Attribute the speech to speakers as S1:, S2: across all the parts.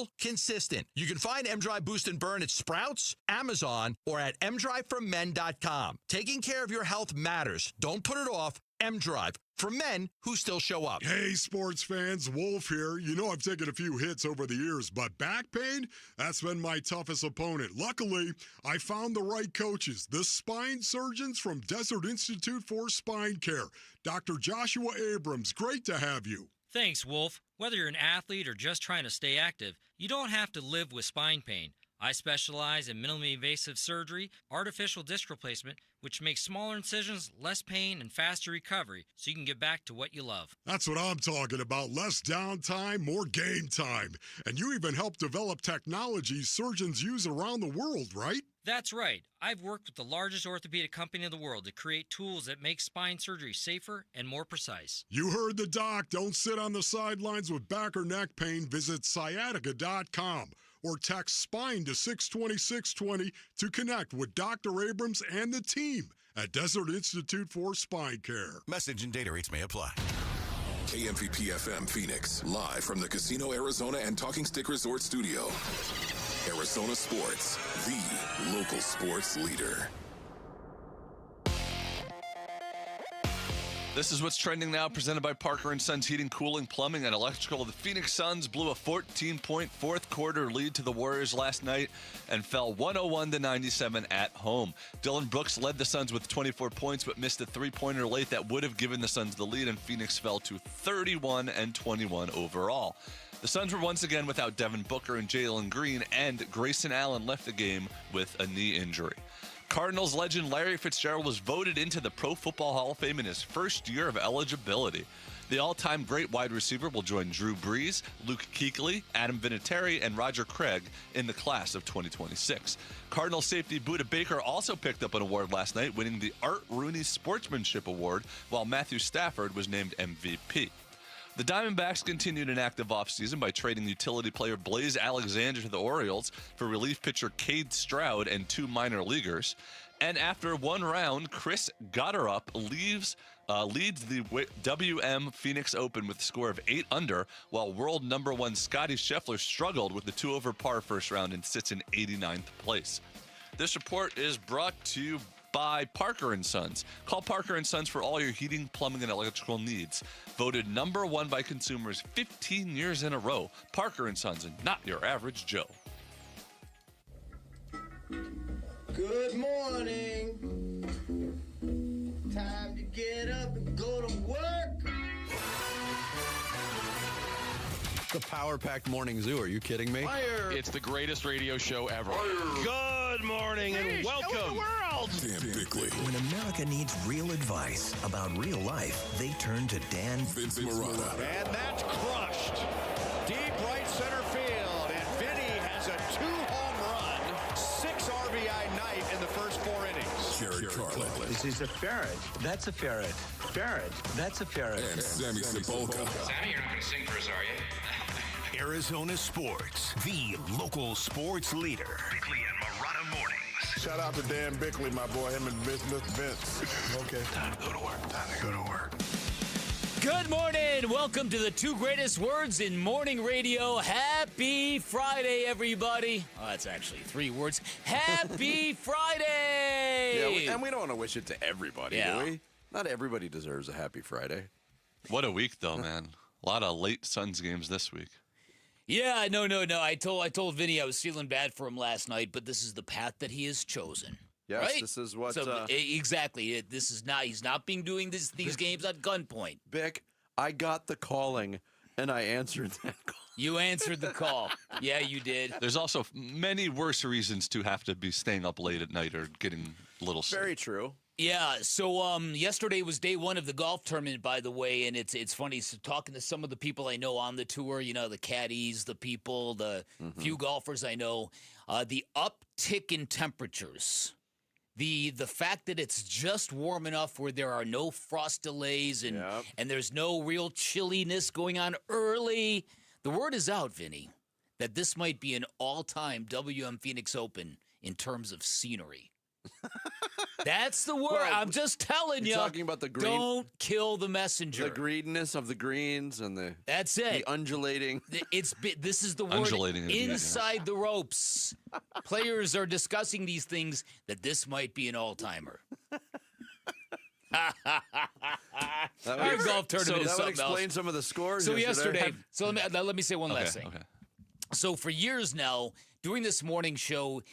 S1: reliable, consistent. You can find M-Drive Boost and Burn at Sprouts, Amazon, or at mdriveformen.com. Taking care of your health matters. Don't put it off. M-Drive, for men who still show up.
S2: Hey, sports fans, Wolf here. You know I've taken a few hits over the years, but back pain, that's been my toughest opponent. Luckily, I found the right coaches, the spine surgeons from Desert Institute for Spine Care. Dr. Joshua Abrams, great to have you.
S3: Thanks, Wolf. Whether you're an athlete or just trying to stay active, you don't have to live with spine pain. I specialize in minimally invasive surgery, artificial disc replacement, which makes smaller incisions, less pain, and faster recovery, so you can get back to what you love.
S2: That's what I'm talking about. Less downtime, more game time. And you even help develop technology surgeons use around the world, right?
S3: That's right. I've worked with the largest orthopedic company in the world to create tools that make spine surgery safer and more precise.
S2: You heard the doc. Don't sit on the sidelines with back or neck pain. Visit sciatica.com or text SPINE to 620-620 to connect with Dr. Abrams and the team at Desert Institute for Spine Care.
S4: Message and data rates may apply.
S5: KMVP FM Phoenix, live from the Casino Arizona and Talking Stick Resort Studio. Arizona Sports, the local sports leader.
S6: This is what's trending now, presented by Parker & Sons Heating, Cooling, Plumbing, and Electrical. The Phoenix Suns blew a 14-point fourth-quarter lead to the Warriors last night and fell 101-97 at home. Dylan Brooks led the Suns with 24 points but missed a three-pointer late that would have given the Suns the lead, and Phoenix fell to 31-21 overall. The Suns were once again without Devin Booker and Jalen Green, and Grayson Allen left the game with a knee injury. Cardinals legend Larry Fitzgerald was voted into the Pro Football Hall of Fame in his first year of eligibility. The all-time great wide receiver will join Drew Brees, Luke Kuechly, Adam Vinatieri, and Roger Craig in the class of 2026. Cardinals safety Budda Baker also picked up an award last night, winning the Art Rooney Sportsmanship Award, while Matthew Stafford was named MVP. The Diamondbacks continued an active offseason by trading utility player Blaze Alexander to the Orioles for relief pitcher Cade Stroud and two minor leaguers. And after one round, Chris Gotterup leads the WM Phoenix Open with a score of 8 under, while world number one Scottie Scheffler struggled with the 2-over par first round and sits in 89th place. This report is brought to you by Parker & Sons. Call Parker & Sons for all your heating, plumbing, and electrical needs. Voted number one by consumers 15 years in a row. Parker & Sons, and not your average Joe.
S7: Good morning. Time to get up and go to work.
S8: The power-packed morning zoo. Are you kidding me?
S7: Fire.
S9: It's the greatest radio show ever.
S8: Good morning and welcome.
S5: Dan Bickley,
S4: When America needs real advice about real life, they turn to Dan
S5: Vince Marotta,
S8: And that's crushed. Deep right center field. And Vinnie has a 2-home run, 6 RBI night in the first 4 innings.
S5: Jared Carlin,
S10: This is a ferret. That's a ferret. Ferret. That's a ferret.
S5: and Sammy Sepulka.
S11: Sammy, you're not going to sing for us, are you?
S4: Arizona Sports, the local sports leader. Bickley and Marotta mornings.
S2: Shout out to Dan Bickley, my boy, him and Mr. Vince. Okay.
S4: Time to go to work. Time to go to work.
S12: Good morning. Welcome to the two greatest words in morning radio. Happy Friday, everybody. Oh, that's actually 3 words. Happy Friday.
S8: Yeah, and we don't want to wish it to everybody, do we? Not everybody deserves a happy Friday.
S6: What a week, though, man. A lot of late Suns games this week.
S12: Yeah, no. I told Vinny I was feeling bad for him last night, but this is the path that he has chosen.
S8: Yes,
S12: right?
S8: this is what...
S12: exactly. This is not. He's not being doing these games at gunpoint.
S8: Bick, I got the calling, and I answered that call.
S12: You answered the call. Yeah, you did.
S6: There's also many worse reasons to have to be staying up late at night or getting a little sleep.
S8: Very true.
S12: Yeah, so yesterday was day 1 of the golf tournament, by the way, and it's funny, so talking to some of the people I know on the tour, you know, the caddies, the people, the few golfers I know, the uptick in temperatures, the fact that it's just warm enough where there are no frost delays and there's no real chilliness going on early. The word is out, Vinny, that this might be an all-time WM Phoenix Open in terms of scenery. That's the word.
S13: Well,
S12: I'm just telling you.
S13: Talking about the green.
S12: Don't kill the messenger.
S13: The greenness of the greens and the.
S12: That's it.
S13: The undulating.
S12: This is the word.
S6: Undulating
S12: inside the ropes. Players are discussing these things that this might be an all-timer. Our golf tournament is something else.
S13: That would explain some of the scores.
S12: So yesterday. Let me say one last thing.
S6: Okay.
S12: So for years now, doing this morning show,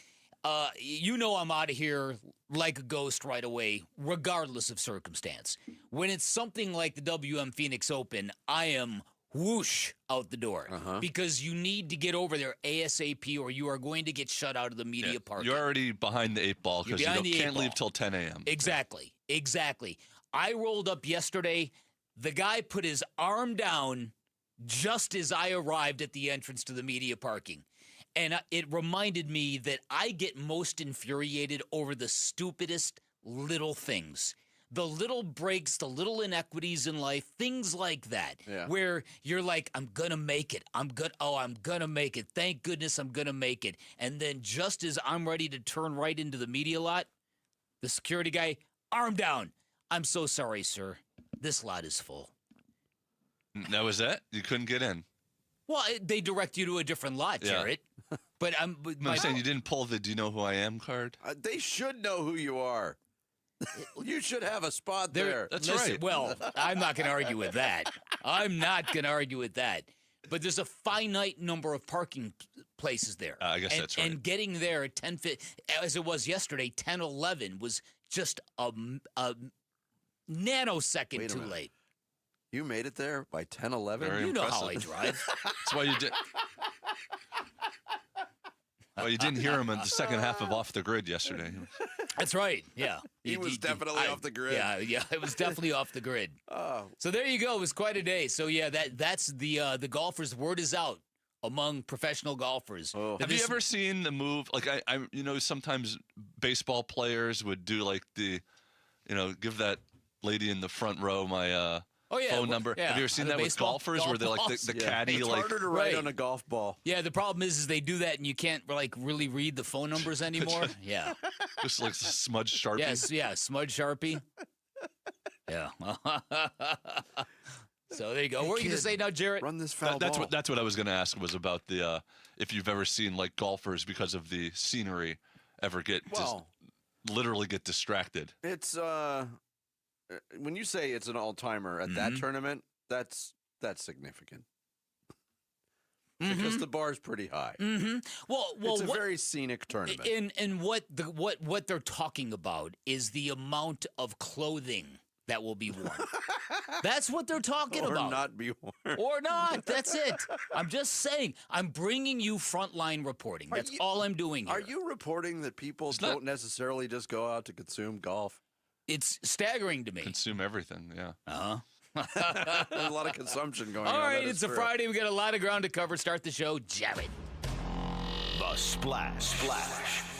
S12: I'm out of here like a ghost right away, regardless of circumstance. When it's something like the WM Phoenix Open, I am whoosh out the door because you need to get over there ASAP or you are going to get shut out of the media park.
S6: You're already behind the 8 ball because you can't leave till 10 a.m.
S12: Exactly. I rolled up yesterday. The guy put his arm down just as I arrived at the entrance to the media parking. And it reminded me that I get most infuriated over the stupidest little things. The little breaks, the little inequities in life, things like that, where you're like, I'm going to make it. I'm going to make it. Thank goodness I'm going to make it. And then just as I'm ready to turn right into the media lot, the security guy, arm down. I'm so sorry, sir. This lot is full.
S6: That was it? You couldn't get in?
S12: Well, they direct you to a different lot, Jarrett. But I'm
S6: saying you didn't pull the "Do you know who I am" card.
S13: They should know who you are. You should have a spot there.
S6: That's right.
S12: Well, I'm not going to argue with that. But there's a finite number of parking places there.
S6: I guess that's right.
S12: And getting there at 10:50, as it was yesterday, 10:11 was just a nanosecond too late.
S13: You made it there by 10:11.
S12: You know how I drive.
S6: That's why you did. Well, you didn't hear him in the second half of Off the Grid yesterday.
S12: That's right. Yeah,
S13: he was definitely off the grid.
S12: Yeah, it was definitely off the grid.
S13: Oh,
S12: so there you go. It was quite a day. So yeah, that's the golfers. Word is out among professional golfers.
S6: Oh. Have you ever seen the move? Like I sometimes baseball players would do like the, give that lady in the front row my. Phone number.
S12: Yeah.
S6: Have you ever seen that with golfers where they're like the caddy?
S13: It's harder to write on a golf ball.
S12: Yeah, the problem is they do that and you can't really read the phone numbers anymore. Yeah.
S6: Just like smudge Sharpie.
S12: Yes, yeah, smudge Sharpie. Yeah. So there you go. What were you going to say now, Jarrett?
S13: Run this foul ball.
S6: That's what I was going to ask was about the if you've ever seen like golfers because of the scenery ever literally get distracted.
S13: It's when you say it's an all-timer at that tournament, that's significant. Because the bar's pretty high.
S12: Well,
S13: it's a very scenic tournament.
S12: And what they're talking about is the amount of clothing that will be worn. That's what they're talking about.
S13: Or not be worn.
S12: Or not. That's it. I'm just saying. I'm bringing you frontline reporting. That's all I'm doing here.
S13: Are you reporting that people don't necessarily just go out to consume golf?
S12: It's staggering to me.
S6: Consume everything, yeah.
S13: There's a lot of consumption going on.
S12: All right, it's a Friday. We got a lot of ground to cover. Start the show, Jarrett.
S4: The Splash.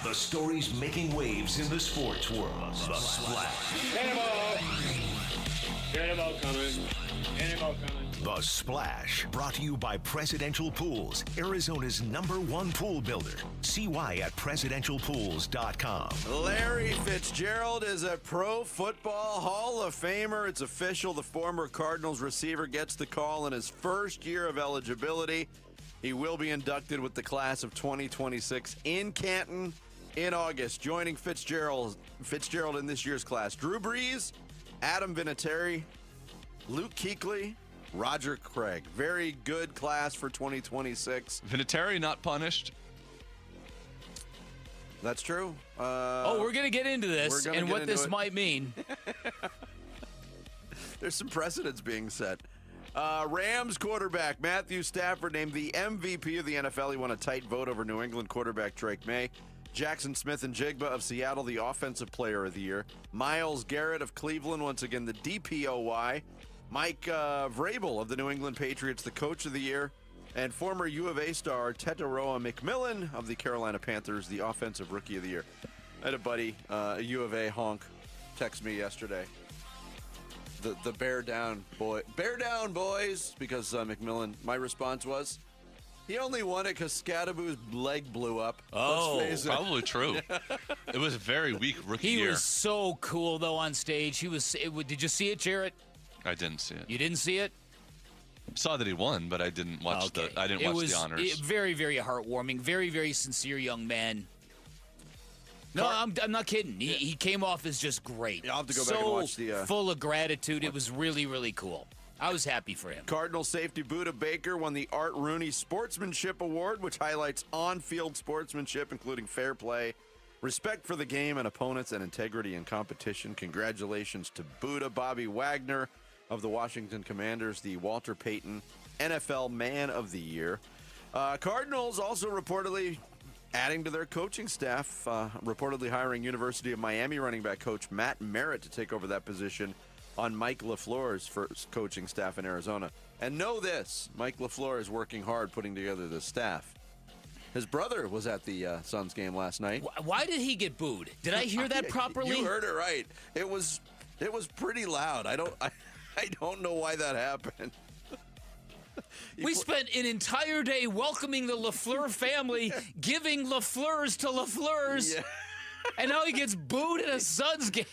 S4: The stories making waves in the sports world. The Splash.
S11: Cannonball coming.
S4: The Splash, brought to you by Presidential Pools, Arizona's #1 pool builder. See why at presidentialpools.com.
S13: Larry Fitzgerald is a Pro Football Hall of Famer. It's official. The former Cardinals receiver gets the call in his first year of eligibility. He will be inducted with the class of 2026 in Canton in August. Joining Fitzgerald in this year's class, Drew Brees, Adam Vinatieri, Luke Kuechly, Roger Craig. Very good class for 2026.
S6: Vinatieri not punished.
S13: That's true.
S12: We're going to get into this and what this might mean.
S13: There's some precedents being set. Rams quarterback Matthew Stafford named the MVP of the NFL. He won a tight vote over New England quarterback Drake May. Jackson Smith-Njigba of Seattle, the Offensive Player of the Year. Myles Garrett of Cleveland, once again, the DPOY. Mike Vrabel of the New England Patriots, the Coach of the Year. And former U of A star Tetaroa McMillan of the Carolina Panthers, the Offensive Rookie of the Year. I had a buddy, a U of A honk, text me yesterday. The bear down, boys, because McMillan, my response was, He only won it because Scadaboo's leg blew up.
S12: Oh,
S13: let's face it.
S6: Probably true. It was a very weak rookie year.
S12: He was so cool, though, on stage. Did you see it, Jarrett?
S6: I didn't see it.
S12: You didn't see it?
S6: Saw that he won, but I didn't watch the honors.
S12: Very, very heartwarming. Very, very sincere young man. No, I'm not kidding. He came off as just great.
S13: Yeah, I'll have to go back and watch the...
S12: full of gratitude. It was really, really cool. I was happy for him.
S13: Cardinals safety Buda Baker won the Art Rooney Sportsmanship Award, which highlights on-field sportsmanship, including fair play, respect for the game and opponents, and integrity in competition. Congratulations to Buda. Bobby Wagner of the Washington Commanders, the Walter Payton NFL Man of the Year. Cardinals also reportedly adding to their coaching staff, reportedly hiring University of Miami running back coach Matt Merritt to take over that position on Mike LaFleur's first coaching staff in Arizona. And know this, Mike LaFleur is working hard putting together the staff. His brother was at the Suns game last night.
S12: Why did he get booed? Did I hear that properly?
S13: You heard it right. It was pretty loud. I don't know why that happened.
S12: We spent an entire day welcoming the LaFleur family, giving LaFleur's to LaFleur's, and now he gets booed at a Suns game.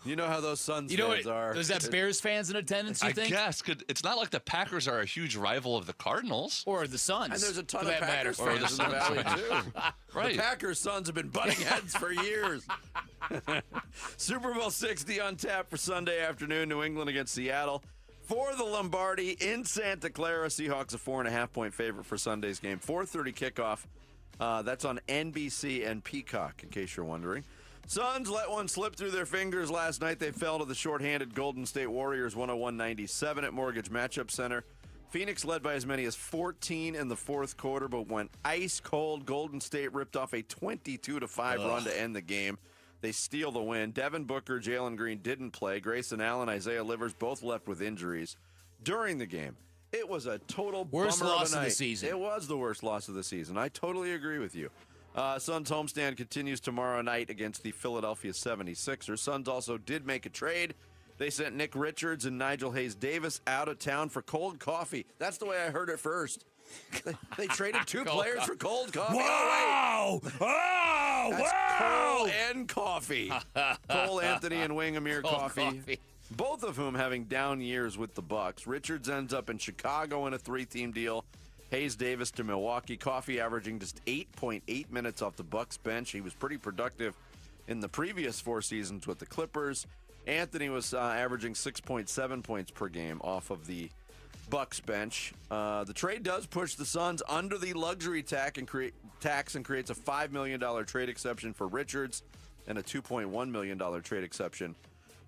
S13: You know how those Suns fans are.
S12: Is that Bears fans in attendance, you think?
S6: I guess. It's not like the Packers are a huge rival of the Cardinals.
S12: Or the Suns.
S13: And there's a ton of Packers fans in the Valley, too.
S6: Right.
S13: The Packers Suns have been butting heads for years. Super Bowl 60 on tap for Sunday afternoon, New England against Seattle. For the Lombardi in Santa Clara, Seahawks a 4.5-point favorite for Sunday's game. 4:30 kickoff. That's on NBC and Peacock, in case you're wondering. Suns let one slip through their fingers last night. They fell to the shorthanded Golden State Warriors 101-97 at Mortgage Matchup Center. Phoenix led by as many as 14 in the fourth quarter, but went ice cold. Golden State ripped off a 22-5 run to end the game. They steal the win. Devin Booker, Jalen Green didn't play. Grayson Allen, Isaiah Livers both left with injuries during the game. It was a total
S12: worst
S13: bummer
S12: loss
S13: of the
S12: season.
S13: It was the worst loss of the season. I totally agree with you. Suns homestand continues tomorrow night against the Philadelphia 76ers. Suns also did make a trade. They sent Nick Richards and Nigel Hayes-Davis out of town for cold coffee. That's the way I heard it first. They traded two players for cold coffee.
S12: Wow! Oh,
S13: That's
S12: wow!
S13: Cole and coffee. Cole Anthony and Wing Amir coffee. Both of whom having down years with the Bucks. Richards ends up in Chicago in a 3-team deal. Hayes-Davis to Milwaukee. Coffee averaging just 8.8 minutes off the Bucks bench. He was pretty productive in the previous 4 seasons with the Clippers. Anthony was averaging 6.7 points per game off of the Bucks bench. The trade does push the Suns under the luxury tax and creates a $5 million trade exception for Richards and a $2.1 million trade exception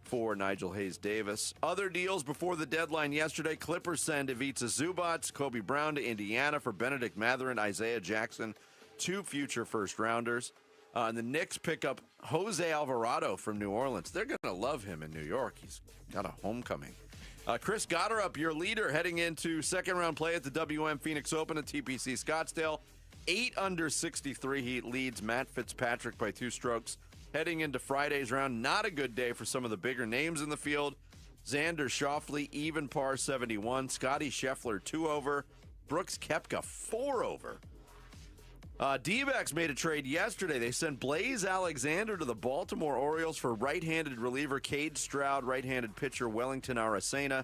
S13: for Nigel Hayes-Davis. Other deals before the deadline yesterday. Clippers send Ivica Zubac, Kobe Brown to Indiana for Benedict Mather and Isaiah Jackson, 2 future first-rounders. And the Knicks pick up Jose Alvarado from New Orleans. They're going to love him in New York. He's got a homecoming. Chris Gotterup, your leader, heading into second-round play at the WM Phoenix Open at TPC Scottsdale. 8 under 63. He leads Matt Fitzpatrick by 2 strokes. Heading into Friday's round, not a good day for some of the bigger names in the field. Xander Schauffele, even par 71. Scotty Scheffler, 2 over. Brooks Koepka, 4 over. D-backs made a trade yesterday. They sent Blaze Alexander to the Baltimore Orioles for right-handed reliever Cade Stroud, right-handed pitcher Wellington Aracena,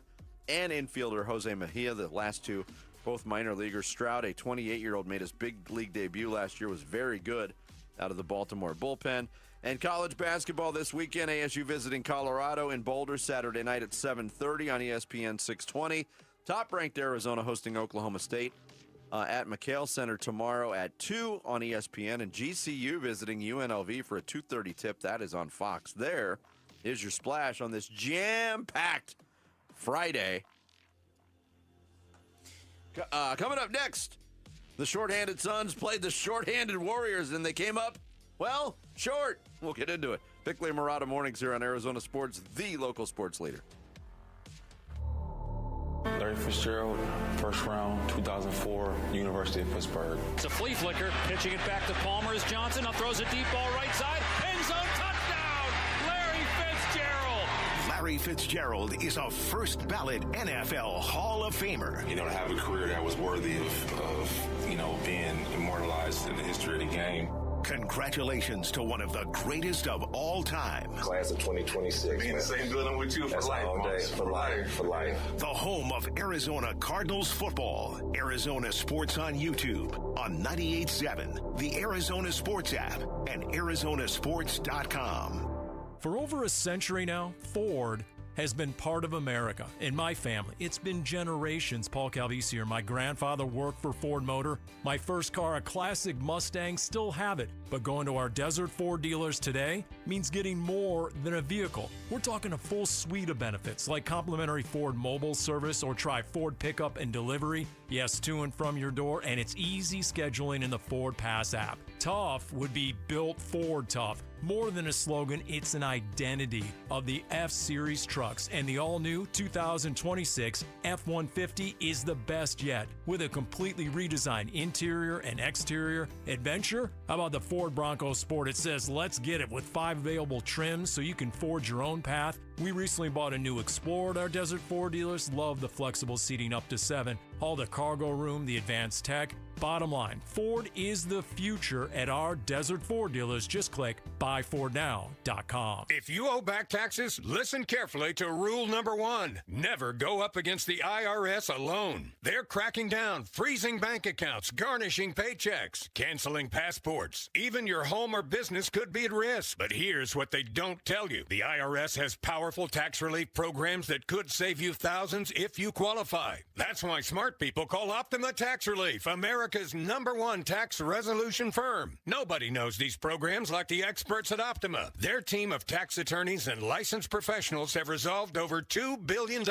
S13: and infielder Jose Mejia. The last 2, both minor leaguers. Stroud, a 28-year-old, made his big league debut last year, was very good out of the Baltimore bullpen. And college basketball this weekend, ASU visiting Colorado in Boulder Saturday night at 7:30 on ESPN 620. Top-ranked Arizona hosting Oklahoma State at McHale Center tomorrow at 2 on ESPN. And GCU visiting UNLV for a 2:30 tip. That is on Fox. There is your splash on this jam-packed Friday. Coming up next, the shorthanded Suns played the shorthanded Warriors, and they came up, well, short. We'll get into it. Bickley and Murata mornings here on Arizona Sports, the local sports leader.
S14: Larry Fitzgerald, first round, 2004, University of Pittsburgh.
S15: It's a flea flicker, pitching it back to Palmer as Johnson up throws a deep ball right side, end zone touchdown, Larry Fitzgerald.
S4: Larry Fitzgerald is a first-ballot NFL Hall of Famer.
S14: To have a career that was worthy of being immortalized in the history of the game.
S4: Congratulations to one of the greatest of all time.
S14: Class of 2026. Be in the same building with you for life. All day. For life.
S4: The home of Arizona Cardinals football. Arizona Sports on YouTube, on 98.7, the Arizona Sports app, and ArizonaSports.com.
S16: For over a century now, Ford has been part of America. In my family, it's been generations. Paul Calvisi here. My grandfather worked for Ford Motor. My first car, a classic Mustang, still have it. But going to our Desert Ford dealers today means getting more than a vehicle. We're talking a full suite of benefits like complimentary Ford mobile service or try Ford pickup and delivery. Yes, to and from your door, and it's easy scheduling in the Ford Pass app. Tough would be built Ford tough. More than a slogan, it's an identity of the F-Series trucks, and the all-new 2026 F-150 is the best yet. With a completely redesigned interior and exterior adventure, how about the Ford Bronco Sport? It says, let's get it, with 5 available trims so you can forge your own path. We recently bought a new Explorer at our Desert Ford dealers. Love the flexible seating up to 7. All the cargo room, the advanced tech. Bottom line, Ford is the future at our Desert Ford dealers. Just click buyfordnow.com.
S17: If you owe back taxes, listen carefully to rule number 1. Never go up against the IRS alone. They're cracking down, freezing bank accounts, garnishing paychecks, canceling passports. Even your home or business could be at risk. But here's what they don't tell you. The IRS has powerful tax relief programs that could save you thousands if you qualify. That's why smart people call Optima Tax Relief, America's #1 tax resolution firm. Nobody knows these programs like the experts at Optima. Their team of tax attorneys and licensed professionals have resolved over $2 billion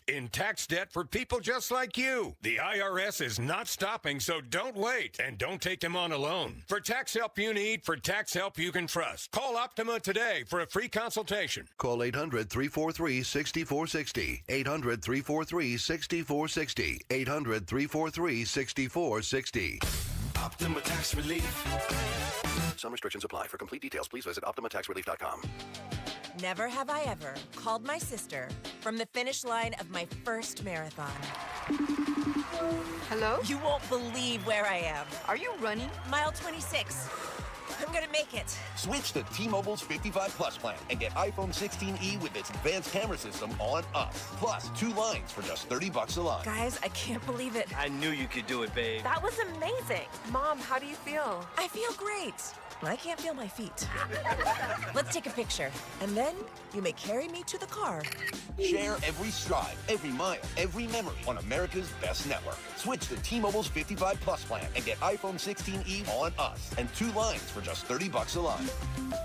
S17: in tax debt for people just like you. The IRS is not stopping, so don't wait, and don't take them on alone. For tax help you need, for tax help you can trust, call Optima today for a free consultation.
S18: Call 800-343-6460. 800-343-6460. 800-343-6460.
S4: Optima Tax Relief. Some restrictions apply. For complete details, please visit OptimaTaxRelief.com.
S19: Never have I ever called my sister from the finish line of my first marathon.
S20: Hello?
S19: You won't believe where I am.
S20: Are you running?
S19: Mile 26. I'm gonna make it.
S21: Switch to T-Mobile's 55 Plus plan and get iPhone 16e with its advanced camera system on us. Plus, 2 lines for just $30 a line.
S19: Guys, I can't believe it.
S21: I knew you could do it, babe.
S20: That was amazing. Mom, how do you feel?
S19: I feel great. I can't feel my feet. Let's take a picture, and then you may carry me to the car.
S21: Share every stride, every mile, every memory on America's best network. Switch to T-Mobile's 55 Plus plan and get iPhone 16e on us and 2 lines for just $30 a line.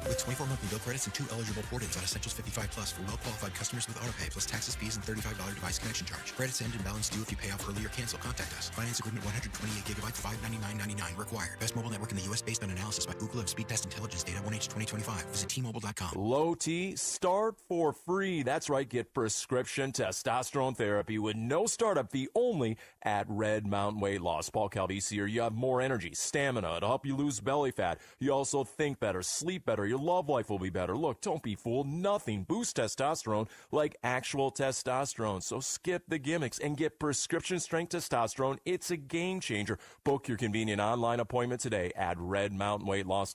S22: With 24 monthly bill credits and 2 eligible port-ins on Essentials 55 Plus for well-qualified customers with autopay plus taxes, fees, and $35 device connection charge. Credits end and balance due if you pay off early or cancel. Contact us. Finance agreement 128 gigabytes, $599.99 required. Best mobile network in the U.S. based on analysis by Ookla of Speed Test Intelligence data 1H 2025. Visit T-Mobile.com.
S23: Low T, start for free. That's right. Get prescription testosterone therapy with no startup fee only at Red Mountain Weight Loss. Paul Calvisi here. You have more energy, stamina to help you lose belly fat. You also think better, sleep better. Your love life will be better. Look, don't be fooled. Nothing boosts testosterone like actual testosterone. So skip the gimmicks and get prescription strength testosterone. It's a game changer. Book your convenient online appointment today at redmountainweightloss.com.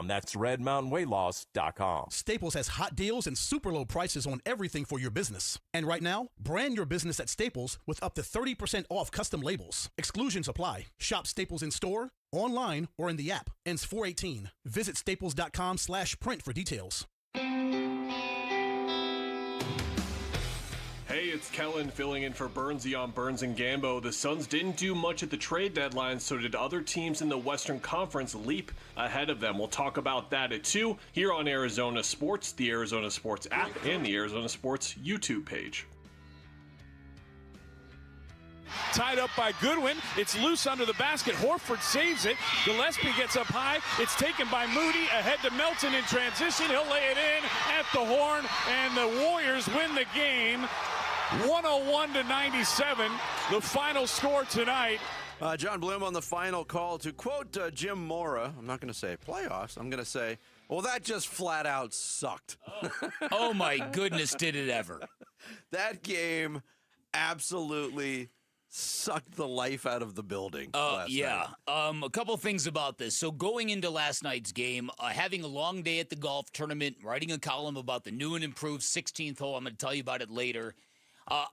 S23: That's redmountainweightloss.com.
S24: Staples has hot deals and super low prices on everything for your business. And right now, brand your business at Staples with up to 30% off custom labels. Exclusions apply. Shop Staples in store, online, or in the app. Ends 4/18. Visit staples.com/print for details.
S25: Hey, it's Kellen filling in for Burnsy on Burns and Gambo. The Suns didn't do much at the trade deadline, so did other teams in the Western Conference leap ahead of them. We'll talk about that at 2 here on Arizona Sports, the Arizona Sports app, and the Arizona Sports YouTube page.
S26: Tied up by Goodwin. It's loose under the basket. Horford saves it. Gillespie gets up high. It's taken by Moody. Ahead to Melton in transition. He'll lay it in at the horn, and the Warriors win the game 101-97. The final score tonight.
S13: John Bloom on the final call to quote Jim Mora. I'm not going to say playoffs. I'm going to say, well, that just flat out sucked.
S12: Oh, my goodness, did it ever.
S13: That game absolutely sucked the life out of the building last night.
S12: A couple things about this. So going into last night's game, having a long day at the golf tournament, writing a column about the new and improved 16th hole. I'm going to tell you about it later.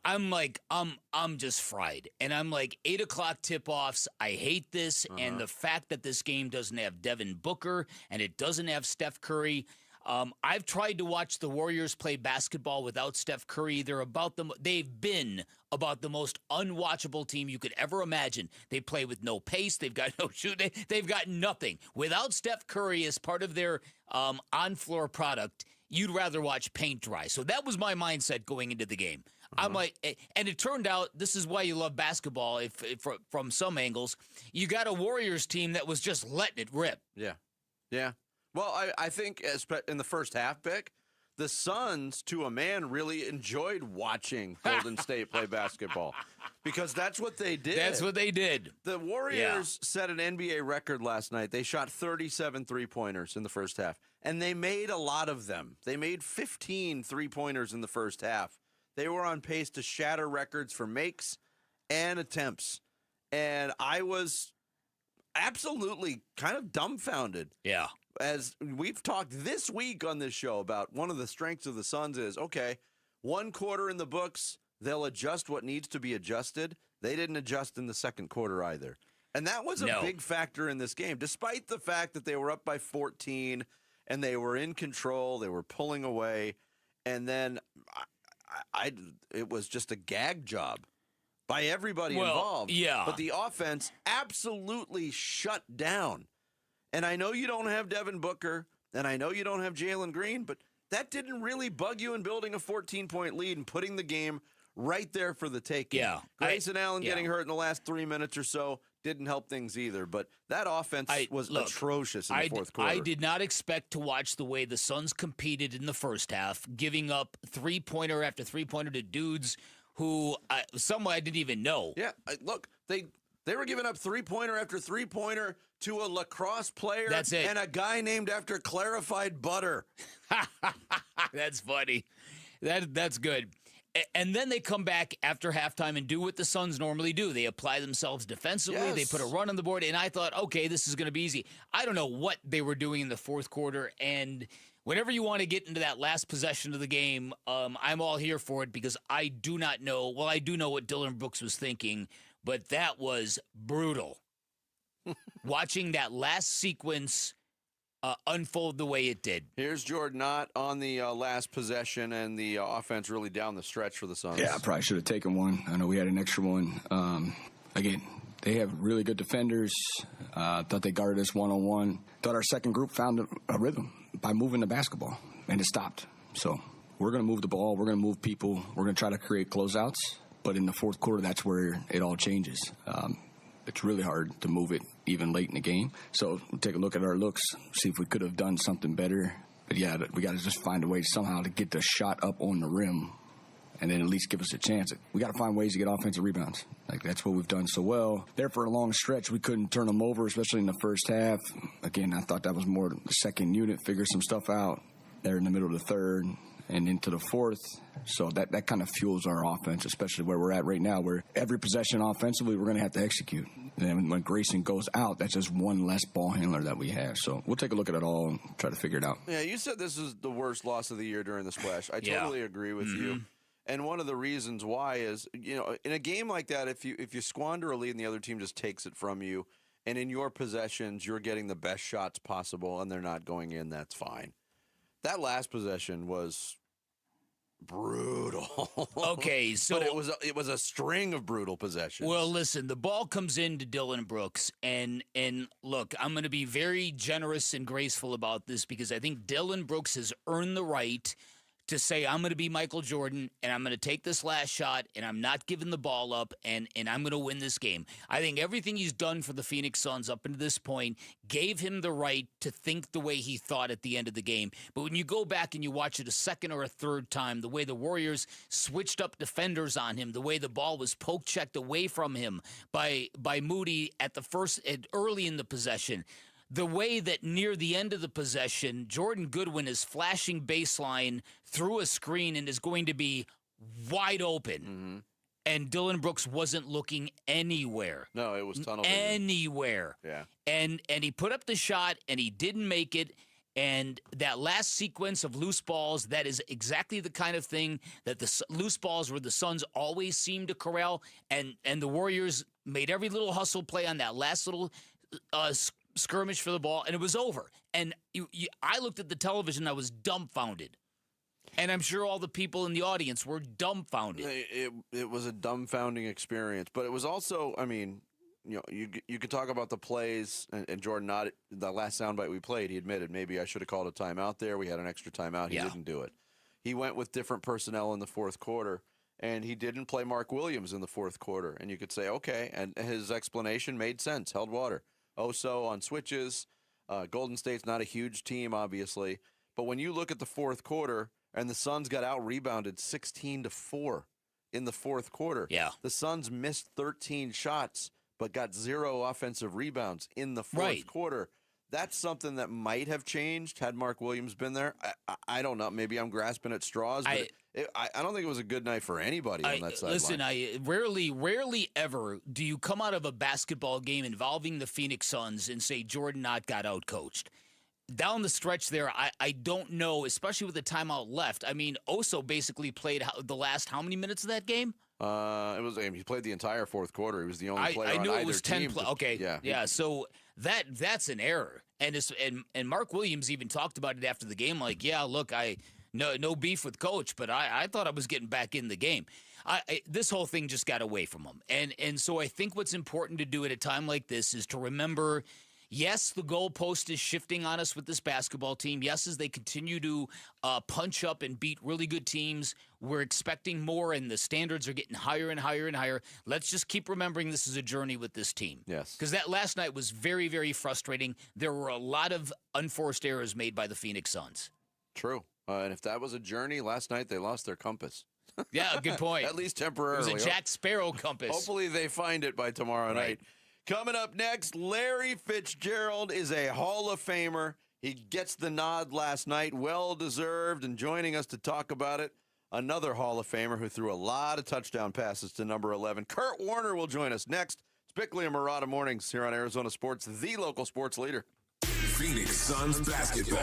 S12: I'm just fried. And I'm like, 8 o'clock tip-offs. I hate this. And the fact that this game doesn't have Devin Booker and it doesn't have Steph Curry. I've tried to watch the Warriors play basketball without Steph Curry. They've been about the most unwatchable team you could ever imagine. They play with no pace. They've got no shooting. They've got nothing. Without Steph Curry as part of their on-floor product, you'd rather watch paint dry. So that was my mindset going into the game. I'm like, and it turned out this is why you love basketball. If from some angles, you got a Warriors team that was just letting it rip.
S13: Yeah. Well, I think in the first half, Bick, the Suns, to a man, really enjoyed watching Golden State play basketball because that's what they did.
S12: That's what they did.
S13: The Warriors set an NBA record last night. They shot 37 three-pointers in the first half, and they made a lot of them. They made 15 three-pointers in the first half. They were on pace to shatter records for makes and attempts, and I was absolutely kind of dumbfounded.
S12: Yeah.
S13: As we've talked this week on this show about one of the strengths of the Suns is, okay, one quarter in the books, they'll adjust what needs to be adjusted. They didn't adjust in the second quarter either. And that was a big factor in this game, despite the fact that they were up by 14 and they were in control, they were pulling away, and then it was just a gag job by everybody involved.
S12: Yeah.
S13: But the offense absolutely shut down. And I know you don't have Devin Booker, and I know you don't have Jalen Green, but that didn't really bug you in building a 14-point lead and putting the game right there for the taking.
S12: Yeah.
S13: Grayson Allen getting hurt in the last 3 minutes or so didn't help things either, but that offense was atrocious in the fourth quarter.
S12: I did not expect to watch the way the Suns competed in the first half, giving up three-pointer after three-pointer to dudes who some I didn't even know.
S13: Yeah, look, they were giving up three-pointer after three-pointer to a lacrosse player
S12: That's it.
S13: and a guy named after clarified butter.
S12: That's funny. That's good. And then they come back after halftime and do what the Suns normally do. They apply themselves defensively.
S13: Yes.
S12: They put a run on the board. And I thought, okay, this is going to be easy. I don't know what they were doing in the fourth quarter. And whenever you want to get into that last possession of the game, I'm all here for it because I do not know. Well, I do know what Dillon Brooks was thinking, but that was brutal. Watching that last sequence unfold the way it did.
S13: Here's Jordan Knott on the last possession and the offense really down the stretch for the Suns.
S1: Yeah, I probably should have taken one. I know we had an extra one. Again, they have really good defenders. Thought they guarded us one-on-one. Thought our second group found a rhythm by moving the basketball, and it stopped. So we're going to move the ball. We're going to move people. We're going to try to create closeouts. But in the fourth quarter, that's where it all changes. It's really hard to move it even late in the game. So we'll take a look at our looks, see if we could have done something better. But, yeah, we got to just find a way somehow to get the shot up on the rim and then at least give us a chance. We got to find ways to get offensive rebounds. Like, that's what we've done so well. There for a long stretch, we couldn't turn them over, especially in the first half. Again, I thought that was more the second unit, figure some stuff out there in the middle of the third and into the fourth. So that kind of fuels our offense, especially where we're at right now, where every possession offensively we're going to have to execute. And when Grayson goes out, that's just one less ball handler that we have. So we'll take a look at it all and try to figure it out.
S13: Yeah, you said this is the worst loss of the year during the splash. I totally agree with you. And one of the reasons why is, in a game like that, if you squander a lead and the other team just takes it from you, and in your possessions you're getting the best shots possible and they're not going in, that's fine. That last possession was brutal.
S12: Okay, so
S13: but it was a string of brutal possessions.
S12: Well, listen, the ball comes into Dillon Brooks, and look, I'm going to be very generous and graceful about this because I think Dillon Brooks has earned the right to say, I'm going to be Michael Jordan, and I'm going to take this last shot, and I'm not giving the ball up, and I'm going to win this game. I think everything he's done for the Phoenix Suns up until this point gave him the right to think the way he thought at the end of the game. But when you go back and you watch it a second or a third time, the way the Warriors switched up defenders on him, the way the ball was poke-checked away from him by Moody early in the possession, the way that near the end of the possession, Jordan Goodwin is flashing baseline through a screen and is going to be wide open.
S13: Mm-hmm.
S12: And Dillon Brooks wasn't looking anywhere.
S13: No, it was tunnel vision.
S12: Anywhere.
S13: Yeah.
S12: And he put up the shot, and he didn't make it. And that last sequence of loose balls, that is exactly the kind of thing that the loose balls where the Suns always seem to corral. And the Warriors made every little hustle play on that last little skirmish for the ball, and it was over. And I looked at the television, I was dumbfounded. And I'm sure all the people in the audience were dumbfounded.
S13: It was a dumbfounding experience, but it was also, I mean, you could talk about the plays, and Jordan, not the last soundbite we played, he admitted, maybe I should have called a timeout there. We had an extra timeout. He didn't do it. He went with different personnel in the fourth quarter, and he didn't play Mark Williams in the fourth quarter. And you could say, okay, and his explanation made sense, held water. Oso on switches. Golden State's not a huge team, obviously. But when you look at the fourth quarter, and the Suns got out-rebounded 16-4 in the fourth quarter.
S12: Yeah.
S13: The Suns missed 13 shots, but got 0 offensive rebounds in the fourth quarter. That's something that might have changed had Mark Williams been there. I don't know. Maybe I'm grasping at straws, but I don't think it was a good night for anybody on that sideline.
S12: Listen, rarely ever do you come out of a basketball game involving the Phoenix Suns and say Jordan Knott got out-coached. Down the stretch there, I don't know, especially with the timeout left. I mean, Oso basically played the last how many minutes of that game?
S13: He played the entire fourth quarter. He was the only player on either team.
S12: I knew it was 10
S13: Okay.
S12: Yeah. So that's an error. And Mark Williams even talked about it after the game. Like, yeah, look, no beef with coach, but I thought I was getting back in the game. This whole thing just got away from him. And so I think what's important to do at a time like this is to remember, yes, the goalpost is shifting on us with this basketball team. Yes, as they continue to punch up and beat really good teams, we're expecting more, and the standards are getting higher and higher and higher. Let's just keep remembering this is a journey with this team.
S13: Yes.
S12: Because that last night was very, very frustrating. There were a lot of unforced errors made by the Phoenix Suns.
S13: True. And if that was a journey, last night they lost their compass.
S12: Yeah, good point.
S13: At least temporarily.
S12: It was a Jack Sparrow compass.
S13: Hopefully they find it by tomorrow night. Coming up next, Larry Fitzgerald is a Hall of Famer. He gets the nod last night, well-deserved, and joining us to talk about it, another Hall of Famer who threw a lot of touchdown passes to number 11. Kurt Warner will join us next. It's Bickley and Murata Mornings here on Arizona Sports, the local sports leader.
S3: Phoenix Suns basketball.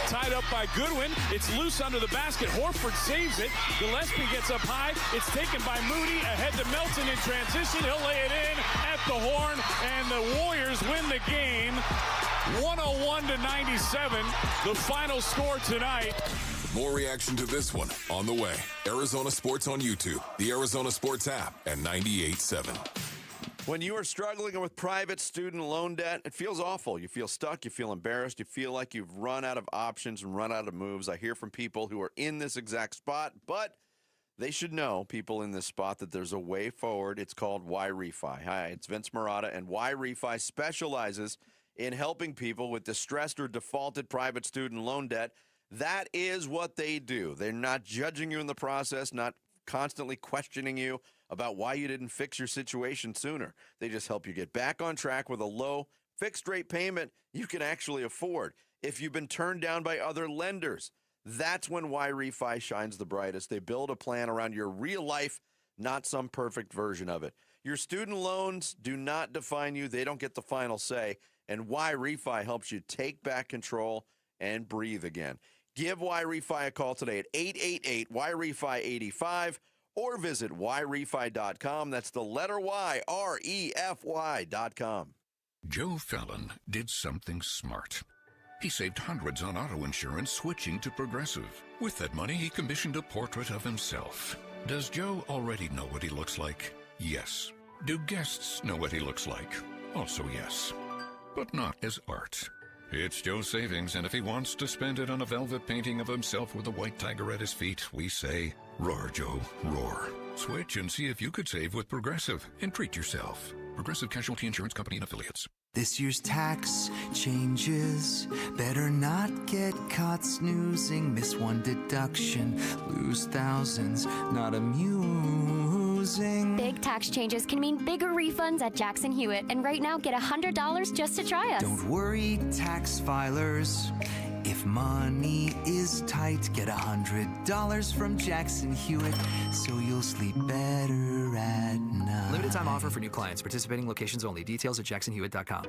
S26: Tied up by Goodwin. It's loose under the basket. Horford saves it. Gillespie gets up high. It's taken by Moody. Ahead to Melton in transition. He'll lay it in at the horn, and the Warriors win the game 101-97. The final score tonight.
S3: More reaction to this one on the way. Arizona Sports on YouTube, the Arizona Sports app, and 98.7.
S13: When you are struggling with private student loan debt, it feels awful. You feel stuck. You feel embarrassed. You feel like you've run out of options and run out of moves. I hear from people who are in this exact spot, but they should know, people in this spot, that there's a way forward. It's called Y-Refi. Hi, it's Vince Murata, and Y-Refi specializes in helping people with distressed or defaulted private student loan debt. That is what they do. They're not judging you in the process, not constantly questioning you about why you didn't fix your situation sooner. They just help you get back on track with a low fixed rate payment you can actually afford. If you've been turned down by other lenders, that's when Y-Refi shines the brightest. They build a plan around your real life, not some perfect version of it. Your student loans do not define you. They don't get the final say. And Y-Refi helps you take back control and breathe again. Give Y-Refi a call today at 888-Y-REFI-85 or visit YREFI.com. That's the letter Y, REFY.com.
S5: Joe Fallon did something smart. He saved hundreds on auto insurance switching to Progressive. With that money, he commissioned a portrait of himself. Does Joe already know what he looks like? Yes. Do guests know what he looks like? Also yes. But not as art. It's Joe's savings, and if he wants to spend it on a velvet painting of himself with a white tiger at his feet, we say, roar, Joe, roar. Switch and see if you could save with Progressive and treat yourself. Progressive Casualty Insurance Company and Affiliates.
S2: This year's tax changes. Better not get caught snoozing. Miss one deduction, lose thousands. Not amusing.
S7: Big tax changes can mean bigger refunds at Jackson Hewitt. And right now, get $100 just to try us.
S2: Don't worry, tax filers. If money is tight, get $100 from Jackson Hewitt, so you'll sleep better at night.
S8: Limited time offer for new clients. Participating locations only. Details at jacksonhewitt.com.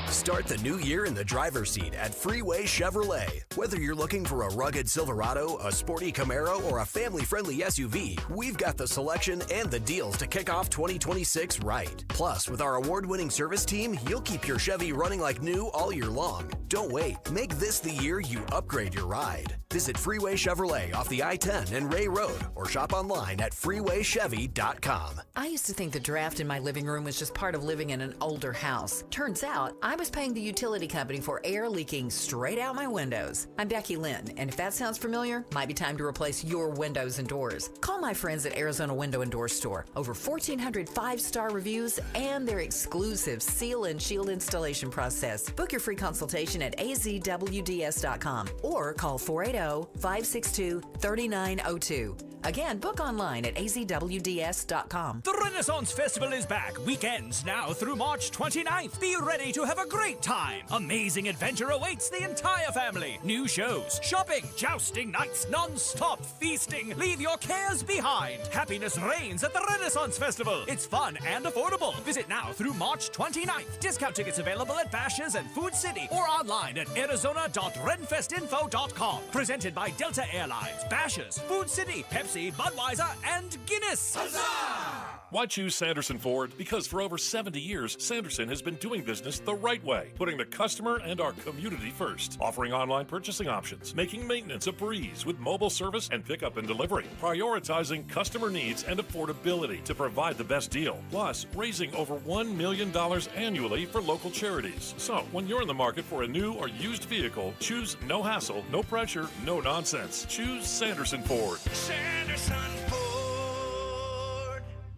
S9: Start the new year in the driver's seat at Freeway Chevrolet. Whether you're looking for a rugged Silverado, a sporty Camaro, or a family-friendly SUV, we've got the selection and the deals to kick off 2026 right. Plus, with our award-winning service team, you'll keep your Chevy running like new all year long. Don't wait. Make this the year you upgrade your ride. Visit Freeway Chevrolet off the I-10 and Ray Road, or shop online at freewaychevy.com.
S10: I used to think the draft in my living room was just part of living in an older house. Turns out, I was paying the utility company for air leaking straight out my windows. I'm Becky Lynn, and if that sounds familiar, might be time to replace your windows and doors. Call my friends at Arizona Window and Door Store. Over 1,400 5-star reviews and their exclusive seal and shield installation process. Book your free consultation at azwds.com or call 480-562-3902. Again, book online at azwds.com.
S18: The Renaissance Festival is back. Weekends now through March 29th. Be ready to have a great time. Amazing adventure awaits the entire family. New shows, shopping, jousting nights, non-stop feasting. Leave your cares behind. Happiness reigns at the Renaissance Festival. It's fun and affordable. Visit now through March 29th. Discount tickets available at Bashas' and Food City or online at arizona.renfestinfo.com. Presented by Delta Airlines, Bashas', Food City, Pepsi, Budweiser, and Guinness. Huzzah!
S27: Why choose Sanderson Ford? Because for over 70 years, Sanderson has been doing business the right way, putting the customer and our community first, offering online purchasing options, making maintenance a breeze with mobile service and pickup and delivery, prioritizing customer needs and affordability to provide the best deal, plus raising over $1 million annually for local charities. So, when you're in the market for a new or used vehicle, choose no hassle, no pressure, no nonsense. Choose Sanderson Ford.
S18: Sanderson Ford.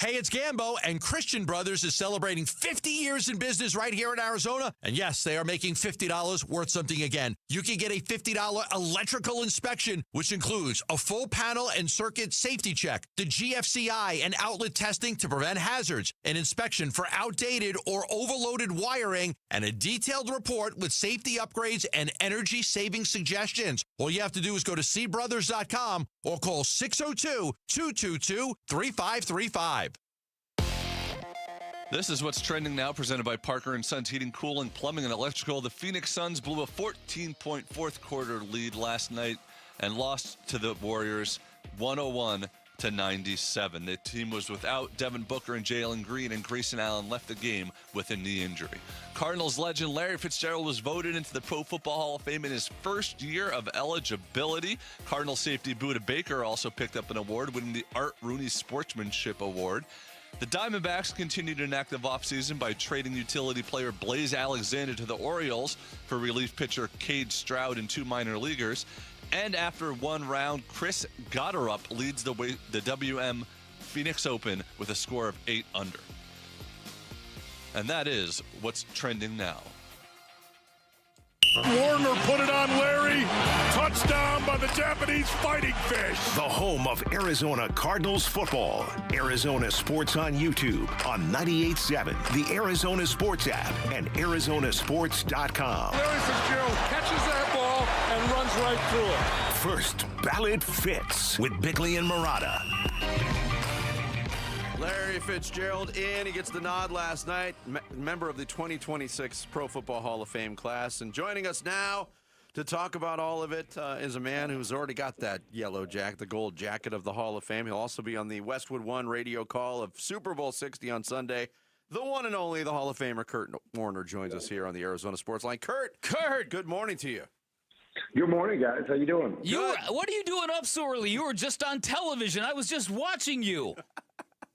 S28: Hey, it's Gambo, and Christian Brothers is celebrating 50 years in business right here in Arizona. And yes, they are making $50 worth something again. You can get a $50 electrical inspection, which includes a full panel and circuit safety check, the GFCI and outlet testing to prevent hazards, an inspection for outdated or overloaded wiring, and a detailed report with safety upgrades and energy-saving suggestions. All you have to do is go to cbrothers.com or call 602-222-3535.
S6: This is what's trending now, presented by Parker & Sons Heating, Cooling, Plumbing, and Electrical. The Phoenix Suns blew a 14-point fourth quarter lead last night and lost to the Warriors 101-97. The team was without Devin Booker and Jalen Green, and Grayson Allen left the game with a knee injury. Cardinals legend Larry Fitzgerald was voted into the Pro Football Hall of Fame in his first year of eligibility. Cardinal safety Budda Baker also picked up an award, winning the Art Rooney Sportsmanship Award. The Diamondbacks continued an active offseason by trading utility player Blaze Alexander to the Orioles for relief pitcher Cade Stroud and 2 minor leaguers. And after one round, Chris Gotterup leads the WM Phoenix Open with a score of 8 under. And that is what's trending now.
S29: Warner put it on Larry. Touchdown by the Japanese Fighting Fish.
S4: The home of Arizona Cardinals football. Arizona Sports on YouTube on 98.7, the Arizona Sports app, and arizonasports.com.
S29: Larry Fitzgerald catches that ball and runs right through it.
S4: First ballot Fitz with Bickley and Murata.
S13: Larry Fitzgerald in. He gets the nod last night. Member of the 2026 Pro Football Hall of Fame class. And joining us now to talk about all of it is a man who's already got that yellow jacket, the gold jacket of the Hall of Fame. He'll also be on the Westwood One radio call of Super Bowl 60 on Sunday. The one and only, the Hall of Famer, Kurt Warner, joins us here on the Arizona Sports Line. Kurt, good morning to you.
S30: Good morning, guys. How you doing?
S12: What are you doing up so early? You were just on television. I was just watching you.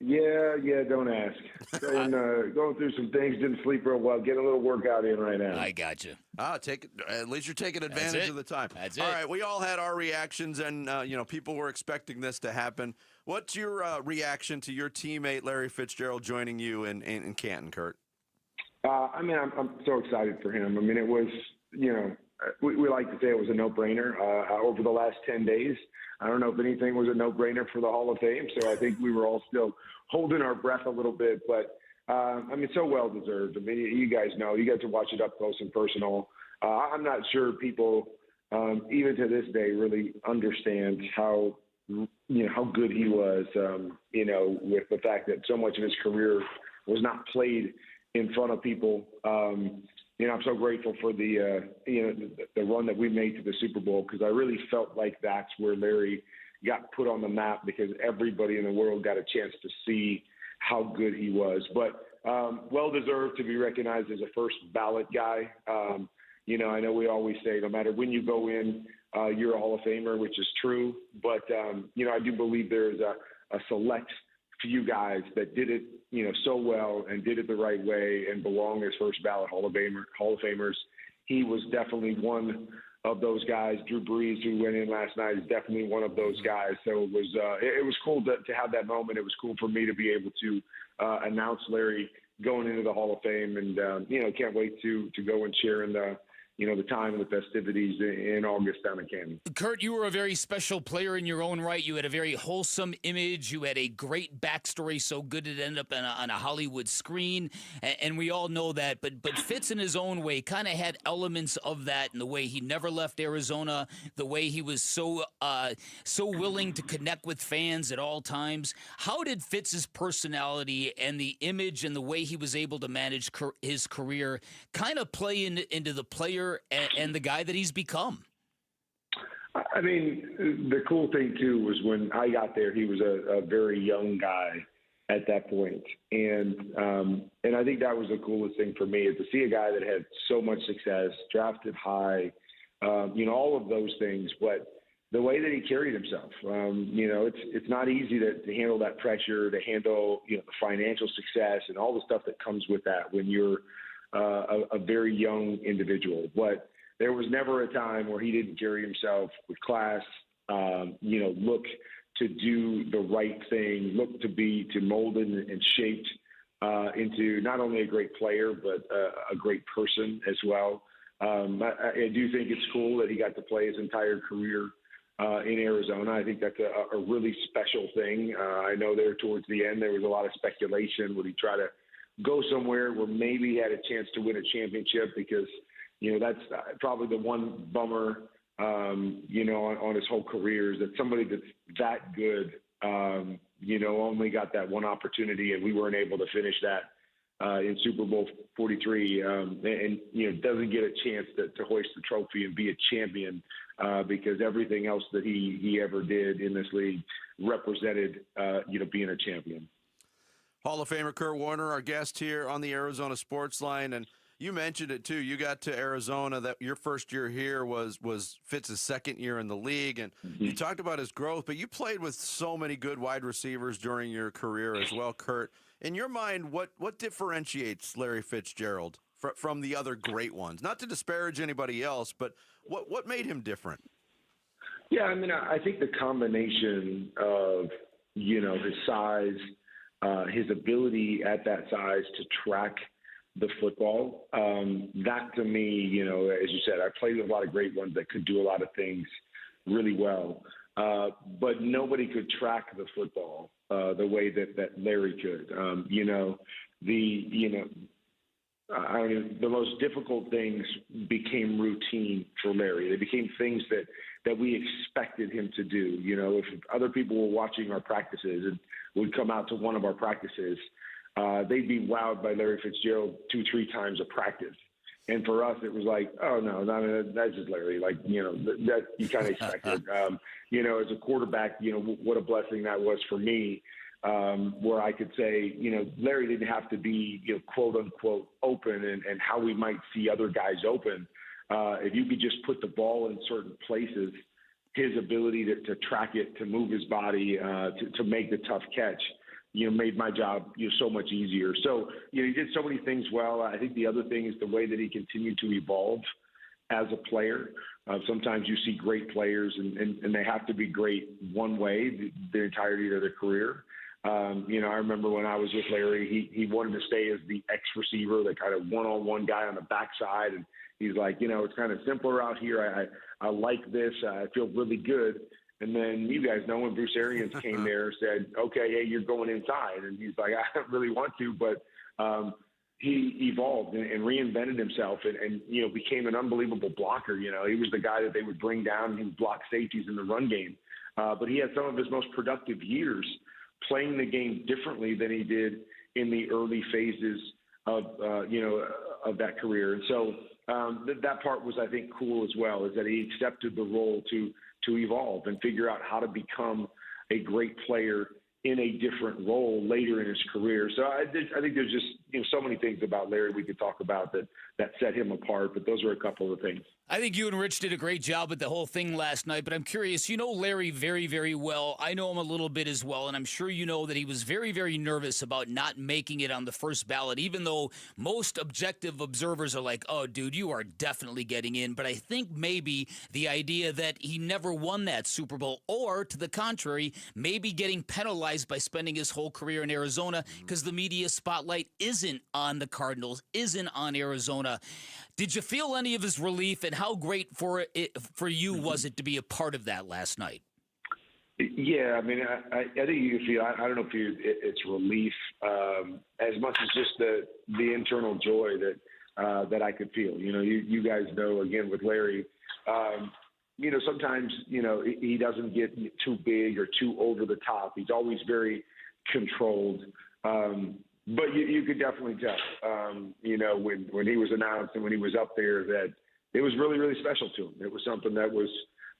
S30: Yeah, don't ask. Going through some things, didn't sleep real well. Get a little workout in right now.
S12: I got you.
S13: At least you're taking advantage of the time.
S12: That's
S13: All right, we all had our reactions, and people were expecting this to happen. What's your reaction to your teammate Larry Fitzgerald joining you in Canton, Kurt?
S30: I'm so excited for him. I mean, it was, we like to say it was a no-brainer. Over the last 10 days, I don't know if anything was a no-brainer for the Hall of Fame, so I think we were all still holding our breath a little bit. But, so well-deserved. I mean, you guys know. You got to watch it up close and personal. I'm not sure people, even to this day, really understand how good he was, with the fact that so much of his career was not played in front of people. I'm so grateful for the run that we made to the Super Bowl, because I really felt like that's where Larry got put on the map, because everybody in the world got a chance to see how good he was. But well-deserved to be recognized as a first-ballot guy. I know we always say no matter when you go in, you're a Hall of Famer, which is true. But, I do believe there's a select few guys that did it, so well and did it the right way and belong as first ballot Hall of Famers. He was definitely one of those guys. Drew Brees, who went in last night, is definitely one of those guys. So it was cool to have that moment. It was cool for me to be able to announce Larry going into the Hall of Fame, and can't wait to go and share in the time of the festivities in August down in Canton.
S12: Kurt, you were a very special player in your own right. You had a very wholesome image. You had a great backstory, so good it ended up on a Hollywood screen, and we all know that. But Fitz, in his own way, kind of had elements of that in the way he never left Arizona, the way he was so willing to connect with fans at all times. How did Fitz's personality and the image and the way he was able to manage his career kind of play into the player and the guy that he's become?
S30: I mean, the cool thing, too, was when I got there, he was a very young guy at that point. And I think that was the coolest thing for me, is to see a guy that had so much success, drafted high, all of those things. But the way that he carried himself, it's not easy to handle that pressure, to handle, the financial success and all the stuff that comes with that when you're a very young individual. But there was never a time where he didn't carry himself with class, look to do the right thing, look to be molded and shaped into not only a great player, but a great person as well. I do think it's cool that he got to play his entire career in Arizona. I think that's a really special thing. I know there towards the end, there was a lot of speculation. Would he try to go somewhere where maybe he had a chance to win a championship? Because, that's probably the one bummer, on his whole career, is that somebody that's that good, only got that one opportunity, and we weren't able to finish that in Super Bowl 43, and doesn't get a chance to hoist the trophy and be a champion, because everything else that he ever did in this league represented, being a champion.
S13: Hall of Famer Kurt Warner, our guest here on the Arizona Sports Line. And you mentioned it, too. You got to Arizona. That your first year here was Fitz's second year in the league. And you talked about his growth, but you played with so many good wide receivers during your career as well, Kurt. In your mind, what differentiates Larry Fitzgerald from the other great ones? Not to disparage anybody else, but what made him different?
S30: Yeah, I mean, I think the combination of, his size, his ability at that size to track the football, that to me, as you said, I played with a lot of great ones that could do a lot of things really well, but nobody could track the football the way that Larry could. The most difficult things became routine for Larry. They became things that we expected him to do. If other people were watching our practices and would come out to one of our practices, they'd be wowed by Larry Fitzgerald 2-3 times a practice. And for us, it was like, oh, no, that's just Larry. Like, that you kind of expected. As a quarterback, what a blessing that was for me, where I could say, Larry didn't have to be, quote unquote, open and how we might see other guys open. If you could just put the ball in certain places, his ability to track it, to move his body, to make the tough catch, made my job so much easier. So he did so many things well. I think the other thing is the way that he continued to evolve as a player. Sometimes you see great players and they have to be great one way the entirety of their career. I remember when I was with Larry, he wanted to stay as the X receiver, the kind of one-on-one guy on the backside. And he's like, it's kind of simpler out here. I like this. I feel really good. And then you guys know when Bruce Arians came there, said, okay, hey, you're going inside. And he's like, I don't really want to, but he evolved and reinvented himself and became an unbelievable blocker. He was the guy that they would bring down and he would block safeties in the run game. But he had some of his most productive years playing the game differently than he did in the early phases of that career. And so that part was, I think, cool as well, is that he accepted the role to evolve and figure out how to become a great player in a different role later in his career. So I think there's just so many things about Larry we could talk about that set him apart, but those are a couple of things.
S12: I think you and Rich did a great job with the whole thing last night, but I'm curious, Larry very, very well. I know him a little bit as well, and I'm sure you know that he was very, very nervous about not making it on the first ballot, even though most objective observers are like, oh, dude, you are definitely getting in. But I think maybe the idea that he never won that Super Bowl, or to the contrary, maybe getting penalized by spending his whole career in Arizona because the media spotlight isn't on the Cardinals, isn't on Arizona. Did you feel any of his relief, and how great for you was it to be a part of that last night?
S30: Yeah, I mean, I think you feel. I don't know if it's relief as much as just the internal joy that I could feel. You guys know, again, with Larry, sometimes he doesn't get too big or too over the top. He's always very controlled. But you could definitely tell, when he was announced and when he was up there, that it was really, really special to him. It was something that was,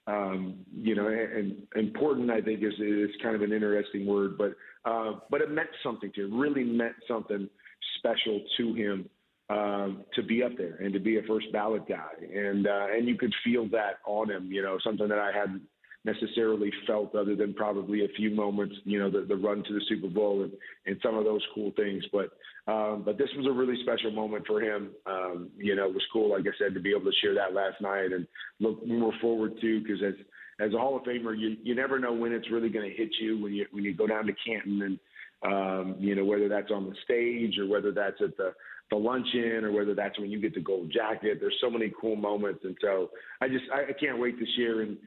S30: and important, I think, is kind of an interesting word, but it meant something to him, really meant something special to him to be up there and to be a first ballot guy. And you could feel that on him, something that I hadn't necessarily felt other than probably a few moments, the run to the Super Bowl and some of those cool things. But this was a really special moment for him. It was cool, like I said, to be able to share that last night and look more forward to, because as a Hall of Famer, you never know when it's really going to hit you when you go down to Canton and, whether that's on the stage or whether that's at the luncheon or whether that's when you get the gold jacket. There's so many cool moments. And so I can't wait to share in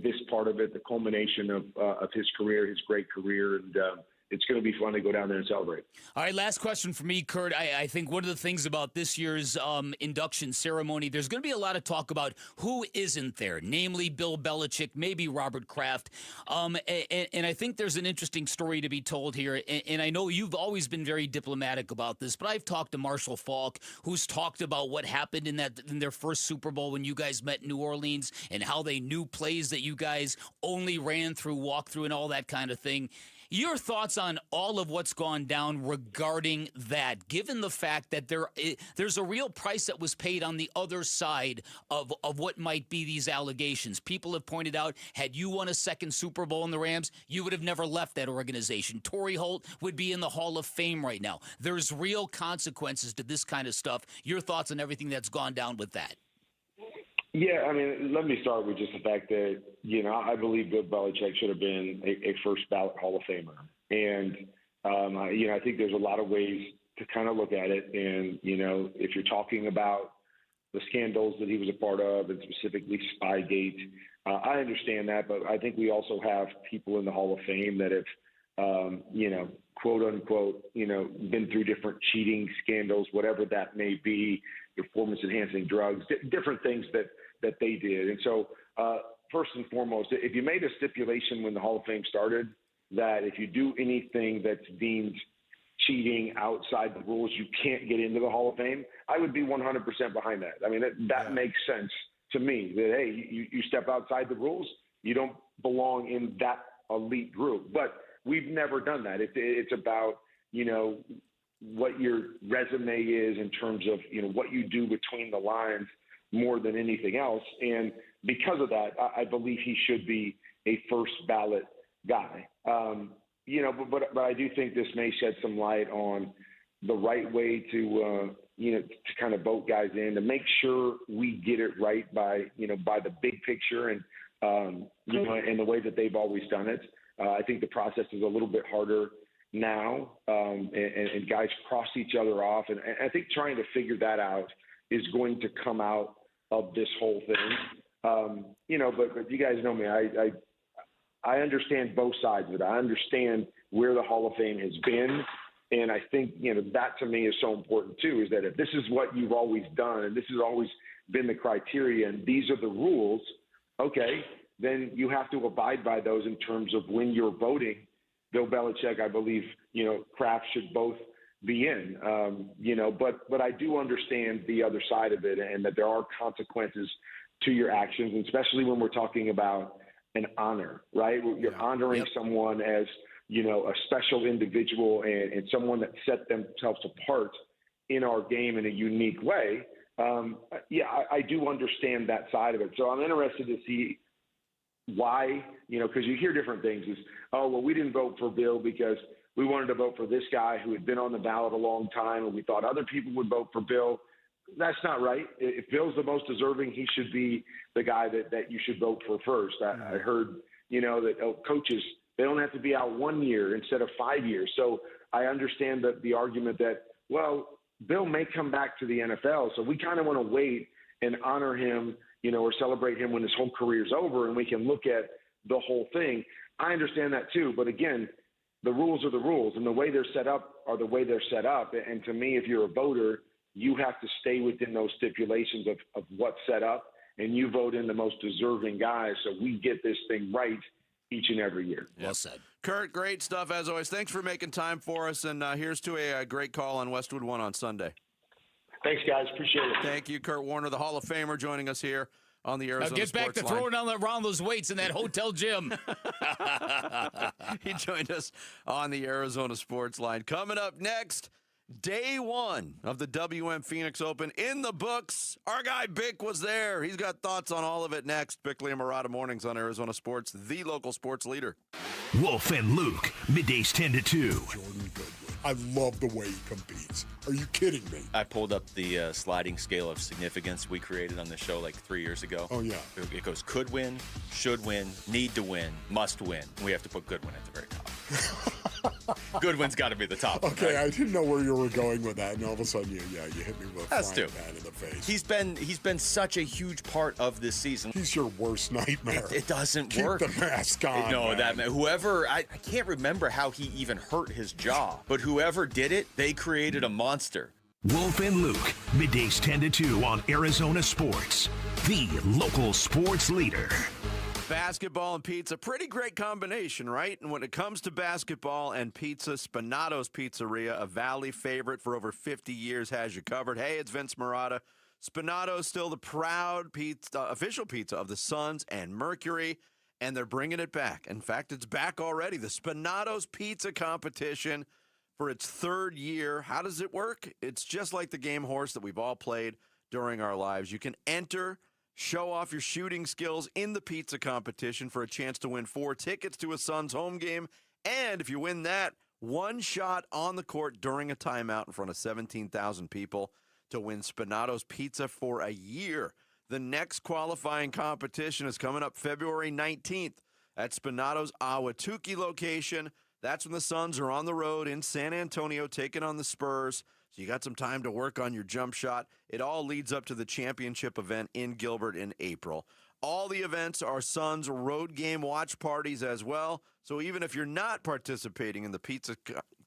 S30: this part of it, the culmination of his career, his great career. And it's going to be fun to go down there and celebrate.
S12: All right, last question for me, Kurt. I think one of the things about this year's induction ceremony, there's going to be a lot of talk about who isn't there, namely Bill Belichick, maybe Robert Kraft. And I think there's an interesting story to be told here. And I know you've always been very diplomatic about this, but I've talked to Marshall Faulk, who's talked about what happened in their first Super Bowl when you guys met in New Orleans and how they knew plays that you guys only ran through, walked through, and all that kind of thing. Your thoughts on all of what's gone down regarding that, given the fact that there's a real price that was paid on the other side of what might be these allegations. People have pointed out, had you won a second Super Bowl in the Rams, you would have never left that organization. Torrey Holt would be in the Hall of Fame right now. There's real consequences to this kind of stuff. Your thoughts on everything that's gone down with that?
S30: Yeah, I mean, let me start with just the fact that, I believe Bill Belichick should have been a first ballot Hall of Famer. And, I think there's a lot of ways to kind of look at it. And, if you're talking about the scandals that he was a part of and specifically Spygate, I understand that. But I think we also have people in the Hall of Fame that have, quote unquote, been through different cheating scandals, whatever that may be, performance enhancing drugs, different things that they did. And so, first and foremost, if you made a stipulation when the Hall of Fame started that if you do anything that's deemed cheating outside the rules, you can't get into the Hall of Fame, I would be 100% behind that. I mean, that makes sense to me that, hey, you step outside the rules, you don't belong in that elite group. But we've never done that. It's about, what your resume is in terms of, what you do between the lines more than anything else. And because of that, I believe he should be a first ballot guy. but I do think this may shed some light on the right way to kind of vote guys in, to make sure we get it right by the big picture and, and the way that they've always done it. I think the process is a little bit harder now, and guys cross each other off. And I think trying to figure that out is going to come out of this whole thing. But you guys know me. I understand both sides of it. I understand where the Hall of Fame has been. And I think, that to me is so important too, is that if this is what you've always done and this has always been the criteria and these are the rules, okay, then you have to abide by those in terms of when you're voting. Bill Belichick, I believe, Kraft should both be in, but I do understand the other side of it and that there are consequences to your actions, and especially when we're talking about an honor, right? You're honoring someone as, a special individual and someone that set themselves apart in our game in a unique way. I do understand that side of it. So I'm interested to see why, because you hear different things is, we didn't vote for Bill because we wanted to vote for this guy who had been on the ballot a long time and we thought other people would vote for Bill. That's not right. If Bill's the most deserving, he should be the guy that you should vote for first. I heard, that coaches, they don't have to be out 1 year instead of 5 years. So I understand the argument that, Bill may come back to the NFL. So we kind of want to wait and honor him, or celebrate him when his whole career's over and we can look at the whole thing. I understand that too. But again, the rules are the rules and the way they're set up are the way they're set up. And to me, if you're a voter, you have to stay within those stipulations of what's set up and you vote in the most deserving guys. So we get this thing right each and every year.
S12: Well said.
S13: Kurt, great stuff as always. Thanks for making time for us. And here's to a great call on Westwood One on Sunday.
S30: Thanks, guys. Appreciate it.
S13: Thank you, Kurt Warner, the Hall of Famer, joining us here on the Arizona
S12: Now get back
S13: Sports
S12: to
S13: Line.
S12: throwing around those weights in that hotel gym.
S13: He joined us on the Arizona Sports Line. Coming up next, day one of the WM Phoenix Open in the books. Our guy Bick was there. He's got thoughts on all of it next. Bickley and Murata mornings on Arizona Sports, the local sports leader.
S4: Wolf and Luke, middays 10 to 2.
S29: I love the way he competes. Are you kidding me?
S11: I pulled up the sliding scale of significance we created on the show like 3 years ago.
S29: Oh, yeah.
S11: It goes could win, should win, need to win, must win. We have to put good win at the very top. Goodwin's got to be the top.
S29: Okay,
S11: right?
S29: I didn't know where you were going with that, and all of a sudden you hit me with a frying pan in the face.
S11: He's been such a huge part of this season.
S29: He's your worst nightmare.
S11: It doesn't
S29: Keep
S11: work.
S29: Keep the mask on.
S11: No,
S29: man.
S11: Whoever I can't remember how he even hurt his jaw, but whoever did it, they created a monster.
S4: Wolf and Luke, middays 10 to 2 on Arizona Sports, the local sports leader.
S13: Basketball and pizza, pretty great combination, right? And when it comes to basketball and pizza, Spinato's Pizzeria, a Valley favorite for over 50 years, has you covered. Hey, it's Vince Murata. Spinato's still the proud official pizza of the Suns and Mercury, and they're bringing it back. In fact, it's back already. The Spinato's Pizza Competition for its third year. How does it work? It's just like the game horse that we've all played during our lives. You can enter, show off your shooting skills in the pizza competition for a chance to win 4 tickets to a Suns home game. And if you win that, 1 shot on the court during a timeout in front of 17,000 people to win Spinato's Pizza for a year. The next qualifying competition is coming up February 19th at Spinato's Ahwatukee location. That's when the Suns are on the road in San Antonio taking on the Spurs. So you got some time to work on your jump shot. It all leads up to the championship event in Gilbert in April. All the events are Suns road game watch parties as well. So even if you're not participating in the pizza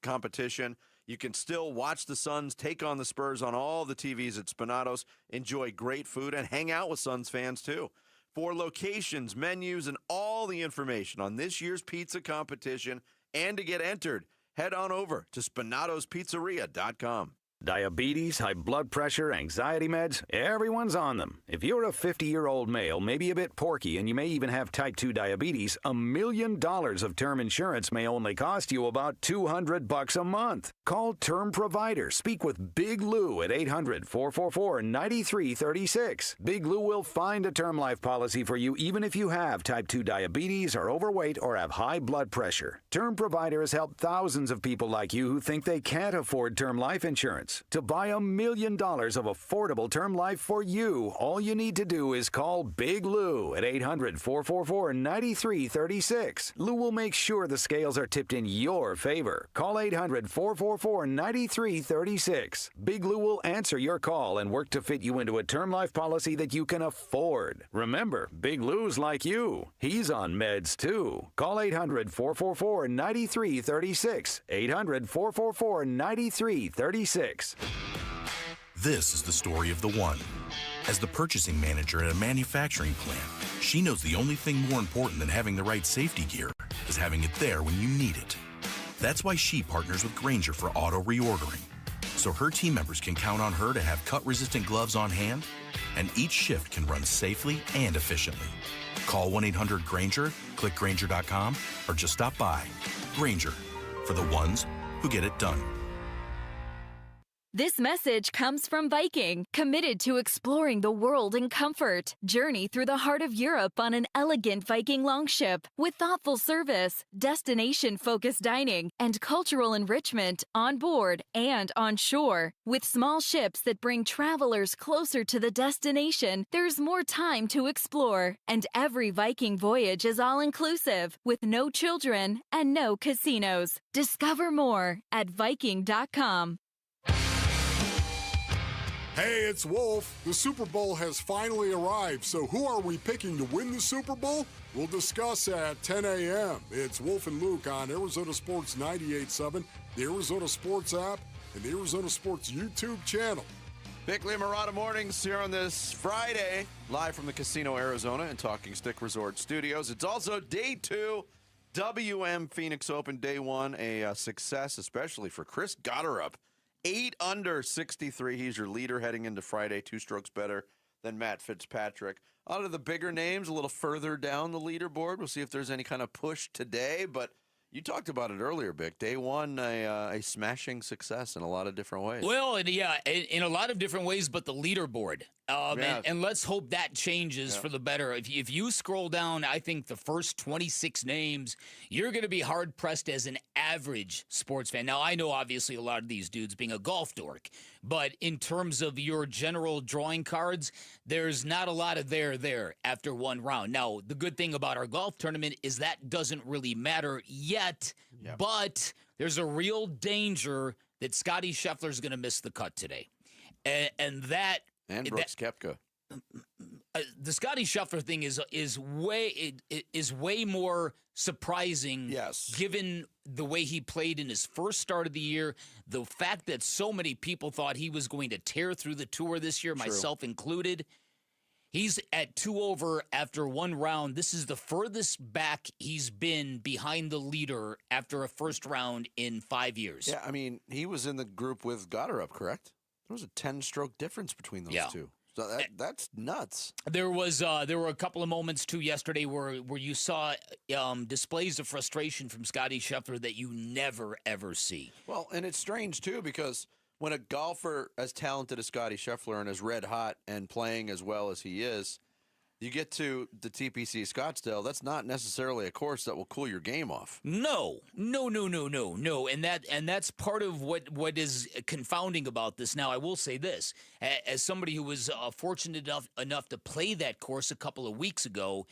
S13: competition, you can still watch the Suns take on the Spurs on all the TVs at Spinato's, enjoy great food, and hang out with Suns fans too. For locations, menus, and all the information on this year's pizza competition and to get entered, head on over to SpinatosPizzeria.com.
S14: Diabetes, high blood pressure, anxiety meds, everyone's on them. If you're a 50-year-old male, maybe a bit porky, and you may even have type 2 diabetes, $1 million of term insurance may only cost you about $200 a month. Call Term Provider. Speak with Big Lou at 800-444-9336. Big Lou will find a term life policy for you even if you have type 2 diabetes, are overweight, or have high blood pressure. Term Provider has helped thousands of people like you who think they can't afford term life insurance. To buy $1 million of affordable term life for you, all you need to do is call Big Lou at 800-444-9336. Lou will make sure the scales are tipped in your favor. Call 800-444-9336. Big Lou will answer your call and work to fit you into a term life policy that you can afford. Remember, Big Lou's like you. He's on meds too. Call 800-444-9336. 800-444-9336.
S15: This is the story of the one. As the purchasing manager at a manufacturing plant, she knows the only thing more important than having the right safety gear is having it there when you need it. That's why she partners with Grainger for auto reordering, so her team members can count on her to have cut-resistant gloves on hand, and each shift can run safely and efficiently. Call 1-800-GRAINGER, click Grainger.com, or just stop by. Grainger, for the ones who get it done.
S16: This message comes from Viking, committed to exploring the world in comfort. Journey through the heart of Europe on an elegant Viking longship with thoughtful service, destination-focused dining, and cultural enrichment on board and on shore. With small ships that bring travelers closer to the destination, there's more time to explore. And every Viking voyage is all-inclusive, with no children and no casinos. Discover more at Viking.com.
S29: Hey, it's Wolf. The Super Bowl has finally arrived, so who are we picking to win the Super Bowl? We'll discuss at 10 a.m. It's Wolf and Luke on Arizona Sports 98.7, the Arizona Sports app, and the Arizona Sports YouTube channel.
S13: Bickley and Murata Mornings here on this Friday, live from the Casino Arizona and Talking Stick Resort Studios. It's also day 2, WM Phoenix Open, day 1, a success, especially for Chris Gotterup. 8 under 63. He's your leader heading into Friday, 2 strokes better than Matt Fitzpatrick. Out of the bigger names, a little further down the leaderboard. We'll see if there's any kind of push today, but you talked about it earlier, Bick. Day 1, a smashing success in a lot of different ways.
S12: Well, yeah, in a lot of different ways, but the leaderboard. And let's hope that changes for the better. If you scroll down, I think the first 26 names, you're going to be hard-pressed as an average sports fan. Now, I know, obviously, a lot of these dudes being a golf dork, but in terms of your general drawing cards, there's not a lot of there after one round. Now, the good thing about our golf tournament is that doesn't really matter yet, but there's a real danger that Scotty Scheffler's going to miss the cut today. And Brooks Koepka. The Scotty Scheffler thing is way more surprising. Given the way he played in his first start of the year, the fact that so many people thought he was going to tear through the tour this year, myself included. He's at 2 over after one round. This is the furthest back he's been behind the leader after a first round in 5 years.
S13: Yeah, I mean, he was in the group with Gotterup, correct? There was a 10-stroke difference between those two. So that's nuts.
S12: There were a couple of moments too yesterday where you saw displays of frustration from Scotty Scheffler that you never ever see.
S13: Well, and it's strange too because when a golfer as talented as Scotty Scheffler and as red hot and playing as well as he is, you get to the TPC Scottsdale, that's not necessarily a course that will cool your game off.
S12: No. And that's part of what is confounding about this. Now, I will say this. As somebody who was fortunate enough to play that course a couple of weeks ago,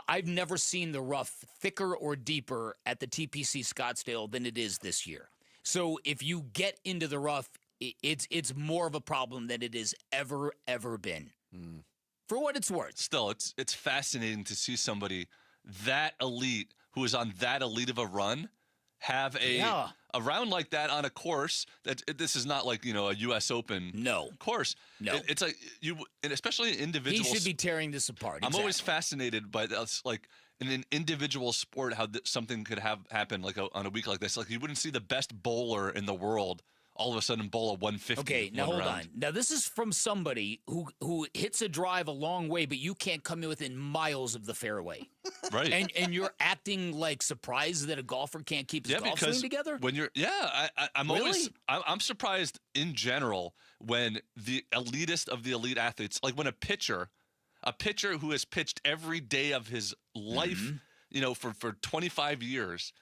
S12: I've never seen the rough thicker or deeper at the TPC Scottsdale than it is this year. So if you get into the rough, it's more of a problem than it has ever been. For what it's worth.
S6: Still, it's fascinating to see somebody that elite, who is on that elite of a run, have a round like that on a course that this is not like, a U.S. Open course.
S12: No.
S6: It's like and especially in individuals.
S12: He should be tearing this apart.
S6: I'm always fascinated by that's like in an individual sport how something could happen like on a week like this. Like you wouldn't see the best bowler in the world all of a sudden bowl a 150.
S12: Okay, now hold on. Now this is from somebody who hits a drive a long way, but you can't come in within miles of the fairway.
S6: Right.
S12: And you're acting like surprised that a golfer can't keep his golf swing together?
S6: When you're, I'm
S12: Really?
S6: always, I'm surprised in general when the elitist of the elite athletes, like when a pitcher who has pitched every day of his life, for 25 years,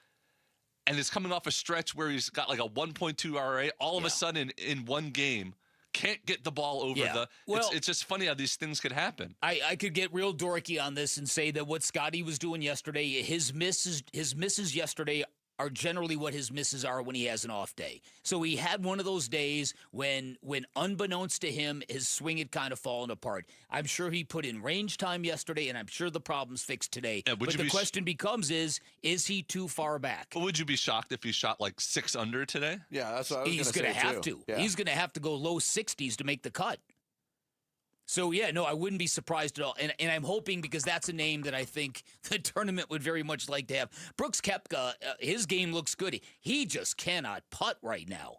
S6: and is coming off a stretch where he's got like a 1.2 RA, all of a sudden in one game, can't get the ball over the.
S12: Well,
S6: it's just funny how these things could happen.
S12: I could get real dorky on this and say that what Scotty was doing yesterday, his misses yesterday are generally what his misses are when he has an off day. So he had one of those days when unbeknownst to him, his swing had kind of fallen apart. I'm sure he put in range time yesterday, and I'm sure the problem's fixed today. But the question becomes is he too far back?
S6: But would you be shocked if he shot like 6 under today?
S13: Yeah, that's what I was
S12: He's
S13: going to
S12: have to.
S13: Yeah.
S12: He's going to have to go low 60s to make the cut. So, yeah, no, I wouldn't be surprised at all. And I'm hoping, because that's a name that I think the tournament would very much like to have. Brooks Koepka, his game looks good. He just cannot putt right now.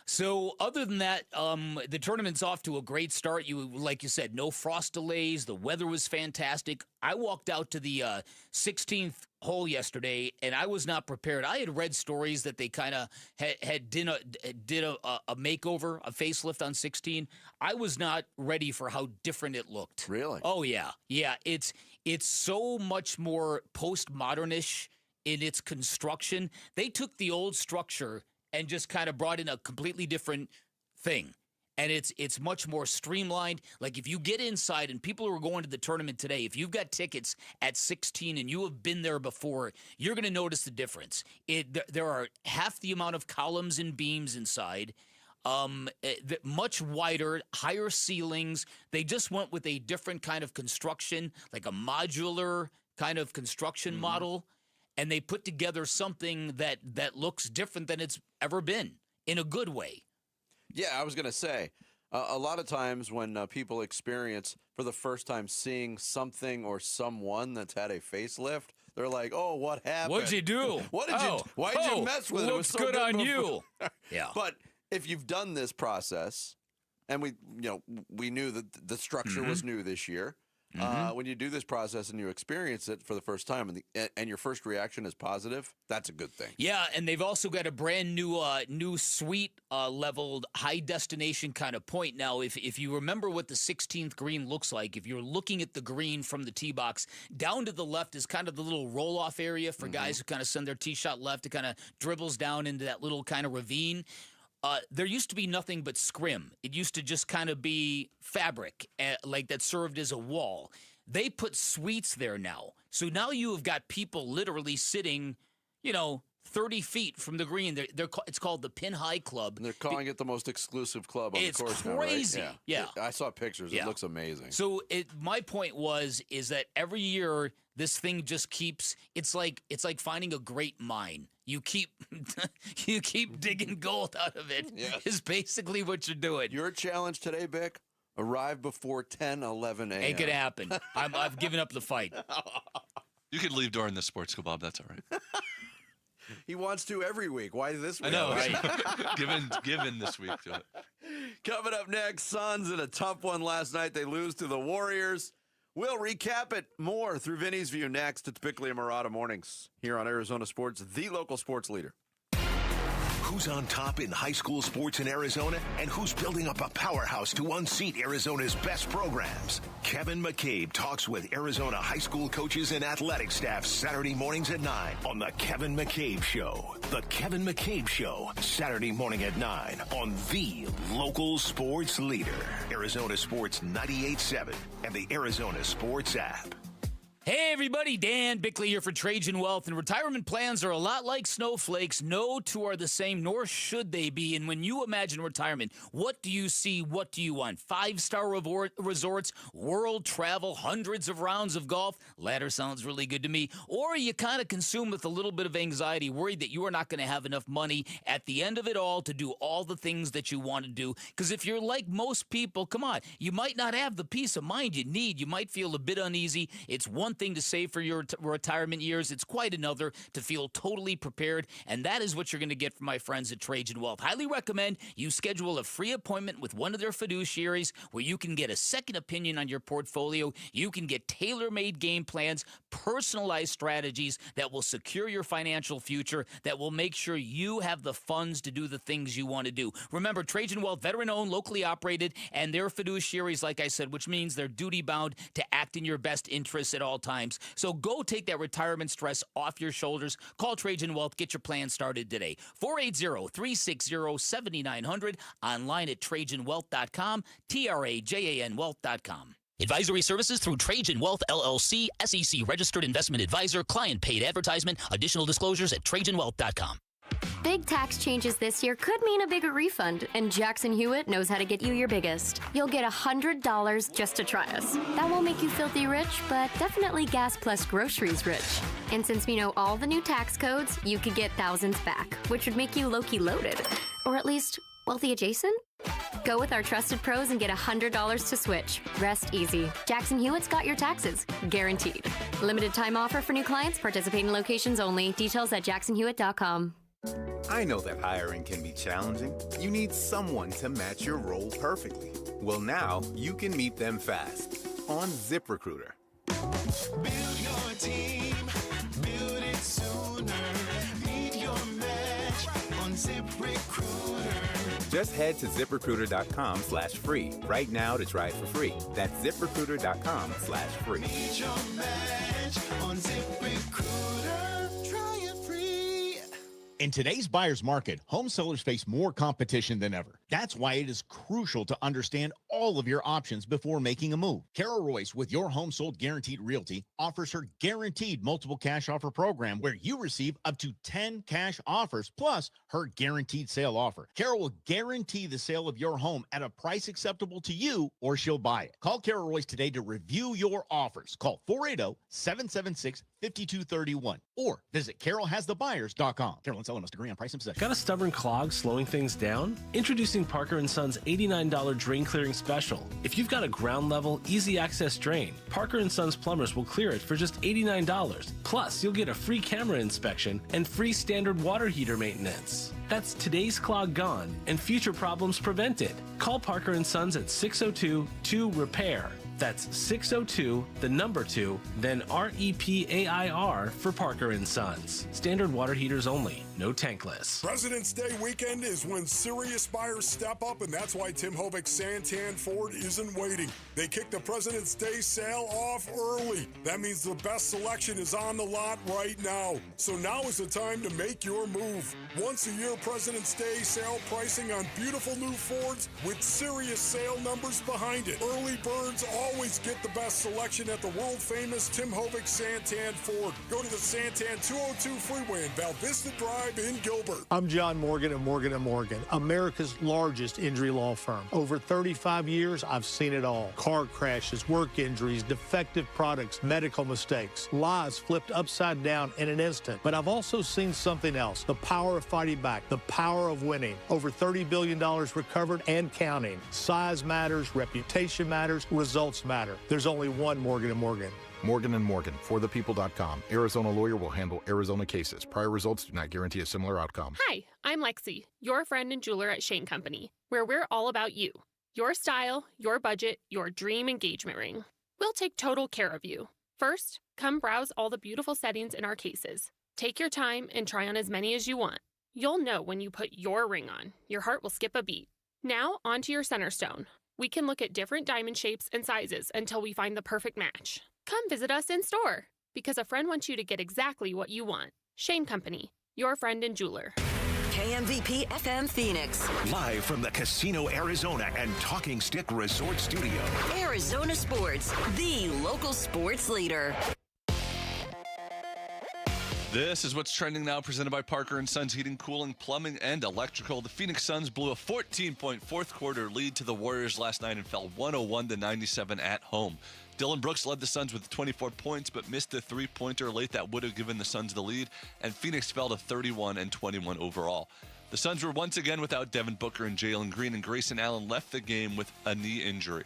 S12: So other than that, the tournament's off to a great start. Like you said, no frost delays. The weather was fantastic. I walked out to the 16th hole yesterday, and I was not prepared. I had read stories that they kind of did a makeover, a facelift on 16. I was not ready for how different it looked.
S13: Really?
S12: Oh, yeah. Yeah, it's so much more postmodernish in its construction. They took the old structure and just kind of brought in a completely different thing. And it's much more streamlined. Like if you get inside, and people who are going to the tournament today, if you've got tickets at 16 and you have been there before, you're going to notice the difference. There are half the amount of columns and beams inside, much wider, higher ceilings. They just went with a different kind of construction, like a modular kind of construction model. And they put together something that looks different than it's ever been, in a good way.
S13: Yeah, I was going to say, a lot of times when people experience for the first time seeing something or someone that's had a facelift, they're like, "Oh, what happened?
S12: What'd you do?
S13: Why'd you mess with it? It was
S12: Looks
S13: so
S12: good on
S13: before."
S12: you." Yeah.
S13: But if you've done this process, and we knew that the structure was new this year. When you do this process and you experience it for the first time, and your first reaction is positive, that's a good thing.
S12: Yeah, and they've also got a brand new suite leveled high destination kind of point. Now, if you remember what the 16th green looks like, if you're looking at the green from the tee box, down to the left is kind of the little roll-off area for guys who kind of send their tee shot left. It kind of dribbles down into that little kind of ravine. There used to be nothing but scrim. It used to just kind of be fabric, like that served as a wall. They put suites there now. So now you have got people literally sitting, 30 feet from the green. It's called the Pin High Club.
S13: And they're calling it the most exclusive club on the course
S12: It's
S13: now, right?
S12: crazy. Yeah.
S13: I saw pictures.
S12: Yeah.
S13: It looks amazing.
S12: So my point is that every year this thing just keeps. It's like finding a great mine. You keep digging gold out of it.
S13: Yes.
S12: Is basically what you're doing.
S13: Your challenge today, Bick, arrive before 10, 11 a.m.
S12: Ain't gonna happen. I've given up the fight.
S6: You could leave during the sports kebab. That's all right.
S13: He wants to every week. Why this week?
S6: I know, right? given this week to it.
S13: Coming up next, Suns in a tough one last night. They lose to the Warriors. We'll recap it more through Vinnie's View next. It's Bickley and Murata Mornings here on Arizona Sports, the local sports leader.
S4: Who's on top in high school sports in Arizona, and who's building up a powerhouse to unseat Arizona's best programs? Kevin McCabe talks with Arizona high school coaches and athletic staff Saturday mornings at 9 on The Kevin McCabe Show. The Kevin McCabe Show, Saturday morning at 9 on the local sports leader, Arizona Sports 98.7 and the Arizona Sports app.
S12: Hey, everybody, Dan Bickley here for Trajan Wealth, and retirement plans are a lot like snowflakes. No two are the same, nor should they be. And when you imagine retirement, what do you see? What do you want? 5-star resorts, world travel, hundreds of rounds of golf. Latter sounds really good to me. Or are you kind of consumed with a little bit of anxiety, worried that you are not going to have enough money at the end of it all to do all the things that you want to do? Because if you're like most people, come on, you might not have the peace of mind you need. You might feel a bit uneasy. It's one thing to save for your retirement years. It's quite another to feel totally prepared, and that is what you're going to get from my friends at Trajan Wealth. Highly recommend you schedule a free appointment with one of their fiduciaries where you can get a second opinion on your portfolio. You can get tailor-made game plans, personalized strategies that will secure your financial future, that will make sure you have the funds to do the things you want to do. Remember, Trajan Wealth, veteran-owned, locally operated, and they're fiduciaries, like I said, which means they're duty-bound to act in your best interests at all times. So go take that retirement stress off your shoulders. Call Trajan Wealth. Get your plan started today. 480-360-7900. Online at TrajanWealth.com. TRAJAN Wealth.com. Advisory services through Trajan Wealth, LLC, SEC registered investment advisor, client paid advertisement. Additional disclosures at TrajanWealth.com.
S7: Big tax changes this year could mean a bigger refund, and Jackson Hewitt knows how to get you your biggest. You'll get $100 just to try us. That won't make you filthy rich, but definitely gas plus groceries rich. And since we know all the new tax codes, you could get thousands back, which would make you low-key loaded. Or at least wealthy adjacent? Go with our trusted pros and get $100 to switch. Rest easy. Jackson Hewitt's got your taxes, guaranteed. Limited time offer for new clients, participating locations only. Details at jacksonhewitt.com.
S1: I know that hiring can be challenging. You need someone to match your role perfectly. Well, now you can meet them fast on ZipRecruiter.
S2: Build your team, build it sooner. Meet your match on ZipRecruiter.
S1: Just head to ZipRecruiter.com/free right now to try it for free. That's ZipRecruiter.com/free.
S2: Meet your match on ZipRecruiter. Try it free.
S17: In today's buyer's market, home sellers face more competition than ever. That's why it is crucial to understand all of your options before making a move. Carol Royce with Your Home Sold Guaranteed Realty offers her guaranteed multiple cash offer program where you receive up to 10 cash offers plus her guaranteed sale offer. Carol will guarantee the sale of your home at a price acceptable to you or she'll buy it. Call Carol Royce today to review your offers. Call 480-776-5231 or visit carolhasthebuyers.com. Carol and seller must agree on price and possession.
S19: Got a stubborn clog slowing things down? Introducing Parker & Son's $89 drain clearing special. If you've got a ground level, easy access drain, Parker & Son's plumbers will clear it for just $89. Plus, you'll get a free camera inspection and free standard water heater maintenance. That's today's clog gone and future problems prevented. Call Parker & Sons at 602-2-REPAIR. That's 602, the number 2, then REPAIR for Parker & Sons. Standard water heaters only, no tankless.
S29: President's Day weekend is when serious buyers step up, and that's why Tim Hovik Santan Ford isn't waiting. They kick the President's Day sale off early. That means the best selection is on the lot right now. So now is the time to make your move. Once a year President's Day sale pricing on beautiful new Fords with serious sale numbers behind it. Early birds always get the best selection at the world-famous Tim Hovik Santan Ford. Go to the Santan 202 Freeway in Val Vista Drive in Gilbert.
S20: I'm John Morgan of Morgan & Morgan, America's largest injury law firm. Over 35 years, I've seen it all. Car crashes, work injuries, defective products, medical mistakes, lives flipped upside down in an instant. But I've also seen something else, the power of fighting back, the power of winning. Over $30 billion recovered and counting. Size matters, reputation matters, results matter. There's only one Morgan & Morgan.
S21: Morgan & Morgan, forthepeople.com. Arizona lawyer will handle Arizona cases. Prior results do not guarantee a similar outcome.
S22: Hi, I'm Lexi, your friend and jeweler at Shane Company, where we're all about you. Your style, your budget, your dream engagement ring. We'll take total care of you. First, come browse all the beautiful settings in our cases. Take your time and try on as many as you want. You'll know when you put your ring on. Your heart will skip a beat. Now, onto your center stone. We can look at different diamond shapes and sizes until we find the perfect match. Come visit us in store, because a friend wants you to get exactly what you want. Shane Company, your friend and jeweler.
S23: KMVP FM Phoenix.
S4: Live from the Casino Arizona and Talking Stick Resort Studio.
S23: Arizona Sports, the local sports leader.
S6: This is what's trending now, presented by Parker & Sons Heating, Cooling, Plumbing, and Electrical. The Phoenix Suns blew a 14-point fourth-quarter lead to the Warriors last night and fell 101-97 at home. Dillon Brooks led the Suns with 24 points, but missed the three-pointer late that would have given the Suns the lead, and Phoenix fell to 31-21 overall. The Suns were once again without Devin Booker and Jalen Green, and Grayson Allen left the game with a knee injury.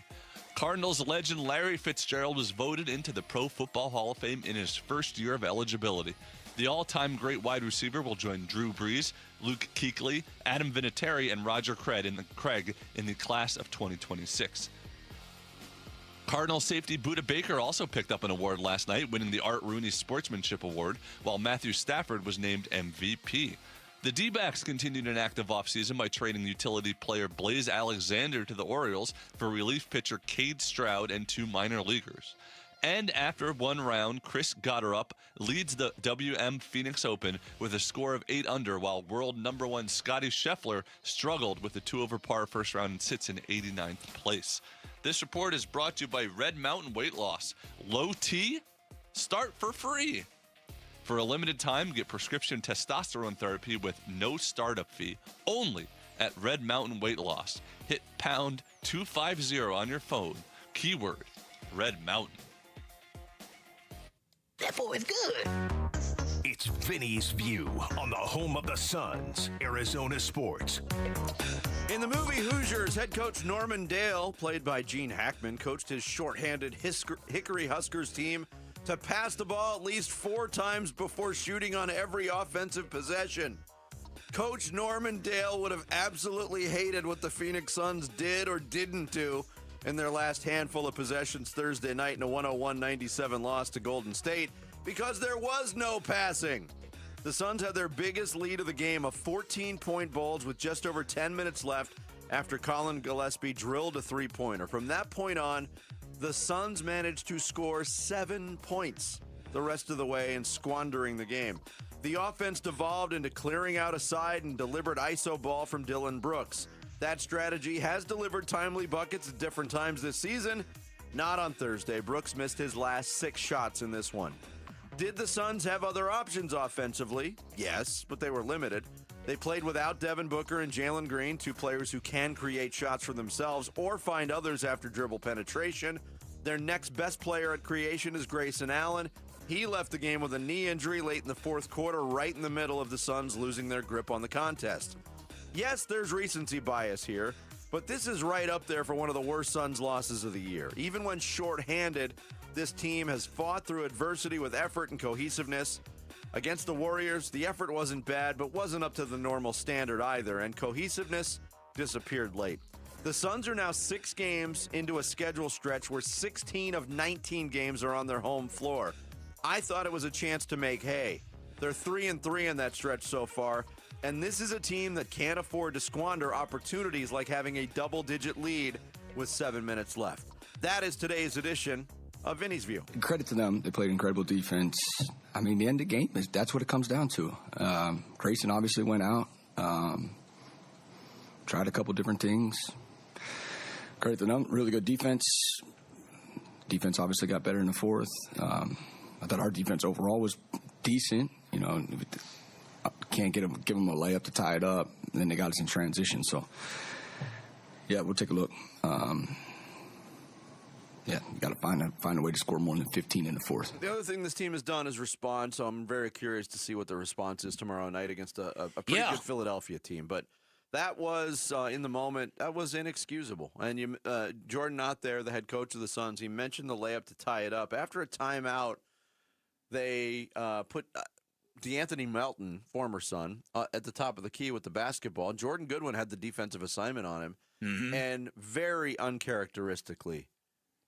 S6: Cardinals legend Larry Fitzgerald was voted into the Pro Football Hall of Fame in his first year of eligibility. The all-time great wide receiver will join Drew Brees, Luke Kuechly, Adam Vinatieri, and Roger Craig in the class of 2026. Cardinal safety Budda Baker also picked up an award last night, winning the Art Rooney Sportsmanship Award, while Matthew Stafford was named MVP. The D-backs continued an active offseason by trading utility player Blaze Alexander to the Orioles for relief pitcher Cade Stroud and 2 minor leaguers. And after one round, Chris Gotterup leads the WM Phoenix Open with a score of 8 under, while world number 1 Scotty Scheffler struggled with a 2-over par first round and sits in 89th place. This report is brought to you by Red Mountain Weight Loss. Low T? Start for free. For a limited time, get prescription testosterone therapy with no startup fee, only at Red Mountain Weight Loss. Hit pound 250 on your phone. Keyword, Red Mountain.
S23: That boy is good.
S4: It's Vinnie's View on the home of the Suns, Arizona Sports.
S13: In the movie Hoosiers, head coach Norman Dale, played by Gene Hackman, coached his shorthanded Hickory Huskers team to pass the ball at least 4 times before shooting on every offensive possession. Coach Norman Dale would have absolutely hated what the Phoenix Suns did or didn't do in their last handful of possessions Thursday night in a 101-97 loss to Golden State because there was no passing. The Suns had their biggest lead of the game, a 14-point bulge with just over 10 minutes left after Colin Gillespie drilled a 3-pointer. From that point on, the Suns managed to score 7 points the rest of the way and squandering the game. The offense devolved into clearing out a side and deliberate ISO ball from Dylan Brooks. That strategy has delivered timely buckets at different times this season. Not on Thursday. Brooks missed his last 6 shots in this one. Did the Suns have other options offensively? Yes, but they were limited. They played without Devin Booker and Jalen Green, 2 players who can create shots for themselves or find others after dribble penetration. Their next best player at creation is Grayson Allen. He left the game with a knee injury late in the 4th quarter, right in the middle of the Suns losing their grip on the contest. Yes, there's recency bias here, but this is right up there for one of the worst Suns losses of the year. Even when shorthanded, this team has fought through adversity with effort and cohesiveness. Against the Warriors, the effort wasn't bad, but wasn't up to the normal standard either, and cohesiveness disappeared late. The Suns are now 6 games into a schedule stretch where 16 of 19 games are on their home floor. I thought it was a chance to make hay. They're 3-3 in that stretch so far, and this is a team that can't afford to squander opportunities like having a double-digit lead with 7 minutes left. That is today's edition of Vinnie's View.
S3: Credit to them. They played incredible defense. I mean, the end of the game, that's what it comes down to. Grayson obviously went out, tried a couple different things. Credit to them. Really good defense. Defense obviously got better in the 4th. I thought our defense overall was decent. You know, can't give them a layup to tie it up. And then they got us in transition. So, yeah, we'll take a look. Yeah, you got to find a way to score more than 15 in the 4th.
S13: The other thing this team has done is respond, so I'm very curious to see what the response is tomorrow night against a pretty good Philadelphia team. But that was, in the moment, that was inexcusable. And Jordan Knott there, the head coach of the Suns, he mentioned the layup to tie it up. After a timeout, they put DeAnthony Melton, former Sun, at the top of the key with the basketball. Jordan Goodwin had the defensive assignment on him. Mm-hmm. And very uncharacteristically,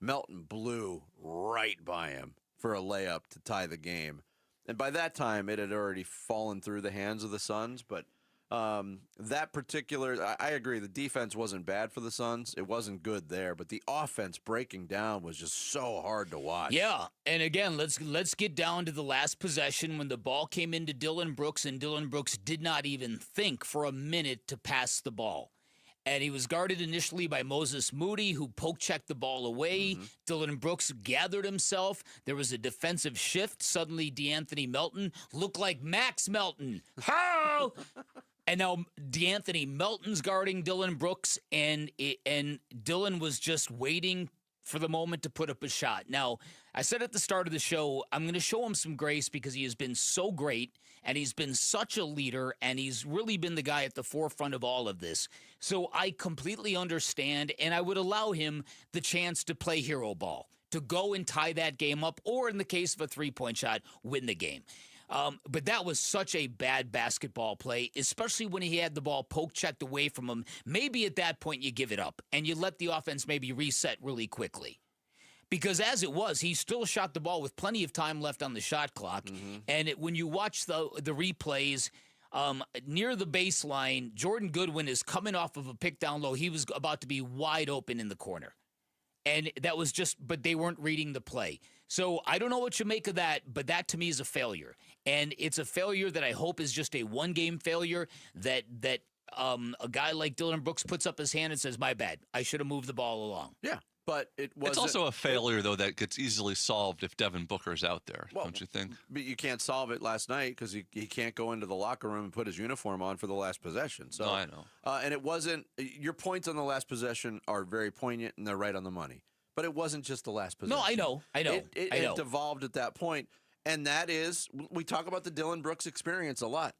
S13: Melton blew right by him for a layup to tie the game. And by that time, it had already fallen through the hands of the Suns. But that particular, I agree, the defense wasn't bad for the Suns. It wasn't good there. But the offense breaking down was just so hard to watch.
S12: Yeah, and again, let's get down to the last possession when the ball came into Dylan Brooks, and Dylan Brooks did not even think for a minute to pass the ball. And he was guarded initially by Moses Moody, who poke-checked the ball away. Mm-hmm. Dylan Brooks gathered himself. There was a defensive shift. Suddenly, DeAnthony Melton looked like Max Melton. How? And now DeAnthony Melton's guarding Dylan Brooks, and Dylan was just waiting for the moment to put up a shot. Now, I said at the start of the show, I'm going to show him some grace because he has been so great and he's been such a leader and he's really been the guy at the forefront of all of this. So I completely understand, and I would allow him the chance to play hero ball, to go and tie that game up, or in the case of a three-point shot, win the game. But that was such a bad basketball play, especially when he had the ball poke-checked away from him. Maybe at that point you give it up and you let the offense maybe reset really quickly. Because as it was, he still shot the ball with plenty of time left on the shot clock. And when you watch the replays, near the baseline, Jordan Goodwin is coming off of a pick down low. He was about to be wide open in the corner. And that was but they weren't reading the play. So I don't know what you make of that, but that to me is a failure. And it's a failure that I hope is just a one-game failure that a guy like Dillon Brooks puts up his hand and says, my bad, I should have moved the ball along.
S13: Yeah, but
S6: it's also a failure, though, that gets easily solved if Devin Booker's out there, don't you think?
S13: But you can't solve it last night because he can't go into the locker room and put his uniform on for the last possession. So,
S6: no, I know.
S13: And it wasn't – your points on the last possession are very poignant and they're right on the money. But it wasn't just the last possession.
S12: No, I know.
S13: It devolved at that point. And that is, we talk about the Dillon Brooks experience a lot.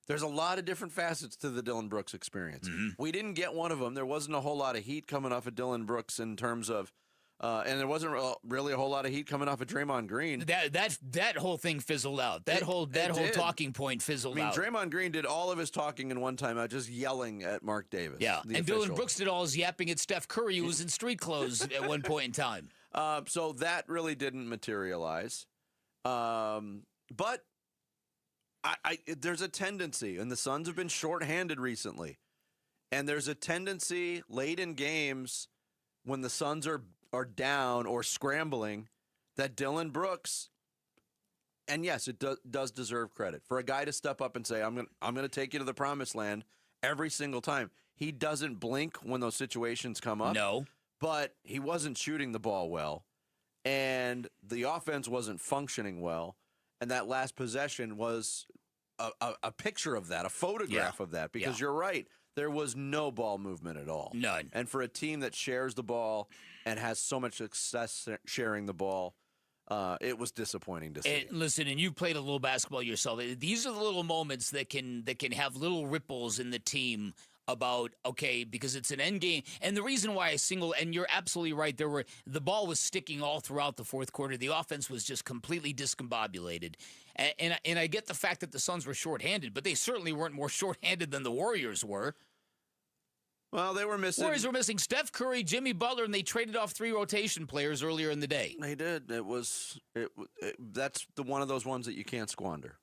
S13: There's a lot of different facets to the Dillon Brooks experience. We didn't get one of them. There wasn't a whole lot of heat coming off of Dillon Brooks in terms of, and there wasn't really a whole lot of heat coming off of Draymond Green.
S12: That whole thing fizzled out. That whole talking point fizzled out.
S13: Draymond Green did all of his talking in one time out, just yelling at Mark Davis.
S12: Yeah, and Dillon Brooks did all his yapping at Steph Curry, who was in street clothes at one point in time.
S13: So that really didn't materialize. But there's a tendency, and the Suns have been shorthanded recently, and there's a tendency late in games when the Suns are down or scrambling that Dillon Brooks, and yes, it does deserve credit for a guy to step up and say, I'm going to take you to the promised land every single time. He doesn't blink when those situations come up.
S12: No.
S13: But he wasn't shooting the ball well, and the offense wasn't functioning well. And that last possession was a picture of that, a photograph of that, because you're right. There was no ball movement at all.
S12: None.
S13: And for a team that shares the ball and has so much success sharing the ball, it was disappointing to see.
S12: Listen, and you played a little basketball yourself. These are the little moments that can have little ripples in the team about, okay, because it's an end game. And the reason why and you're absolutely right, the ball was sticking all throughout the fourth quarter. The offense was just completely discombobulated. And I get the fact that the Suns were shorthanded, but they certainly weren't more shorthanded than the Warriors were.
S13: Well, they were missing.
S12: Warriors were missing Steph Curry, Jimmy Butler, and they traded off 3 rotation players earlier in the day.
S13: They did. That's one of those ones that you can't squander.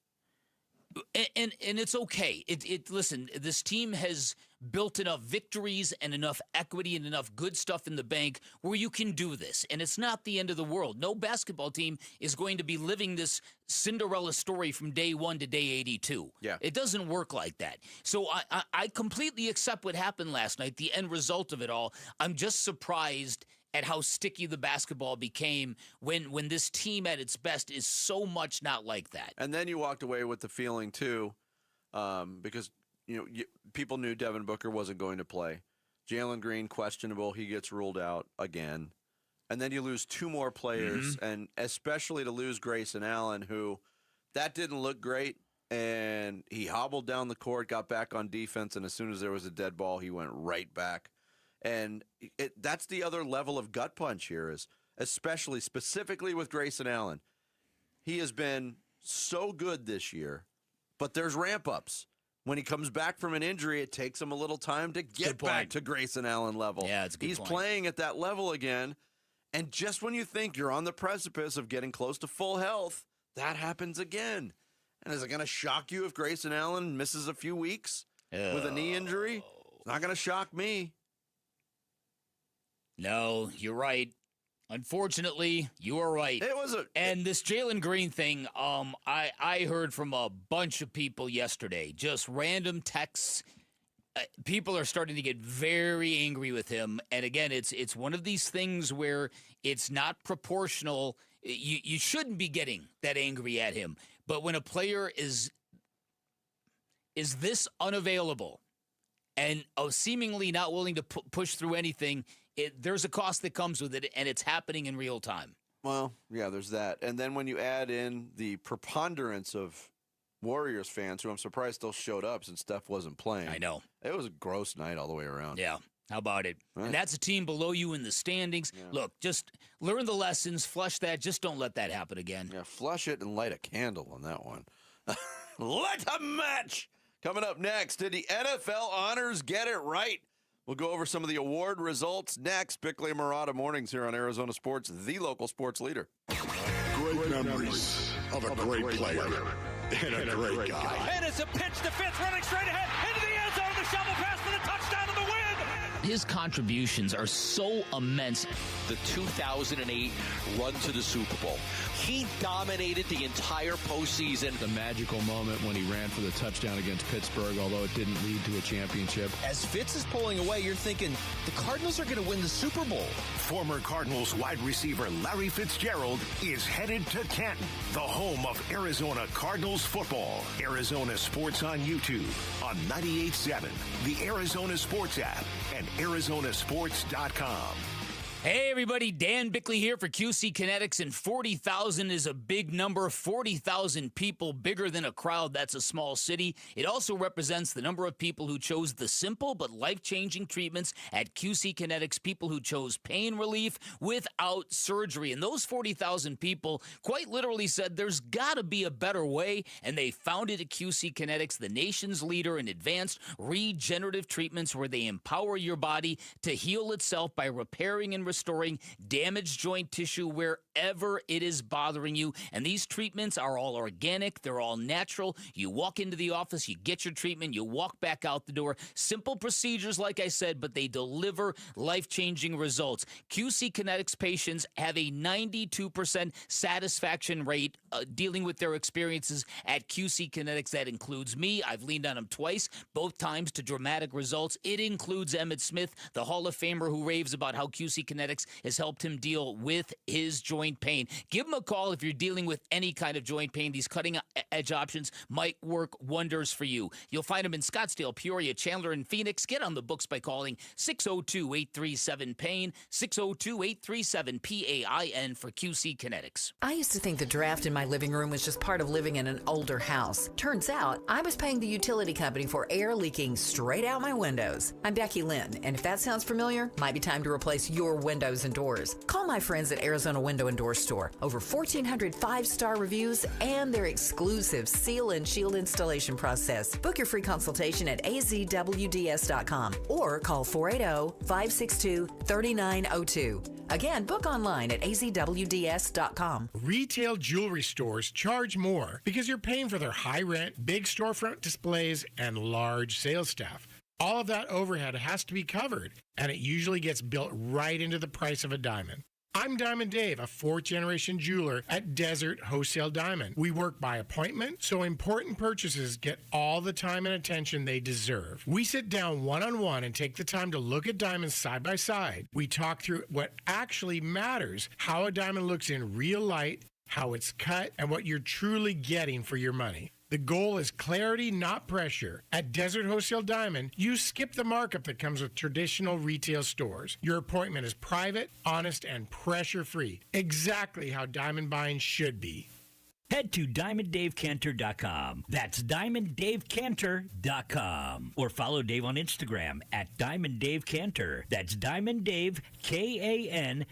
S12: And it's okay. Listen, this team has built enough victories and enough equity and enough good stuff in the bank where you can do this. And it's not the end of the world. No basketball team is going to be living this Cinderella story from day 1 to day 82.
S13: Yeah.
S12: It doesn't work like that. So I completely accept what happened last night, the end result of it all. I'm just surprised at how sticky the basketball became when this team at its best is so much not like that.
S13: And then you walked away with the feeling, too, because people knew Devin Booker wasn't going to play. Jalen Green, questionable. He gets ruled out again. And then you lose 2 more players, and especially to lose Grayson Allen, who that didn't look great. And he hobbled down the court, got back on defense, and as soon as there was a dead ball, he went right back. And that's the other level of gut punch here, is specifically with Grayson Allen. He has been so good this year, but there's ramp-ups. When he comes back from an injury, it takes him a little time to get back to Grayson Allen level.
S12: Yeah, it's a good
S13: He's
S12: point.
S13: playing at that level again, and just when you think you're on the precipice of getting close to full health, that happens again. And is it going to shock you if Grayson Allen misses a few weeks with a knee injury? It's not going to shock me.
S12: No, you're right. Unfortunately, you are right. And this Jalen Green thing, I heard from a bunch of people yesterday, just random texts. People are starting to get very angry with him. And again, it's one of these things where it's not proportional. You shouldn't be getting that angry at him. But when a player is this unavailable and seemingly not willing to push through anything, there's a cost that comes with it, and it's happening in real time.
S13: Well, yeah, there's that. And then when you add in the preponderance of Warriors fans, who I'm surprised still showed up since Steph wasn't playing.
S12: I know.
S13: It was a gross night all the way around.
S12: Yeah. How about it?
S13: Right.
S12: And that's a team below you in the standings.
S13: Yeah.
S12: Look, just learn the lessons, flush that. Just don't let that happen again.
S13: Yeah, flush it and light a candle on that one. Light a match! Coming up next, did the NFL honors get it right? We'll go over some of the award results next. Bickley and Murata mornings here on Arizona Sports, the local sports leader.
S29: Great memories of a great player and a great guy.
S5: And it's a pitch to Fitz running straight ahead into the end zone. The shovel pass for the touchdown of the win.
S12: His contributions are so immense.
S8: The 2008 run to the Super Bowl. He dominated the entire postseason.
S9: The magical moment when he ran for the touchdown against Pittsburgh, although it didn't lead to a championship.
S8: As Fitz is pulling away, you're thinking, the Cardinals are going to win the Super Bowl.
S4: Former Cardinals wide receiver Larry Fitzgerald is headed to Canton, the home of Arizona Cardinals football. Arizona Sports on YouTube, on 98.7, the Arizona Sports app, and ArizonaSports.com.
S12: Hey, everybody. Dan Bickley here for QC Kinetics, and 40,000 is a big number. 40,000 people, bigger than a crowd. That's a small city. It also represents the number of people who chose the simple but life-changing treatments at QC Kinetics, people who chose pain relief without surgery. And those 40,000 people quite literally said there's got to be a better way, and they found it at QC Kinetics, the nation's leader in advanced regenerative treatments where they empower your body to heal itself by repairing and restoring damaged joint tissue wherever it is bothering you. And these treatments are all organic. They're all natural. You walk into the office, you get your treatment, you walk back out the door. Simple procedures, like I said, but they deliver life-changing results. QC Kinetics patients have a 92% satisfaction rate dealing with their experiences at QC Kinetics. That includes me. I've leaned on them twice, both times to dramatic results. It includes Emmitt Smith, the Hall of Famer who raves about how QC Kinetics has helped him deal with his joint pain. Give him a call if you're dealing with any kind of joint pain. These cutting-edge options might work wonders for you. You'll find them in Scottsdale, Peoria, Chandler, and Phoenix. Get on the books by calling 602-837-PAIN, 602-837-PAIN for QC Kinetics.
S10: I used to think the draft in my living room was just part of living in an older house. Turns out, I was paying the utility company for air leaking straight out my windows. I'm Becky Lynn, and if that sounds familiar, might be time to replace your windows and doors. Call my friends at Arizona Window and Door Store. Over 1,400 five-star reviews and their exclusive seal and shield installation process. Book your free consultation at azwds.com or call 480-562-3902. Again, book online at azwds.com.
S18: Retail jewelry stores charge more because you're paying for their high rent, big storefront displays, and large sales staff. All of that overhead has to be covered, and it usually gets built right into the price of a diamond. I'm Diamond Dave, a fourth-generation jeweler at Desert Wholesale Diamond. We work by appointment, so important purchases get all the time and attention they deserve. We sit down one-on-one and take the time to look at diamonds side by side. We talk through what actually matters, how a diamond looks in real light, how it's cut, and what you're truly getting for your money. The goal is clarity, not pressure. At Desert Wholesale Diamond, you skip the markup that comes with traditional retail stores. Your appointment is private, honest, and pressure-free. Exactly how diamond buying should be.
S24: Head to DiamondDaveCantor.com. That's DiamondDaveCantor.com. Or follow Dave on Instagram at DiamondDaveCantor. That's DiamondDave, Kantor.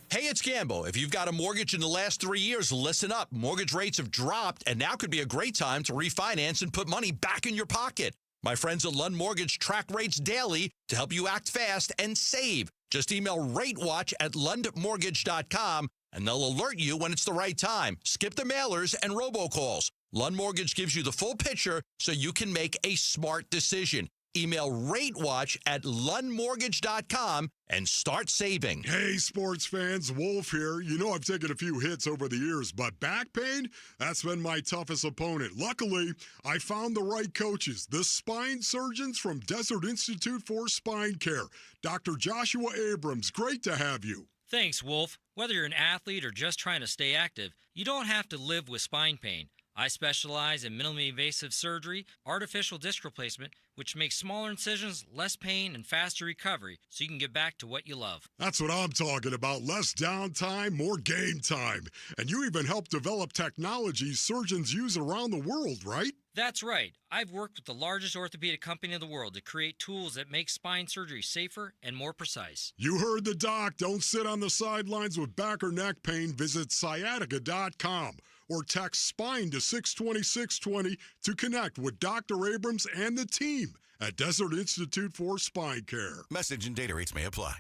S25: Hey, it's Gambo. If you've got a mortgage in the last 3 years, listen up. Mortgage rates have dropped, and now could be a great time to refinance and put money back in your pocket. My friends at Lund Mortgage track rates daily to help you act fast and save. Just email RateWatch@LundMortgage.com, and they'll alert you when it's the right time. Skip the mailers and robocalls. Lund Mortgage gives you the full picture so you can make a smart decision. Email RateWatch@LundMortgage.com and start saving.
S29: Hey, sports fans, Wolf here. You know I've taken a few hits over the years, but back pain, that's been my toughest opponent. Luckily, I found the right coaches, the spine surgeons from Desert Institute for Spine Care. Dr. Joshua Abrams, great to have you.
S26: Thanks, Wolf. Whether you're an athlete or just trying to stay active, you don't have to live with spine pain.
S1: I specialize in minimally invasive surgery, artificial disc replacement, which makes smaller incisions, less pain, and faster recovery, so you can get back to what you love.
S29: That's what I'm talking about. Less downtime, more game time. And you even help develop technologies surgeons use around the world, right?
S1: That's right. I've worked with the largest orthopedic company in the world to create tools that make spine surgery safer and more precise.
S29: You heard the doc. Don't sit on the sidelines with back or neck pain. Visit sciatica.com or text SPINE to 620-620 to connect with Dr. Abrams and the team at Desert Institute for Spine Care.
S4: Message and data rates may apply.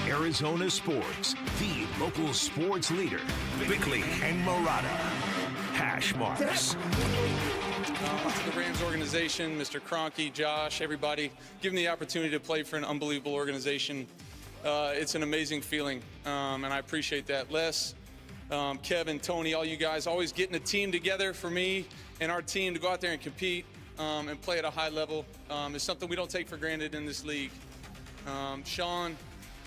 S4: Arizona Sports, the local sports leader. Bickley and Murata. Hash marks.
S7: To the Rams organization, Mr. Kroenke, Josh, everybody, given the opportunity to play for an unbelievable organization, it's an amazing feeling, and I appreciate that. Les, Kevin, Tony, all you guys, always getting a team together for me and our team to go out there and compete and play at a high level is something we don't take for granted in this league. Sean,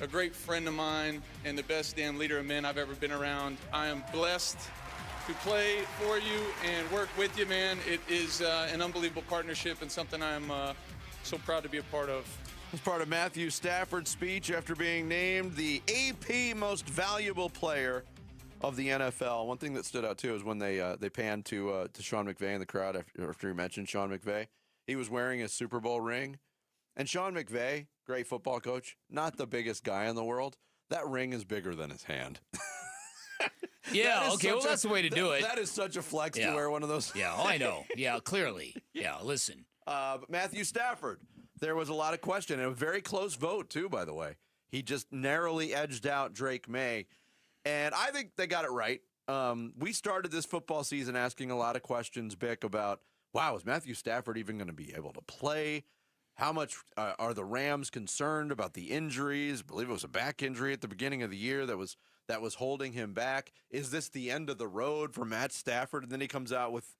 S7: a great friend of mine and the best damn leader of men I've ever been around. I am blessed to play for you and work with you, man. It is an unbelievable partnership and something I'm so proud to be a part of.
S13: As part of Matthew Stafford's speech after being named the AP Most Valuable Player of the NFL. One thing that stood out, too, is when they panned to Sean McVay in the crowd after he mentioned Sean McVay. He was wearing his Super Bowl ring. And Sean McVay, great football coach, not the biggest guy in the world. That ring is bigger than his hand.
S12: Yeah, okay, well, that's the way to do it.
S13: That is such a flex to wear one of those.
S12: Yeah, I know. Yeah, clearly. Yeah, listen.
S13: But Matthew Stafford, there was a lot of question. And a very close vote, too, by the way. He just narrowly edged out Drake May. And I think they got it right. We started this football season asking a lot of questions, Bick, about, wow, is Matthew Stafford even going to be able to play? How much are the Rams concerned about the injuries? I believe it was a back injury at the beginning of the year that was holding him back. Is this the end of the road for Matt Stafford? And then he comes out with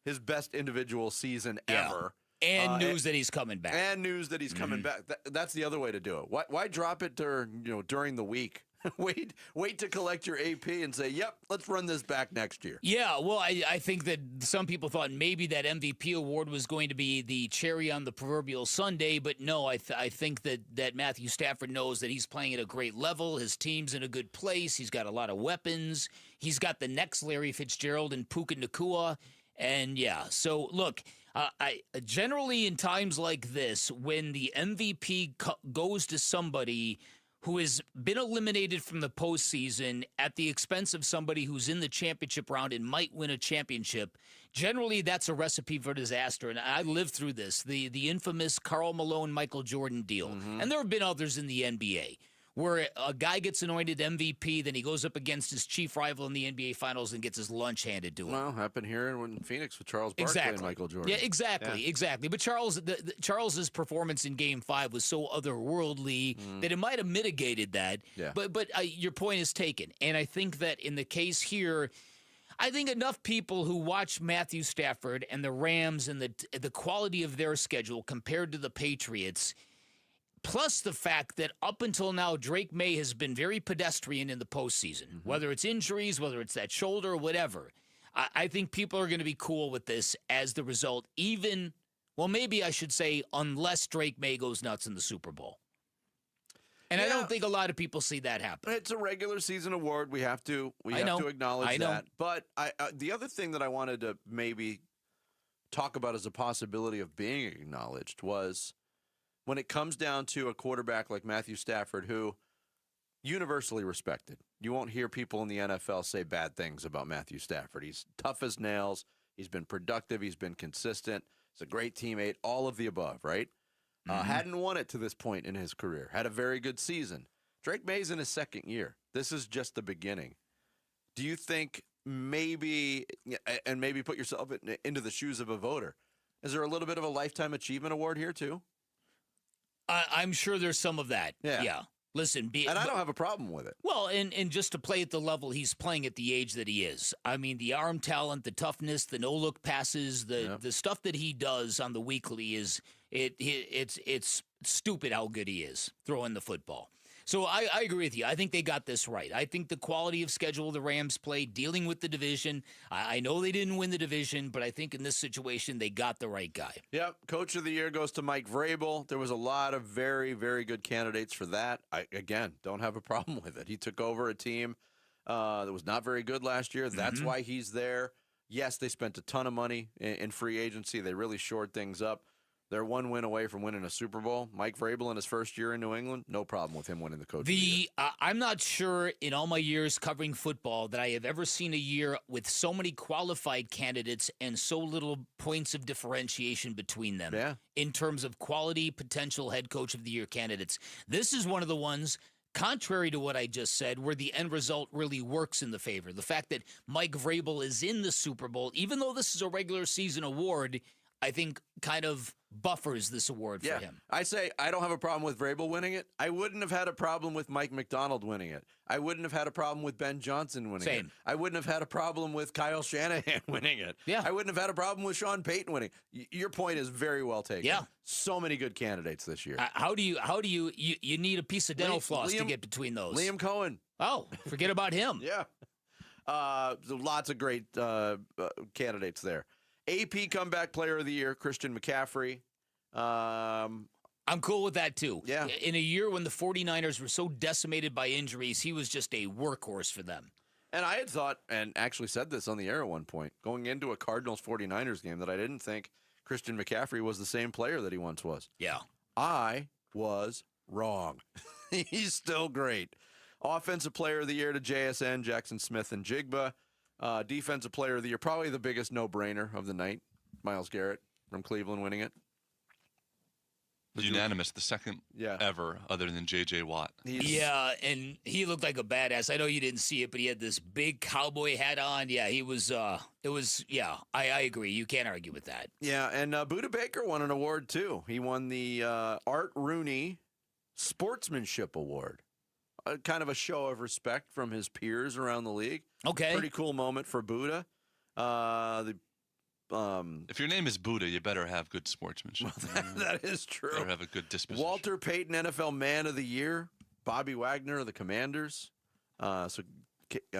S13: his best individual season ever.
S12: And news that he's coming back.
S13: And news that he's coming back. That's the other way to do it. Why drop it during the week? Wait to collect your AP and say, yep, let's run this back next year.
S12: Yeah, well, I think that some people thought maybe that MVP award was going to be the cherry on the proverbial sundae, but no, I think that Matthew Stafford knows that he's playing at a great level. His team's in a good place. He's got a lot of weapons. He's got the next Larry Fitzgerald and Puka Nacua. And, yeah, so, look, I generally in times like this, when the MVP goes to somebody who has been eliminated from the postseason at the expense of somebody who's in the championship round and might win a championship, generally that's a recipe for disaster. And I lived through this, the infamous Karl Malone, Michael Jordan deal. And there have been others in the NBA where a guy gets anointed MVP, then he goes up against his chief rival in the NBA Finals and gets his lunch handed to him.
S13: Well, happened here in Phoenix with Charles Barkley and Michael Jordan.
S12: Yeah, exactly. But Charles's performance in Game 5 was so otherworldly that it might have mitigated that.
S13: Yeah.
S12: But your point is taken. And I think that in the case here, I think enough people who watch Matthew Stafford and the Rams and the quality of their schedule compared to the Patriots, plus the fact that up until now, Drake May has been very pedestrian in the postseason, whether it's injuries, whether it's that shoulder, whatever. I think people are going to be cool with this as the result, maybe I should say, unless Drake May goes nuts in the Super Bowl. And I don't think a lot of people see that happen.
S13: It's a regular season award. We have to acknowledge that. But the other thing that I wanted to maybe talk about as a possibility of being acknowledged was when it comes down to a quarterback like Matthew Stafford, who universally respected. You won't hear people in the NFL say bad things about Matthew Stafford. He's tough as nails. He's been productive. He's been consistent. He's a great teammate, all of the above, right? Hadn't won it to this point in his career. Had a very good season. Drake May's in his second year. This is just the beginning. Do you think maybe put yourself into the shoes of a voter, is there a little bit of a Lifetime Achievement Award here too?
S12: I'm sure there's some of that. Yeah. Listen,
S13: and I don't have a problem with it.
S12: Well, and just to play at the level he's playing at the age that he is. I mean, the arm talent, the toughness, the no-look passes, the stuff that he does on the weekly it's stupid how good he is throwing the football. So I agree with you. I think they got this right. I think the quality of schedule the Rams played, dealing with the division, I know they didn't win the division, but I think in this situation they got the right guy.
S13: Yep. Coach of the Year goes to Mike Vrabel. There was a lot of very, very good candidates for that. I, again, don't have a problem with it. He took over a team that was not very good last year. That's why he's there. Yes, they spent a ton of money in free agency. They really shored things up. They're one win away from winning a Super Bowl. Mike Vrabel in his first year in New England, no problem with him winning the Coach of the Year.
S12: I'm not sure in all my years covering football that I have ever seen a year with so many qualified candidates and so little points of differentiation between them in terms of quality potential head coach of the year candidates. This is one of the ones, contrary to what I just said, where the end result really works in the favor. The fact that Mike Vrabel is in the Super Bowl, even though this is a regular season award, I think kind of buffers this award for him.
S13: I say I don't have a problem with Vrabel winning it. I wouldn't have had a problem with Mike McDonald winning it. I wouldn't have had a problem with Ben Johnson winning it. I wouldn't have had a problem with Kyle Shanahan winning it. I wouldn't have had a problem with Sean Payton winning. Your point is very well taken. So many good candidates this year.
S12: How do you need a piece of dental floss to get between those?
S13: Liam Cohen.
S12: Oh, forget about him.
S13: Lots of great candidates there. AP Comeback Player of the Year, Christian McCaffrey.
S12: I'm cool with that, too. Yeah. In a year when the 49ers were so decimated by injuries, he was just a workhorse for them.
S13: And I had thought, and actually said this on the air at one point, going into a Cardinals-49ers game, that I didn't think Christian McCaffrey was the same player that he once was.
S12: Yeah.
S13: I was wrong. He's still great. Offensive Player of the Year to JSN, Jackson Smith, and Jigba. Defensive Player of the Year, probably the biggest no-brainer of the night, Myles Garrett from Cleveland winning it.
S6: Unanimous, the second ever, other than J.J. Watt.
S12: Yeah, and he looked like a badass. I know you didn't see it, but he had this big cowboy hat on. Yeah, he was, I agree. You can't argue with that.
S13: Yeah, and Budda Baker won an award, too. He won the Art Rooney Sportsmanship Award. Kind of a show of respect from his peers around the league.
S12: Okay.
S13: Pretty cool moment for Budda.
S6: If your name is Buddha, you better have good sportsmanship.
S13: That is true.
S6: Better have a good disposition.
S13: Walter Payton, NFL Man of the Year. Bobby Wagner of the Commanders. Kelvin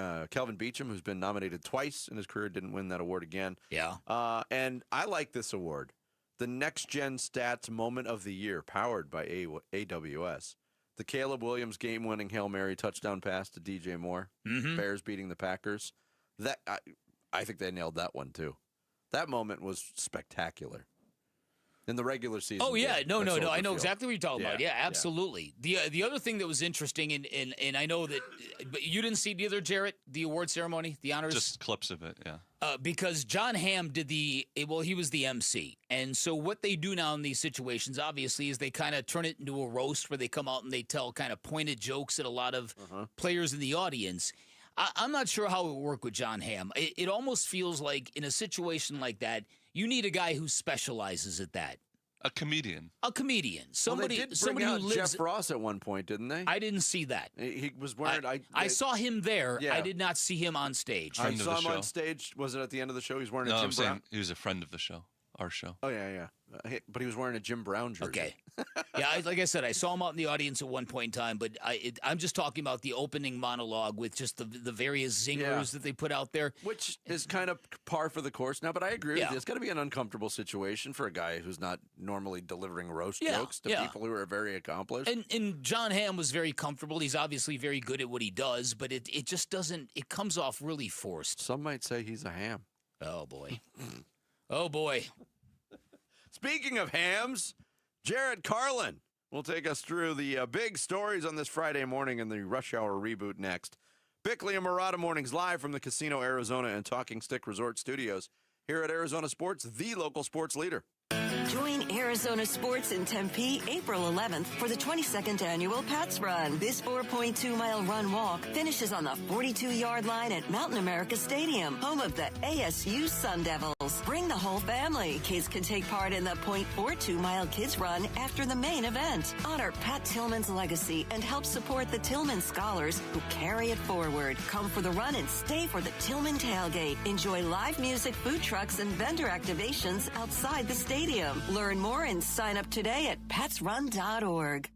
S13: Beachum, who's been nominated twice in his career, didn't win that award again.
S12: Yeah.
S13: And I like this award. The Next Gen Stats Moment of the Year, powered by AWS. The Caleb Williams game-winning Hail Mary touchdown pass to DJ Moore. Bears beating the Packers. That I think they nailed that one, too. That moment was spectacular. In the regular season.
S12: Oh, yeah. No. I know exactly what you're talking about. Yeah, absolutely. Yeah. The other thing that was interesting, and I know that but you didn't see it either, Jarrett, the award ceremony, the honors?
S6: Just clips of it, yeah.
S12: Because John Hamm did he was the MC. And so what they do now in these situations, obviously, is they kind of turn it into a roast where they come out and they tell kind of pointed jokes at a lot of players in the audience. I'm not sure how it would work with John Hamm. It almost feels like in a situation like that, you need a guy who specializes at that.
S6: A comedian.
S13: Somebody they did bring out who lives. Jeff Ross at one point, didn't they?
S12: I didn't see that.
S13: He was wearing.
S12: I saw him there. Yeah. I did not see him on stage.
S13: I saw him on stage. Was it at the end of the show? He was wearing a Jim Brown.
S6: He was a friend of the show. Our show.
S13: Oh, yeah. But he was wearing a Jim Brown jersey.
S12: Okay. Yeah, like I said, I saw him out in the audience at one point in time, but I'm just talking about the opening monologue with just the various zingers that they put out there.
S13: Which is kind of par for the course now, but I agree with you. It's got to be an uncomfortable situation for a guy who's not normally delivering roast jokes to people who are very accomplished.
S12: And John Hamm was very comfortable. He's obviously very good at what he does, but it just doesn't, it comes off really forced.
S13: Some might say he's a ham.
S12: Oh, boy. Oh, boy.
S13: Speaking of hams, Jared Carlin will take us through the big stories on this Friday morning in the Rush Hour reboot next. Bickley and Murata Mornings live from the Casino Arizona and Talking Stick Resort Studios here at Arizona Sports, the local sports leader.
S23: Join Arizona Sports in Tempe April 11th for the 22nd annual Pats Run. This 4.2-mile run-walk finishes on the 42-yard line at Mountain America Stadium, home of the ASU Sun Devils. Bring the whole family. Kids can take part in the 0.42-mile Kids Run after the main event. Honor Pat Tillman's legacy and help support the Tillman Scholars who carry it forward. Come for the run and stay for the Tillman Tailgate. Enjoy live music, food trucks, and vendor activations outside the stadium. Learn more and sign up today at patsrun.org.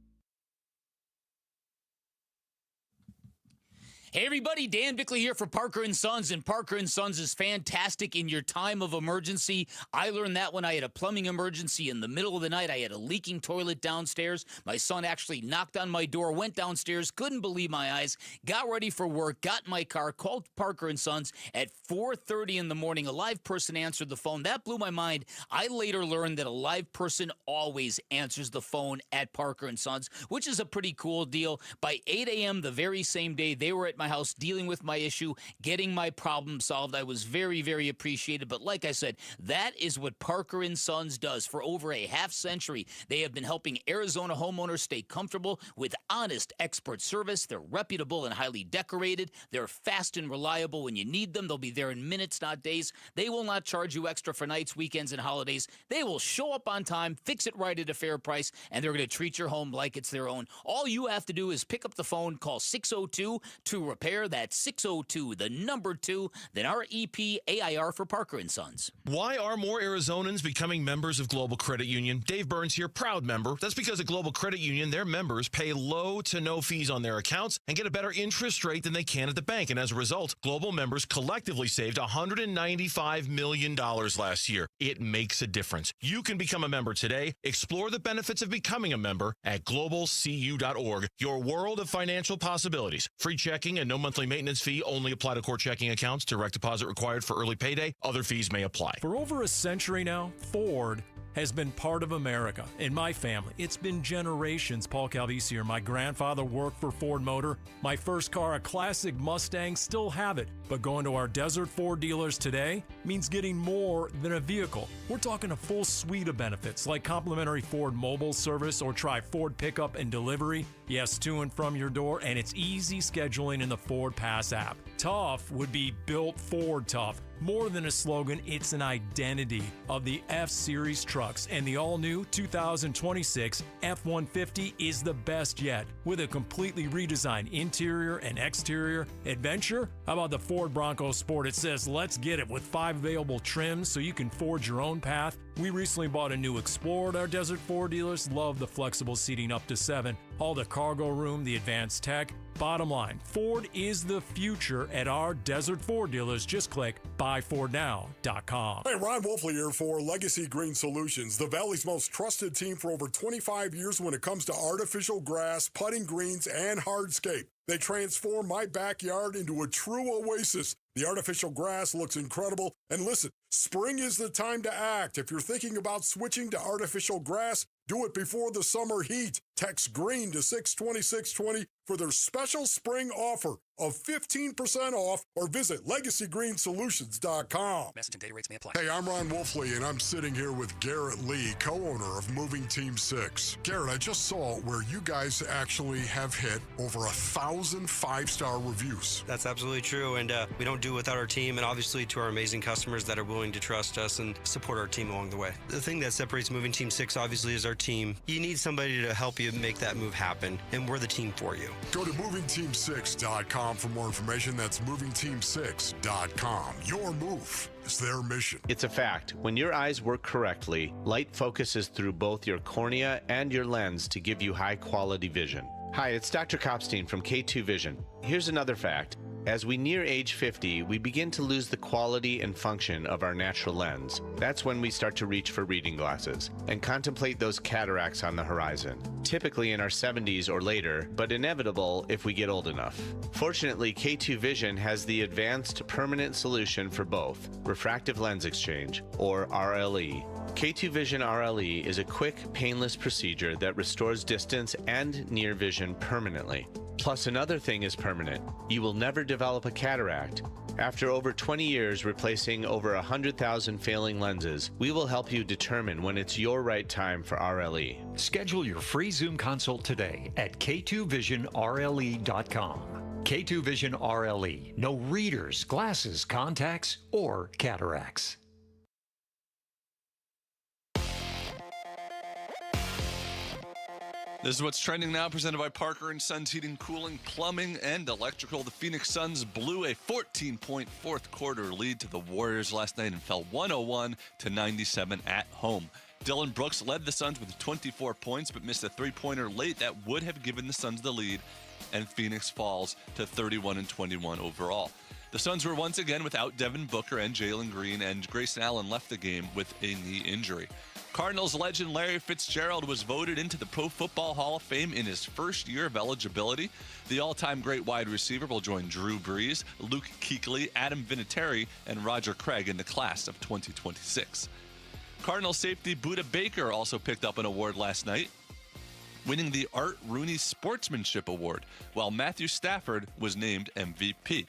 S12: Hey everybody, Dan Bickley here for Parker & Sons, and Parker & Sons is fantastic in your time of emergency. I learned that when I had a plumbing emergency in the middle of the night. I had a leaking toilet downstairs. My son actually knocked on my door, went downstairs, couldn't believe my eyes, got ready for work, got in my car, called Parker & Sons at 4:30 in the morning. A live person answered the phone. That blew my mind. I later learned that a live person always answers the phone at Parker & Sons, which is a pretty cool deal. By 8 a.m. the very same day, they were at my house dealing with my issue, getting my problem solved. I was very, very appreciated. But like I said, that is what Parker & Sons does. For over a half century, they have been helping Arizona homeowners stay comfortable with honest expert service. They're reputable and highly decorated. They're fast and reliable. When you need them, they'll be there in minutes, not days. They will not charge you extra for nights, weekends, and holidays. They will show up on time, fix it right at a fair price, and they're going to treat your home like it's their own. All you have to do is pick up the phone, call 602-2-REPAIR. That's 602, the number 2, then REPAIR for Parker & Sons.
S25: Why are more Arizonans becoming members of Global Credit Union? Dave Burns here, proud member. That's because at Global Credit Union, their members pay low to no fees on their accounts and get a better interest rate than they can at the bank. And as a result, Global members collectively saved $195 million last year. It makes a difference. You can become a member today. Explore the benefits of becoming a member at globalcu.org. Your world of financial possibilities. Free checking and no monthly maintenance fee only apply to core checking accounts. Direct deposit required for early payday. Other fees may apply.
S2: For over a century now, Ford has been part of America. In my family, it's been generations. Paul Calvisi here. My grandfather worked for Ford Motor. My first car, a classic Mustang, still have it. But going to our Desert Ford dealers today means getting more than a vehicle. We're talking a full suite of benefits like complimentary Ford mobile service or try Ford pickup and delivery. Yes, to and from your door, and it's easy scheduling in the Ford Pass app. Tough would be built Ford tough. More than a slogan, it's an identity of the F-Series trucks, and the all-new 2026 F-150 is the best yet. With a completely redesigned interior and exterior adventure, how about the Ford Bronco Sport? It says, let's get it, with 5 available trims so you can forge your own path. We recently bought a new Explorer at our Desert Ford dealers. Love the flexible seating up to 7. All the cargo room, the advanced tech. Bottom line, Ford is the future at our Desert Ford dealers. Just click buyfordnow.com.
S29: Hey, Ron Wolfley here for Legacy Green Solutions, the Valley's most trusted team for over 25 years when it comes to artificial grass, putting greens, and hardscape. They transform my backyard into a true oasis. The artificial grass looks incredible. And listen, spring is the time to act. If you're thinking about switching to artificial grass, do it before the summer heat. Text GREEN to 620-620 for their special spring offer of 15% off, or visit LegacyGreenSolutions.com.
S11: Message and data rates may apply.
S29: Hey, I'm Ron Wolfley, and I'm sitting here with Garrett Lee, co-owner of Moving Team 6. Garrett, I just saw where you guys actually have hit over 1,000 5-star reviews.
S14: That's absolutely true, and we don't do it without our team, and obviously to our amazing customers that are willing to trust us and support our team along the way. The thing that separates Moving Team 6, obviously, is our team. You need somebody to help you make that move happen, and we're the team for you.
S29: Go to MovingTeam6.com for more information. That's MovingTeam6.com. Your move is their mission.
S15: It's a fact. When your eyes work correctly, light focuses through both your cornea and your lens to give you high-quality vision. Hi, it's Dr. Kopstein from K2 Vision. Here's another fact. As we near age 50, we begin to lose the quality and function of our natural lens. That's when we start to reach for reading glasses and contemplate those cataracts on the horizon, typically in our 70s or later, but inevitable if we get old enough. Fortunately, K2 Vision has the advanced permanent solution for both, refractive lens exchange, or RLE. K2 Vision RLE is a quick, painless procedure that restores distance and near vision permanently. Plus, another thing is permanent. You will never develop a cataract. After over 20 years replacing over 100,000 failing lenses, we will help you determine when it's your right time for RLE.
S16: Schedule your free Zoom consult today at K2VisionRLE.com. K2 Vision RLE. No readers, glasses, contacts, or cataracts.
S6: This is what's trending now, presented by Parker & Sons Heating, Cooling, Plumbing, and Electrical. The Phoenix Suns blew a 14-point fourth quarter lead to the Warriors last night and fell 101-97 at home. Dylan Brooks led the Suns with 24 points, but missed a three-pointer late that would have given the Suns the lead and Phoenix falls to 31-21 overall. The Suns were once again without Devin Booker and Jalen Green, and Grayson Allen left the game with a knee injury. Cardinals legend Larry Fitzgerald was voted into the Pro Football Hall of Fame in his first year of eligibility. The all-time great wide receiver will join Drew Brees, Luke Kuechly, Adam Vinatieri, and Roger Craig in the class of 2026. Cardinals safety Budda Baker also picked up an award last night, winning the Art Rooney Sportsmanship Award, while Matthew Stafford was named MVP.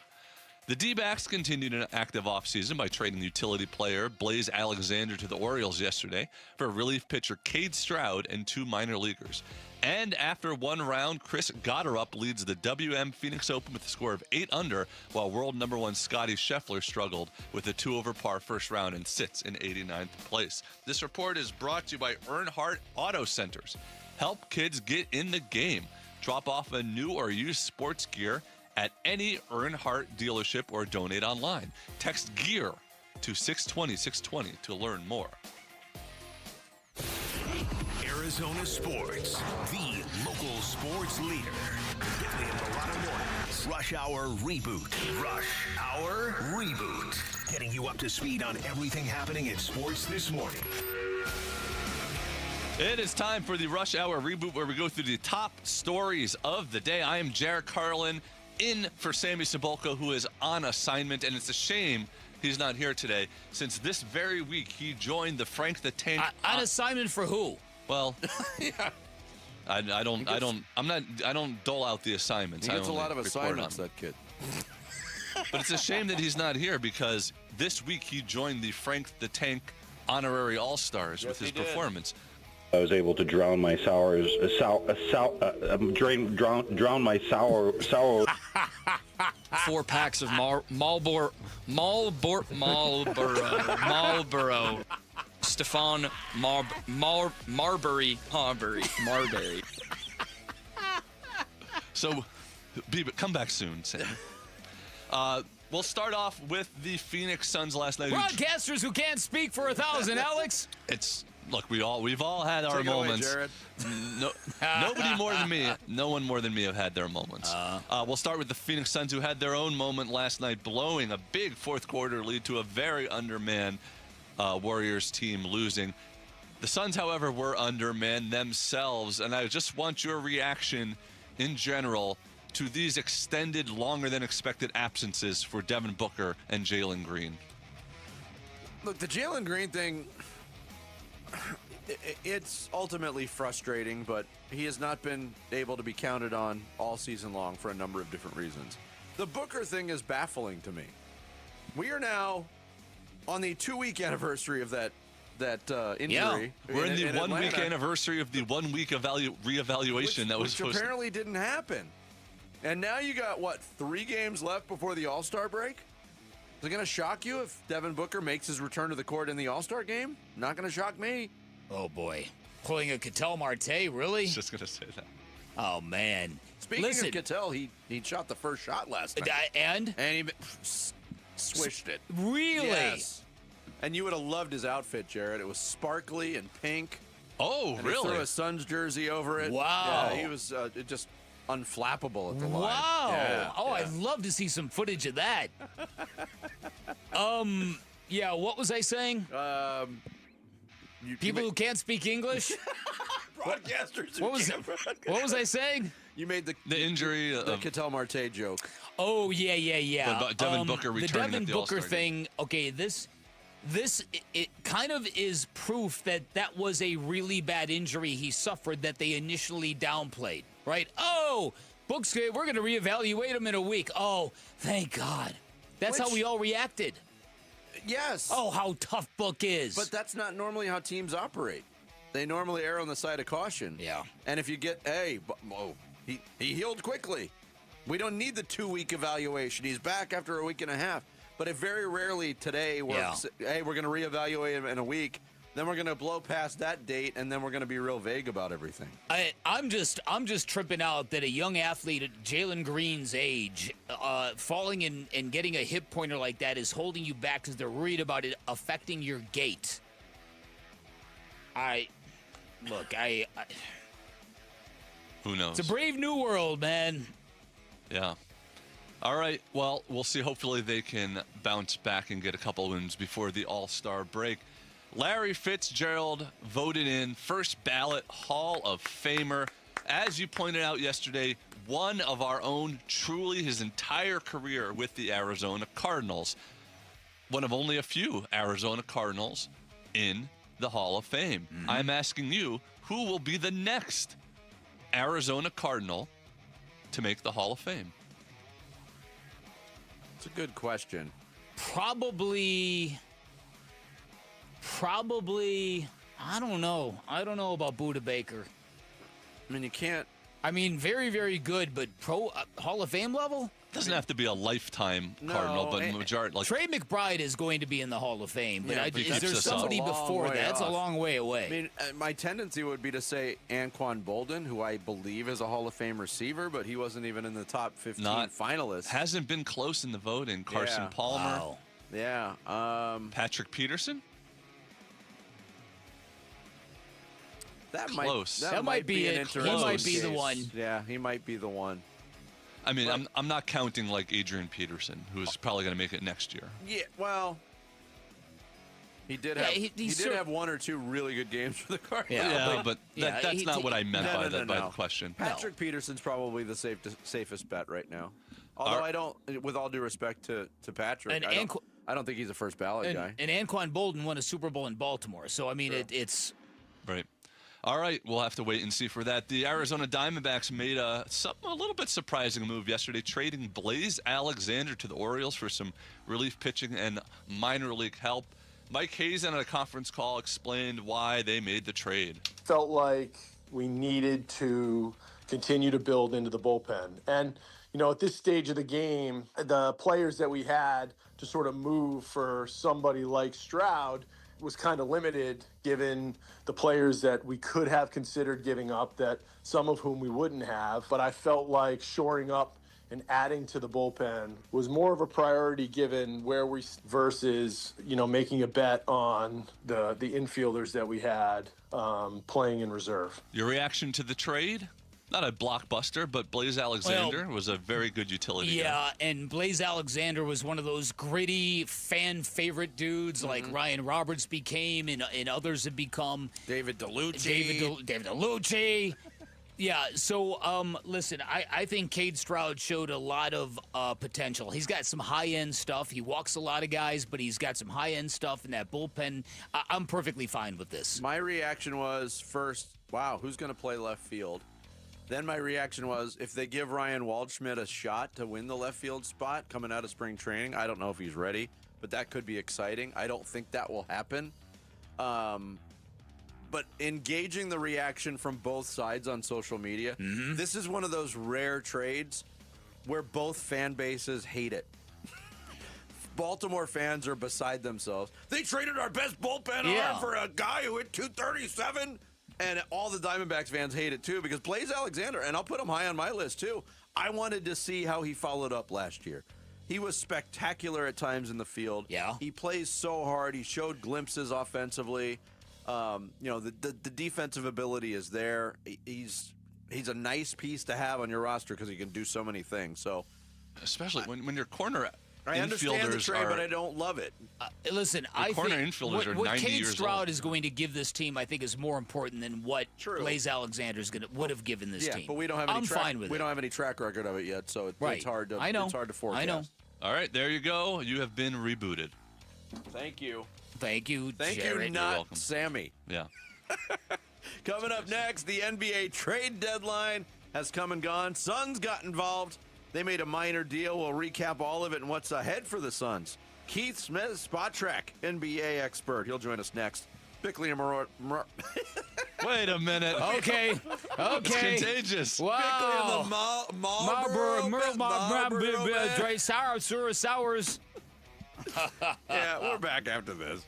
S6: The D-backs continued an active offseason by trading utility player Blaze Alexander to the Orioles yesterday for relief pitcher Cade Stroud and 2 minor leaguers. And after one round, Chris Gotterup leads the WM Phoenix Open with a score of 8 under, while world number 1 Scottie Scheffler struggled with a 2-over-par first round and sits in 89th place. This report is brought to you by Earnhardt Auto Centers. Help kids get in the game. Drop off a new or used sports gear at any Earnhardt dealership or donate online. Text GEAR to 620-620 to learn more.
S4: Arizona Sports, the local sports leader. Bickley and Milano Mornings. Rush Hour Reboot. Rush Hour Reboot. Getting you up to speed on everything happening in sports this morning.
S6: It is time for the Rush Hour Reboot, where we go through the top stories of the day. I am Jared Carlin, in for Sammy Cebulka, who is on assignment, and it's a shame he's not here today, since this very week he joined the Frank the Tank.
S12: On assignment for who?
S6: Well, yeah. I don't dole out the assignments.
S13: He gets
S6: I
S13: a lot of
S6: report
S13: assignments,
S6: them.
S13: that kid.
S6: But it's a shame that he's not here, because this week he joined the Frank the Tank honorary All-Stars with his performance.
S11: I was able to drown my drown my sour.
S1: 4 packs of Marlboro. Stefan Marbury.
S6: So, come back soon, Sam. We'll start off with the Phoenix Suns last night.
S12: Broadcasters who can't speak for 1,000, Alex.
S6: Look, we've all had our moments.
S13: Away,
S6: Nobody more than me. No one more than me have had their moments. We'll start with the Phoenix Suns, who had their own moment last night, blowing a big fourth quarter lead to a very undermanned Warriors team, losing. The Suns, however, were undermanned themselves, and I just want your reaction in general to these extended, longer than expected absences for Devin Booker and Jalen Green.
S13: Look, the Jalen Green thing, it's ultimately frustrating, but he has not been able to be counted on all season long for a number of different reasons. The Booker thing is baffling to me. We are now on the 2-week anniversary of that injury.
S6: Yeah. We're in the 1-week
S13: Atlanta,
S6: anniversry of the 1-week reevaluation that was supposed to...
S13: apparently didn't happen. And now you got, 3 games left before the All-Star break? Is it going to shock you if Devin Booker makes his return to the court in the All-Star game? Not going to shock me.
S12: Oh, boy. Pulling a Cattell Marte, really?
S6: I was just going to say that.
S12: Oh, man.
S13: Speaking of Cattell, he shot the first shot last night.
S12: And
S13: he swished it.
S12: Really?
S13: Yes. And you would have loved his outfit, Jared. It was sparkly and pink.
S6: Oh,
S13: and
S6: really?
S13: He threw a Suns jersey over it.
S12: Wow.
S13: Yeah, he was just unflappable at the line.
S12: Wow.
S13: Yeah,
S12: I'd love to see some footage of that. Yeah, what was I saying? People who can't speak English?
S13: Broadcasters.
S12: What was I saying?
S13: You made the
S6: injury.
S13: The Cattell Marte joke.
S12: Oh, yeah.
S6: But Devin Booker returning
S12: the Devin
S6: at the
S12: Booker
S6: All-Star
S12: thing,
S6: game.
S12: okay, this it kind of is proof that was a really bad injury he suffered that they initially downplayed, right? Oh, Book's good. We're going to reevaluate him in a week. Oh, thank God. That's how we all reacted.
S13: Yes.
S12: Oh, how tough Book is.
S13: But that's not normally how teams operate. They normally err on the side of caution.
S12: Yeah.
S13: And if you get, he healed quickly. We don't need the 2-week evaluation. He's back after a week and a half. But it very rarely today works. Yeah. Hey, we're going to reevaluate him in a week. Then we're going to blow past that date, and then we're going to be real vague about everything.
S12: I'm just tripping out that a young athlete at Jalen Green's age, falling and getting a hip pointer like that is holding you back because they're worried about it affecting your gait.
S6: Who knows?
S12: It's a brave new world, man.
S6: Yeah. All right. Well, we'll see. Hopefully they can bounce back and get a couple wins before the All-Star break. Larry Fitzgerald voted in first ballot Hall of Famer. As you pointed out yesterday, one of our own, truly his entire career with the Arizona Cardinals. One of only a few Arizona Cardinals in the Hall of Fame. I'm asking you, who will be the next Arizona Cardinal to make the Hall of Fame?
S13: It's a good question.
S12: Probably, I don't know. I don't know about Buda Baker.
S13: I mean, you can't.
S12: I mean, very, very good, but Hall of Fame level?
S6: Doesn't have to be a lifetime Cardinal, but majority. Like,
S12: Trey McBride is going to be in the Hall of Fame, but
S6: Yeah,
S12: is there somebody before that? That's a long way away.
S13: I mean, my tendency would be to say Anquan Boldin, who I believe is a Hall of Fame receiver, but he wasn't even in the top 15 finalists.
S6: Hasn't been close in the voting. Carson Palmer.
S13: Wow. Yeah.
S6: Patrick Peterson.
S13: That
S6: Close.
S13: That might be an interesting
S12: He might be
S13: case.
S12: the one.
S13: Yeah, he might be the one.
S6: I mean, I'm not counting like Adrian Peterson, who's probably going to make it next year.
S13: Yeah, well, he did have he did have one or two really good games for the Cardinals.
S6: Yeah, but that's not what I meant by the question.
S13: Patrick Peterson's probably the safest bet right now. Although I don't, with all due respect to Patrick, I don't think he's a first ballot guy.
S12: And Anquan Boldin won a Super Bowl in Baltimore, so I mean it's
S6: right. All right, we'll have to wait and see for that. The Arizona Diamondbacks made a little bit surprising move yesterday, trading Blaze Alexander to the Orioles for some relief pitching and minor league help. Mike Hazen on a conference call explained why they made the trade.
S3: Felt like we needed to continue to build into the bullpen. And, you know, at this stage of the game, the players that we had to sort of move for somebody like Stroud was kind of limited given the players that we could have considered giving up, that some of whom we wouldn't have. But I felt like shoring up and adding to the bullpen was more of a priority given where we versus, you know, making a bet on the infielders that we had playing in reserve.
S6: Your reaction to the trade? Not a blockbuster, but Blaze Alexander was a very good utility guy.
S12: Yeah, and Blaze Alexander was one of those gritty, fan-favorite dudes like Ryan Roberts became and others have become.
S13: David DeLucci.
S12: David DeLucci. Yeah, so, listen, I think Cade Stroud showed a lot of potential. He's got some high-end stuff. He walks a lot of guys, but he's got some high-end stuff in that bullpen. I'm perfectly fine with this.
S13: My reaction was, first, wow, who's going to play left field? Then my reaction was, if they give Ryan Waldschmidt a shot to win the left field spot coming out of spring training, I don't know if he's ready, but that could be exciting. I don't think that will happen. But engaging the reaction from both sides on social media, this is one of those rare trades where both fan bases hate it. Baltimore fans are beside themselves. They traded our best bullpen arm for a guy who hit 237. And all the Diamondbacks fans hate it, too, because Blaze Alexander, and I'll put him high on my list, too, I wanted to see how he followed up last year. He was spectacular at times in the field.
S12: Yeah.
S13: He plays so hard. He showed glimpses offensively. You know, the defensive ability is there. He's a nice piece to have on your roster because he can do so many things. So,
S6: especially when your corner
S13: I understand the trade, but I don't love it.
S12: Listen,
S6: I think infielders are 90
S12: what Cade
S6: years
S12: Stroud
S6: old.
S12: is going to give this team, I think, is more important than what Blaze Alexander would have given this team.
S13: But we don't have any
S12: fine with
S13: we
S12: it.
S13: don't have any track record of it yet, so it's hard to
S12: I know.
S13: It's hard to forecast.
S12: I know.
S6: All right, there you go. You have been rebooted.
S13: Thank you.
S12: Thank you,
S13: Thank
S12: Jared.
S13: you, not Sammy.
S6: Yeah.
S13: Coming up next, the NBA trade deadline has come and gone. Suns got involved. They made a minor deal. We'll recap all of it and what's ahead for the Suns. Keith Smith, Spot Track, NBA expert. He'll join us next. Bickley and
S6: Wait a minute.
S12: Okay.
S6: It's contagious.
S12: Wow.
S13: Bickley and the Marlboro
S12: Dry sours.
S13: Yeah, we're back after this.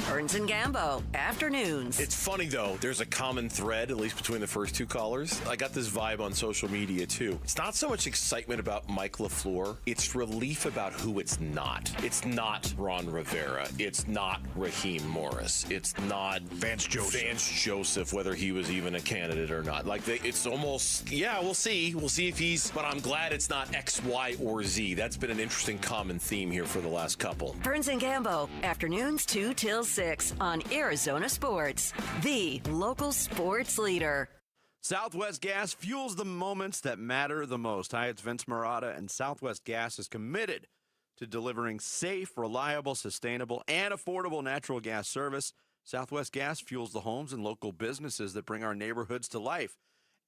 S23: Burns and Gambo, afternoons.
S5: It's funny, though. There's a common thread, at least between the first two callers. I got this vibe on social media, too. It's not so much excitement about Mike LaFleur. It's relief about who it's not. It's not Ron Rivera. It's not Raheem Morris. It's not Vance Joseph, whether he was even a candidate or not. It's almost, we'll see. We'll see if he's, but I'm glad it's not X, Y, or Z. That's been an interesting common theme here for the last couple.
S23: Burns and Gambo, afternoons 2 till 6 on Arizona Sports, the local sports leader.
S13: Southwest Gas fuels the moments that matter the most. Hi, it's Vince Marotta, and Southwest Gas is committed to delivering safe, reliable, sustainable, and affordable natural gas service. Southwest Gas fuels the homes and local businesses that bring our neighborhoods to life.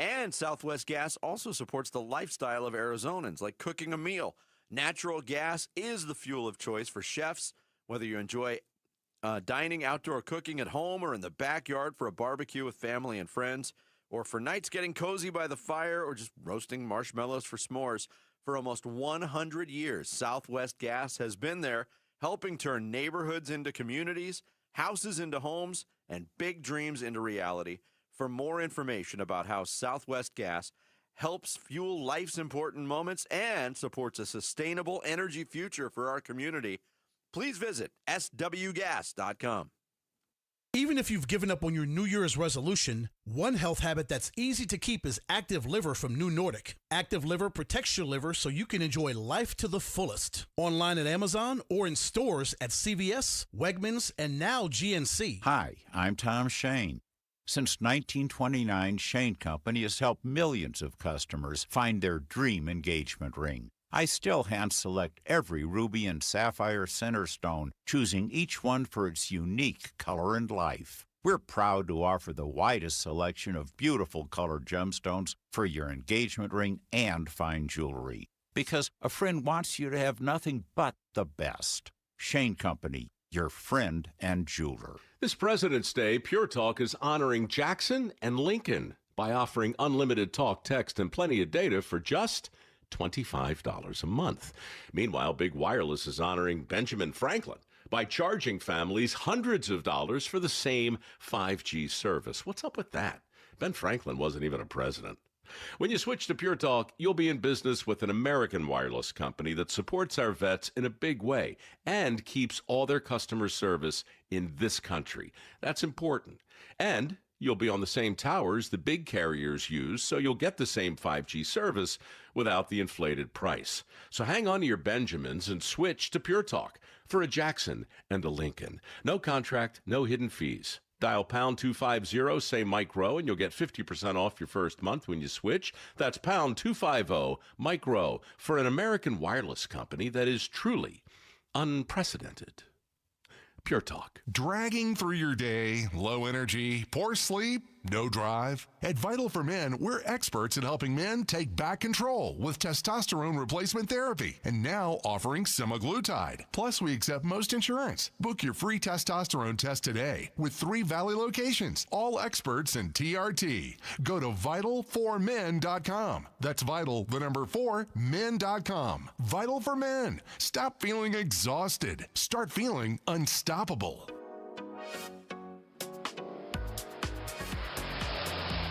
S13: And Southwest Gas also supports the lifestyle of Arizonans, like cooking a meal. Natural gas is the fuel of choice for chefs, whether you enjoy dining, outdoor cooking at home, or in the backyard for a barbecue with family and friends, or for nights getting cozy by the fire, or just roasting marshmallows for s'mores. For almost 100 years, Southwest Gas has been there, helping turn neighborhoods into communities, houses into homes, and big dreams into reality. For more information about how Southwest Gas helps fuel life's important moments and supports a sustainable energy future for our community, please visit swgas.com.
S17: Even if you've given up on your New Year's resolution, one health habit that's easy to keep is Active Liver from New Nordic. Active Liver protects your liver so you can enjoy life to the fullest. Online at Amazon or in stores at CVS, Wegmans, and now GNC.
S19: Hi, I'm Tom Shane. Since 1929, Shane Company has helped millions of customers find their dream engagement ring. I still hand-select every ruby and sapphire center stone, choosing each one for its unique color and life. We're proud to offer the widest selection of beautiful colored gemstones for your engagement ring and fine jewelry, because a friend wants you to have nothing but the best. Shane Company, your friend and jeweler.
S20: This President's Day, Pure Talk is honoring Jackson and Lincoln by offering unlimited talk, text, and plenty of data for just $25 a month. Meanwhile, Big Wireless is honoring Benjamin Franklin by charging families hundreds of dollars for the same 5G service. What's up with that? Ben Franklin wasn't even a president. When you switch to Pure Talk, you'll be in business with an American wireless company that supports our vets in a big way and keeps all their customer service in this country. That's important. And you'll be on the same towers the big carriers use, so you'll get the same 5G service without the inflated price. So hang on to your Benjamins and switch to Pure Talk for a Jackson and a Lincoln. No contract, no hidden fees. Dial pound 250, say Mike Rowe, and you'll get 50% off your first month when you switch. That's pound 250, Mike Rowe, for an American wireless company that is truly unprecedented. Pure Talk.
S21: Dragging through your day, low energy, poor sleep, no drive? At Vital for Men, we're experts at helping men take back control with testosterone replacement therapy, and now offering semaglutide. Plus, we accept most insurance. Book your free testosterone test today with 3 Valley locations, all experts in TRT. Go to vital4men.com. That's vital, the number 4, men.com. Vital for Men. Stop feeling exhausted. Start feeling unstoppable.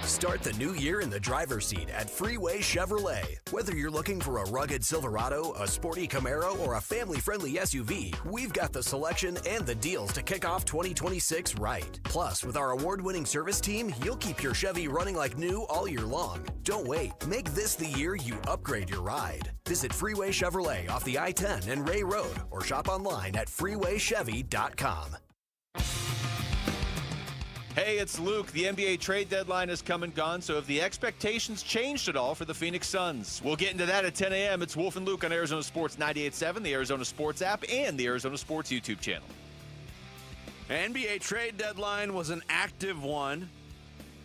S22: Start the new year in the driver's seat at Freeway Chevrolet. Whether you're looking for a rugged Silverado, a sporty Camaro, or a family-friendly SUV, we've got the selection and the deals to kick off 2026 right. Plus, with our award-winning service team, you'll keep your Chevy running like new all year long. Don't wait. Make this the year you upgrade your ride. Visit Freeway Chevrolet off the I-10 and Ray Road, or shop online at freewaychevy.com.
S26: Hey, it's Luke. The NBA trade deadline has come and gone, so have the expectations changed at all for the Phoenix Suns? We'll get into that at 10 a.m. It's Wolf and Luke on Arizona Sports 98.7, the Arizona Sports app, and the Arizona Sports YouTube channel.
S13: NBA trade deadline was an active one,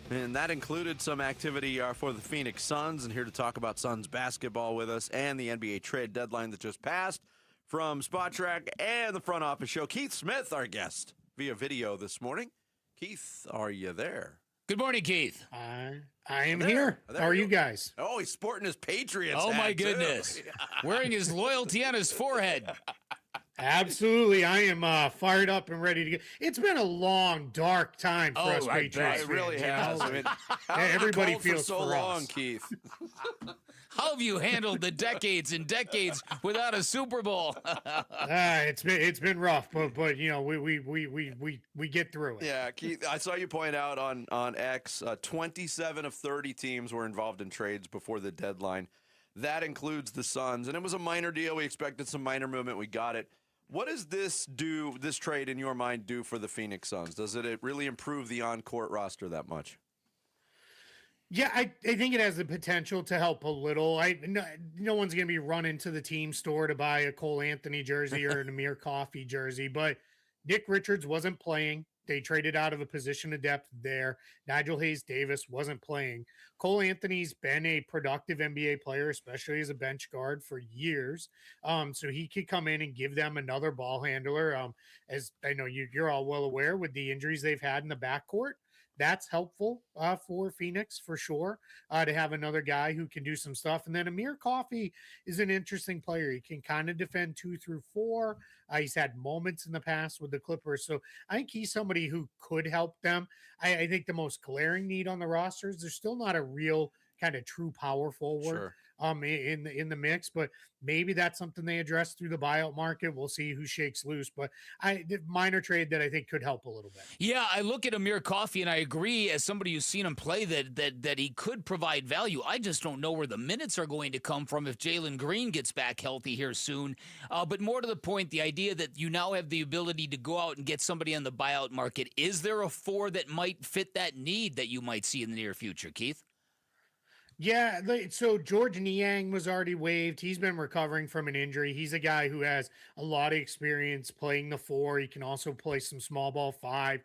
S13: and that included some activity for the Phoenix Suns. And here to talk about Suns basketball with us and the NBA trade deadline that just passed from Spot Track and the Front Office Show, Keith Smith, our guest, via video this morning. Keith, are you there?
S12: Good morning, Keith.
S18: I am here. How are you guys?
S13: Oh, he's sporting his Patriots
S12: Oh,
S13: hat,
S12: my goodness.
S13: too.
S12: Wearing his loyalty on his forehead.
S2: Absolutely. I am fired up and ready to go. It's been a long, dark time for us Patriots fans.
S13: It really has. I mean,
S2: everybody
S13: cold
S2: feels
S13: for so
S2: for
S13: long,
S2: us.
S13: Keith.
S12: How have you handled the decades and decades without a Super Bowl?
S2: It's been rough, but you know we get through it.
S13: Yeah, Keith, I saw you point out on X, 27 of 30 teams were involved in trades before the deadline. That includes the Suns, and it was a minor deal. We expected some minor movement. We got it. What does this trade in your mind do for the Phoenix Suns? Does it really improve the on-court roster that much?
S2: Yeah, I think it has the potential to help a little. No one's going to be running to the team store to buy a Cole Anthony jersey or an Amir Coffey jersey, but Nick Richards wasn't playing. They traded out of a position of depth there. Nigel Hayes-Davis wasn't playing. Cole Anthony's been a productive NBA player, especially as a bench guard for years. So he could come in and give them another ball handler. As I know you're all well aware with the injuries they've had in the backcourt. That's helpful for Phoenix for sure to have another guy who can do some stuff. And then Amir Coffey is an interesting player. He can kind of defend 2 through 4. He's had moments in the past with the Clippers. So I think he's somebody who could help them. I think the most glaring need on the roster is there's still not a real kind of true power forward in the mix, but maybe that's something they address through the buyout market. We'll see who shakes loose, but minor trade that I think could help a little bit.
S12: Yeah, I look at Amir Coffey and I agree as somebody who's seen him play that he could provide value. I just don't know where the minutes are going to come from if Jalen Green gets back healthy here soon. But more to the point, the idea that you now have the ability to go out and get somebody on the buyout market, is there a 4 that might fit that need that you might see in the near future, Keith?
S2: Yeah, so George Niang was already waived. He's been recovering from an injury. He's a guy who has a lot of experience playing the 4. He can also play some small ball 5,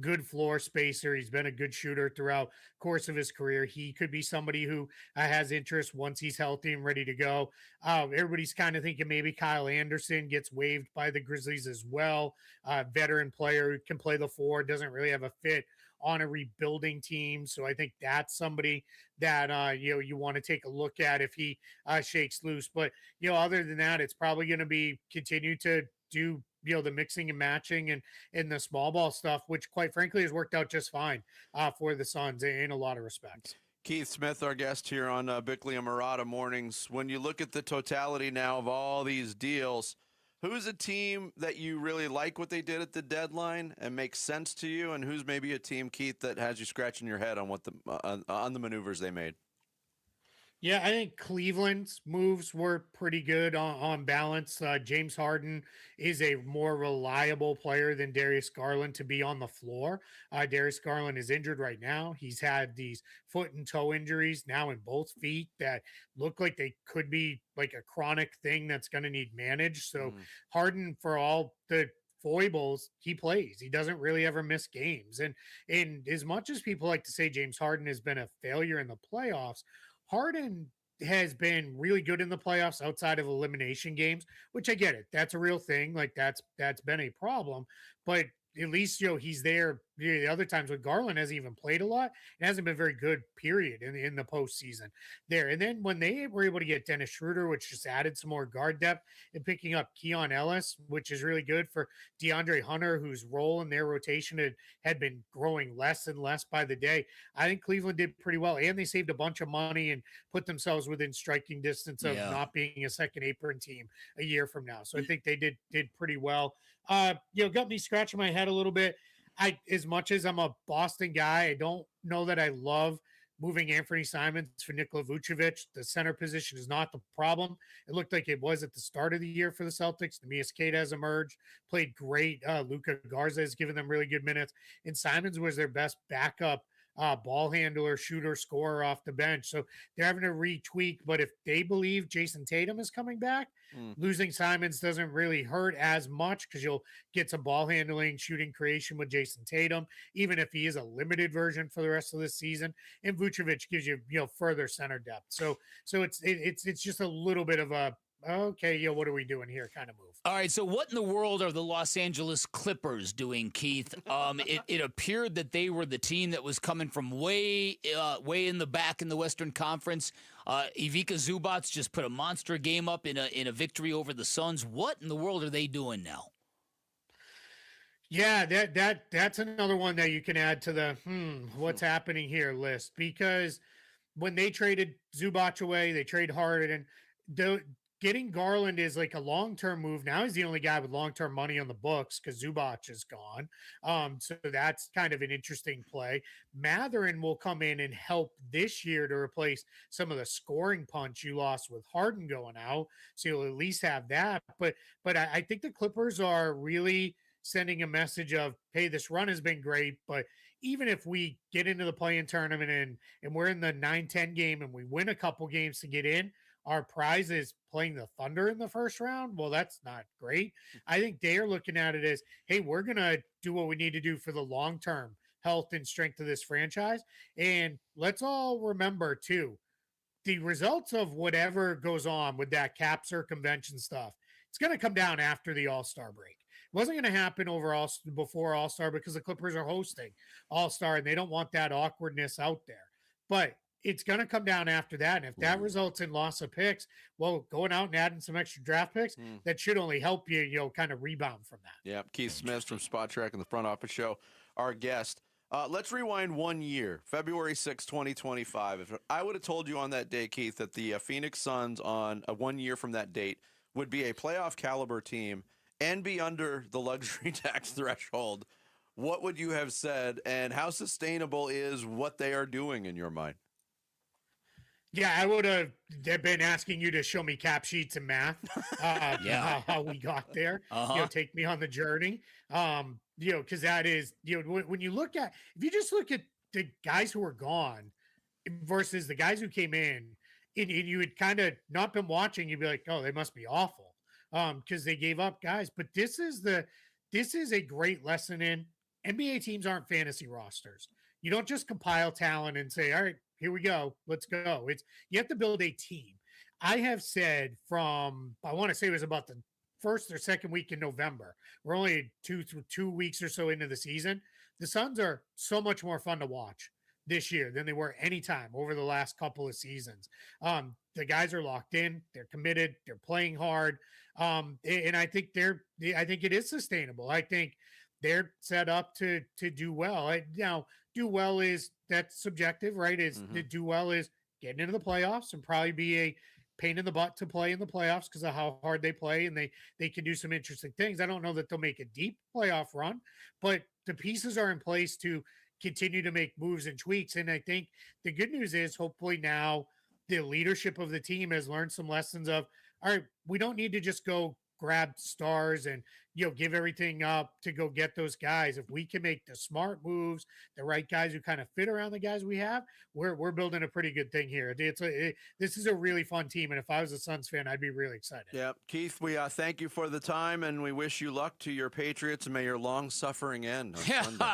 S2: good floor spacer. He's been a good shooter throughout the course of his career. He could be somebody who has interest once he's healthy and ready to go. Everybody's kind of thinking maybe Kyle Anderson gets waived by the Grizzlies as well. Veteran player who can play the 4, doesn't really have a fit on a rebuilding team. So I think that's somebody that, you want to take a look at if he shakes loose. But, other than that, it's probably going to be continue to do, the mixing and matching and the small ball stuff, which quite frankly has worked out just fine for the Suns in a lot of respects.
S13: Keith Smith, our guest here on Bickley and Murata Mornings. When you look at the totality now of all these deals, who's a team that you really like what they did at the deadline and makes sense to you, and who's maybe a team, Keith, that has you scratching your head on what on the maneuvers they made?
S2: Yeah, I think Cleveland's moves were pretty good on balance. James Harden is a more reliable player than Darius Garland to be on the floor. Darius Garland is injured right now. He's had these foot and toe injuries now in both feet that look like they could be like a chronic thing that's going to need managed. So Harden, for all the foibles, he plays. He doesn't really ever miss games. And as much as people like to say James Harden has been a failure in the playoffs, Harden has been really good in the playoffs outside of elimination games, which I get it. That's a real thing. Like that's been a problem, but at least, he's there. The other times when Garland hasn't even played a lot, it hasn't been very good, period, in the postseason there. And then when they were able to get Dennis Schroeder, which just added some more guard depth, and picking up Keon Ellis, which is really good for DeAndre Hunter, whose role in their rotation had been growing less and less by the day. I think Cleveland did pretty well, and they saved a bunch of money and put themselves within striking distance of not being a second apron team a year from now. So I think they did pretty well. Got me scratching my head a little bit. As much as I'm a Boston guy, I don't know that I love moving Anthony Simons for Nikola Vucevic. The center position is not the problem. It looked like it was at the start of the year for the Celtics. Neemias Queta has emerged, played great. Luka Garza has given them really good minutes. And Simons was their best backup ball handler, shooter, scorer off the bench. So they're having to retweak. But if they believe Jason Tatum is coming back, losing Simons doesn't really hurt as much because you'll get some ball handling, shooting creation with Jason Tatum, even if he is a limited version for the rest of this season. And Vucevic gives you, further center depth. So it's just a little bit of a okay, what are we doing here kind of move.
S12: All right, so what in the world are the Los Angeles Clippers doing, Keith? It appeared that they were the team that was coming from way in the back in the Western Conference. Ivica Zubac just put a monster game up in a victory over the Suns. What in the world are they doing now?
S2: Yeah, that's another one that you can add to the what's happening here list, because when they traded Zubac away, they trade Harden, and getting Garland is like a long-term move. Now he's the only guy with long-term money on the books because Zubac is gone. So that's kind of an interesting play. Matherin will come in and help this year to replace some of the scoring punch you lost with Harden going out. So you'll at least have that. But I think the Clippers are really sending a message of, hey, this run has been great, but even if we get into the play-in tournament and we're in the 9-10 game and we win a couple games to get in, our prize is playing the Thunder in the first round. Well, that's not great. I think they are looking at it as, hey, we're going to do what we need to do for the long-term health and strength of this franchise. And let's all remember, too, the results of whatever goes on with that cap circumvention stuff, it's going to come down after the All-Star break. It wasn't going to happen before All-Star because the Clippers are hosting All-Star and they don't want that awkwardness out there. But it's going to come down after that. And if that results in loss of picks, well, going out and adding some extra draft picks, that should only help you, kind of rebound from that.
S13: Yeah, Keith Smith from Spot Track and the Front Office Show, our guest. Let's rewind 1 year, February 6, 2025. If I would have told you on that day, Keith, that the Phoenix Suns on 1 year from that date would be a playoff caliber team and be under the luxury tax threshold, what would you have said, and how sustainable is what they are doing in your mind?
S2: Yeah, I would have been asking you to show me cap sheets and math. How we got there. Take me on the journey. Because that is, when you look at, if you just look at the guys who are gone versus the guys who came in, and you had kind of not been watching, you'd be like, oh, they must be awful because they gave up guys. But this is a great lesson in NBA teams aren't fantasy rosters. You don't just compile talent and say, all right, here we go. Let's go. You have to build a team. I have said I want to say it was about the first or second week in November. We're only two weeks or so into the season. The Suns are so much more fun to watch this year than they were anytime over the last couple of seasons. The guys are locked in. They're committed. They're playing hard. And I think it is sustainable. I think they're set up to do well. Now, do well that's subjective, right? Do well is getting into the playoffs and probably be a pain in the butt to play in the playoffs because of how hard they play, and they can do some interesting things. I don't know that they'll make a deep playoff run, but the pieces are in place to continue to make moves and tweaks. And I think the good news is hopefully now the leadership of the team has learned some lessons of, all right, we don't need to just go grab stars and give everything up to go get those guys. If we can make the smart moves, the right guys who kind of fit around the guys we have, we're building a pretty good thing here. This is a really fun team, and if I was a Suns fan, I'd be really excited.
S13: Yeah, Keith, we thank you for the time, and we wish you luck to your Patriots, and may your long suffering end on Sunday.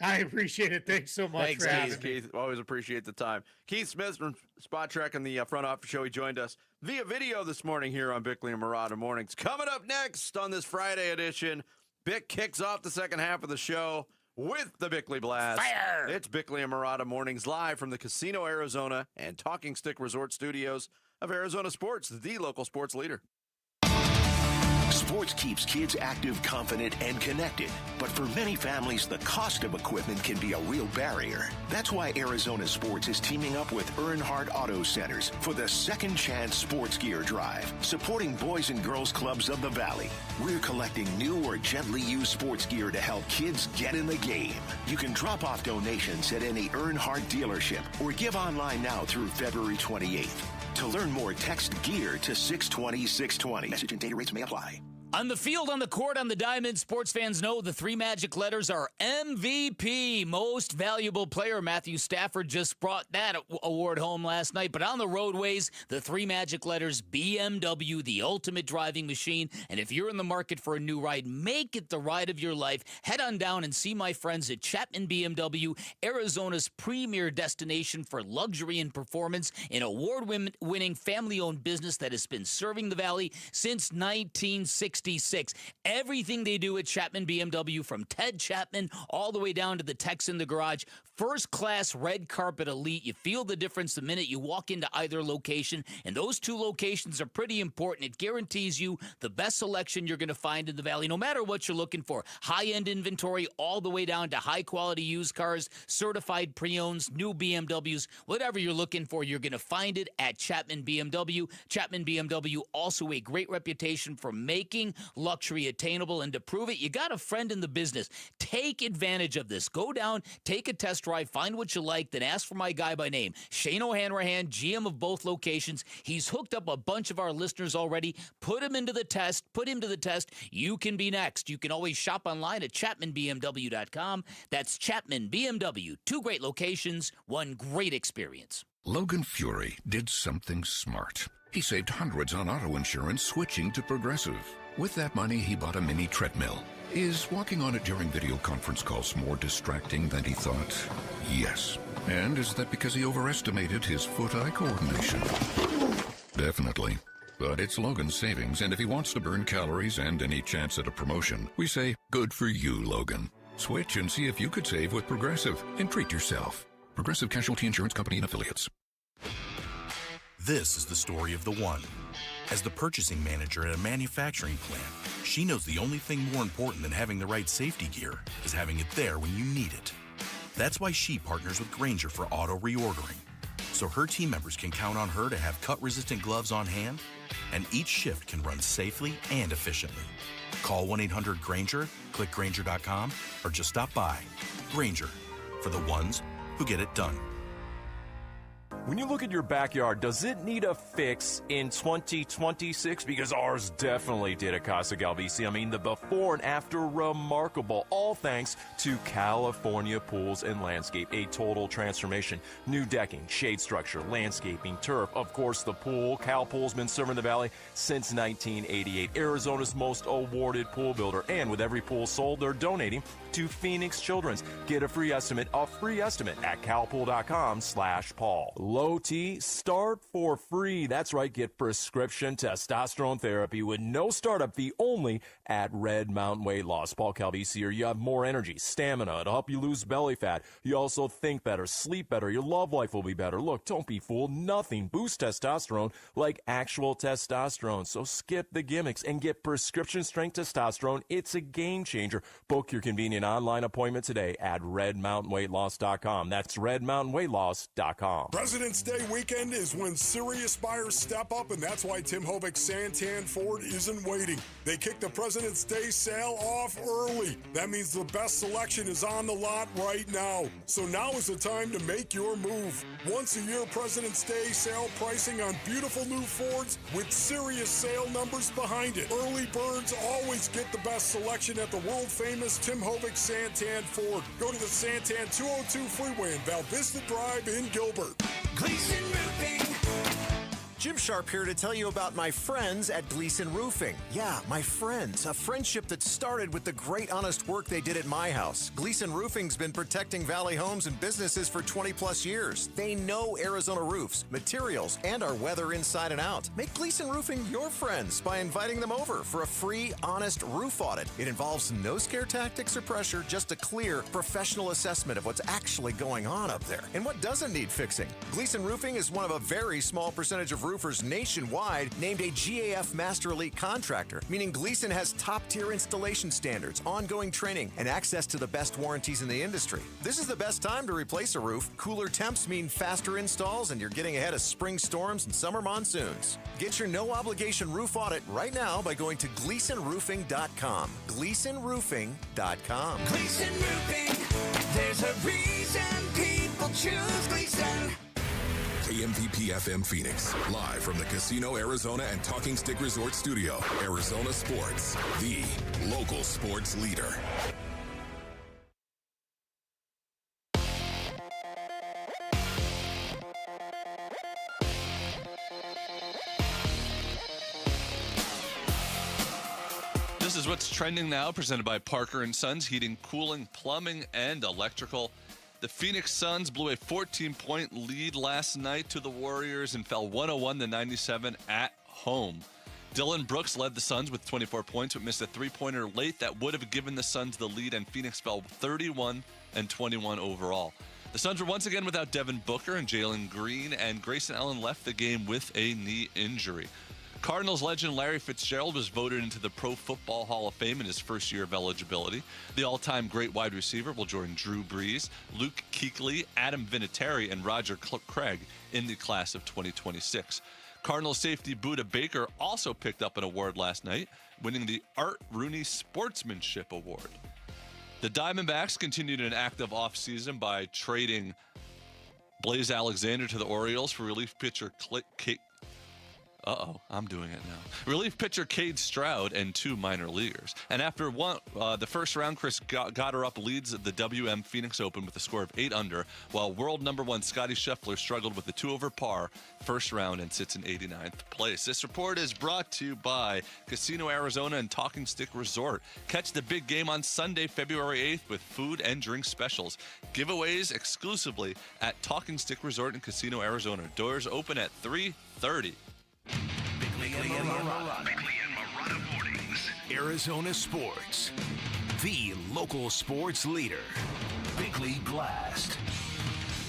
S2: I appreciate it. Thanks so much for having me.
S13: Keith. Always appreciate the time. Keith Smith from Spot Track and the Front Office Show. He joined us via video this morning here on Bickley and Murata Mornings. Coming up next on this Friday edition, Bick kicks off the second half of the show with the Bickley Blast.
S12: Fire!
S13: It's Bickley and Murata Mornings live from the Casino Arizona and Talking Stick Resort Studios of Arizona Sports, the local sports leader.
S4: Sports keeps kids active, confident, and connected. But for many families, the cost of equipment can be a real barrier. That's why Arizona Sports is teaming up with Earnhardt Auto Centers for the Second Chance Sports Gear Drive, supporting Boys and Girls Clubs of the Valley. We're collecting new or gently used sports gear to help kids get in the game. You can drop off donations at any Earnhardt dealership or give online now through February 28th. To learn more, text GEAR to 620-620. Message and data rates may apply.
S12: On the field, on the court, on the diamond, sports fans know the three magic letters are MVP, Most Valuable Player. Matthew Stafford just brought that award home last night. But on the roadways, the three magic letters, BMW, the ultimate driving machine. And if you're in the market for a new ride, make it the ride of your life. Head on down and see my friends at Chapman BMW, Arizona's premier destination for luxury and performance, an award-winning family-owned business that has been serving the Valley since 1966. Everything they do at Chapman BMW, from Ted Chapman all the way down to the techs in the garage, first-class red carpet elite. You feel the difference the minute you walk into either location, and those two locations are pretty important. It guarantees you the best selection you're going to find in the Valley, no matter what you're looking for. High-end inventory all the way down to high-quality used cars, certified pre-owns, new BMWs. Whatever you're looking for, you're going to find it at Chapman BMW. Chapman BMW, also a great reputation for making luxury attainable, and to prove it, you got a friend in the business. Take advantage of this. Go down, take a test drive, find what you like, then ask for my guy by name, Shane O'Hanrahan, GM of both locations. He's hooked up a bunch of our listeners already. Put him to the test. You can be next. You can always shop online at ChapmanBMW.com. That's Chapman BMW. Two great locations, one great experience.
S7: Logan Fury did something smart. He saved hundreds on auto insurance switching to Progressive. With that money, he bought a mini treadmill. Is walking on it during video conference calls more distracting than he thought? Yes. And is that because he overestimated his foot-eye coordination? Definitely. But it's Logan's savings, and if he wants to burn calories and any chance at a promotion, we say, good for you, Logan. Switch and see if you could save with Progressive and treat yourself. Progressive Casualty Insurance Company and Affiliates.
S8: This is the story of the one. As the purchasing manager at a manufacturing plant, she knows the only thing more important than having the right safety gear is having it there when you need it. That's why she partners with Grainger for auto reordering, so her team members can count on her to have cut-resistant gloves on hand, and each shift can run safely and efficiently. Call 1-800-GRAINGER, click Grainger.com, or just stop by. Grainger, for the ones who get it done.
S9: When you look at your backyard, does it need a fix in 2026? Because ours definitely did at Casa Galvisi. I mean, the before and after, remarkable. All thanks to California Pools and Landscape. A total transformation. New decking, shade structure, landscaping, turf. Of course, the pool. Cal Pool's been serving the Valley since 1988. Arizona's most awarded pool builder. And with every pool sold, they're donating to Phoenix Children's. Get a free estimate at calpool.com/Paul. Low T, start for free. That's right, get prescription testosterone therapy with no startup fee, only at Red Mountain Weight Loss. Paul Calvisi here. You have more energy, stamina to help you lose belly fat. You also think better, sleep better. Your love life will be better. Look, don't be fooled. Nothing boosts testosterone like actual testosterone. So skip the gimmicks and get prescription strength testosterone. It's a game changer. Book your convenient online appointment today at redmountainweightloss.com. That's redmountainweightloss.com.
S29: President's Day weekend is when serious buyers step up, and that's why Tim Hovik Santan Ford isn't waiting. They kick the President's Day sale off early. That means the best selection is on the lot right now. So now is the time to make your move. Once a year President's Day sale pricing on beautiful new Fords with serious sale numbers behind it. Early birds always get the best selection at the world-famous Tim Hovik Santan Ford. Go to the Santan 202 freeway in Val Vista Drive in Gilbert.
S22: Gleason Roofing. Jim Sharp here to tell you about my friends at Gleason Roofing. Yeah, my friends. A friendship that started with the great honest work they did at my house. Gleason Roofing's been protecting Valley homes and businesses for 20 plus years. They know Arizona roofs, materials, and our weather inside and out. Make Gleason Roofing your friends by inviting them over for a free, honest roof audit. It involves no scare tactics or pressure, just a clear, professional assessment of what's actually going on up there and what doesn't need fixing. Gleason Roofing is one of a very small percentage of roofers nationwide named a GAF Master Elite contractor, meaning Gleason has top-tier installation standards, ongoing training, and access to the best warranties in the industry. This is the best time to replace a roof. Cooler temps mean faster installs, and you're getting ahead of spring storms and summer monsoons. Get your no-obligation roof audit right now by going to GleasonRoofing.com. GleasonRoofing.com. Gleason Roofing. There's a reason people choose Gleason.
S10: KMVP FM Phoenix, live from the Casino Arizona and Talking Stick Resort Studio. Arizona Sports, the local sports leader.
S6: This is what's trending now, presented by Parker & Sons, heating, cooling, plumbing, and electrical. The Phoenix Suns blew a 14-point lead last night to the Warriors and fell 101-97 at home. Dylan Brooks led the Suns with 24 points, but missed a three-pointer late that would have given the Suns the lead, and Phoenix fell 31-21 overall. The Suns were once again without Devin Booker and Jalen Green, and Grayson Allen left the game with a knee injury. Cardinals legend Larry Fitzgerald was voted into the Pro Football Hall of Fame in his first year of eligibility. The all-time great wide receiver will join Drew Brees, Luke Kuechly, Adam Vinatieri, and Roger Craig in the class of 2026. Cardinals safety Budda Baker also picked up an award last night, winning the Art Rooney Sportsmanship Award. The Diamondbacks continued an active offseason by trading Blaze Alexander to the Orioles for relief pitcher I'm doing it now. Relief pitcher Cade Stroud and two minor leaguers. And after the first round, Chris Gotterup leads the WM Phoenix Open with a score of 8 under, while world number 1 Scotty Scheffler struggled with a 2 over par first round and sits in 89th place. This report is brought to you by Casino Arizona and Talking Stick Resort. Catch the big game on Sunday, February 8th with food and drink specials. Giveaways exclusively at Talking Stick Resort in Casino Arizona. Doors open at 3:30.
S4: Bickley and Marotta Mornings. Arizona Sports, the local sports leader. Bickley Blast.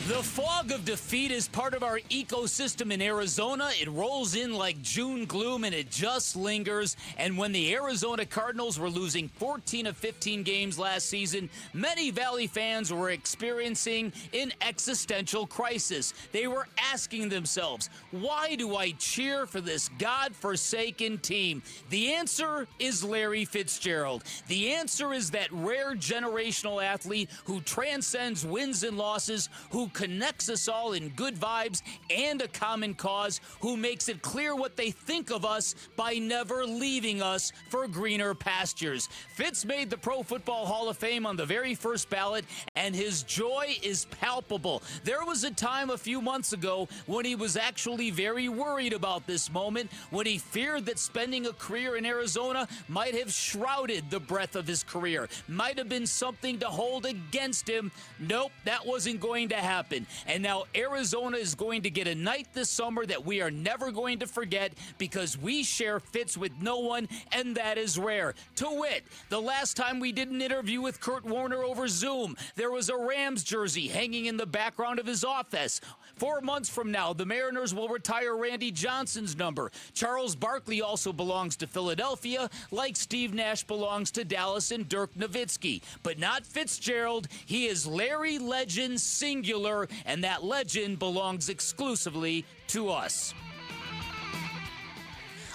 S12: The fog of defeat is part of our ecosystem in Arizona. It rolls in like June gloom, and it just lingers. And when the Arizona Cardinals were losing 14 of 15 games last season, many Valley fans were experiencing an existential crisis. They were asking themselves, why do I cheer for this God-forsaken team? The answer is Larry Fitzgerald. The answer is that rare generational athlete who transcends wins and losses, who connects us all in good vibes and a common cause, who makes it clear what they think of us by never leaving us for greener pastures. Fitz made the Pro Football Hall of Fame on the very first ballot, and his joy is palpable. There was a time a few months ago when he was actually very worried about this moment, when he feared that spending a career in Arizona might have shrouded the breadth of his career, might have been something to hold against him. Nope, that wasn't going to happen. And now Arizona is going to get a night this summer that we are never going to forget, because we share Fitz with no one, and that is rare. To wit, the last time we did an interview with Kurt Warner over Zoom, there was a Rams jersey hanging in the background of his office. 4 months from now, the Mariners will retire Randy Johnson's number. Charles Barkley also belongs to Philadelphia, like Steve Nash belongs to Dallas and Dirk Nowitzki. But not Fitzgerald. He is Larry Legend singular, and that legend belongs exclusively to us.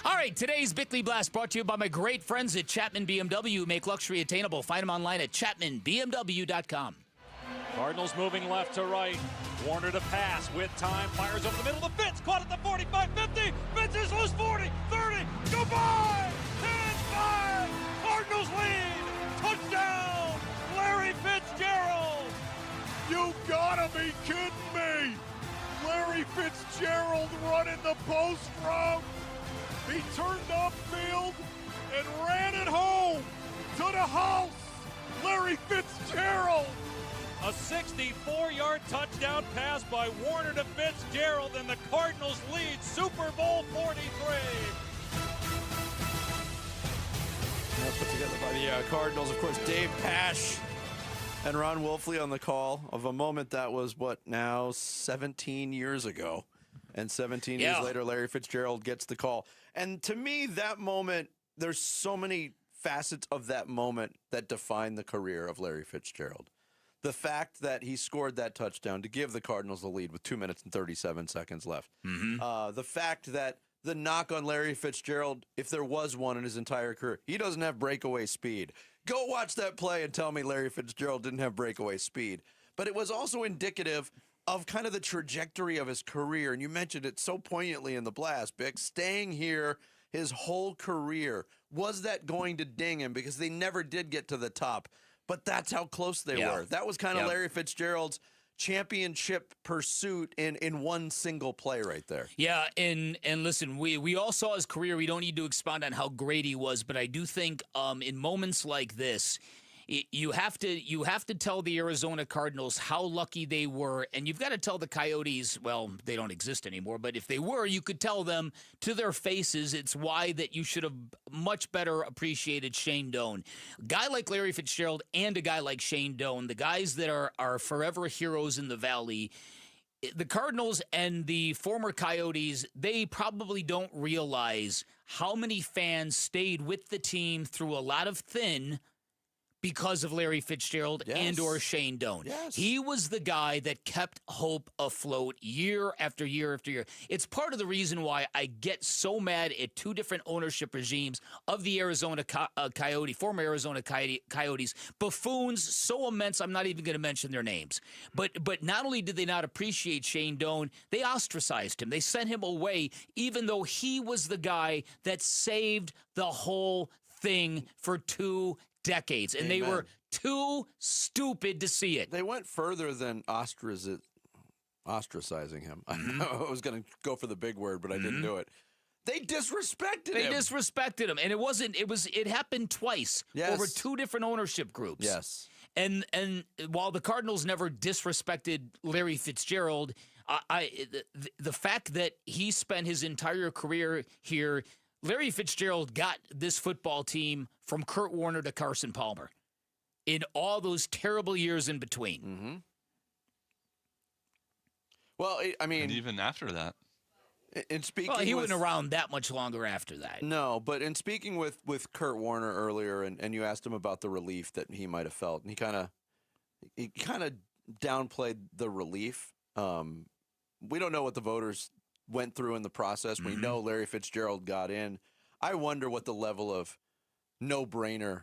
S12: All right, today's Bickley Blast brought to you by my great friends at Chapman BMW, who make luxury attainable. Find them online at chapmanbmw.com.
S11: Cardinals moving left to right. Warner to pass with time. Fires over the middle to Fitz. Caught at the 45, 50. Fitz is loose 40, 30. Goodbye. 10-5. Cardinals lead. Touchdown. Larry Fitzgerald.
S29: You gotta be kidding me! Larry Fitzgerald running the post route. He turned upfield and ran it home to the house. Larry Fitzgerald.
S11: A 64-yard touchdown pass by Warner to Fitzgerald, and the Cardinals lead Super Bowl 43.
S13: Put together by the Cardinals, of course, Dave Pasch and Ron Wolfley on the call of a moment that was, 17 years ago. And 17 years later, Larry Fitzgerald gets the call. And to me, that moment, there's so many facets of that moment that define the career of Larry Fitzgerald. The fact that he scored that touchdown to give the Cardinals the lead with 2 minutes and 37 seconds left. The fact that the knock on Larry Fitzgerald, if there was one in his entire career, he doesn't have breakaway speed. Go watch that play and tell me Larry Fitzgerald didn't have breakaway speed. But it was also indicative of kind of the trajectory of his career, and you mentioned it so poignantly in the blast, Bick, staying here his whole career, was that going to ding him? Because they never did get to the top, but that's how close they were. That was kind of Larry Fitzgerald's championship pursuit in one single play right there.
S12: Yeah, and listen, we all saw his career. We don't need to expound on how great he was, but I do think in moments like this, you have to tell the Arizona Cardinals how lucky they were, and you've got to tell the Coyotes, well, they don't exist anymore, but if they were, you could tell them to their faces it's why that you should have much better appreciated Shane Doan. A guy like Larry Fitzgerald and a guy like Shane Doan, the guys that are forever heroes in the Valley. The Cardinals and the former Coyotes, they probably don't realize how many fans stayed with the team through a lot of thin because of Larry Fitzgerald and or Shane Doan.
S13: Yes.
S12: He was the guy that kept hope afloat year after year after year. It's part of the reason why I get so mad at two different ownership regimes of the Arizona former Arizona Coyotes. Buffoons so immense, I'm not even going to mention their names. But not only did they not appreciate Shane Doan, they ostracized him. They sent him away, even though he was the guy that saved the whole thing for 2 decades, and they were too stupid to see it.
S13: They went further than ostracizing him. I was going to go for the big word, but I didn't do it. They disrespected him.
S12: They disrespected him, and it happened twice over 2 different ownership groups.
S13: Yes.
S12: And while the Cardinals never disrespected Larry Fitzgerald, the fact that he spent his entire career here, Larry Fitzgerald got this football team from Kurt Warner to Carson Palmer in all those terrible years in between.
S13: Mm-hmm. Well, I mean,
S6: and even after that,
S13: in speaking,
S12: he wasn't around that much longer after that.
S13: No, but in speaking with Kurt Warner earlier, and you asked him about the relief that he might have felt, and he kind of downplayed the relief. We don't know what the voters went through in the process. We know Larry Fitzgerald got in. I wonder what the level of no-brainer,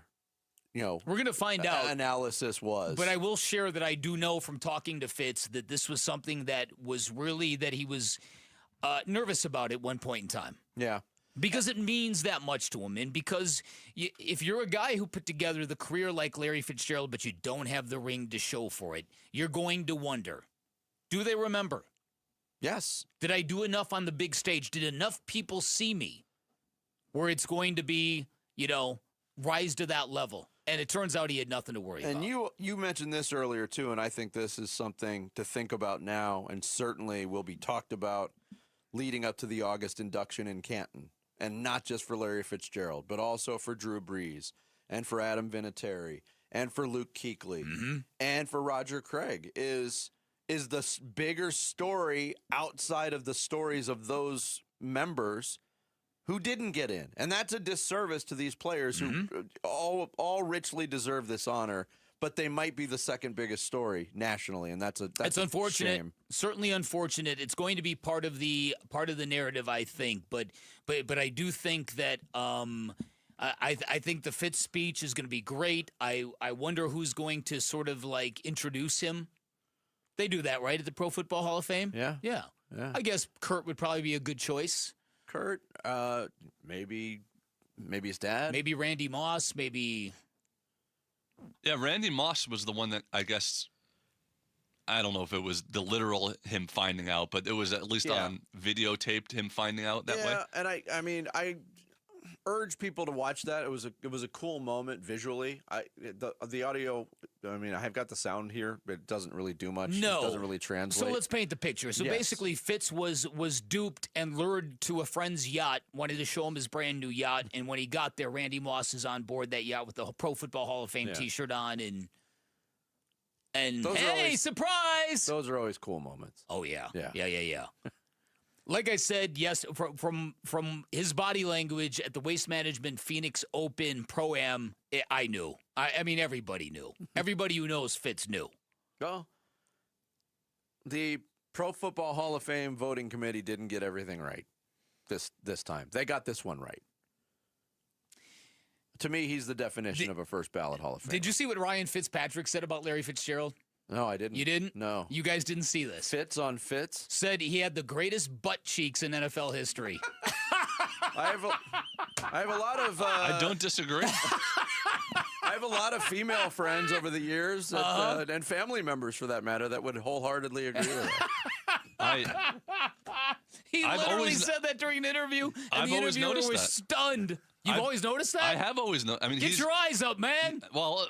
S13: we're
S12: going to find out
S13: analysis was.
S12: But I will share that I do know from talking to Fitz that this was something that he was nervous about at one point in time.
S13: Yeah.
S12: Because it means that much to him. And because if you're a guy who put together the career like Larry Fitzgerald, but you don't have the ring to show for it, you're going to wonder, do they remember?
S13: Yes.
S12: Did I do enough on the big stage? Did enough people see me where it's going to be, rise to that level? And it turns out he had nothing to worry about.
S13: And you mentioned this earlier, too, and I think this is something to think about now and certainly will be talked about leading up to the August induction in Canton. And not just for Larry Fitzgerald, but also for Drew Brees and for Adam Vinatieri and for Luke Kuechly and for Roger Craig is the bigger story outside of the stories of those members who didn't get in. And that's a disservice to these players who all richly deserve this honor, but they might be the second biggest story nationally, and that's
S12: unfortunate.
S13: Shame.
S12: Certainly unfortunate. It's going to be part of the narrative, I think. But I do think that I think the Fitz speech is going to be great. I wonder who's going to sort of like introduce him. They do that, right, at the Pro Football Hall of Fame?
S13: Yeah.
S12: I guess Kurt would probably be a good choice.
S13: Kurt, maybe his dad.
S12: Maybe Randy Moss, maybe.
S6: Yeah, Randy Moss was the one that I guess, I don't know if it was the literal him finding out, but it was at least on videotaped him finding out that way.
S13: Yeah, and I urge people to watch that. It was a cool moment visually. The audio, I have got the sound here, but it doesn't really do much.
S12: No.
S13: It doesn't really translate.
S12: So let's paint the picture. So basically Fitz was duped and lured to a friend's yacht, wanted to show him his brand new yacht, and when he got there, Randy Moss is on board that yacht with the Pro Football Hall of Fame t-shirt on and hey, surprise!
S13: Those are always cool moments.
S12: Oh yeah. Yeah. Like I said, yes, from his body language at the Waste Management Phoenix Open Pro-Am, I knew. I mean, everybody knew. Everybody who knows Fitz knew.
S13: Well, the Pro Football Hall of Fame voting committee didn't get everything right this time. They got this one right. To me, he's the definition of a first ballot Hall of Fame.
S12: Did you see what Ryan Fitzpatrick said about Larry Fitzgerald?
S13: No, I didn't.
S12: You didn't?
S13: No.
S12: You guys didn't see this.
S13: Fitz on Fitz?
S12: Said he had the greatest butt cheeks in NFL history.
S13: I have a lot of...
S6: I don't disagree.
S13: I have a lot of female friends over the years, that, and family members, for that matter, that would wholeheartedly agree with that.
S12: He literally said that during an interview, and the interviewer was stunned. You've always noticed that?
S6: I have always noticed. I mean,
S12: Get your eyes up, man.
S6: Well,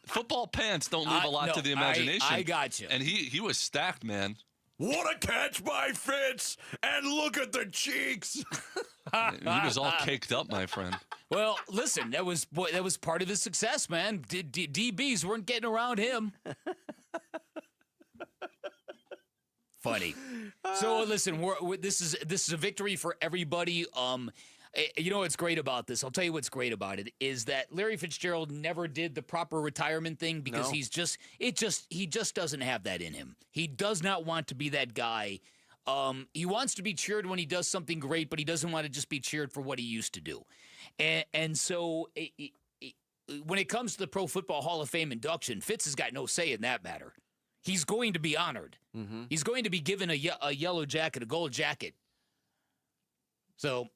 S6: football pants don't leave a lot to the imagination.
S12: I got you.
S6: And he was stacked, man.
S13: What a catch by Fitz, and look at the cheeks.
S6: He was all caked up, my friend.
S12: Well, listen, that was part of his success, man. DBs weren't getting around him. Funny. So listen, this is a victory for everybody. You know what's great about this? I'll tell you what's great about it is that Larry Fitzgerald never did the proper retirement thing because he just doesn't have that in him. He does not want to be that guy. He wants to be cheered when he does something great, but he doesn't want to just be cheered for what he used to do. And so when it comes to the Pro Football Hall of Fame induction, Fitz has got no say in that matter. He's going to be honored. Mm-hmm. He's going to be given a yellow jacket, a gold jacket. So...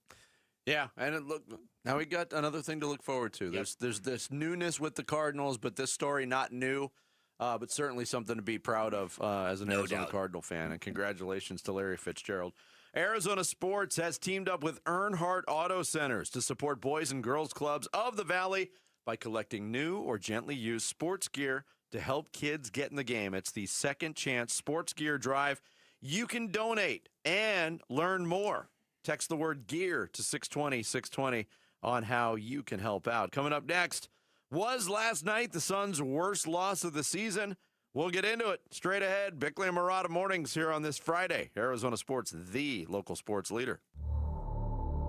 S13: Yeah, and look, now we got another thing to look forward to. Yep. There's this newness with the Cardinals, but this story not new, but certainly something to be proud of as an Arizona Cardinal fan. And congratulations to Larry Fitzgerald. Arizona Sports has teamed up with Earnhardt Auto Centers to support boys and girls clubs of the Valley by collecting new or gently used sports gear to help kids get in the game. It's the Second Chance Sports Gear Drive. You can donate and learn more. Text the word gear to 620-620 on how you can help out. Coming up next, was last night the Suns' worst loss of the season? We'll get into it straight ahead. Bickley and Murata mornings here on this Friday. Arizona Sports, the local sports leader.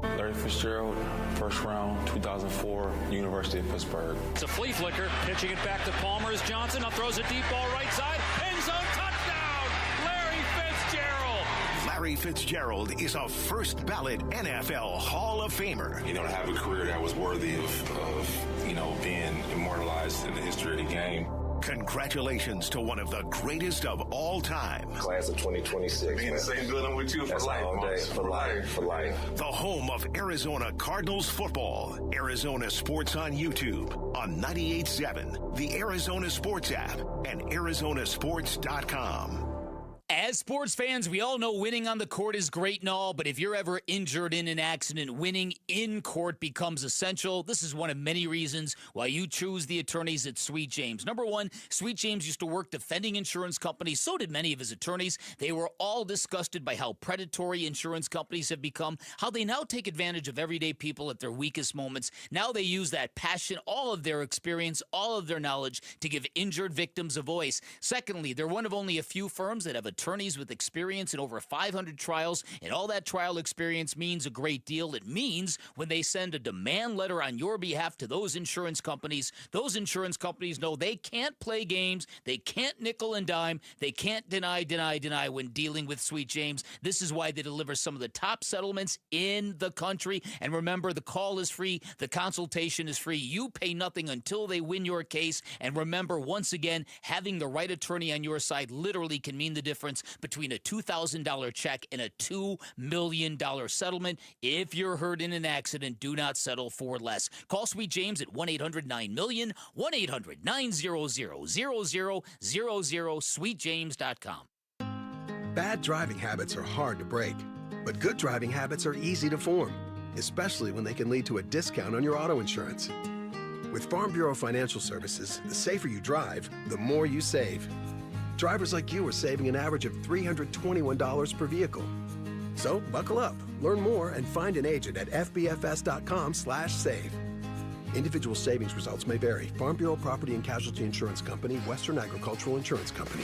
S1: Larry Fitzgerald, first round, 2004, University of Pittsburgh.
S11: It's a flea flicker, pitching it back to Palmer as Johnson. Up throws a deep ball right side. End zone touchdown, Larry Fitzgerald.
S4: Larry Fitzgerald is a first-ballot NFL Hall of Famer.
S1: To have a career that was worthy of being immortalized in the history of the game.
S4: Congratulations to one of the greatest of all time.
S1: Class of 2026. Be in the same building with you for life. All day, for life.
S4: The home of Arizona Cardinals football. Arizona Sports on YouTube, on 98.7, the Arizona Sports app, and ArizonaSports.com.
S12: As sports fans, we all know winning on the court is great and all, but if you're ever injured in an accident, winning in court becomes essential. This is one of many reasons why you choose the attorneys at Sweet James. Number one, Sweet James used to work defending insurance companies. So did many of his attorneys. They were all disgusted by how predatory insurance companies have become, how they now take advantage of everyday people at their weakest moments. Now they use that passion, all of their experience, all of their knowledge to give injured victims a voice. Secondly, they're one of only a few firms that have attorneys with experience in over 500 trials, and all that trial experience means a great deal. It means when they send a demand letter on your behalf to those insurance companies know they can't play games, they can't nickel and dime, they can't deny when dealing with Sweet James. This is why they deliver some of the top settlements in the country. And remember, the call is free, the consultation is free. You pay nothing until they win your case. And remember, once again, having the right attorney on your side literally can mean the difference between a $2,000 check and a $2 million settlement. If you're hurt in an accident, do not settle for less. Call Sweet James at 1-800-9-MILLION, 1-800-900-0000, sweetjames.com.
S3: Bad driving habits are hard to break, but good driving habits are easy to form, especially when they can lead to a discount on your auto insurance. With Farm Bureau Financial Services, the safer you drive, the more you save. Drivers like you are saving an average of $321 per vehicle. So buckle up, learn more, and find an agent at fbfs.com/save. Individual savings results may vary. Farm Bureau Property and Casualty Insurance Company, Western Agricultural Insurance Company.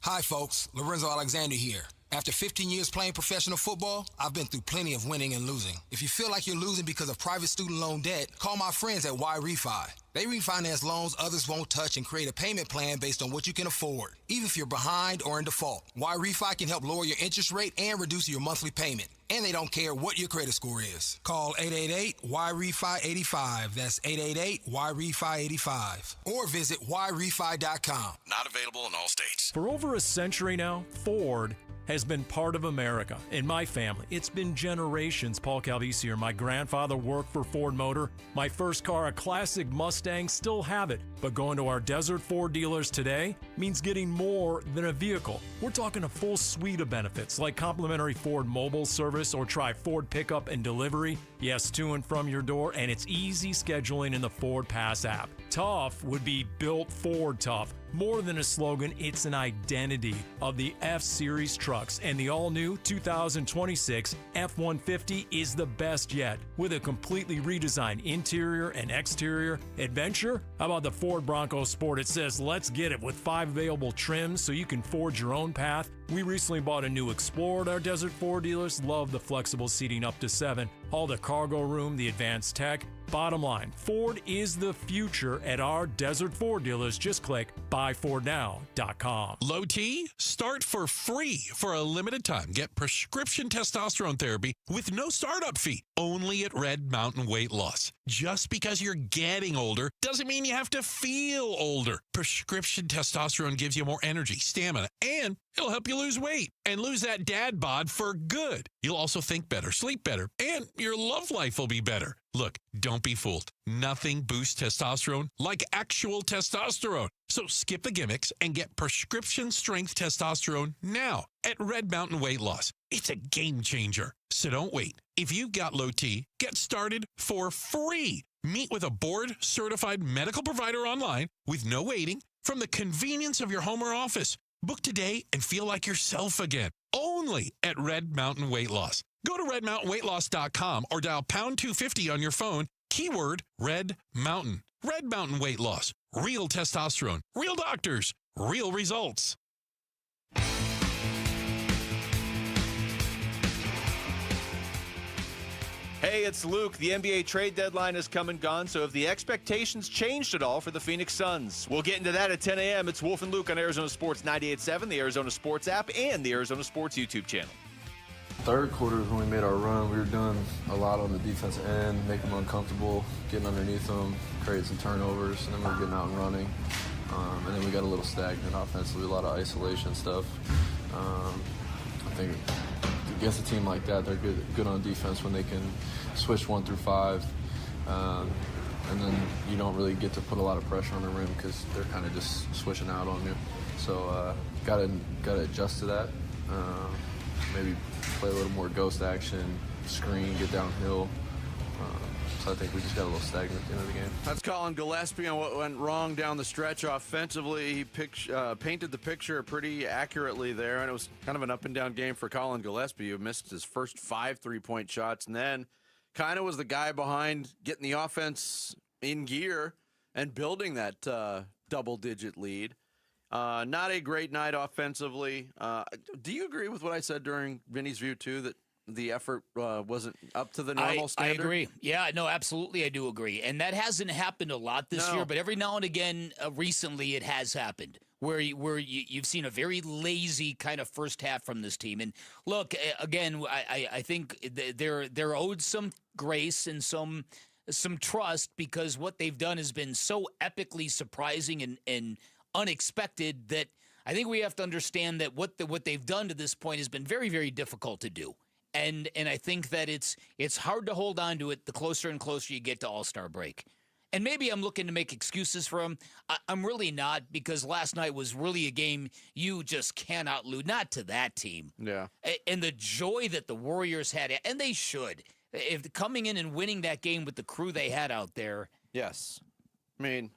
S14: Hi, folks. Lorenzo Alexander here. After 15 years playing professional football, I've been through plenty of winning and losing. If you feel like you're losing because of private student loan debt, call my friends at Y Refi. They refinance loans others won't touch and create a payment plan based on what you can afford, even if you're behind or in default. Y-Refi can help lower your interest rate and reduce your monthly payment. And they don't care what your credit score is. Call 888-Y-REFI-85. That's 888-Y-REFI-85. Or visit YRefi.com.
S5: Not available in all states.
S15: For over a century now, Ford has been part of America. In my family, it's been generations. Paul Calvisi here. My grandfather worked for Ford Motor. My first car, a classic Mustang, still have it. But going to our Desert Ford dealers today means getting more than a vehicle. We're talking a full suite of benefits like complimentary Ford mobile service or try Ford pickup and delivery. Yes, to and from your door, and it's easy scheduling in the Ford Pass app. Tough would be built Ford tough. More than a slogan, it's an identity of the F-Series trucks, and the all-new 2026 F-150 is the best yet. With a completely redesigned interior and exterior adventure, how about the Ford Bronco Sport? It says, let's get it, with 5 available trims so you can forge your own path. We recently bought a new Explorer at our Desert Ford dealers. Love the flexible seating up to 7. All the cargo room, the advanced tech. Bottom line, Ford is the future at our Desert Ford dealers. Just click buyfordnow.com.
S16: Low T, start for free for a limited time. Get prescription testosterone therapy with no startup fee, only at Red Mountain Weight Loss. Just because you're getting older doesn't mean you have to feel older. Prescription testosterone gives you more energy, stamina, and it'll help you lose weight and lose that dad bod for good. You'll also think better, sleep better, and your love life will be better. Look, don't be fooled. Nothing boosts testosterone like actual testosterone. So skip the gimmicks and get prescription strength testosterone now at Red Mountain Weight Loss. It's a game changer. So don't wait. If you've got low T, get started for free. Meet with a board-certified medical provider online with no waiting from the convenience of your home or office. Book today and feel like yourself again. Only at Red Mountain Weight Loss. Go to redmountainweightloss.com or dial pound 250 on your phone. Keyword Red Mountain. Red Mountain Weight Loss. Real testosterone. Real doctors. Real results.
S26: Hey, it's Luke. The NBA trade deadline has come and gone, so have the expectations changed at all for the Phoenix Suns? We'll get into that at 10 a.m. It's Wolf and Luke on Arizona Sports 98.7, the Arizona Sports app, and the Arizona Sports YouTube channel.
S17: Third quarter is when we made our run. We were doing a lot on the defensive end, making them uncomfortable, getting underneath them, creating some turnovers, and then we were getting out and running. And then we got a little stagnant offensively, a lot of isolation stuff. I think against a team like that, they're good on defense when they can switch 1 through 5. And then you don't really get to put a lot of pressure on the rim because they're kind of just switching out on you. So gotta adjust to that. Maybe play a little more ghost action, screen, get downhill. So I think we just got a little stagnant at the end of the game.
S13: That's Colin Gillespie on what went wrong down the stretch offensively. He painted the picture pretty accurately there, and it was kind of an up-and-down game for Colin Gillespie, who missed his first 5 three-point shots, and then kind of was the guy behind getting the offense in gear and building that double-digit lead. Not a great night offensively. Do you agree with what I said during Vinnie's View, too, that the effort wasn't up to the normal standard?
S12: I agree. Yeah, no, absolutely, I do agree. And that hasn't happened a lot this year, but every now and again, recently, it has happened, where you've seen a very lazy kind of first half from this team. And look, again, I think they're owed some grace and some trust, because what they've done has been so epically surprising and unexpected that I think we have to understand that what they've done to this point has been very, very difficult to do. And I think that it's hard to hold on to it the closer and closer you get to All-Star break. And maybe I'm looking to make excuses for him. I'm really not, because last night was really a game you just cannot lose. Not to that team.
S13: Yeah.
S12: And the joy that the Warriors had, and they should, if coming in and winning that game with the crew they had out there.
S13: Yes. I mean,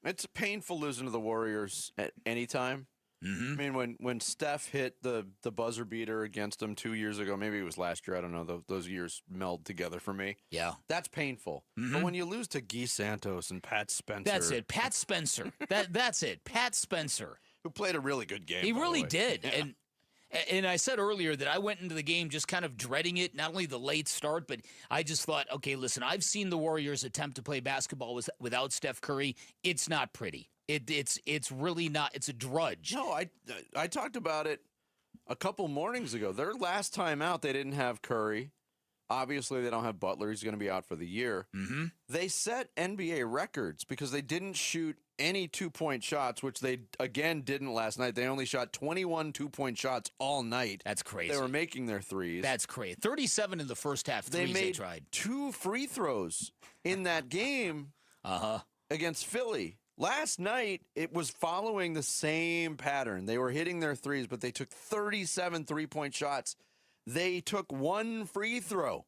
S13: it's painful losing to the Warriors at any time. Mm-hmm. I mean, when Steph hit the buzzer beater against them 2 years ago, maybe it was last year, I don't know, those years meld together for me.
S12: Yeah.
S13: That's painful. Mm-hmm. But when you lose to Guy Santos and Pat Spencer.
S12: That's it, Pat Spencer. That's it, Pat Spencer.
S13: Who played a really good game.
S12: He really did. Yeah. And And I said earlier that I went into the game just kind of dreading it, not only the late start, but I just thought, okay, listen, I've seen the Warriors attempt to play basketball without Steph Curry. It's not pretty. It's really not. It's a drudge.
S13: No, I talked about it a couple mornings ago. Their last time out, they didn't have Curry. Obviously, they don't have Butler. He's going to be out for the year.
S12: Mm-hmm.
S13: They set NBA records because they didn't shoot any two-point shots, which they, again, didn't last night. They only shot 21 two-point shots all night.
S12: That's crazy.
S13: They were making their threes.
S12: That's crazy. 37 in the first half threes they tried.
S13: 2 free throws in that game against Philly. Last night, it was following the same pattern. They were hitting their threes, but they took 37 three-point shots. They took 1 free throw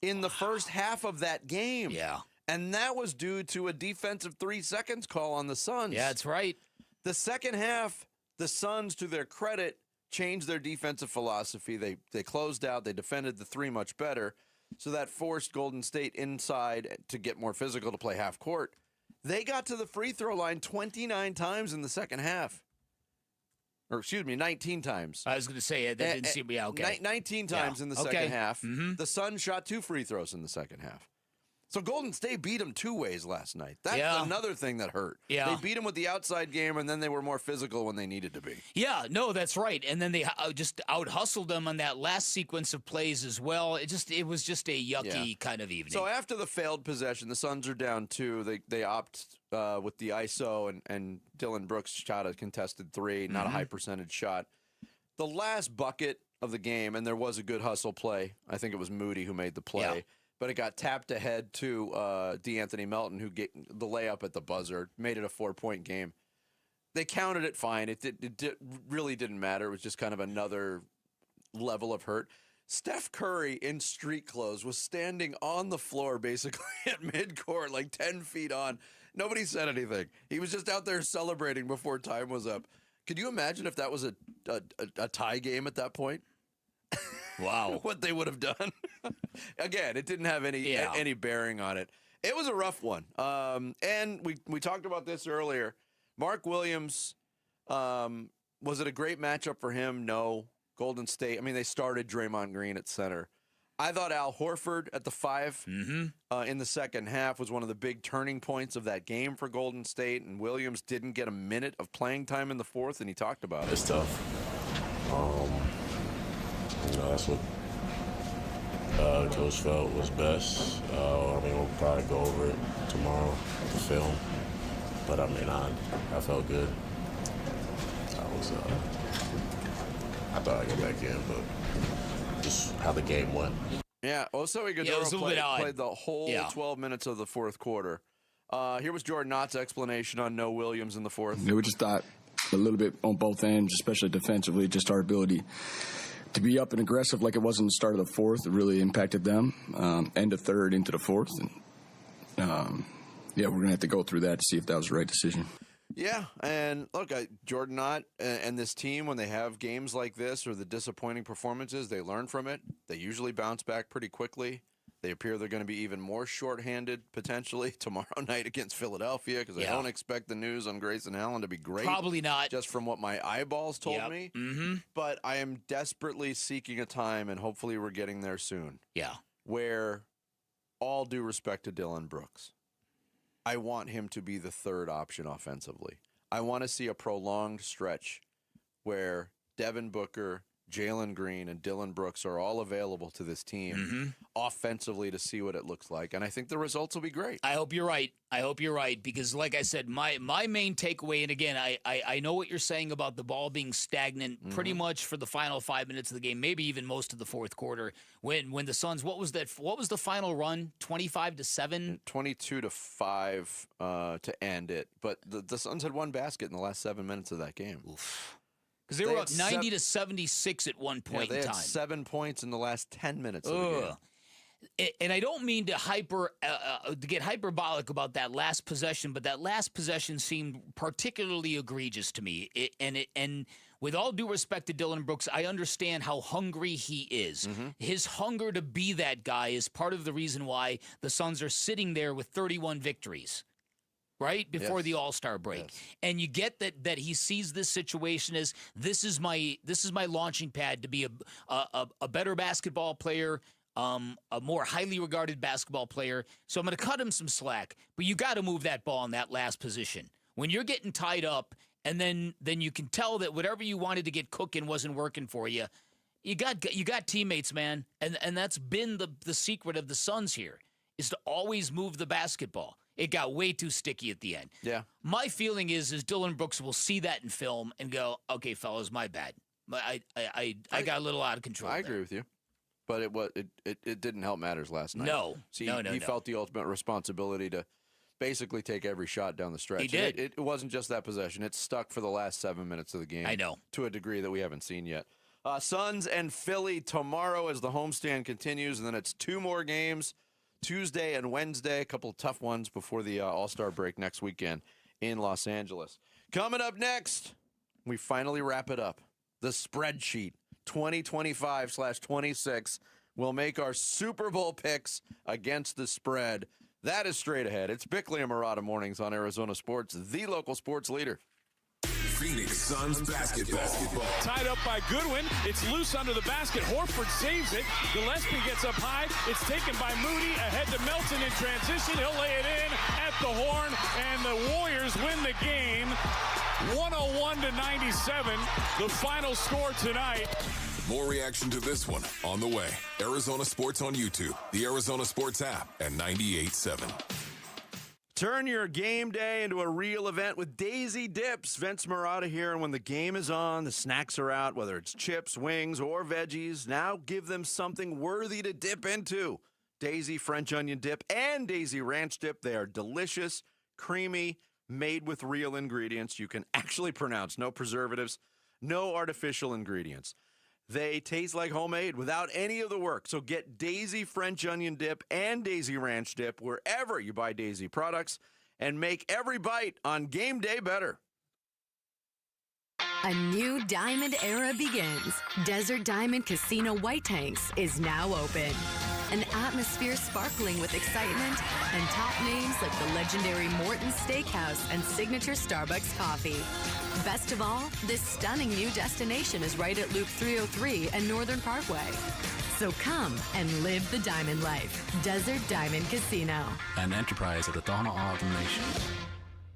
S13: in the first half of that game.
S12: Yeah.
S13: And that was due to a defensive 3 seconds call on the Suns.
S12: Yeah, that's right.
S13: The second half, the Suns, to their credit, changed their defensive philosophy. They closed out. They defended the 3 much better. So that forced Golden State inside to get more physical to play half court. They got to the free throw line 29 times in the second half. Or, excuse me, 19 times.
S12: I was going to say, that didn't seem to be okay.
S13: 19 times in the second half. Mm-hmm. The Suns shot 2 free throws in the second half. So Golden State beat them 2 ways last night. That's another thing that hurt.
S12: Yeah.
S13: They beat them with the outside game, and then they were more physical when they needed to be.
S12: Yeah, no, that's right. And then they just out-hustled them on that last sequence of plays as well. It was just a yucky kind of evening.
S13: So after the failed possession, the Suns are down 2. They opt with the ISO, and Dylan Brooks shot a contested 3, not a high percentage shot. The last bucket of the game, and there was a good hustle play. I think it was Moody who made the play.
S12: Yeah.
S13: But it got tapped ahead to DeAnthony Melton, who get the layup at the buzzer, made it a 4-point game. They counted it fine. It really didn't matter. It was just kind of another level of hurt. Steph Curry in street clothes was standing on the floor basically at midcourt, like 10 feet on. Nobody said anything. He was just out there celebrating before time was up. Could you imagine if that was a tie game at that point?
S12: Wow.
S13: What they would have done. Again, it didn't have any bearing on it. It was a rough one. And we talked about this earlier. Mark Williams, was it a great matchup for him? No. Golden State, I mean, they started Draymond Green at center. I thought Al Horford at the 5 in the second half was one of the big turning points of that game for Golden State, and Williams didn't get a minute of playing time in the fourth, and he talked about it.
S5: It's tough. That's what Coach felt was best. I mean, we'll probably go over it tomorrow, the film. But I mean, I felt good. I thought I'd get back in, but just how the game went.
S13: Yeah, Oso Ighodaro played the whole 12 minutes of the fourth quarter. Here was Jordan Knott's explanation on no Williams in the fourth.
S19: Yeah, we just thought a little bit on both ends, especially defensively, just our ability to be up and aggressive like it was in the start of the fourth. It really impacted them. End of third into the fourth. And, we're going to have to go through that to see if that was the right decision.
S13: Yeah, and look, Jordan Knott and this team, when they have games like this or the disappointing performances, they learn from it. They usually bounce back pretty quickly. They appear they're going to be even more shorthanded potentially tomorrow night against Philadelphia because I don't expect the news on Grayson Allen to be great.
S12: Probably not.
S13: Just from what my eyeballs told me.
S12: Mm-hmm.
S13: But I am desperately seeking a time, and hopefully we're getting there soon.
S12: Yeah.
S13: Where, all due respect to Dylan Brooks, I want him to be the third option offensively. I want to see a prolonged stretch where Devin Booker, Jalen Green, and Dylan Brooks are all available to this team offensively to see what it looks like. And I think the results will be great.
S12: I hope you're right. Because like I said, my main takeaway, and again, I know what you're saying about the ball being stagnant pretty much for the final 5 minutes of the game, maybe even most of the fourth quarter. When the Suns, what was the final run? 25-7?
S13: 22-5 to end it. But the Suns had one basket in the last 7 minutes of that game.
S12: Oof. Because they were up 90-76 at one point in time.
S13: They had 7 points in the last 10 minutes of the game.
S12: And I don't mean to get hyperbolic about that last possession, but that last possession seemed particularly egregious to me. And with all due respect to Dylan Brooks, I understand how hungry he is. His hunger to be that guy is part of the reason why the Suns are sitting there with 31 victories. right before
S13: Yes.
S12: the All-Star break, and you get that he sees this situation as this is my launching pad to be a better basketball player, a more highly regarded basketball player. So I'm going to cut him some slack, but you got to move that ball in that last position when you're getting tied up, and then you can tell that whatever you wanted to get cooking wasn't working for you. You got teammates, man, and that's been the secret of the Suns here is to always move the basketball. It got way too sticky at the end.
S13: Yeah.
S12: My feeling is Dillon Brooks will see that in film and go, okay, fellas, my bad. I got a little out of control.
S13: I agree with you. But it didn't help matters last night.
S12: No.
S13: See, he felt the ultimate responsibility to basically take every shot down the stretch.
S12: He did.
S13: It wasn't just that possession. It stuck for the last 7 minutes of the game.
S12: I know.
S13: To a degree that we haven't seen yet. Suns and Philly tomorrow as the homestand continues, and then it's 2 more games, Tuesday and Wednesday, a couple of tough ones before the All-Star break next weekend in Los Angeles. Coming up next, we finally wrap it up. The spreadsheet, 2025/26. We'll make our Super Bowl picks against the spread. That is straight ahead. It's Bickley and Murata Mornings on Arizona Sports, the local sports leader.
S10: Phoenix Suns basketball.
S2: Tied up by Goodwin. It's loose under the basket. Horford saves it. Gillespie gets up high. It's taken by Moody. Ahead to Melton in transition. He'll lay it in at the horn, and the Warriors win the game 101-97. The final score tonight.
S10: More reaction to this one on the way. Arizona Sports on YouTube, the Arizona Sports app, and 98.7.
S13: Turn your game day into a real event with Daisy Dips. Vince Murata here, and when the game is on, the snacks are out, whether it's chips, wings, or veggies. Now give them something worthy to dip into. Daisy French Onion Dip and Daisy Ranch Dip. They are delicious, creamy, made with real ingredients you can actually pronounce. No preservatives, no artificial ingredients. They taste like homemade without any of the work. So get Daisy French Onion Dip and Daisy Ranch Dip wherever you buy Daisy products and make every bite on game day better.
S18: A new diamond era begins. Desert Diamond Casino White Tanks is now open. An atmosphere sparkling with excitement and top names like the legendary Morton's Steakhouse and signature Starbucks coffee. Best of all, this stunning new destination is right at Loop 303 and Northern Parkway. So come and live the diamond life. Desert Diamond Casino.
S20: An enterprise of the Donna Ogden Nation.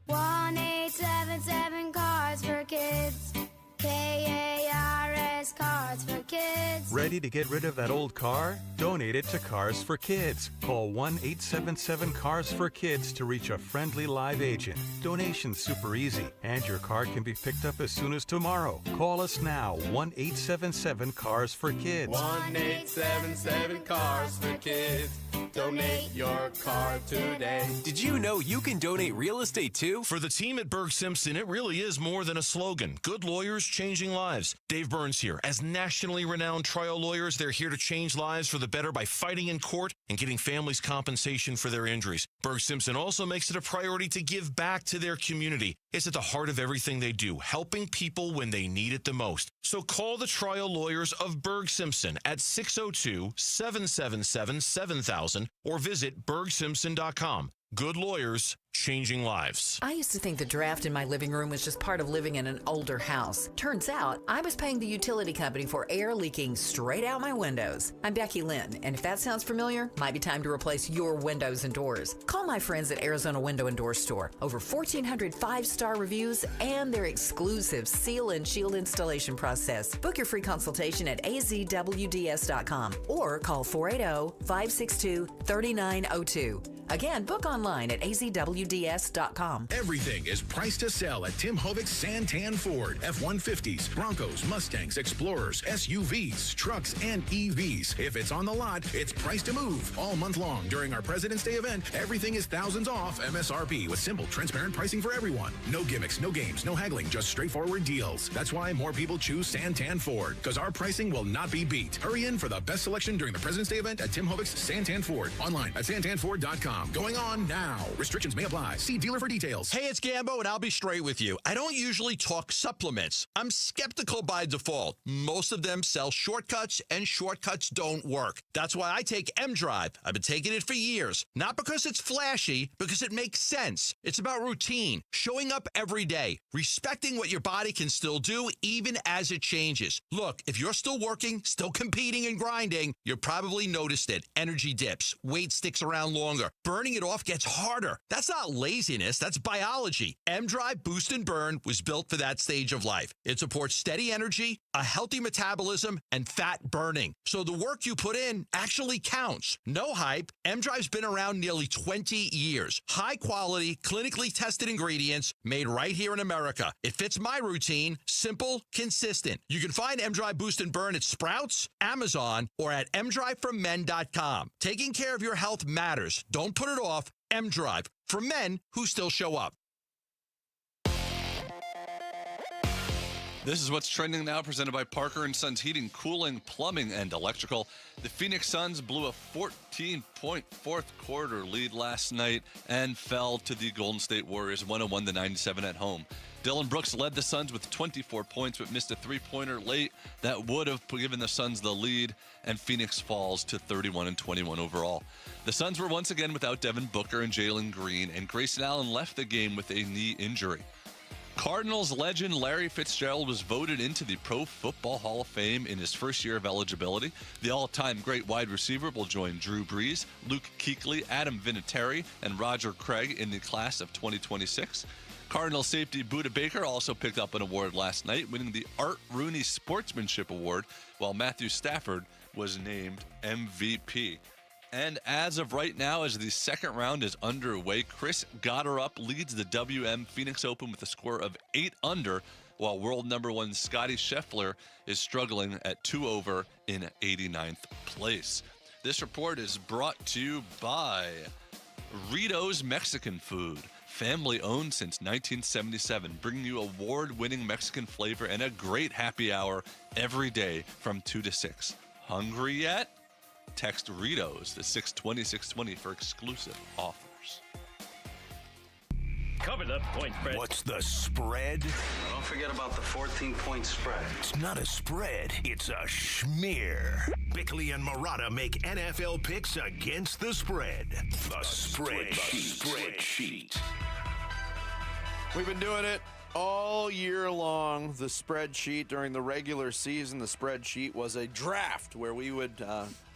S21: 1877 Cards for Kids. KARS Cards for Kids.
S23: Ready to get rid of that old car? Donate it to Cars for Kids. Call 1-877-CARS-FOR-KIDS to reach a friendly live agent. Donation's super easy, and your car can be picked up as soon as tomorrow. Call us now, 1-877-CARS-FOR-KIDS.
S24: 1-877-CARS-FOR-KIDS. Donate your car today.
S25: Did you know you can donate real estate too?
S27: For the team at Berg Simpson, it really is more than a slogan. Good lawyers changing lives. Dave Burns here. As nationally renowned trial lawyers, they're here to change lives for the better by fighting in court and getting families compensation for their injuries. Berg Simpson also makes it a priority to give back to their community. It's at the heart of everything they do, helping people when they need it the most. So call the trial lawyers of Berg Simpson at 602-777-7000 or visit bergsimpson.com. Good lawyers, changing lives.
S28: I used to think the draft in my living room was just part of living in an older house. Turns out, I was paying the utility company for air leaking straight out my windows. I'm Becky Lynn, and if that sounds familiar, might be time to replace your windows and doors. Call my friends at Arizona Window and Door Store. Over 1,400 five-star reviews and their exclusive seal and shield installation process. Book your free consultation at azwds.com or call 480-562-3902. Again, book online at azwds.com.
S30: Everything is priced to sell at Tim Hovig's Santan Ford. F-150s, Broncos, Mustangs, Explorers, SUVs, trucks, and EVs. If it's on the lot, it's priced to move. All month long during our President's Day event, everything is thousands off MSRP with simple, transparent pricing for everyone. No gimmicks, no games, no haggling, just straightforward deals. That's why more people choose Santan Ford, because our pricing will not be beat. Hurry in for the best selection during the President's Day event at Tim Hovig's Santan Ford. Online at santanford.com. FittsBallot.com. Going on now. Restrictions may apply. See dealer for details.
S27: Hey, it's Gambo, and I'll be straight with you. I don't usually talk supplements. I'm skeptical by default. Most of them sell shortcuts, and shortcuts don't work. That's why I take M-Drive. I've been taking it for years. Not because it's flashy, because it makes sense. It's about routine, showing up every day, respecting what your body can still do even as it changes. Look, if you're still working, still competing and grinding, you probably noticed it. Energy dips, weight sticks around longer, burning it off gets harder. That's not laziness, that's biology. M-Drive Boost and Burn was built for that stage of life. It supports steady energy, a healthy metabolism, and fat burning. So the work you put in actually counts. No hype, M-Drive's been around nearly 20 years. High quality, clinically tested ingredients made right here in America. It fits my routine, simple, consistent. You can find M-Drive Boost and Burn at Sprouts, Amazon, or at mdriveformen.com. Taking care of your health matters. Don't put it off. M-Drive, for men who still show up.
S1: This is what's trending now, presented by Parker & Sons Heating, Cooling, Plumbing, and Electrical. The Phoenix Suns blew a 14-point fourth-quarter lead last night and fell to the Golden State Warriors 101-97 at home. Dillon Brooks led the Suns with 24 points, but missed a three-pointer late that would have given the Suns the lead, and Phoenix falls to 31-21 overall. The Suns were once again without Devin Booker and Jalen Green, and Grayson Allen left the game with a knee injury. Cardinals legend Larry Fitzgerald was voted into the Pro Football Hall of Fame in his first year of eligibility. The all-time great wide receiver will join Drew Brees, Luke Kuechly, Adam Vinatieri, and Roger Craig in the class of 2026. Cardinals safety Budda Baker also picked up an award last night, winning the Art Rooney Sportsmanship Award, while Matthew Stafford was named MVP. And as of right now, as the second round is underway, Chris Gotterup leads the WM Phoenix Open with a score of 8 under, while world number one Scottie Scheffler is struggling at 2 over in 89th place. This report is brought to you by Rito's Mexican Food. Family owned since 1977, bringing you award-winning Mexican flavor and a great happy hour every day from 2 to 6. Hungry yet? Text Ritos to 620-620 for exclusive offers.
S3: Cover the point spread.
S4: What's the spread?
S6: Don't forget about the 14-point spread.
S4: It's not a spread, it's a schmear. Bickley and Murata make NFL picks against the spread. The spreadsheet.
S13: We've been doing it all year long. The spreadsheet during the regular season, the spreadsheet was a draft where we would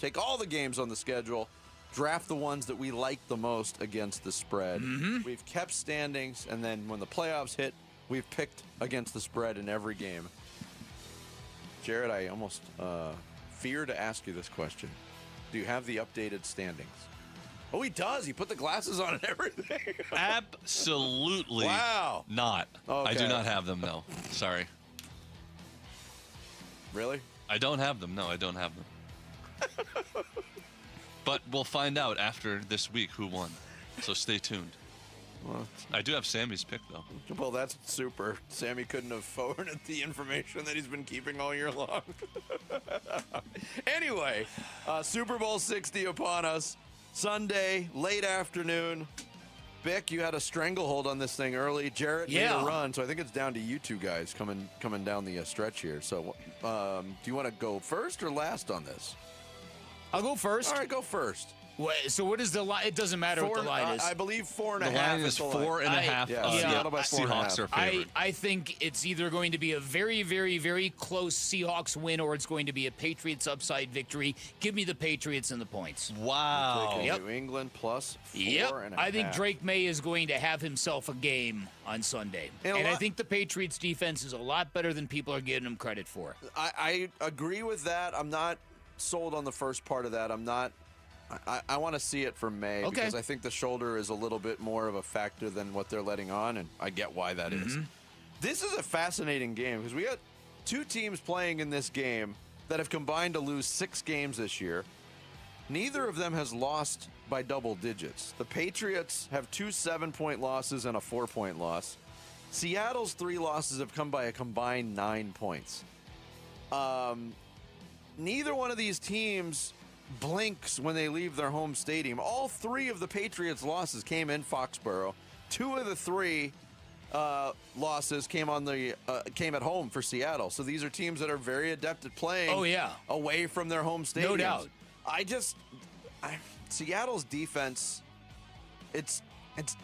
S13: take all the games on the schedule, draft the ones that we liked the most against the spread. We've kept standings, and then when the playoffs hit, we've picked against the spread in every game. Jared, I almost fear to ask you this question. Do you have the updated standings? Oh, he does. He put the glasses on and everything.
S1: Absolutely not.
S13: Okay.
S1: I do not have them, no. Sorry.
S13: Really?
S1: I don't have them. No, I don't have them. But we'll find out after this week who won. So stay tuned.
S13: Well,
S1: I do have Sammy's pick, though.
S13: Well, that's super. Sammy couldn't have forwarded the information that he's been keeping all year long. Anyway, Super Bowl 60 upon us. Sunday, late afternoon. Bick, you had a stranglehold on this thing early. Jarrett made a run, so I think it's down to you two guys coming down the stretch here. So, do you want to go first or last on this?
S12: I'll go first.
S13: All right, go first.
S12: Wait, so what is the line? It doesn't matter what the line is.
S13: I believe 4.5.
S1: The line is 4.5.
S13: Seattle by 4.5.
S1: Seahawks are favored.
S12: I think it's either going to be a very, very, very close Seahawks win, or it's going to be a Patriots upside victory. Give me the Patriots and the points.
S1: Wow.
S13: New England plus 4.5.
S12: I think Drake May is going to have himself a game on Sunday. And I think the Patriots defense is a lot better than people are giving them credit for.
S13: I agree with that. I'm not sold on the first part of that. I want to see it from May because I think the shoulder is a little bit more of a factor than what they're letting on, and I get why that is. This is a fascinating game because we got two teams playing in this game that have combined to lose 6 games this year. Neither of them has lost by double digits. The Patriots have 2 7-point losses and a 4-point loss. Seattle's 3 losses have come by a combined 9 points. Neither one of these teams blinks when they leave their home stadium. All 3 of the Patriots' losses came in Foxborough. 2 of the 3 losses came at home for Seattle. So these are teams that are very adept at playing away from their home stadiums.
S12: No doubt.
S13: Seattle's defense, it's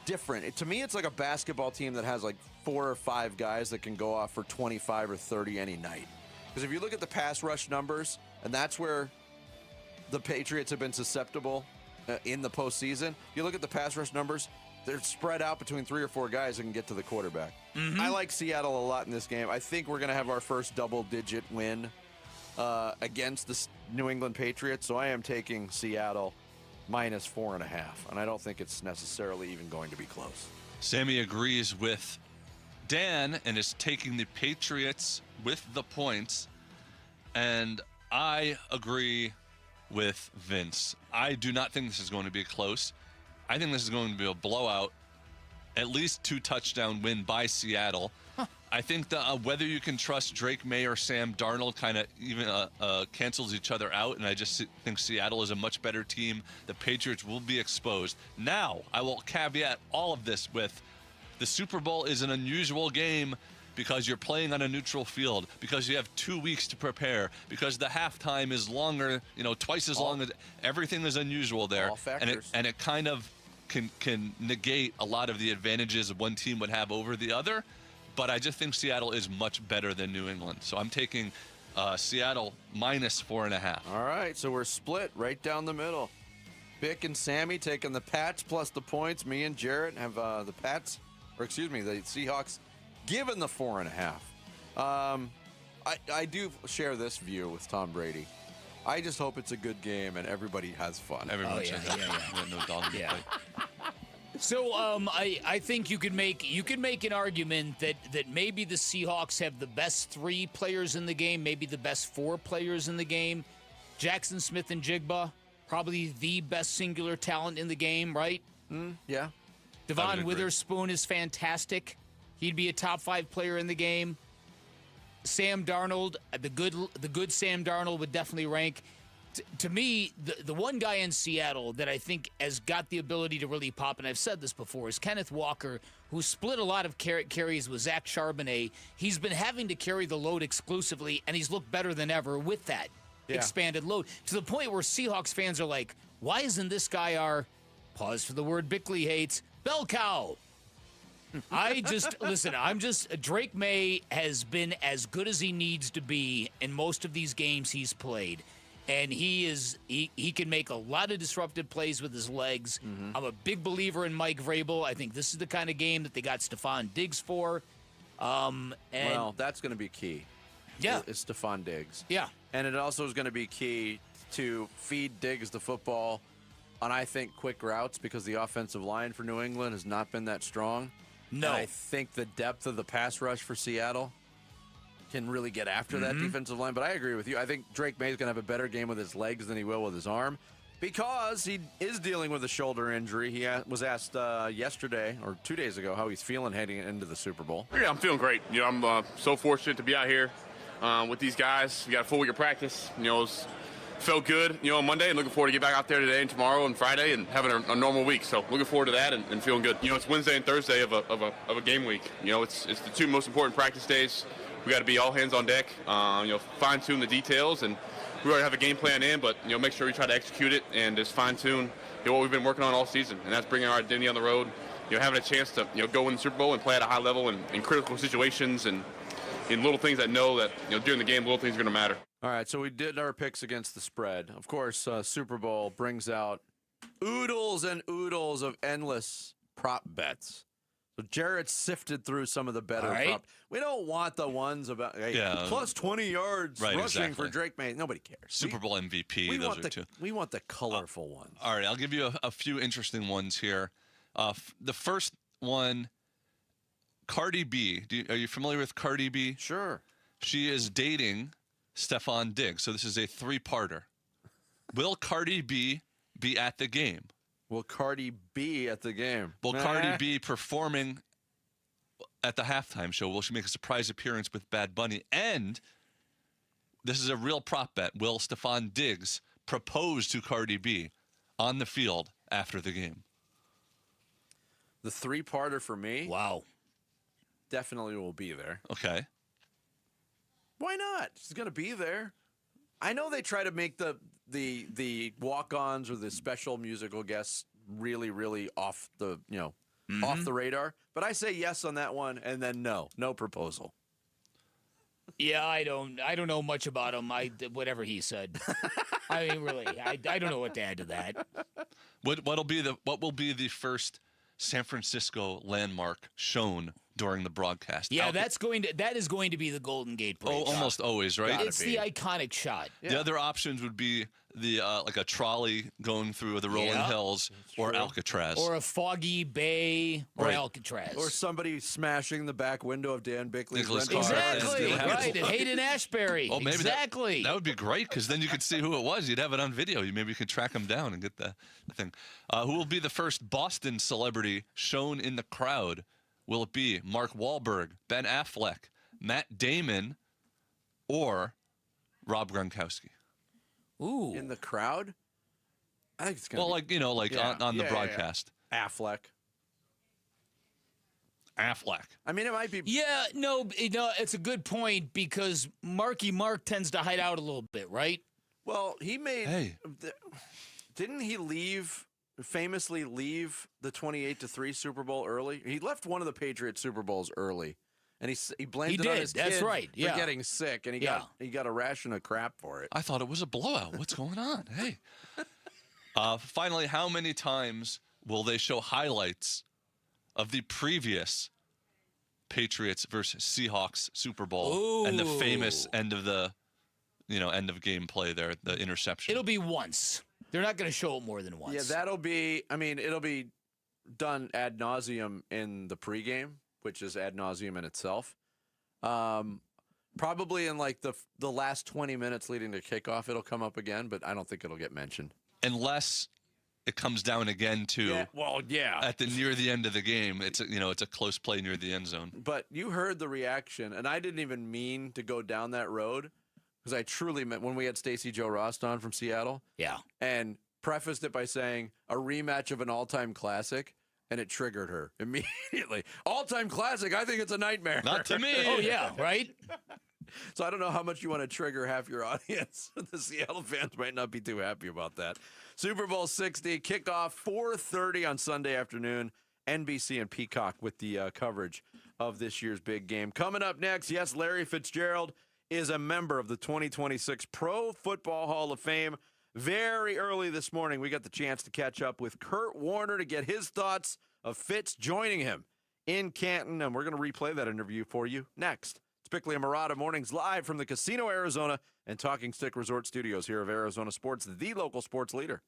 S13: different. To me, it's like a basketball team that has like 4 or 5 guys that can go off for 25 or 30 any night. Because if you look at the pass rush numbers, and that's where the Patriots have been susceptible in the postseason, you look at the pass rush numbers, they're spread out between 3 or 4 guys that can get to the quarterback.
S12: Mm-hmm.
S13: I like Seattle a lot in this game. I think we're going to have our first double-digit win against the New England Patriots, so I am taking Seattle minus 4.5, and I don't think it's necessarily even going to be close.
S1: Sammy agrees with Dan and is taking the Patriots with the points, and I agree with Vince. I do not think this is going to be close. I think this is going to be a blowout, at least 2-touchdown win by Seattle. I think whether you can trust Drake May or Sam Darnold kind of even cancels each other out, and I just think Seattle is a much better team. The Patriots will be exposed. Now, I will caveat all of this with the Super Bowl is an unusual game because you're playing on a neutral field, because you have 2 weeks to prepare, because the halftime is longer, twice as long as everything is unusual there.
S13: All factors.
S1: And it kind of can negate a lot of the advantages one team would have over the other. But I just think Seattle is much better than New England. So I'm taking Seattle minus 4.5.
S13: All right, so we're split right down the middle. Bick and Sammy taking the Pats plus the points. Me and Jarrett have the Seahawks given the 4.5. I do share this view with Tom Brady. I just hope it's a good game and everybody has fun.
S1: Everyone says that. No dog in the fight.
S12: So I think you could make an argument that maybe the Seahawks have the best 3 players in the game, maybe the best 4 players in the game. Jackson Smith and Jigba, probably the best singular talent in the game, right?
S13: Yeah.
S12: Devon Witherspoon is fantastic. He'd be a top 5 player in the game. Sam Darnold, the good Sam Darnold would definitely rank. To me, the one guy in Seattle that I think has got the ability to really pop, and I've said this before, is Kenneth Walker, who split a lot of carries with Zach Charbonnet. He's been having to carry the load exclusively, and he's looked better than ever with that expanded load, to the point where Seahawks fans are like, why isn't this guy our, pause for the word Bickley hates, bell cow? Drake May has been as good as he needs to be in most of these games he's played. And he can make a lot of disruptive plays with his legs. Mm-hmm. I'm a big believer in Mike Vrabel. I think this is the kind of game that they got Stephon Diggs for.
S13: Well, that's going to be key.
S12: Yeah.
S13: It's Stephon Diggs.
S12: Yeah.
S13: And it also is going to be key to feed Diggs the football on, I think, quick routes, because the offensive line for New England has not been that strong.
S12: No.
S13: And I think the depth of the pass rush for Seattle can really get after that defensive line. But I agree with you. I think Drake May is going to have a better game with his legs than he will with his arm, because he is dealing with a shoulder injury. He was asked yesterday or 2 days ago how he's feeling heading into the Super Bowl.
S3: Yeah, I'm feeling great. I'm so fortunate to be out here with these guys. We got a full week of practice. It's felt good, on Monday, and looking forward to get back out there today and tomorrow and Friday and having a normal week. So looking forward to that and feeling good. It's Wednesday and Thursday of a game week. It's the 2 most important practice days. We got to be all hands on deck, fine-tune the details, and we already have a game plan in, but, make sure we try to execute it and just fine-tune what we've been working on all season, and that's bringing our identity on the road, having a chance to, go win the Super Bowl and play at a high level in critical situations and in little things that during the game, little things are going to matter.
S13: All right, so we did our picks against the spread. Of course, Super Bowl brings out oodles and oodles of endless prop bets. So Jarrett sifted through some of the better prop. We don't want the ones about plus 20 yards rushing for Drake May. Nobody cares.
S1: Super Bowl MVP, those are 2.
S13: We want the colorful ones.
S1: All right, I'll give you a few interesting ones here. The first one, Cardi B. Are you familiar with Cardi B?
S13: Sure.
S1: She is dating Stephon Diggs. So this is a 3-parter. Will Cardi B be at the game?
S13: Will Cardi B at the game?
S1: Will Cardi B performing at the halftime show? Will she make a surprise appearance with Bad Bunny? And this is a real prop bet. Will Stephon Diggs propose to Cardi B on the field after the game?
S13: The three-parter for me.
S12: Wow.
S13: Definitely will be there.
S1: Okay.
S13: Why not? She's going to be there. I know they try to make the walk-ons or the special musical guests really, really off the off the radar. But I say yes on that one, and then no proposal.
S12: Yeah, I don't know much about him. Whatever he said. I mean, really, I don't know what to add to that.
S1: What will be the first San Francisco landmark shown during the broadcast?
S12: Yeah, that is going to be the Golden Gate Bridge.
S1: Oh, almost always, right?
S12: It's the iconic shot.
S1: The other options would be the like a trolley going through the rolling hills, or Alcatraz,
S12: or a foggy bay, or Alcatraz,
S13: or somebody smashing the back window of Dan Bickley's rental car.
S12: Exactly, right, and Hayden Ashbury.
S1: Oh, maybe
S12: exactly.
S1: That would be great, because then you could see who it was. You'd have it on video. Maybe you could track him down and get the thing. Who will be the first Boston celebrity shown in the crowd? Will it be Mark Wahlberg, Ben Affleck, Matt Damon, or Rob Gronkowski?
S12: Ooh.
S13: In the crowd? I think it's going to be...
S1: on the broadcast.
S13: Yeah. Affleck. I mean, it might be...
S12: Yeah, no, it's a good point, because Marky Mark tends to hide out a little bit, right?
S13: Well, he made... Hey. Didn't he famously leave the 28-3 Super Bowl early? He left one of the Patriots Super Bowls early, and he blamed it on his kid for getting sick, and he got a ration of crap for it.
S1: I thought it was a blowout. What's going on? Hey. Finally, how many times will they show highlights of the previous Patriots versus Seahawks Super Bowl and the famous end of game play there, the interception?
S12: It'll be once. They're not going to show it more than once.
S13: Yeah, it'll be done ad nauseum in the pregame, which is ad nauseum in itself. Probably in like the last 20 minutes leading to kickoff, it'll come up again, but I don't think it'll get mentioned.
S1: Unless it comes down again near the end of the game. It's a close play near the end zone.
S13: But you heard the reaction, and I didn't even mean to go down that road, because I truly meant when we had Stacey Joe Rost on from Seattle.
S12: Yeah.
S13: And prefaced it by saying a rematch of an all-time classic, and it triggered her immediately. All-time classic, I think it's a nightmare.
S1: Not to me.
S12: Oh, yeah, right?
S13: So I don't know how much you want to trigger half your audience. The Seattle fans might not be too happy about that. Super Bowl 60, kickoff 4:30 on Sunday afternoon. NBC and Peacock with the coverage of this year's big game. Coming up next, yes, Larry Fitzgerald is a member of the 2026 Pro Football Hall of Fame. Very early this morning, we got the chance to catch up with Kurt Warner to get his thoughts of Fitz joining him in Canton, and we're going to replay that interview for you next. It's Bickley and Murata mornings live from the Casino Arizona and Talking Stick Resort Studios here of Arizona Sports, the local sports leader.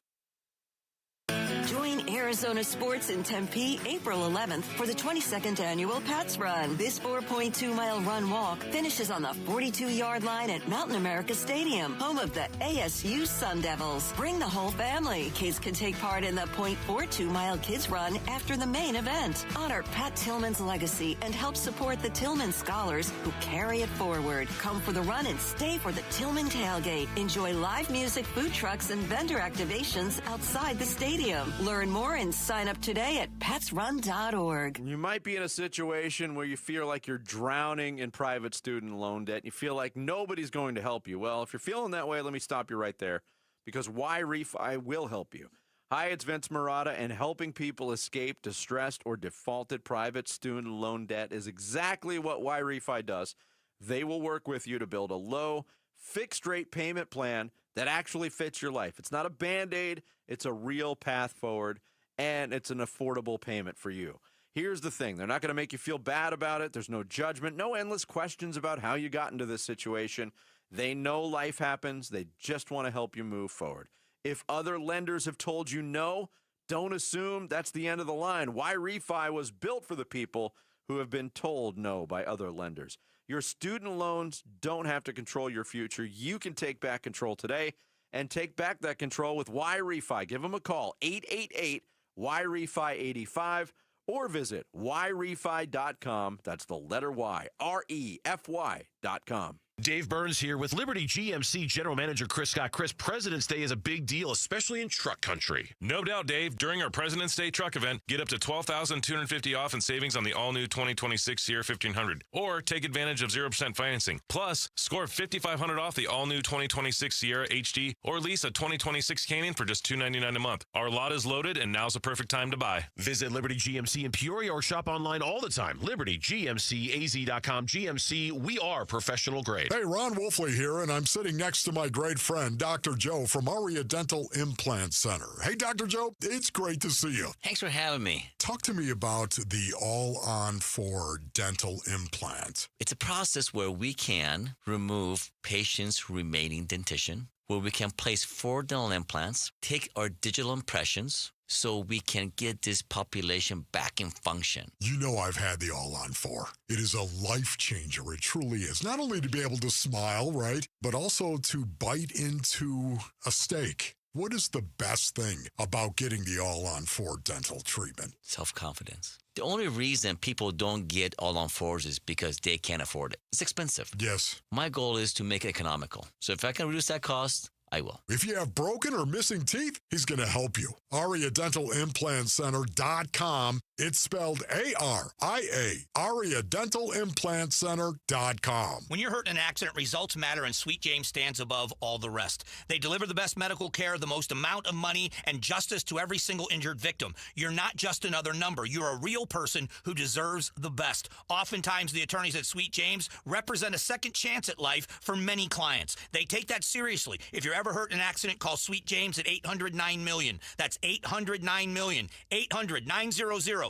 S7: Join Arizona Sports in Tempe April 11th for the 22nd annual Pats Run. This 4.2-mile run-walk finishes on the 42-yard line at Mountain America Stadium, home of the ASU Sun Devils. Bring the whole family. Kids can take part in the 0.42-mile Kids Run after the main event. Honor Pat Tillman's legacy and help support the Tillman scholars who carry it forward. Come for the run and stay for the Tillman tailgate. Enjoy live music, food trucks, and vendor activations outside the stadium. Learn more and sign up today at petsrun.org.
S13: You might be in a situation where you feel like you're drowning in private student loan debt. You feel like nobody's going to help you. Well, if you're feeling that way, let me stop you right there, because Why Refi will help you. Hi, it's Vince Murata, and helping people escape distressed or defaulted private student loan debt is exactly what Why Refi does. They will work with you to build a low, fixed-rate payment plan that actually fits your life. It's not a Band-Aid. It's a real path forward, and it's an affordable payment for you. Here's the thing. They're not going to make you feel bad about it. There's no judgment, no endless questions about how you got into this situation. They know life happens. They just want to help you move forward. If other lenders have told you no, don't assume that's the end of the line. Why Refi was built for the people who have been told no by other lenders. Your student loans don't have to control your future. You can take back control today and take back that control with Why Refi. Give them a call, 888-WHY-REFI-85, or visit whyrefi.com. That's the letter Y, REFY.com.
S27: Dave Burns here with Liberty GMC General Manager Chris Scott. Chris, President's Day is a big deal, especially in truck country.
S8: No doubt, Dave. During our President's Day truck event, get up to $12,250 off in savings on the all-new 2026 Sierra 1500. Or take advantage of 0% financing. Plus, score $5,500 off the all-new 2026 Sierra HD or lease a 2026 Canyon for just $299 a month. Our lot is loaded, and now's the perfect time to buy.
S27: Visit Liberty GMC in Peoria or shop online all the time. LibertyGMCAZ.com. GMC, we are professional grade.
S9: Hey, Ron Wolfley here, and I'm sitting next to my great friend, Dr. Joe from Aria Dental Implant Center. Hey, Dr. Joe, it's great to see you.
S11: Thanks for having me.
S9: Talk to me about the All-on-4 dental implant.
S11: It's a process where we can remove patients' remaining dentition, where we can place 4 dental implants, take our digital impressions, so we can get this population back in function.
S9: You know I've had the All-on-4. It is a life changer. It truly is. Not only to be able to smile, right, but also to bite into a steak. What is the best thing about getting the All-on-4 dental treatment?
S11: Self-confidence. The only reason people don't get All-on-4s is because they can't afford it. It's expensive.
S9: Yes.
S11: My goal is to make it economical. So if I can reduce that cost, I will.
S9: If you have broken or missing teeth, he's going to help you. AriaDentalImplantCenter.com. It's spelled A-R-I-A. AriaDentalImplantCenter.com.
S14: When you're hurt in an accident, results matter, and Sweet James stands above all the rest. They deliver the best medical care, the most amount of money, and justice to every single injured victim. You're not just another number. You're a real person who deserves the best. Oftentimes, the attorneys at Sweet James represent a second chance at life for many clients. They take that seriously. If you're ever hurt in an accident, call Sweet James at 800-9-MILLION. That's 800-9-MILLION. 800-900-0000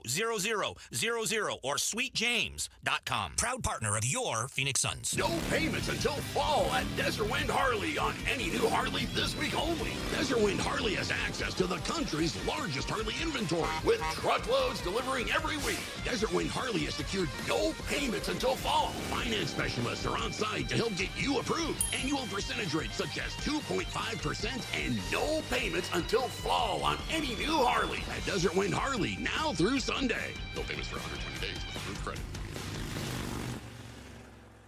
S14: or sweetjames.com. Proud partner of your Phoenix Suns.
S15: No payments until fall at Desert Wind Harley on any new Harley this week only. Desert Wind Harley has access to the country's largest Harley inventory with truckloads delivering every week. Desert Wind Harley has secured no payments until fall. Finance specialists are on site to help get you approved. Annual percentage rates such as 2.5% and no payments until fall on any new Harley at Desert Wind Harley now through Sunday. No payments for 120 days with approved credit.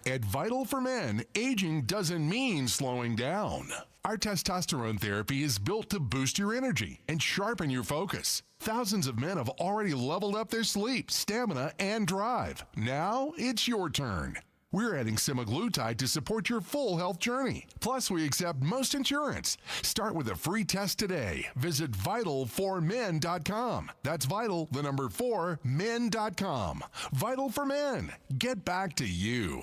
S16: At Vital for Men, aging doesn't mean slowing down. Our testosterone therapy is built to boost your energy and sharpen your focus. Thousands of men have already leveled up their sleep, stamina, and drive. Now it's your turn. We're adding semaglutide to support your full health journey. Plus, we accept most insurance. Start with a free test today. Visit Vital4Men.com. That's Vital, the number 4, men.com. Vital for Men. Get back to you.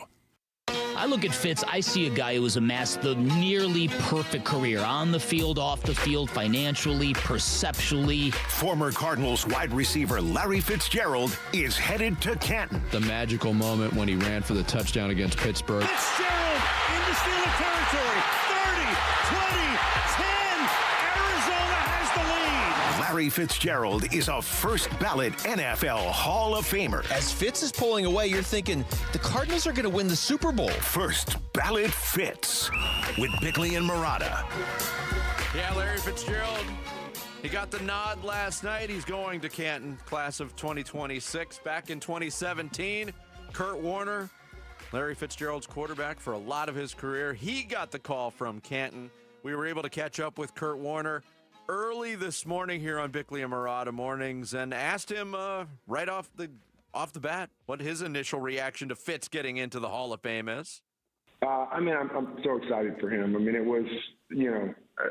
S17: I look at Fitz, I see a guy who has amassed the nearly perfect career on the field, off the field, financially, perceptually.
S4: Former Cardinals wide receiver Larry Fitzgerald is headed to Canton.
S22: The magical moment when he ran for the touchdown against Pittsburgh.
S2: Fitzgerald into Steeler territory. 30, 20, 10. Arizona has the lead.
S4: Larry Fitzgerald is a first-ballot NFL Hall of Famer.
S26: As Fitz is pulling away, you're thinking, the Cardinals are going to win the Super Bowl.
S4: First-ballot Fitz with Bickley and Murata.
S13: Yeah, Larry Fitzgerald, he got the nod last night. He's going to Canton, class of 2026. Back in 2017, Kurt Warner, Larry Fitzgerald's quarterback for a lot of his career. He got the call from Canton. We were able to catch up with Kurt Warner early this morning here on Bickley and Murata Mornings and asked him right off the bat what his initial reaction to Fitz getting into the Hall of Fame is.
S29: I'm so excited for him. I mean, it was,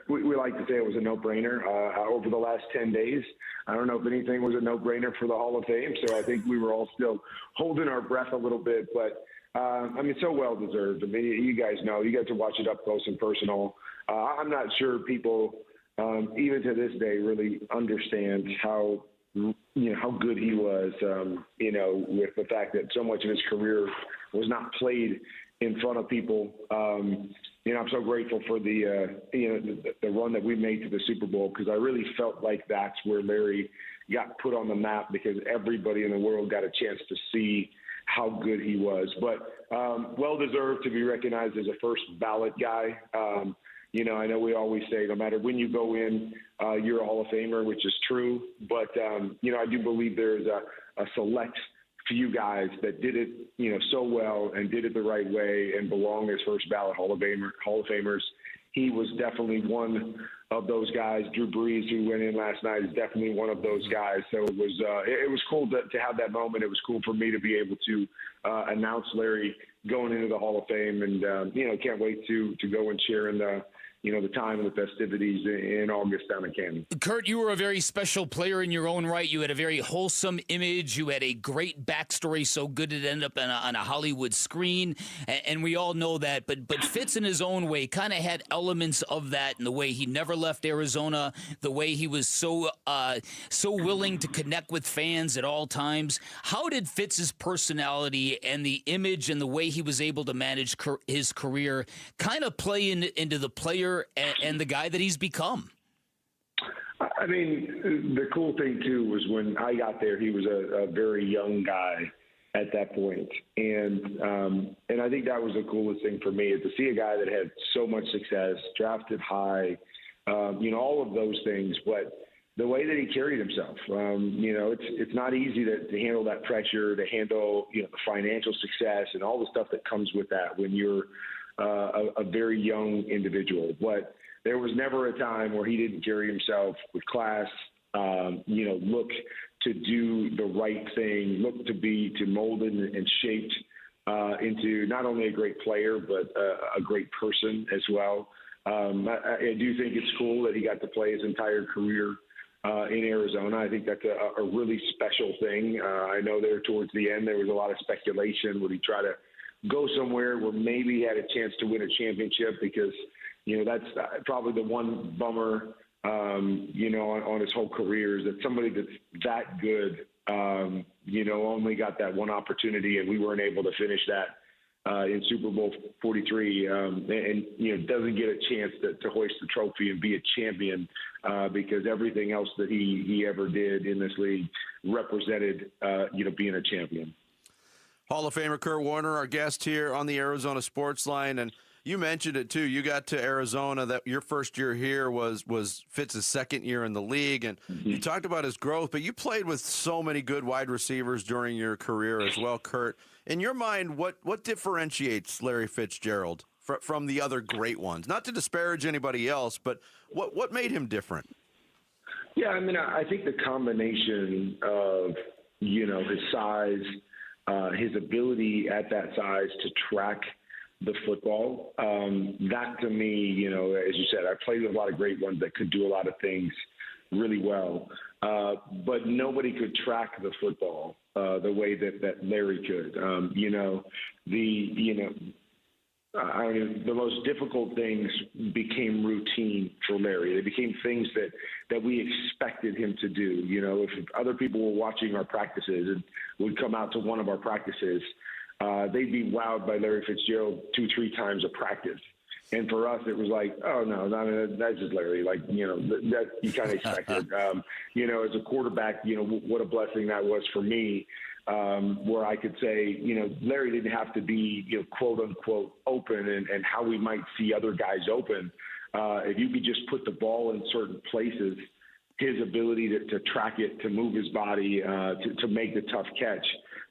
S29: we like to say it was a no-brainer. Over the last 10 days, I don't know if anything was a no-brainer for the Hall of Fame, so I think we were all still holding our breath a little bit, but so well-deserved. I mean, you guys know. You get to watch it up close and personal. I'm not sure people even to this day, really understands how good he was, with the fact that so much of his career was not played in front of people. I'm so grateful for the run that we made to the Super Bowl, because I really felt like that's where Larry got put on the map, because everybody in the world got a chance to see how good he was. But well-deserved to be recognized as a first-ballot guy. I know we always say no matter when you go in, you're a Hall of Famer, which is true. But, I do believe there's a select few guys that did it, so well and did it the right way and belong as first ballot Hall of Famers. He was definitely one of those guys. Drew Brees, who went in last night, is definitely one of those guys. So it was cool to have that moment. It was cool for me to be able to announce Larry going into the Hall of Fame, and can't wait to go and share in the time of the festivities in August down in Canton.
S12: Kurt, you were a very special player in your own right. You had a very wholesome image. You had a great backstory, so good it ended up on a Hollywood screen, and we all know that. But Fitz, in his own way, kind of had elements of that in the way he never left Arizona, the way he was so willing to connect with fans at all times. How did Fitz's personality and the image and the way he was able to manage his career kind of play into the player and the guy that he's become?
S29: I mean, the cool thing, too, was when I got there, he was a very young guy at that point. And I think that was the coolest thing for me, is to see a guy that had so much success, drafted high, all of those things. But the way that he carried himself, it's not easy to handle that pressure, to handle, the financial success and all the stuff that comes with that when you're a very young individual. But there was never a time where he didn't carry himself with class, look to do the right thing, look to molded and shaped into not only a great player, but a great person as well. I do think it's cool that he got to play his entire career in Arizona. I think that's a really special thing. I know there towards the end, there was a lot of speculation. Would he try to go somewhere where maybe he had a chance to win a championship? Because, that's probably the one bummer, on his whole career, is that somebody that's that good, only got that one opportunity, and we weren't able to finish that in Super Bowl 43, and doesn't get a chance to hoist the trophy and be a champion because everything else that he ever did in this league represented, being a champion.
S13: Hall of Famer Kurt Warner, our guest here on the Arizona Sports Line. And you mentioned it, too. You got to Arizona. That your first year here was Fitz's second year in the league. And you talked about his growth, but you played with so many good wide receivers during your career as well, Kurt. In your mind, what differentiates Larry Fitzgerald from the other great ones? Not to disparage anybody else, but what made him different?
S29: Yeah, I mean, I think the combination of, his size, his ability at that size to track the football, that to me, as you said, I played with a lot of great ones that could do a lot of things really well, but nobody could track the football the way that Larry could. The most difficult things became routine for Larry. They became things that we expected him to do. If other people were watching our practices and would come out to one of our practices, they'd be wowed by Larry Fitzgerald 2-3 times a practice. And for us, it was like, oh, no, that's just Larry. Like, that you kind of expected. As a quarterback, what a blessing that was for me. Where I could say, Larry didn't have to be, quote unquote, open and how we might see other guys open. If you could just put the ball in certain places, his ability to track it, to move his body, to make the tough catch,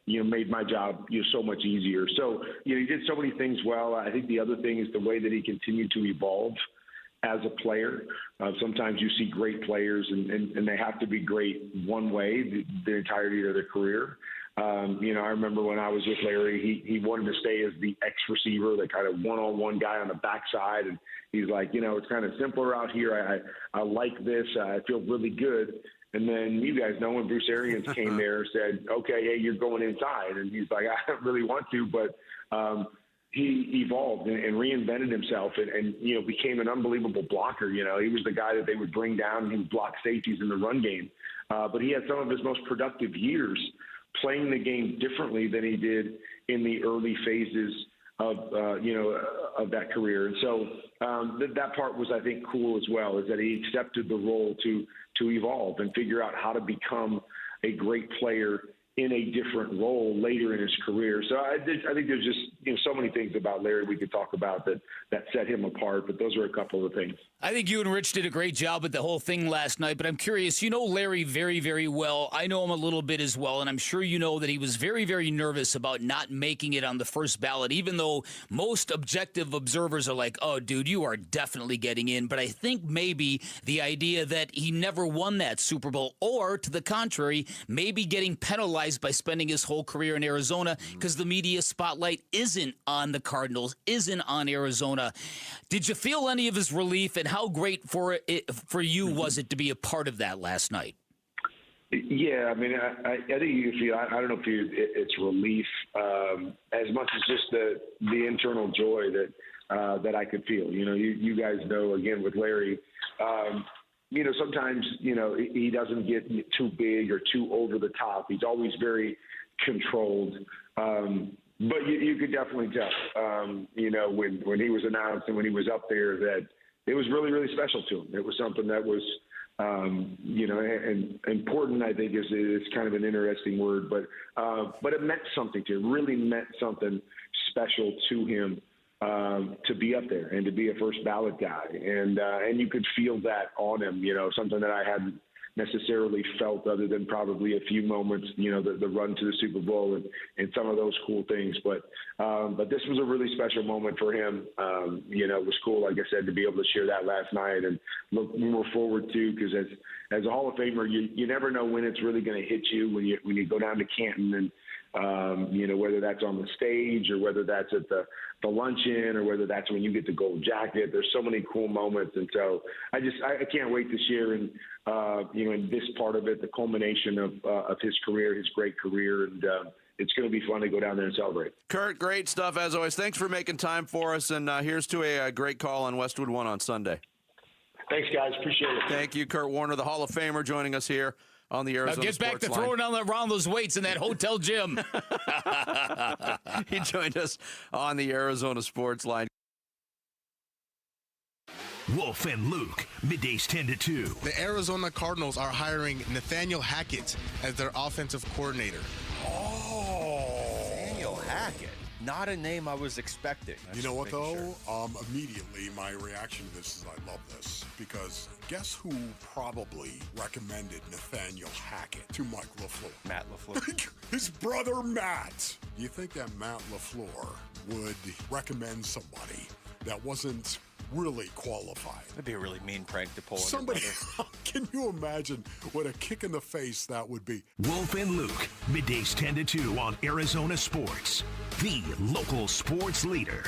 S29: made my job so much easier. So, he did so many things well. I think the other thing is the way that he continued to evolve as a player. Sometimes you see great players and they have to be great one way the entirety of their career. I remember when I was with Larry, he wanted to stay as the X receiver, the kind of one-on-one guy on the backside. And he's like, it's kind of simpler out here. I like this. I feel really good. And then you guys know when Bruce Arians came there, said, okay, hey, you're going inside. And he's like, I don't really want to, but he evolved and reinvented himself and became an unbelievable blocker. He was the guy that they would bring down and he would block safeties in the run game. But he had some of his most productive years playing the game differently than he did in the early phases of that career. And so that part was, I think, cool as well, is that he accepted the role to evolve and figure out how to become a great player in a different role later in his career. So I think there's just so many things about Larry we could talk about that set him apart, but those are a couple of things.
S12: I think you and Rich did a great job with the whole thing last night, but I'm curious, you know Larry very, very well. I know him a little bit as well, and I'm sure you know that he was very, very nervous about not making it on the first ballot, even though most objective observers are like, oh, dude, you are definitely getting in. But I think maybe the idea that he never won that Super Bowl, or to the contrary, maybe getting penalized by spending his whole career in Arizona because the media spotlight isn't on the Cardinals, isn't on Arizona. Did you feel any of his relief, and how great for you was it to be a part of that last night?
S29: Yeah, I mean, I think you feel, I don't know if it's relief as much as just the internal joy that I could feel. You guys know, again, with Larry, sometimes, he doesn't get too big or too over the top. He's always very controlled. But you could definitely tell, when he was announced and when he was up there, that it was really, really special to him. It was something that was, and important, I think is kind of an interesting word, but it meant something to him, really meant something special to him. To be up there and to be a first ballot guy. And you could feel that on him, something that I hadn't necessarily felt other than probably a few moments, the run to the Super Bowl and some of those cool things. But this was a really special moment for him. It was cool, like I said, to be able to share that last night and look more forward to, because as a Hall of Famer, you never know when it's really going to hit you when you go down to Canton and, whether that's on the stage or whether that's at the luncheon or whether that's when you get the gold jacket. There's so many cool moments. And so I can't wait to share in this part of it, the culmination of his career, his great career. And it's going to be fun to go down there and celebrate.
S13: Kurt, great stuff as always. Thanks for making time for us. And here's to a great call on Westwood One on Sunday.
S29: Thanks, guys. Appreciate it.
S13: Thank you, Kurt Warner, the Hall of Famer, joining us here on the Arizona
S12: Sports Line. Now get back to throwing around those weights in that hotel gym.
S13: He joined us on the Arizona Sports Line.
S4: Wolf and Luke, middays 10 to 2.
S5: The Arizona Cardinals are hiring Nathaniel Hackett as their offensive coordinator.
S10: Nathaniel Hackett. Not a name I was expecting.
S9: You know what, though? Immediately, my reaction to this is I love this, because guess who probably recommended Nathaniel Hackett to Mike LaFleur?
S10: Matt LaFleur.
S9: His brother, Matt. Do you think that Matt LaFleur would recommend somebody that wasn't really qualified?
S10: That'd be a really mean prank to pull on
S9: somebody. Can you imagine what a kick in the face that would be?
S4: Wolf and Luke, middays 10 to 2 on Arizona Sports, the local sports leader.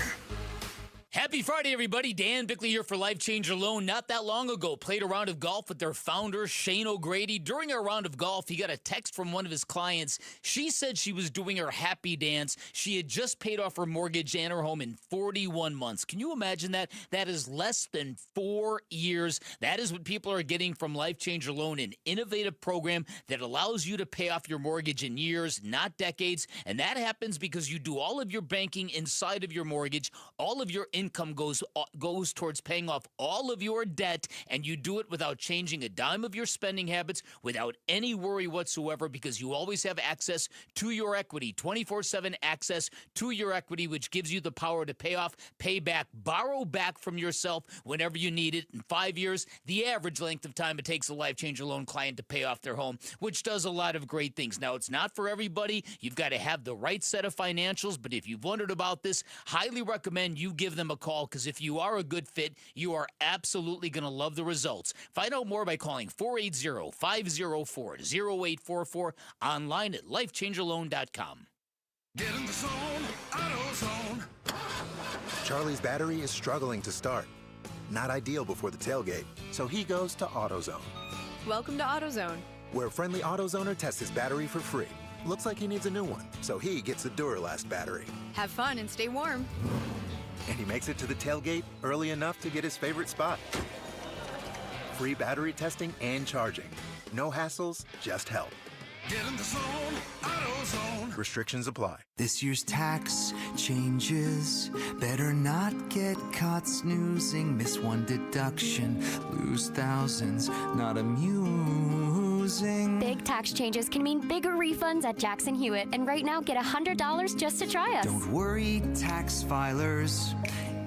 S12: Happy Friday, everybody. Dan Bickley here for Life Changer Loan. Not that long ago, played a round of golf with their founder, Shane O'Grady. During our round of golf, he got a text from one of his clients. She said she was doing her happy dance. She had just paid off her mortgage and her home in 41 months. Can you imagine that? That is less than 4 years. That is what people are getting from Life Changer Loan, an innovative program that allows you to pay off your mortgage in years, not decades. And that happens because you do all of your banking inside of your mortgage. All of your income goes towards paying off all of your debt, and you do it without changing a dime of your spending habits, without any worry whatsoever, because you always have access to your equity, 24/7 access to your equity, which gives you the power to pay off, pay back, borrow back from yourself whenever you need it. In 5 years, the average length of time it takes a Life Changer Loan client to pay off their home, which does a lot of great things. Now, it's not for everybody. You've got to have the right set of financials, but if you've wondered about this, highly recommend you give them a call, because if you are a good fit, you are absolutely going to love the results. Find out more by calling 480-504-0844, online at lifechangerloan.com.
S18: Get in the zone, AutoZone.
S19: Charlie's battery is struggling to start. Not ideal before the tailgate, so he goes to AutoZone.
S20: Welcome to AutoZone,
S19: where a friendly AutoZoner tests his battery for free. Looks like he needs a new one, so he gets the Duralast battery.
S20: have fun and stay warm.
S19: And he makes it to the tailgate early enough to get his favorite spot. Free battery testing and charging. No hassles, just help.
S18: Get in the zone, AutoZone.
S19: Restrictions apply.
S21: This year's tax changes. Better not get caught snoozing. Miss one deduction, lose thousands, not amusing. closing.
S1: Big tax changes can mean bigger refunds at Jackson Hewitt. And right now, get $100 just to try us.
S21: Don't worry, tax filers.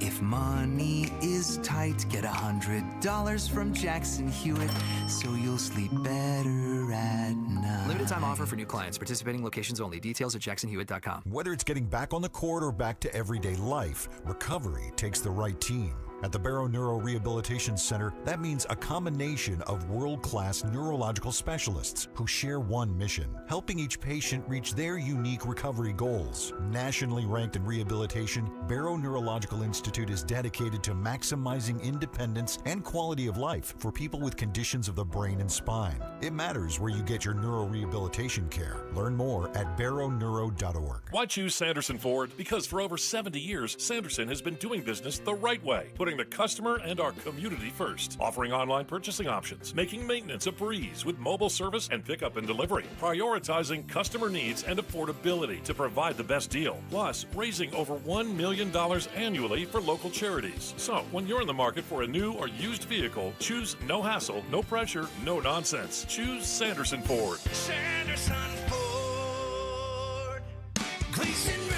S21: If money is tight, get $100 from Jackson Hewitt, so you'll sleep better at night.
S3: Limited time offer for new clients. Participating locations only. Details at jacksonhewitt.com.
S6: Whether it's getting back on the court or back to everyday life, recovery takes the right team. At the Barrow Neuro Rehabilitation Center, that means a combination of world-class neurological specialists who share one mission, helping each patient reach their unique recovery goals. Nationally ranked in rehabilitation, Barrow Neurological Institute is dedicated to maximizing independence and quality of life for people with conditions of the brain and spine. It matters where you get your neurorehabilitation care. Learn more at barrowneuro.org.
S7: Why choose Sanderson Ford? Because for over 70 years, Sanderson has been doing business the right way, putting the customer and our community first, offering online purchasing options, making maintenance a breeze with mobile service and pickup and delivery, prioritizing customer needs and affordability to provide the best deal, plus raising over $1 million annually for local charities. So, when you're in the market for a new or used vehicle, choose no hassle, no pressure, no nonsense. Choose Sanderson Ford.
S18: Sanderson Ford. Gleason Roofing.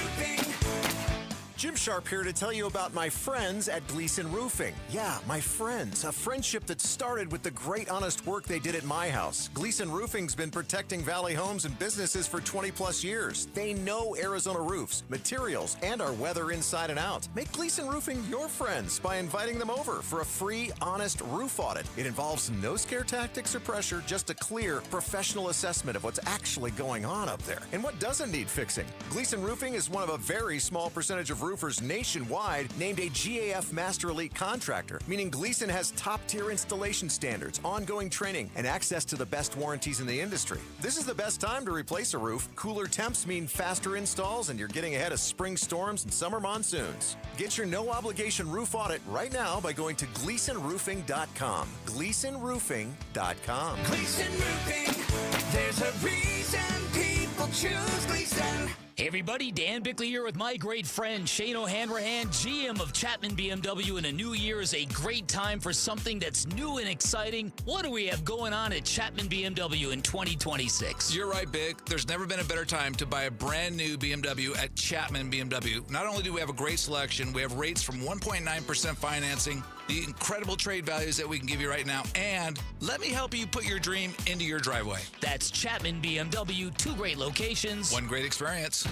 S8: Jim Sharp here to tell you about my friends at Gleason Roofing. Yeah, my friends. A friendship that started with the great honest work they did at my house. Gleason Roofing's been protecting Valley homes and businesses for 20 plus years. They know Arizona roofs, materials, and our weather inside and out. Make Gleason Roofing your friends by inviting them over for a free, honest roof audit. It involves no scare tactics or pressure, just a clear, professional assessment of what's actually going on up there and what doesn't need fixing. Gleason Roofing is one of a very small percentage of roofers nationwide named a GAF Master Elite contractor, meaning Gleason has top-tier installation standards, ongoing training, and access to the best warranties in the industry. This is the best time to replace a roof. Cooler temps mean faster installs, and you're getting ahead of spring storms and summer monsoons. Get your no-obligation roof audit right now by going to GleasonRoofing.com. GleasonRoofing.com.
S18: Gleason Roofing. There's a reason people choose Gleason.
S12: Hey everybody, Dan Bickley here with my great friend Shane O'Hanrahan, GM of Chapman BMW, and a new year is a great time for something that's new and exciting. What do we have going on at Chapman BMW in 2026?
S23: You're right, Bick. There's never been a better time to buy a brand new BMW at Chapman BMW. Not only do we have a great selection, we have rates from 1.9% financing, the incredible trade values that we can give you right now, and let me help you put your dream into your driveway.
S12: That's Chapman BMW, 2 great locations,
S23: 1 great experience.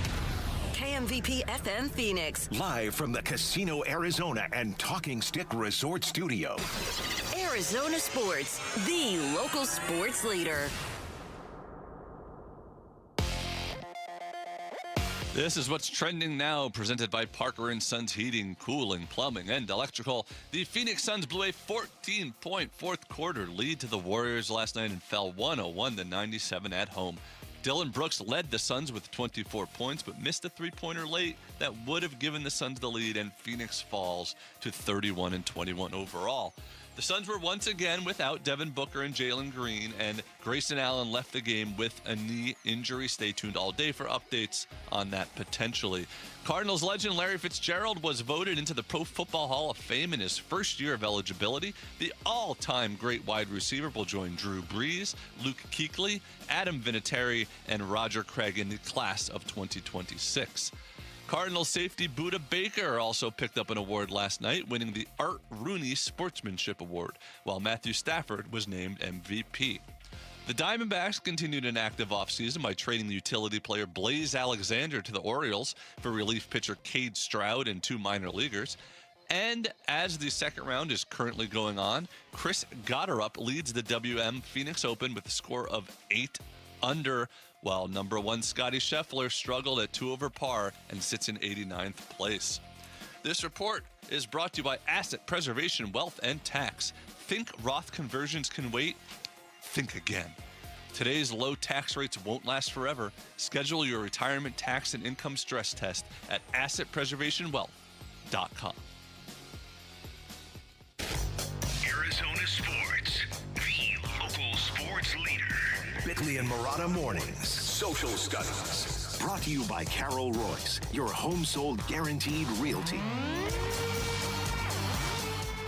S24: KMVP FM Phoenix.
S4: Live from the Casino Arizona and Talking Stick Resort Studio.
S24: Arizona Sports, the local sports leader.
S25: This is what's trending now, presented by Parker & Sons Heating, Cooling, Plumbing, and Electrical. The Phoenix Suns blew a 14-point fourth quarter lead to the Warriors last night and fell 101-97 at home. Dylan Brooks led the Suns with 24 points, but missed a three-pointer late that would have given the Suns the lead, and Phoenix falls to 31-21 overall. The Suns were once again without Devin Booker and Jalen Green, and Grayson Allen left the game with a knee injury. Stay tuned all day for updates on that potentially. Cardinals legend Larry Fitzgerald was voted into the Pro Football Hall of Fame in his first year of eligibility. The all-time great wide receiver will join Drew Brees, Luke Kuechly, Adam Vinatieri, and Roger Craig in the class of 2026. Cardinals safety Budda Baker also picked up an award last night, winning the Art Rooney Sportsmanship Award, while Matthew Stafford was named MVP. The Diamondbacks continued an active offseason by trading the utility player Blaze Alexander to the Orioles for relief pitcher Cade Stroud and 2 minor leaguers. And as the second round is currently going on, Chris Gotterup leads the WM Phoenix Open with a score of 8 under, while number 1 Scotty Scheffler struggled at 2 over par and sits in 89th place. This report is brought to you by Asset Preservation, Wealth, and Tax. Think Roth conversions can wait? Think again. Today's low tax rates won't last forever. Schedule your retirement tax and income stress test at AssetPreservationWealth.com.
S4: Arizona Sports, the local sports leader. Bickley and Murata Mornings. Social Studies. Brought to you by Carol Royce, your home sold guaranteed realty.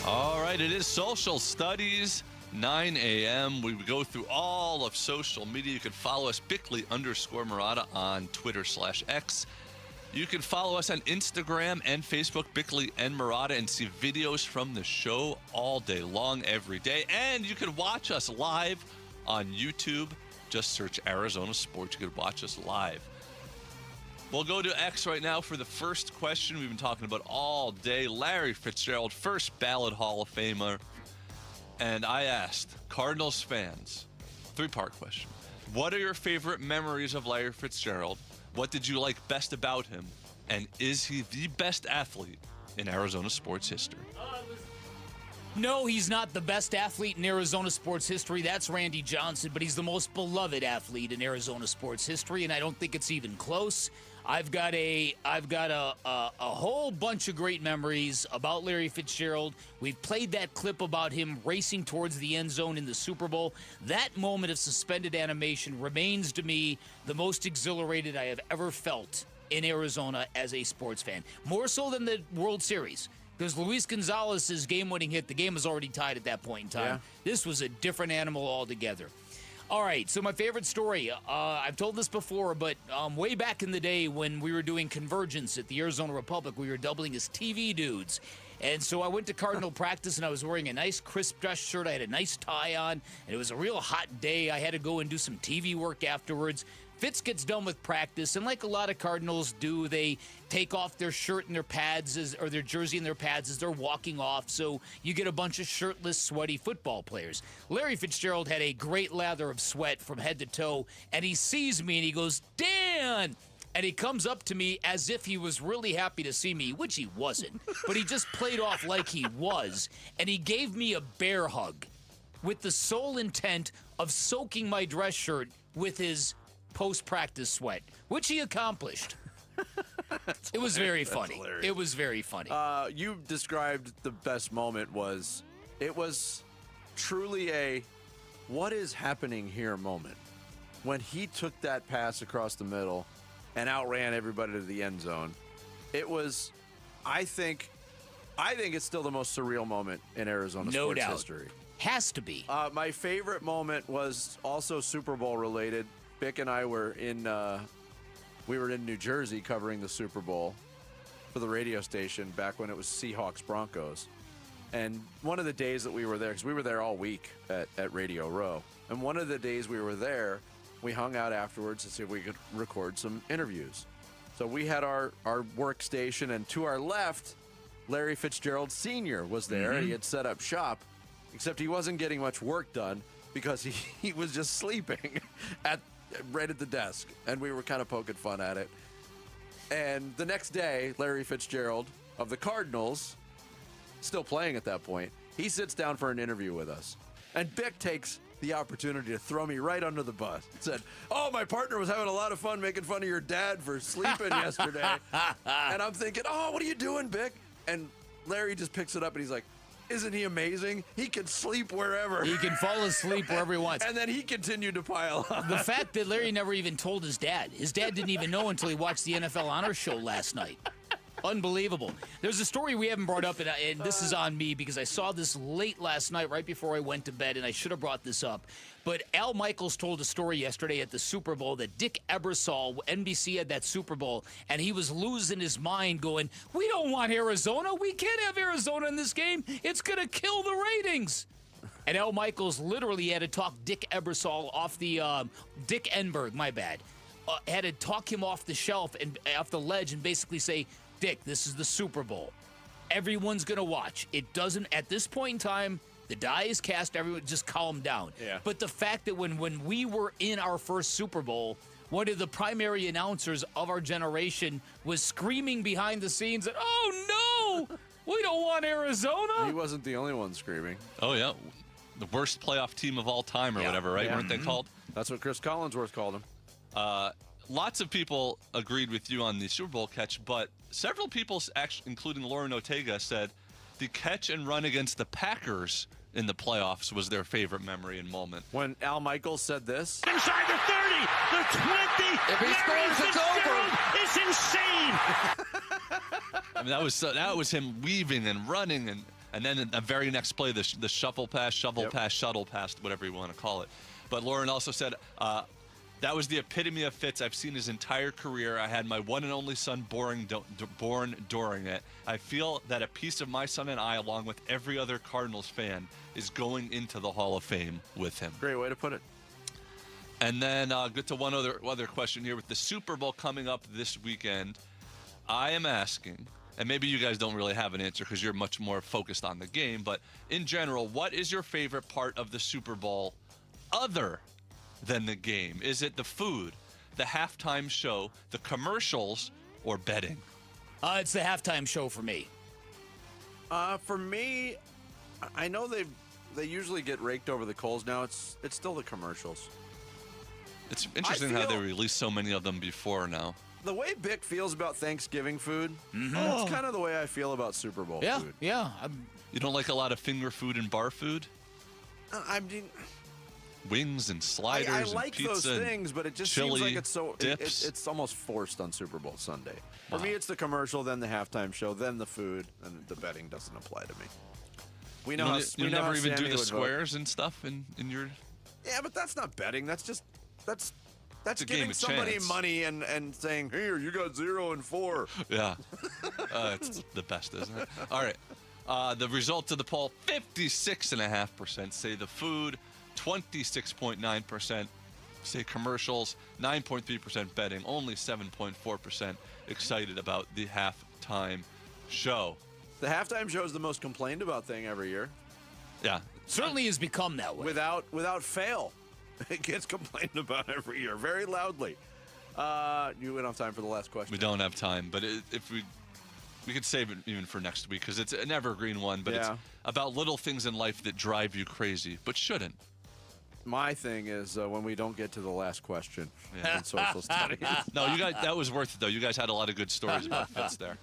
S25: All right, it is Social Studies. 9 a.m. We go through all of social media. You can follow us, Bickley_Murata on Twitter/X. You can follow us on Instagram and Facebook, Bickley and Murata, and see videos from the show all day long, every day. And you can watch us live on YouTube. Just search Arizona Sports. You can watch us live. We'll go to X right now for the first question we've been talking about all day. Larry Fitzgerald, first ballot Hall of Famer. And I asked Cardinals fans, 3-part question. What are your favorite memories of Larry Fitzgerald? What did you like best about him? And is he the best athlete in Arizona sports history?
S12: No, he's not the best athlete in Arizona sports history. That's Randy Johnson, but he's the most beloved athlete in Arizona sports history, and I don't think it's even close. I've got a whole bunch of great memories about Larry Fitzgerald. We've played that clip about him racing towards the end zone in the Super Bowl. That moment of suspended animation remains to me the most exhilarated I have ever felt in Arizona as a sports fan. More so than the World Series. Because Luis Gonzalez's game-winning hit, the game was already tied at that point in time. Yeah. This was a different animal altogether. All right, so my favorite story, I've told this before, but way back in the day when we were doing Convergence at the Arizona Republic, we were doubling as TV dudes. And so I went to Cardinal practice, and I was wearing a nice crisp dress shirt. I had a nice tie on, and it was a real hot day. I had to go and do some TV work afterwards. Fitz gets done with practice, and like a lot of Cardinals do, they take off their shirt and their pads, or their jersey and their pads as they're walking off, so you get a bunch of shirtless, sweaty football players. Larry Fitzgerald had a great lather of sweat from head to toe, and he sees me, and he goes, Dan! And he comes up to me as if he was really happy to see me, which he wasn't, but he just played off like he was, and he gave me a bear hug with the sole intent of soaking my dress shirt with his post-practice sweat, which he accomplished. It was very funny. It was very funny.
S13: You described the best moment it was truly a what is happening here moment. When he took that pass across the middle and outran everybody to the end zone, it was, I think it's still the most surreal moment in Arizona sports history.
S12: Has to be.
S13: My favorite moment was also Super Bowl related. Bick and I were in New Jersey covering the Super Bowl for the radio station back when it was Seahawks Broncos. And one of the days that we were there, because we were there all week at Radio Row, and one of the days we were there, we hung out afterwards to see if we could record some interviews. So we had our workstation, and to our left, Larry Fitzgerald Sr. was there. Mm-hmm. He had set up shop, except he wasn't getting much work done because he was just sleeping right at the desk, and we were kind of poking fun at it. And the next day, Larry Fitzgerald of the Cardinals, still playing at that point, he sits down for an interview with us. And Bick takes the opportunity to throw me right under the bus. Said, "Oh, my partner was having a lot of fun making fun of your dad for sleeping yesterday." And I'm thinking, "Oh, what are you doing, Bick?" And Larry just picks it up and he's like, "Isn't he amazing? He can sleep wherever.
S12: He can fall asleep wherever he wants."
S13: And then he continued to pile on.
S12: The fact that Larry never even told his dad. His dad didn't even know until he watched the NFL Honor Show last night. Unbelievable. There's a story we haven't brought up, and this is on me because I saw this late last night right before I went to bed, and I should have brought this up. But Al Michaels told a story yesterday at the Super Bowl that Dick Ebersol, NBC had that Super Bowl, and he was losing his mind going, "We don't want Arizona. We can't have Arizona in this game. It's going to kill the ratings." And Al Michaels literally had to talk Dick Ebersol off the, Dick Enberg, my bad, had to talk him off the shelf and off the ledge and basically say, "Dick, this is the Super Bowl. Everyone's going to watch. It doesn't, at this point in time, the die is cast. Everyone just calm down."
S13: Yeah.
S12: But the fact that when we were in our first Super Bowl, one of the primary announcers of our generation was screaming behind the scenes that, "Oh, no, we don't want Arizona."
S13: He wasn't the only one screaming.
S25: Oh, yeah. The worst playoff team of all time or whatever, right?
S13: Yeah.
S25: Weren't they called?
S13: That's what Chris Collinsworth called him.
S25: Lots of people agreed with you on the Super Bowl catch, but several people, actually, including Lauren Ortega, said the catch and run against the Packers in the playoffs was their favorite memory and moment.
S13: When Al Michaels said this.
S18: Inside the 30, the 20.
S25: If he scores, it's over.
S18: It's insane.
S25: I mean, that was him weaving and running, and And then in the very next play, the shuffle pass, pass, shuttle pass, whatever you want to call it. But Lauren also said, that was the epitome of Fitz I've seen his entire career. I had my one and only son born during it. I feel that a piece of my son and I, along with every other Cardinals fan, is going into the Hall of Fame with him.
S13: Great way to put it.
S25: And then get to one other question here. With the Super Bowl coming up this weekend, I am asking, and maybe you guys don't really have an answer because you're much more focused on the game, but in general, what is your favorite part of the Super Bowl other than the game? Is it the food, the halftime show, the commercials, or betting?
S12: It's the halftime show for me.
S13: For me, I know they usually get raked over the coals now. It's still the commercials.
S25: It's interesting how they released so many of them before now.
S13: The way Bick feels about Thanksgiving food, that's kind of the way I feel about Super Bowl food.
S12: Yeah.
S25: You don't like a lot of finger food and bar food?
S13: I mean,
S25: wings and sliders
S13: I
S25: and
S13: like
S25: pizza
S13: those things, but it just
S25: chili,
S13: seems like it's so
S25: dips.
S13: it's almost forced on Super Bowl Sunday. For me, it's the commercial, then the halftime show, then the food, and the betting doesn't apply to me. We know
S25: you never even do the
S13: would
S25: squares and stuff in your.
S13: Yeah, but that's not betting. That's just that's
S25: a
S13: giving
S25: game of
S13: somebody
S25: chance.
S13: money and saying, here, you got 0 and 4.
S25: Yeah, it's the best, isn't it? All right, the results of the poll: 56.5% say the food, 26.9% say commercials, 9.3% betting, only 7.4% excited about the halftime show.
S13: The halftime show is the most complained about thing every year.
S25: Yeah,
S12: certainly has become that way.
S13: Without fail, it gets complained about every year very loudly. You went off time for the last question.
S25: We don't have time, but if we could save it even for next week because it's an evergreen one. But it's about little things in life that drive you crazy, but shouldn't.
S13: My thing is when we don't get to the last question in social studies.
S25: No, you guys, that was worth it though. You guys had a lot of good stories about Fitz there.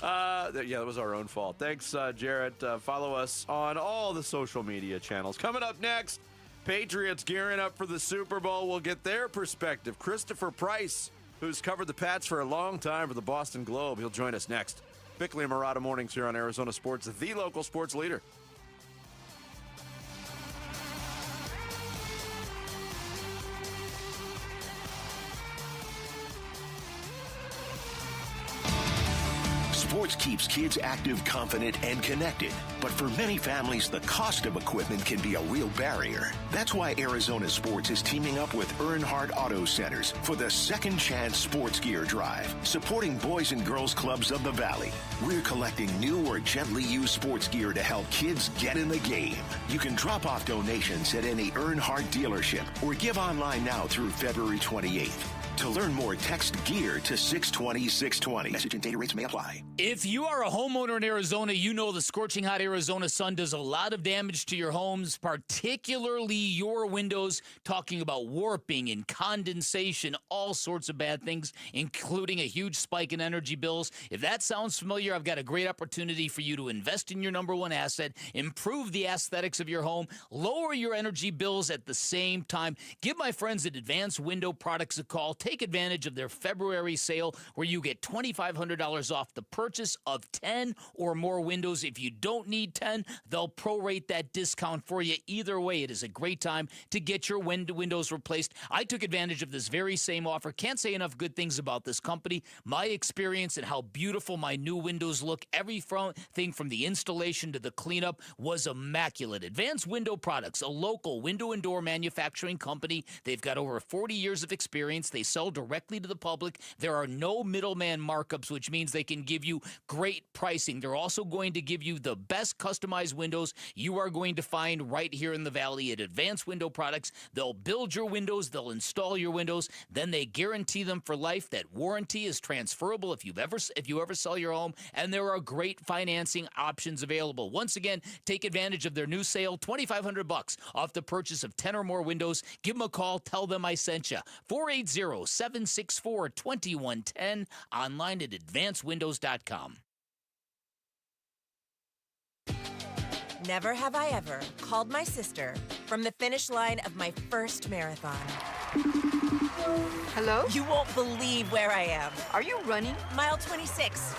S13: That was our own fault. Thanks, Jarrett. Follow us on all the social media channels. Coming up next, Patriots gearing up for the Super Bowl. We'll get their perspective. Christopher Price, who's covered the Pats for a long time for the Boston Globe, he'll join us next. Bickley and Murata mornings here on Arizona Sports, the local sports leader.
S4: Sports keeps kids active, confident, and connected. But for many families, the cost of equipment can be a real barrier. That's why Arizona Sports is teaming up with Earnhardt Auto Centers for the Second Chance Sports Gear Drive, supporting Boys and Girls Clubs of the Valley. We're collecting new or gently used sports gear to help kids get in the game. You can drop off donations at any Earnhardt dealership or give online now through February 28th. To learn more, text GEAR to 620-620. Message and data rates may apply.
S12: If you are a homeowner in Arizona, you know the scorching hot Arizona sun does a lot of damage to your homes, particularly your windows, talking about warping and condensation, all sorts of bad things, including a huge spike in energy bills. If that sounds familiar, I've got a great opportunity for you to invest in your number one asset, improve the aesthetics of your home, lower your energy bills at the same time. Give my friends at Advanced Window Products a call. Take advantage of their February sale where you get $2,500 off the purchase of 10 or more windows. If you don't need 10, they'll prorate that discount for you. Either way, it is a great time to get your windows replaced. I took advantage of this very same offer. Can't say enough good things about this company. My experience and how beautiful my new windows look, everything from the installation to the cleanup was immaculate. Advanced Window Products, a local window and door manufacturing company. They've got over 40 years of experience. They sell directly to the public. There are no middleman markups, which means they can give you great pricing. They're also going to give you the best customized windows you are going to find right here in the Valley at Advanced Window Products. They'll build your windows, they'll install your windows, then they guarantee them for life. That warranty is transferable if you ever sell your home, and there are great financing options available. Once again, take advantage of their new sale, $2,500 off the purchase of 10 or more windows. Give them a call, tell them I sent you. 480-764-2110, online at advancedwindows.com.
S2: Never have I ever called my sister from the finish line of my first marathon. Hello? You won't believe where I am. Are you running? Mile 26.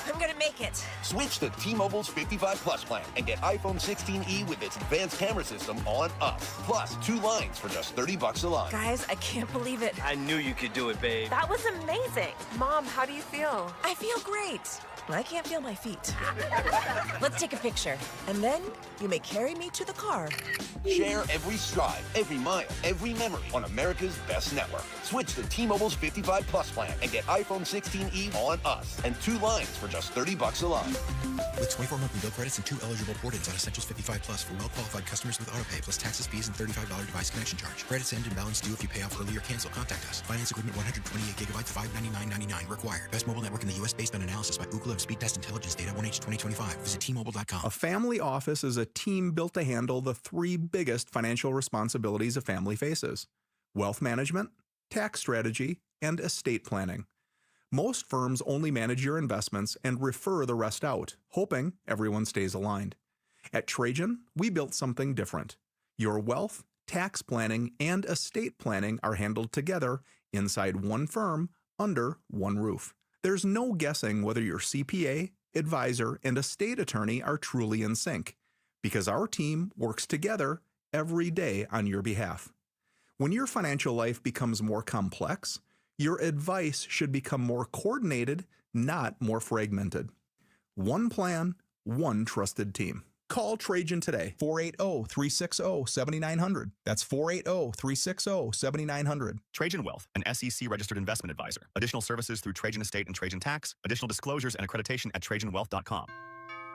S2: I'm gonna make it.
S11: Switch to T-Mobile's 55 Plus plan and get iPhone 16e with its advanced camera system on us. Plus, 2 lines for just $30 a line.
S2: Guys, I can't believe it.
S10: I knew you could do it, babe.
S2: That was amazing. Mom, how do you feel? I feel great. I can't feel my feet. Let's take a picture. And then you may carry me to the car.
S11: Share every stride, every mile, every memory on America's best network. Switch to T-Mobile's 55 Plus plan and get iPhone 16e on us and 2 lines for just $30 a line.
S14: With 24 monthly bill credits and 2 eligible port-ins on Essentials 55 Plus for well-qualified customers with autopay plus taxes, fees, and $35 device connection charge. Credits end and balance due if you pay off early or cancel. Contact us. Finance agreement 128 gigabytes, $599.99 required. Best mobile network in the U.S. based on analysis by Ookla of Speed Test Intelligence data 1H 2025. Visit T-Mobile.com.
S15: A family office is a team built to handle the 3 biggest financial responsibilities a family faces: wealth management, tax strategy, and estate planning. Most firms only manage your investments and refer the rest out, hoping everyone stays aligned. At Trajan, we built something different. Your wealth, tax planning, and estate planning are handled together inside one firm under one roof. There's no guessing whether your CPA, advisor, and estate attorney are truly in sync, because our team works together every day on your behalf. When your financial life becomes more complex, your advice should become more coordinated, not more fragmented. One plan, one trusted team. Call Trajan today, 480-360-7900. That's 480-360-7900.
S16: Trajan Wealth, an SEC-registered investment advisor. Additional services through Trajan Estate and Trajan Tax. Additional disclosures and accreditation at TrajanWealth.com.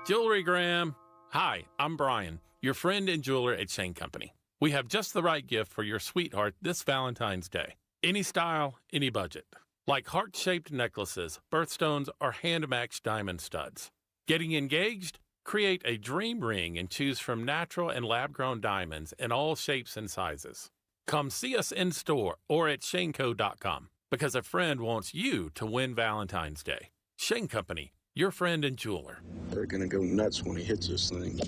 S17: Jewelry Graham. Hi, I'm Brian, your friend and jeweler at Shane Company. We have just the right gift for your sweetheart this Valentine's Day. Any style, any budget. Like heart-shaped necklaces, birthstones, or hand-matched diamond studs. Getting engaged? Create a dream ring and choose from natural and lab-grown diamonds in all shapes and sizes. Come see us in store or at shaneco.com because a friend wants you to win Valentine's Day. Shane Company, your friend and jeweler.
S22: They're going to go nuts when he hits this thing.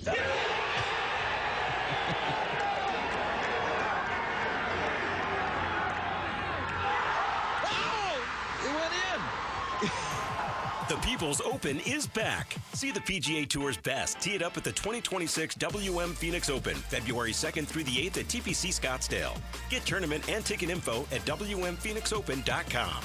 S26: The People's Open is back. See the PGA Tour's best tee it up at the 2026 WM Phoenix Open, February 2nd through the 8th at TPC Scottsdale. Get tournament and ticket info at WMPhoenixOpen.com.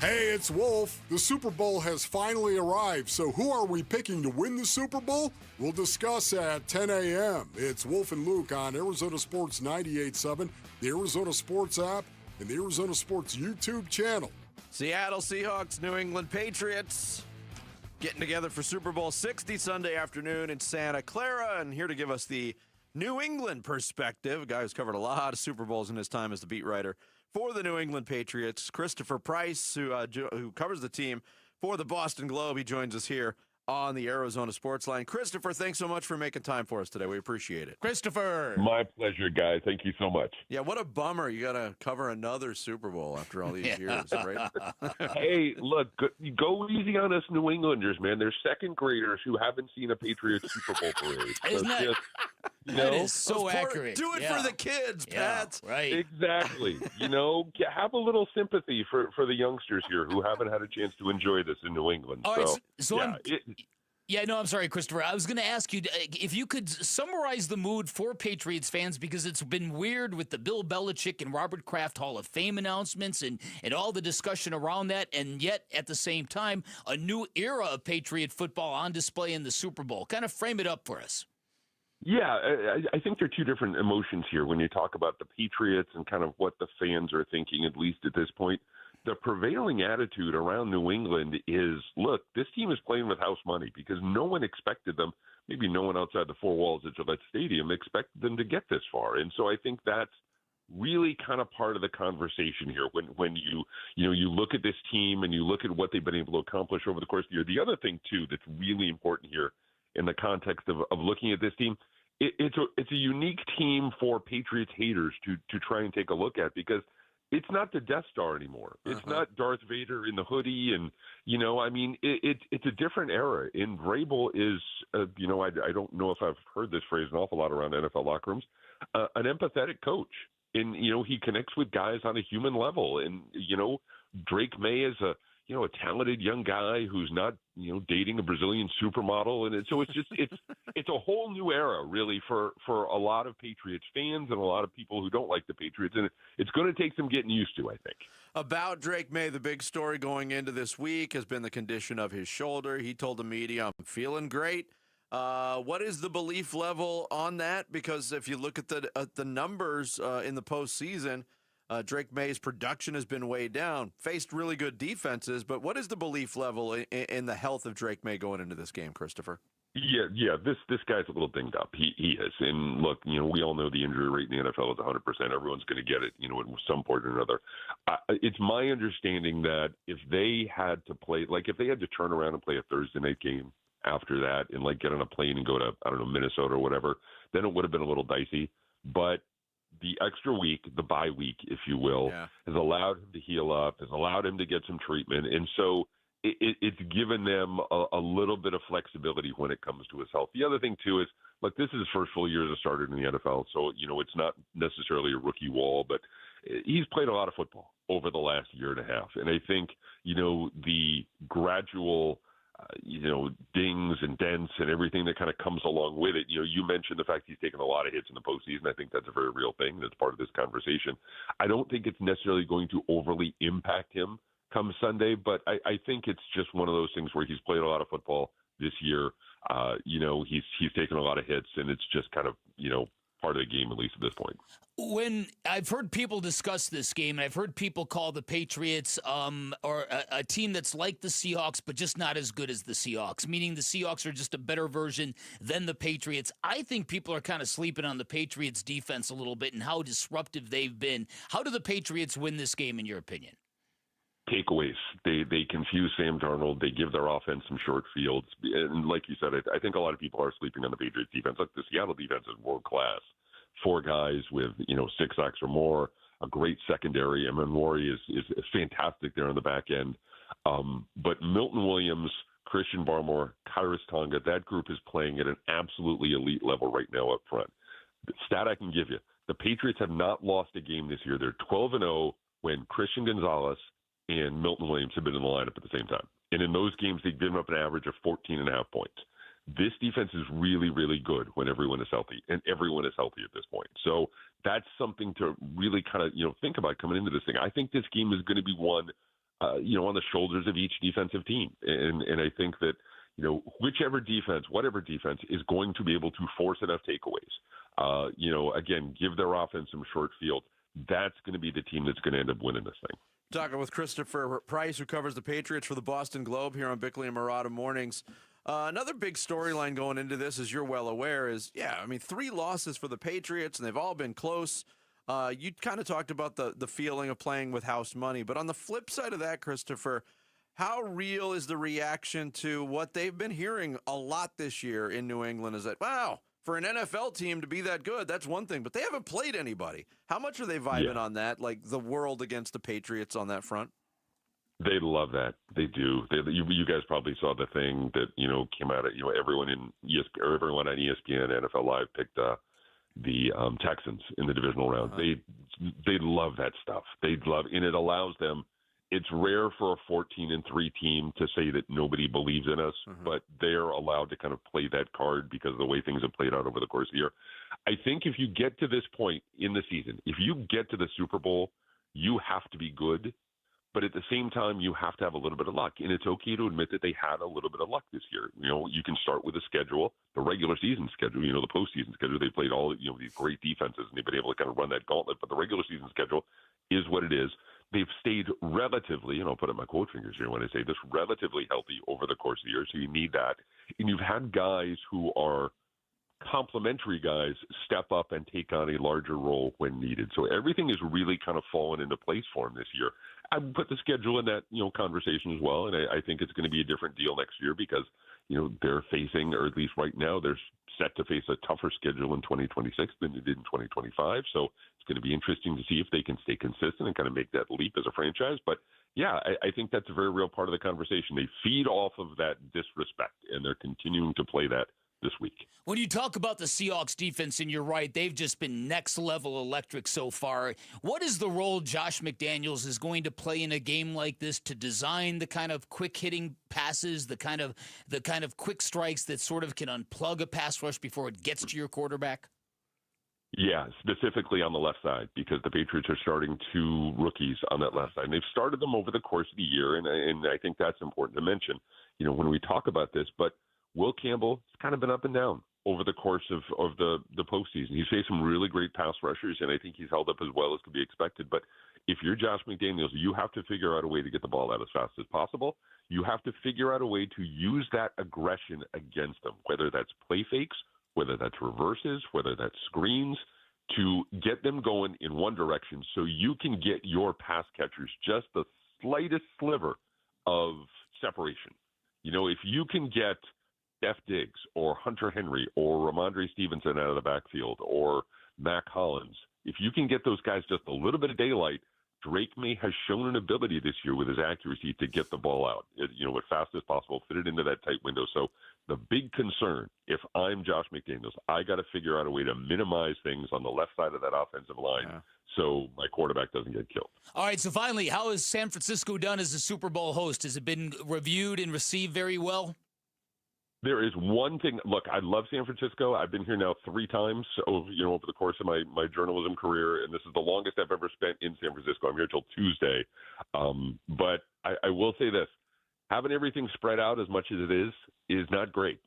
S9: Hey, it's Wolf. The Super Bowl has finally arrived, so who are we picking to win the Super Bowl? We'll discuss at 10 a.m. It's Wolf and Luke on Arizona Sports 98.7, the Arizona Sports app, and the Arizona Sports YouTube channel.
S13: Seattle Seahawks, New England Patriots getting together for Super Bowl 60 Sunday afternoon in Santa Clara. And here to give us the New England perspective, a guy who's covered a lot of Super Bowls in his time as the beat writer for the New England Patriots, Christopher Price, who covers the team for the Boston Globe. He joins us here on the Arizona Sports Line. Christopher, thanks so much for making time for us today. We appreciate it.
S12: Christopher.
S27: My pleasure, guys. Thank you so much.
S13: Yeah, what a bummer. You got to cover another Super Bowl after all these years, right?
S27: Hey, look, go easy on us New Englanders, man. They're second graders who haven't seen a Patriots Super Bowl parade.
S12: Isn't that, that is so accurate.
S13: Do it for the kids, Pat.
S12: Right.
S27: Exactly. Have a little sympathy for the youngsters here who haven't had a chance to enjoy this in New England.
S12: All right, I'm sorry, Christopher. I was going to ask you if you could summarize the mood for Patriots fans, because it's been weird with the Bill Belichick and Robert Kraft Hall of Fame announcements and all the discussion around that, and yet at the same time, a new era of Patriot football on display in the Super Bowl. Kind of frame it up for us.
S27: Yeah, I think there are two different emotions here when you talk about the Patriots and kind of what the fans are thinking, at least at this point. The prevailing attitude around New England is, look, this team is playing with house money because no one expected them, maybe no one outside the four walls at Gillette Stadium expected them to get this far. And so I think that's really kind of part of the conversation here when you look at this team and you look at what they've been able to accomplish over the course of the year. The other thing, too, that's really important here in the context of looking at this team, it's a unique team for Patriots haters to try and take a look at, because it's not the Death Star anymore. It's not Darth Vader in the hoodie. And, it's a different era. And Vrabel is, I don't know if I've heard this phrase an awful lot around NFL locker rooms, an empathetic coach. And, he connects with guys on a human level. And, Drake May is a talented young guy who's not, dating a Brazilian supermodel. And so it's just, it's a whole new era, really, for a lot of Patriots fans and a lot of people who don't like the Patriots. And it's going to take some getting used to, I think.
S13: About Drake May, the big story going into this week has been the condition of his shoulder. He told the media, I'm feeling great. What is the belief level on that? Because if you look at the numbers in the postseason, Drake May's production has been way down, faced really good defenses, but what is the belief level in the health of Drake May going into this game, Christopher?
S27: Yeah. This guy's a little dinged up. He is. And look, we all know the injury rate in the NFL is 100%. Everyone's going to get it, at some point or another. It's my understanding that if they had to play, like if they had to turn around and play a Thursday night game after that and like get on a plane and go to, I don't know, Minnesota or whatever, then it would have been a little dicey. But the extra week, the bye week, if you will, has allowed him to heal up, has allowed him to get some treatment. And so it's given them a little bit of flexibility when it comes to his health. The other thing, too, is, look, this is his first full year as a starter in the NFL. So, it's not necessarily a rookie wall, but he's played a lot of football over the last year and a half. And I think, the gradual dings and dents and everything that kind of comes along with it. You mentioned the fact he's taken a lot of hits in the postseason. I think that's a very real thing. That's part of this conversation. I don't think it's necessarily going to overly impact him come Sunday, but I think it's just one of those things where he's played a lot of football this year. He's taken a lot of hits, and it's just kind of, part of the game, at least at this point.
S12: When I've heard people discuss this game, and I've heard people call the Patriots or a team that's like the Seahawks, but just not as good as the Seahawks, meaning the Seahawks are just a better version than the Patriots. I think people are kind of sleeping on the Patriots defense a little bit and how disruptive they've been. How do the Patriots win this game, in your opinion?
S27: Takeaways. They confuse Sam Darnold. They give their offense some short fields. And like you said, I think a lot of people are sleeping on the Patriots defense. Look, the Seattle defense is world class. 4 guys with 6 sacks or more, a great secondary. Rory is fantastic there on the back end. But Milton Williams, Christian Barmore, Kyrus Tonga, that group is playing at an absolutely elite level right now up front. The stat I can give you: the Patriots have not lost a game this year. They're 12-0 when Christian Gonzalez and Milton Williams have been in the lineup at the same time. And in those games, they've given up an average of 14.5 points. This defense is really, really good when everyone is healthy, and everyone is healthy at this point. So that's something to really kind of, think about coming into this thing. I think this game is going to be won, on the shoulders of each defensive team. And I think that, whichever defense, whatever defense, is going to be able to force enough takeaways. Again, give their offense some short field. That's going to be the team that's going to end up winning this thing.
S13: Talking with Christopher Price, who covers the Patriots for the Boston Globe here on Bickley and Murata Mornings. Another big storyline going into this, as you're well aware, is, 3 losses for the Patriots, and they've all been close. You kind of talked about the feeling of playing with house money. But on the flip side of that, Christopher, how real is the reaction to what they've been hearing a lot this year in New England is that, wow, for an NFL team to be that good, that's one thing, but they haven't played anybody. How much are they vibing on that, like the world against the Patriots on that front?
S27: They love that. They do. You guys probably saw the thing that came out at everyone in ESPN, or everyone on ESPN, NFL Live picked the Texans in the divisional round. They love that stuff. They love, and it allows them. It's rare for a 14-3 team to say that nobody believes in us, but they're allowed to kind of play that card because of the way things have played out over the course of the year. I think if you get to this point in the season, if you get to the Super Bowl, you have to be good. But at the same time, you have to have a little bit of luck. And it's okay to admit that they had a little bit of luck this year. You can start with the schedule, the regular season schedule, the postseason schedule. They played all, these great defenses, and they've been able to kind of run that gauntlet. But the regular season schedule is what it is. They've stayed relatively, I'll put up my quote fingers here when I say this, relatively healthy over the course of the year. So you need that. And you've had guys who are complementary guys step up and take on a larger role when needed. So everything is really kind of fallen into place for him this year. I would put the schedule in that, conversation as well. And I think it's going to be a different deal next year because, they're facing, or at least right now, they're set to face a tougher schedule in 2026 than they did in 2025. So it's going to be interesting to see if they can stay consistent and kind of make that leap as a franchise. But yeah, I think that's a very real part of the conversation. They feed off of that disrespect, and they're continuing to play that this week.
S12: When you talk about the Seahawks defense, and you're right, they've just been next level electric so far. What is the role Josh McDaniels is going to play in a game like this to design the kind of quick hitting passes, the kind of quick strikes that sort of can unplug a pass rush before it gets to your quarterback?
S27: Yeah, specifically on the left side, because the Patriots are starting 2 rookies on that left side. And they've started them over the course of the year, and I think that's important to mention, when we talk about this. But Will Campbell has kind of been up and down over the course of the postseason. He's faced some really great pass rushers, and I think he's held up as well as could be expected. But if you're Josh McDaniels, you have to figure out a way to get the ball out as fast as possible. You have to figure out a way to use that aggression against them, whether that's play fakes, whether that's reverses, whether that's screens, to get them going in one direction so you can get your pass catchers just the slightest sliver of separation. If you can get Steph Diggs or Hunter Henry or Ramondre Stevenson out of the backfield or Mac Hollins, if you can get those guys just a little bit of daylight, Drake May has shown an ability this year with his accuracy to get the ball out, as fast as possible, fit it into that tight window. So the big concern, if I'm Josh McDaniels, I got to figure out a way to minimize things on the left side of that offensive line so my quarterback doesn't get killed.
S12: All right, so finally, how has San Francisco done as a Super Bowl host? Has it been reviewed and received very well?
S27: There is one thing. Look, I love San Francisco. I've been here now 3 times over the course of my journalism career, and this is the longest I've ever spent in San Francisco. I'm here till Tuesday. But I will say this. Having everything spread out as much as it is not great.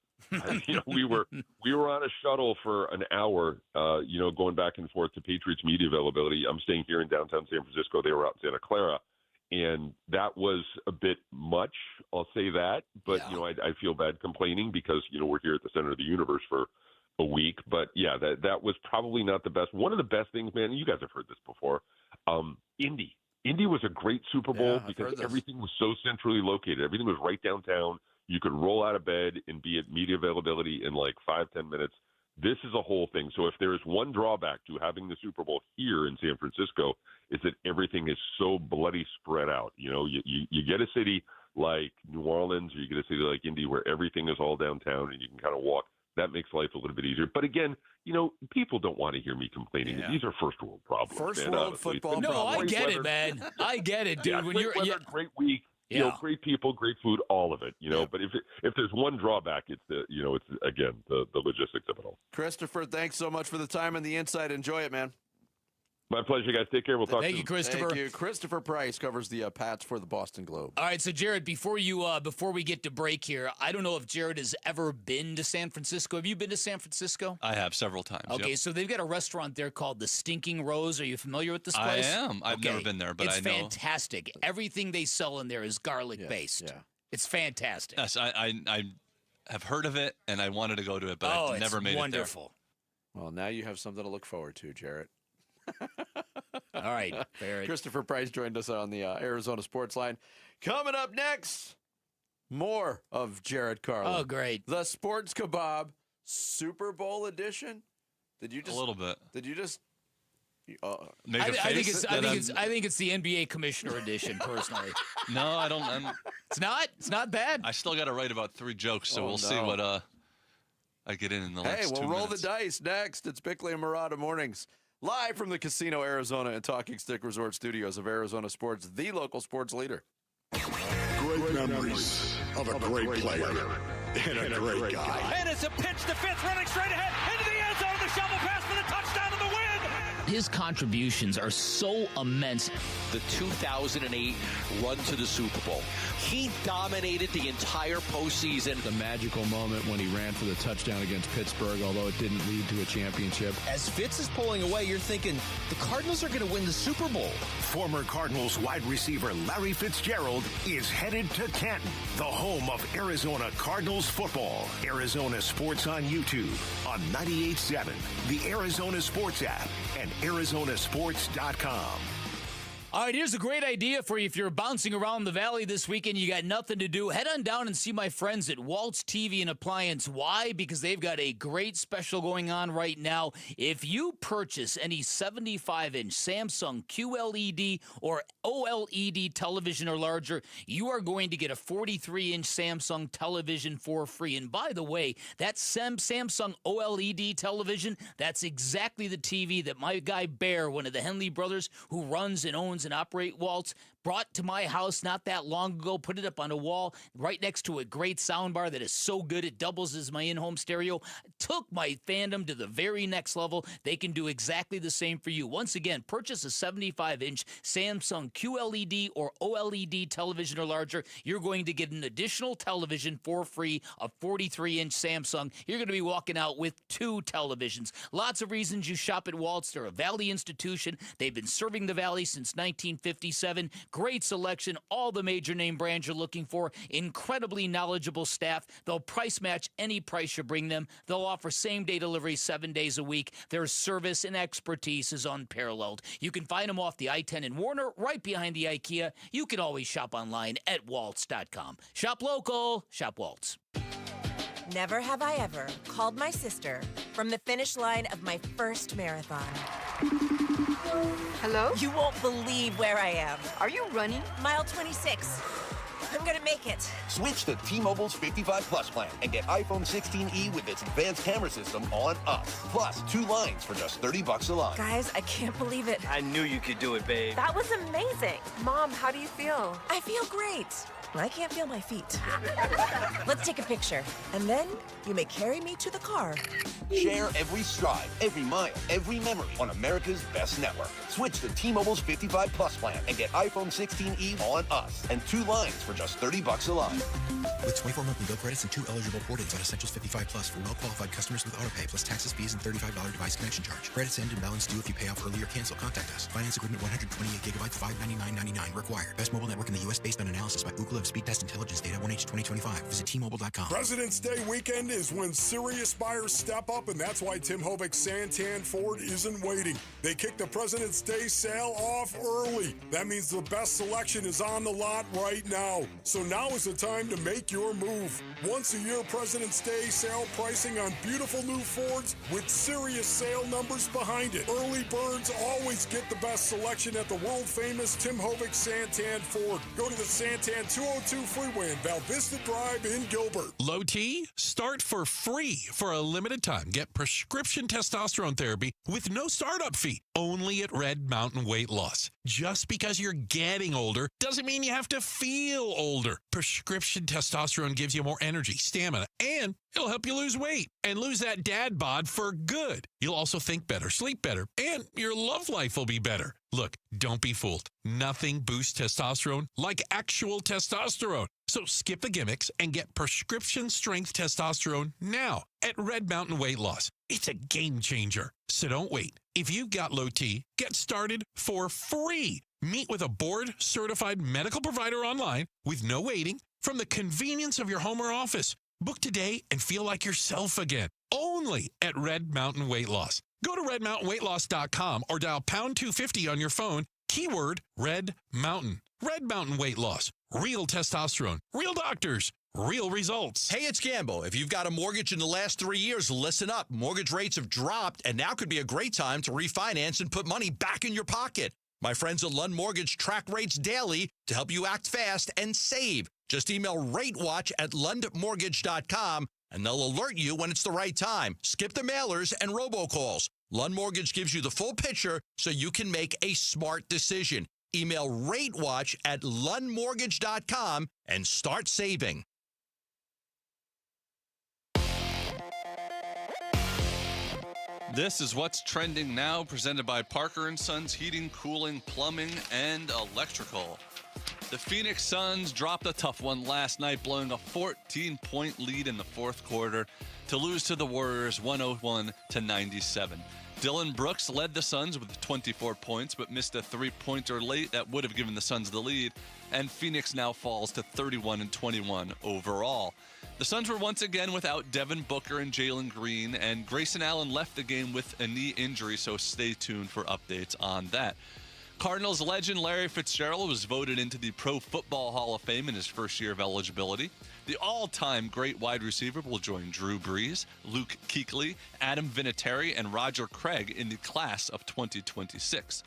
S27: We were on a shuttle for an hour, going back and forth to Patriots media availability. I'm staying here in downtown San Francisco. They were out in Santa Clara. And that was a bit much, I'll say that. But, I feel bad complaining because, we're here at the center of the universe for a week. But, yeah, that was probably not the best. One of the best things, man, you guys have heard this before, Indy. Indy was a great Super Bowl because everything was so centrally located. Everything was right downtown. You could roll out of bed and be at media availability in like 5-10 minutes. This is a whole thing. So if there is one drawback to having the Super Bowl here in San Francisco, is that everything is so bloody spread out. You get a city like New Orleans, or you get a city like Indy where everything is all downtown and you can kind of walk. That makes life a little bit easier. But again, people don't want to hear me complaining. These are first world problems.
S13: First world football problems.
S12: No, I get it, man. I get it, dude.
S27: When you're great week. Great people, great food, all of it. But if there's one drawback, it's the logistics of it all.
S13: Christopher, thanks so much for the time and the insight. Enjoy it, man.
S27: My pleasure, guys. Take care. We'll talk soon.
S12: Thank you, Christopher.
S13: Thank you. Christopher Price covers the Pats for the Boston Globe.
S12: All right, so Jared, before we get to break here, I don't know if Jared has ever been to San Francisco. Have you been to San Francisco?
S25: I have several times.
S12: Okay, so they've got a restaurant there called the Stinking Rose. Are you familiar with this place?
S25: I am. I've never been there, but I know.
S12: It's fantastic. Everything they sell in there is garlic-based.
S13: Yeah.
S12: It's fantastic.
S25: Yes, I have heard of it, and I wanted to go to it, but I've never made
S12: wonderful.
S25: it
S13: there. Well, now you have something to look forward to, Jarrett.
S12: All right, Barrett.
S13: Christopher Price joined us on the Arizona Sports Line. Coming up next, more of Jared Carlin.
S12: Oh, great.
S13: The Sports Kebab Super Bowl edition. Did you just
S25: a little bit?
S13: Did you just?
S12: I think it's the NBA Commissioner edition. Personally,
S25: no, I don't.
S12: It's not. It's not bad.
S25: I still got to write about 3 jokes, so we'll see what I get in the next 2 minutes.
S13: Hey, we'll roll the dice next. It's Bickley and Murata Mornings. Live from the Casino Arizona and Talking Stick Resort Studios of Arizona Sports, the local sports leader.
S9: Great memories of a great player and a great guy.
S18: And it's a pitch to Fitz running straight ahead into the end zone. The shovel pass for the touchdown and the win.
S12: His contributions are so immense.
S1: The 2008 run to the Super Bowl. He dominated the entire postseason.
S3: The magical moment when he ran for the touchdown against Pittsburgh, although it didn't lead to a championship.
S1: As Fitz is pulling away, you're thinking, the Cardinals are going to win the Super Bowl.
S4: Former Cardinals wide receiver Larry Fitzgerald is headed to Canton, the home of Arizona Cardinals football. Arizona Sports on YouTube, on 98.7, the Arizona Sports app, and ArizonaSports.com.
S12: All right, here's a great idea for you. If you're bouncing around the valley this weekend, you got nothing to do, head on down and see my friends at Waltz TV and Appliance. Why? Because they've got a great special going on right now. If you purchase any 75-inch Samsung QLED or OLED television or larger, you are going to get a 43-inch Samsung television for free. And by the way, that Samsung OLED television, that's exactly the TV that my guy Bear, one of the Henley brothers who runs and owns and operate Waltz, brought to my house not that long ago, put it up on a wall right next to a great soundbar that is so good it doubles as my in-home stereo. Took my fandom to the very next level. They can do exactly the same for you. Once again, purchase a 75-inch Samsung QLED or OLED television or larger. You're going to get an additional television for free, a 43-inch Samsung. You're going to be walking out with 2 televisions. Lots of reasons you shop at Waltz. They're a Valley institution. They've been serving the Valley since 1957. Great selection, all the major name brands you're looking for, incredibly knowledgeable staff. They'll price match any price you bring them. They'll offer same-day delivery 7 days a week. Their service and expertise is unparalleled. You can find them off the I-10 in Warner, right behind the IKEA. You can always shop online at waltz.com. Shop local, shop Waltz.
S2: Never have I ever called my sister from the finish line of my first marathon.
S5: Hello?
S2: You won't believe where I am.
S5: Are you running?
S2: Mile 26. I'm gonna make it.
S11: Switch to T-Mobile's 55 Plus plan and get iPhone 16e with its advanced camera system on us. Plus, 2 lines for just $30 a line.
S2: Guys, I can't believe it.
S10: I knew you could do it, babe.
S5: That was amazing. Mom, how do you feel?
S2: I feel great. I can't feel my feet. Let's take a picture, and then you may carry me to the car.
S11: Share every stride, every mile, every memory on America's best network. Switch to T-Mobile's 55 Plus plan and get iPhone 16e on us and 2 lines for just $30 a line.
S14: With 24 monthly bill credits and 2 eligible port-ins on Essentials 55 Plus for well-qualified customers with autopay plus taxes, fees, and $35 device connection charge. Credits end and balance due if you pay off early or cancel. Contact us. Finance agreement 128 gigabytes, $599.99 required. Best mobile network in the U.S. based on analysis by Google of speed test intelligence data 1H 2025. Visit T-Mobile.com.
S9: President's Day weekend is when serious buyers step up, and that's why Tim Hovik Santan Ford isn't waiting. They kick the President's Day sale off early. That means the best selection is on the lot right now. So now is the time to make your move. Once a year President's Day sale pricing on beautiful new Fords with serious sale numbers behind it. Early birds always get the best selection at the world-famous Tim Hovik Santan Ford. Go to the Santan 202 Freeway in Val Vista Drive in Gilbert.
S6: Low T? Start for free for a limited time. Get prescription testosterone therapy with no startup fee. Only at Red Mountain Weight Loss. Just because you're getting older doesn't mean you have to feel older. Prescription testosterone gives you more energy, stamina, and it'll help you lose weight and lose that dad bod for good. You'll also think better, sleep better, and your love life will be better. Look, don't be fooled. Nothing boosts testosterone like actual testosterone. So skip the gimmicks and get prescription strength testosterone now at Red Mountain Weight Loss. It's a game changer. So don't wait. If you've got low T, get started for free. Meet with a board-certified medical provider online with no waiting from the convenience of your home or office. Book today and feel like yourself again. Only at Red Mountain Weight Loss. Go to redmountainweightloss.com or dial pound 250 on your phone. Keyword Red Mountain. Red Mountain Weight Loss. Real testosterone. Real doctors. Real results.
S7: Hey, it's Gambo. If you've got a mortgage in the last 3 years, listen up. Mortgage rates have dropped, and now could be a great time to refinance and put money back in your pocket. My friends at Lund Mortgage track rates daily to help you act fast and save. Just email RateWatch@LundMortgage.com, and they'll alert you when it's the right time. Skip the mailers and robocalls. Lund Mortgage gives you the full picture so you can make a smart decision. Email RateWatch@LundMortgage.com and start saving.
S25: This is what's trending now, presented by Parker & Sons Heating, Cooling, Plumbing, and Electrical. The Phoenix Suns dropped a tough one last night, blowing a 14-point lead in the fourth quarter to lose to the Warriors 101-97. Dylan Brooks led the Suns with 24 points, but missed a three-pointer late that would have given the Suns the lead, and Phoenix now falls to 31-21 overall. The Suns were once again without Devin Booker and Jalen Green, and Grayson Allen left the game with a knee injury, so stay tuned for updates on that. Cardinals legend Larry Fitzgerald was voted into the Pro Football Hall of Fame in his first year of eligibility. The all-time great wide receiver will join Drew Brees, Luke Kuechly, Adam Vinatieri, and Roger Craig in the class of 2026.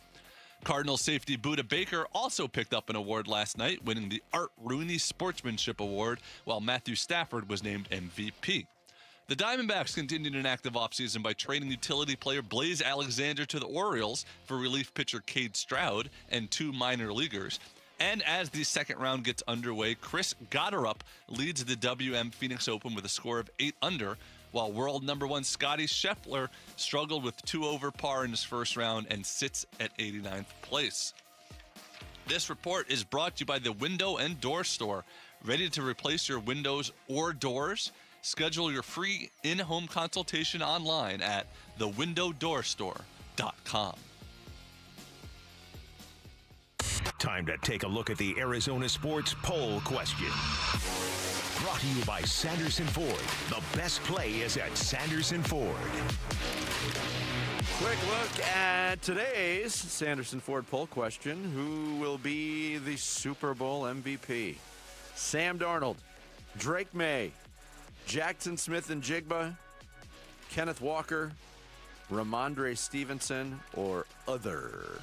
S25: Cardinals safety Budda Baker also picked up an award last night, winning the Art Rooney Sportsmanship Award, while Matthew Stafford was named MVP. The Diamondbacks continued an active offseason by trading utility player Blaze Alexander to the Orioles for relief pitcher Cade Stroud and 2 minor leaguers. And as the second round gets underway, Chris Gotterup leads the WM Phoenix Open with a score of 8 under, while world number 1 Scotty Scheffler struggled with 2 over par in his first round and sits at 89th place. This report is brought to you by the Window and Door Store. Ready to replace your windows or doors? Schedule your free in-home consultation online at thewindowdoorstore.com.
S4: Time to take a look at the Arizona Sports Poll Question. Brought to you by Sanderson Ford. The best play is at Sanderson Ford.
S13: Quick look at today's Sanderson Ford Poll Question. Who will be the Super Bowl MVP? Sam Darnold, Drake May, Jackson Smith and Jigba, Kenneth Walker, Ramondre Stevenson, or other?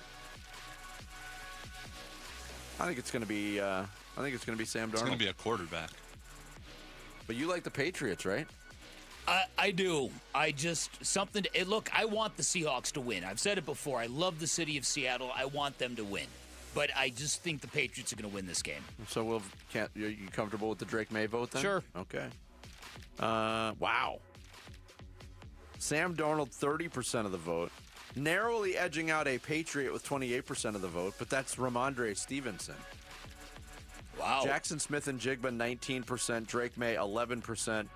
S13: I think it's going to be. Sam Darnold.
S25: It's going to be a quarterback.
S13: But you like the Patriots, right?
S12: I do. I just look. I want the Seahawks to win. I've said it before. I love the city of Seattle. I want them to win. But I just think the Patriots are going to win this game.
S13: So are you comfortable with the Drake May vote then?
S12: Sure.
S13: Okay. Wow. Sam Darnold, 30% of the vote. Narrowly edging out a Patriot with 28% of the vote, but that's Ramondre Stevenson.
S12: Wow.
S13: Jackson Smith and Jigba, 19%. Drake May, 11%.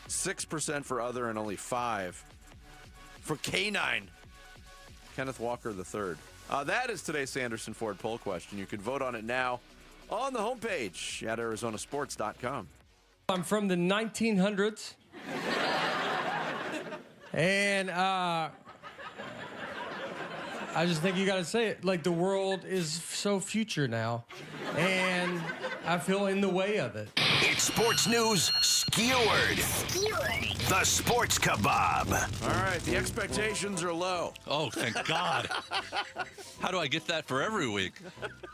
S13: 6% for other and only 5% for K9. Kenneth Walker, the third. That is today's Sanderson Ford Poll Question. You can vote on it now on the homepage at arizonasports.com.
S8: I'm from the 1900s. And I just think you got to say it. Like, the world is so future now. And I feel in the way of it.
S4: It's sports news skewered. The Sports Kebab.
S13: All right, the expectations are low.
S25: Oh, thank God. How do I get that for every week?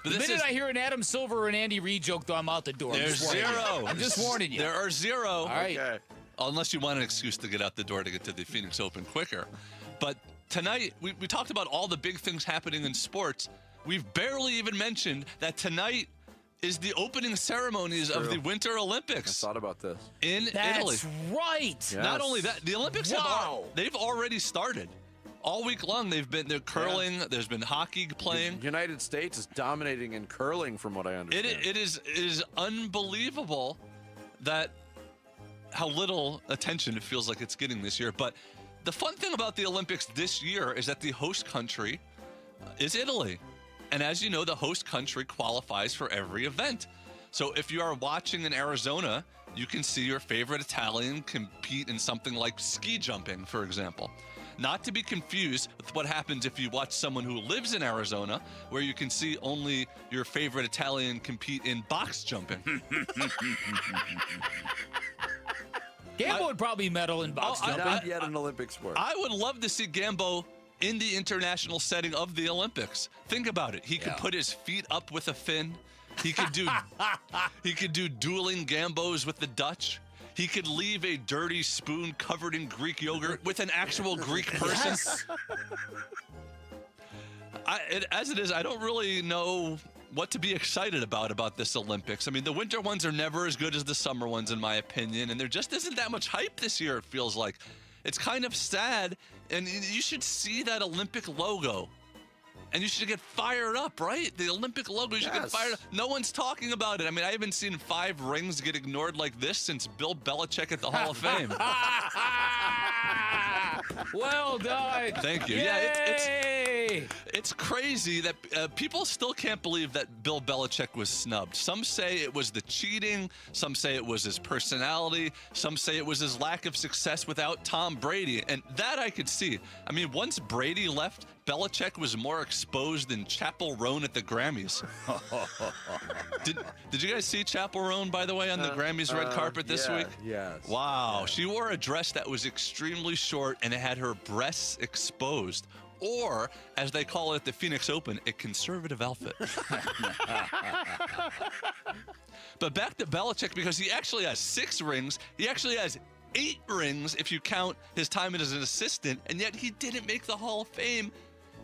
S12: The minute I hear an Adam Silver or an Andy Reid joke, though, I'm out the door.
S25: There's 0.
S12: I'm just warning you.
S25: There are 0.
S12: All right.
S13: Okay.
S25: Unless you want an excuse to get out the door to get to the Phoenix Open quicker. But tonight, we talked about all the big things happening in sports. We've barely even mentioned that tonight is the opening ceremonies of the Winter Olympics.
S13: I thought about this.
S25: In Italy.
S12: That's right.
S13: Yes.
S25: Not only that, the Olympics they've already started. All week long, they're curling. Yeah. There's been hockey playing.
S13: The United States is dominating in curling, from what I understand.
S25: It is unbelievable that how little attention it feels like it's getting this year. But the fun thing about the Olympics this year is that the host country is Italy. And as you know, the host country qualifies for every event. So if you are watching in Arizona, you can see your favorite Italian compete in something like ski jumping, for example. Not to be confused with what happens if you watch someone who lives in Arizona, where you can see only your favorite Italian compete in box jumping.
S12: Gambo would probably medal in box jumping.
S13: Not yet an Olympic sport.
S25: I would love to see Gambo in the international setting of the Olympics. Think about it. He could put his feet up with a fin. He could do dueling Gambos with the Dutch. He could leave a dirty spoon covered in Greek yogurt with an actual Greek person.
S12: Yes.
S25: As it is, I don't really know what to be excited about this Olympics. I mean, the winter ones are never as good as the summer ones, in my opinion, and there just isn't that much hype this year, it feels like. It's kind of sad, and you should see that Olympic logo. And you should get fired up, right? The Olympic logo, you should get fired up. No one's talking about it. I mean, I haven't seen 5 rings get ignored like this since Bill Belichick at the Hall of Fame.
S12: Well done.
S25: Thank you.
S12: Yay!
S25: Yeah, it's crazy that people still can't believe that Bill Belichick was snubbed. Some say it was the cheating. Some say it was his personality. Some say it was his lack of success without Tom Brady. And that I could see. I mean, once Brady left, Belichick was more exposed than Chapel Roan at the Grammys. Did you guys see Chapel Roan, by the way, on the Grammys red carpet this week?
S13: Yes.
S25: Wow.
S13: Yeah.
S25: She wore a dress that was extremely short and it had her breasts exposed. Or, as they call it at the Phoenix Open, a conservative outfit. But back to Belichick, because he actually has 6 rings. He actually has 8 rings if you count his time as an assistant, and yet he didn't make the Hall of Fame,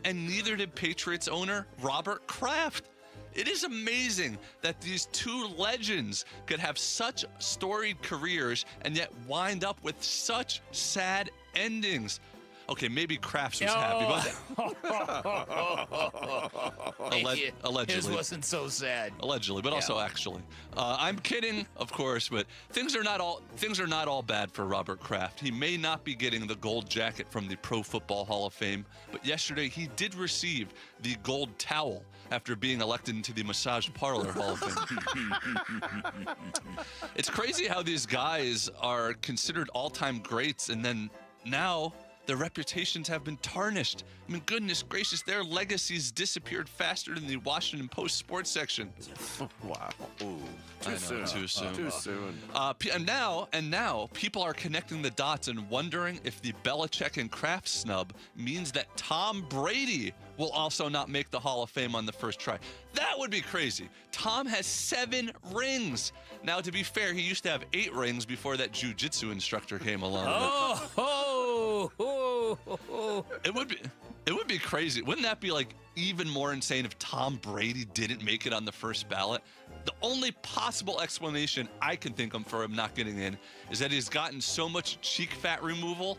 S25: and neither did Patriots owner Robert Kraft. It is amazing that these 2 legends could have such storied careers and yet wind up with such sad endings. Okay, maybe Kraft was happy, but allegedly.
S12: His wasn't so sad.
S25: Allegedly, but also actually. I'm kidding, of course, but things are not all bad for Robert Kraft. He may not be getting the gold jacket from the Pro Football Hall of Fame, but yesterday he did receive the gold towel after being elected into the Massage Parlor Hall of Fame. It's crazy how these guys are considered all-time greats, and then now their reputations have been tarnished. I mean, goodness gracious, their legacies disappeared faster than the Washington Post sports section.
S13: Wow. Ooh,
S25: Too soon.
S13: Too soon.
S25: And now, people are connecting the dots and wondering if the Belichick and Kraft snub means that Tom Brady will also not make the Hall of Fame on the first try. That would be crazy. Tom has 7 rings. Now, to be fair, he used to have 8 rings before that jiu-jitsu instructor came along. It would be crazy. Wouldn't that be like even more insane if Tom Brady didn't make it on the first ballot? The only possible explanation I can think of for him not getting in is that he's gotten so much cheek fat removal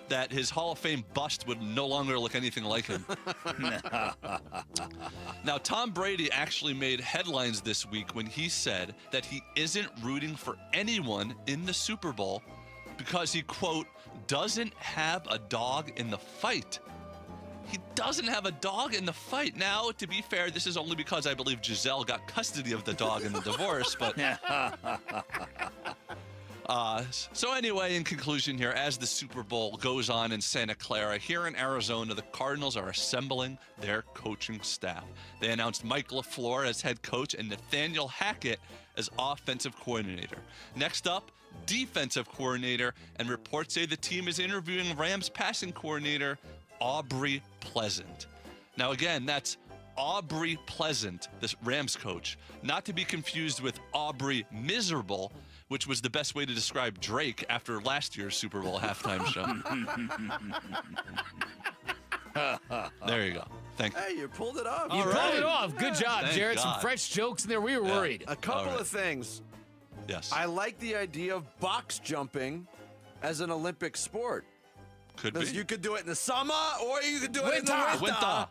S25: that his Hall of Fame bust would no longer look anything like him. Now, Tom Brady actually made headlines this week when he said that he isn't rooting for anyone in the Super Bowl because he, quote, doesn't have a dog in the fight. He doesn't have a dog in the fight. Now, to be fair, this is only because I believe Giselle got custody of the dog in the divorce, but... So anyway, in conclusion here, as the Super Bowl goes on in Santa Clara, here in Arizona, the Cardinals are assembling their coaching staff. They announced Mike LaFleur as head coach and Nathaniel Hackett as offensive coordinator. Next up, defensive coordinator, and reports say the team is interviewing Rams passing coordinator Aubrey Pleasant. Now again, that's Aubrey Pleasant, this Rams coach, not to be confused with Aubrey Miserable, which was the best way to describe Drake after last year's Super Bowl halftime show. There you go. Thank you.
S13: Hey, you pulled it off.
S12: You pulled it off. Good job,
S25: Thank
S12: Jared.
S25: God.
S12: Some fresh jokes in there. We were worried.
S13: A couple of things.
S25: Yes.
S13: I like the idea of box jumping as an Olympic sport.
S25: Could be.
S13: You could do it in the summer or you could do it in the winter.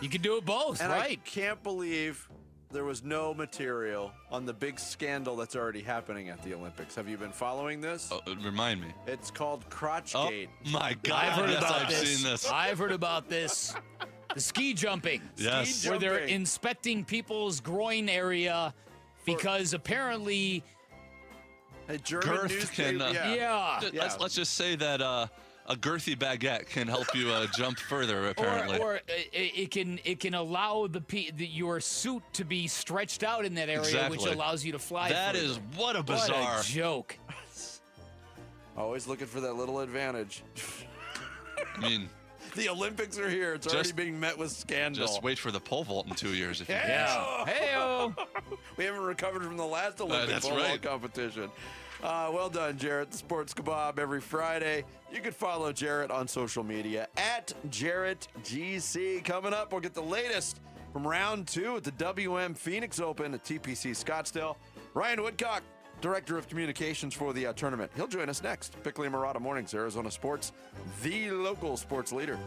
S12: You can do it both,
S13: And
S12: right?
S13: I can't believe there was no material on the big scandal that's already happening at the Olympics. Have you been following this?
S25: Oh, remind me.
S13: It's called Crotchgate.
S25: Oh, my God.
S12: I've heard about
S25: I've
S12: this.
S25: seen this.
S12: I've heard about this. The ski jumping.
S25: Yes.
S12: Where they're
S13: jumping.
S12: inspecting people's groin area because apparently
S13: A German
S25: Girth
S13: newspaper.
S25: can.
S12: Yeah.
S25: Let's just say that a girthy baguette can help you jump further. Apparently,
S12: or it can allow your suit to be stretched out in that area,
S25: Exactly.
S12: which allows you to fly.
S25: That
S12: further.
S25: is what a bizarre
S12: What a joke.
S13: Always looking for that little advantage.
S25: I mean,
S13: the Olympics are here. It's already being met with scandal.
S25: Just wait for the pole vault in 2 years. If you
S13: Yeah.
S12: Hey-o.
S13: We haven't recovered from the last Olympic
S25: That's
S13: pole vault
S25: right.
S13: competition. Well done, Jarrett. The Sports Kebab every Friday. You can follow Jarrett on social media at JarrettGC. Coming up, we'll get the latest from round 2 at the WM Phoenix Open at TPC Scottsdale. Ryan Woodcock, Director of Communications for the tournament. He'll join us next. Bickley and Murata Mornings, Arizona Sports, the local sports leader.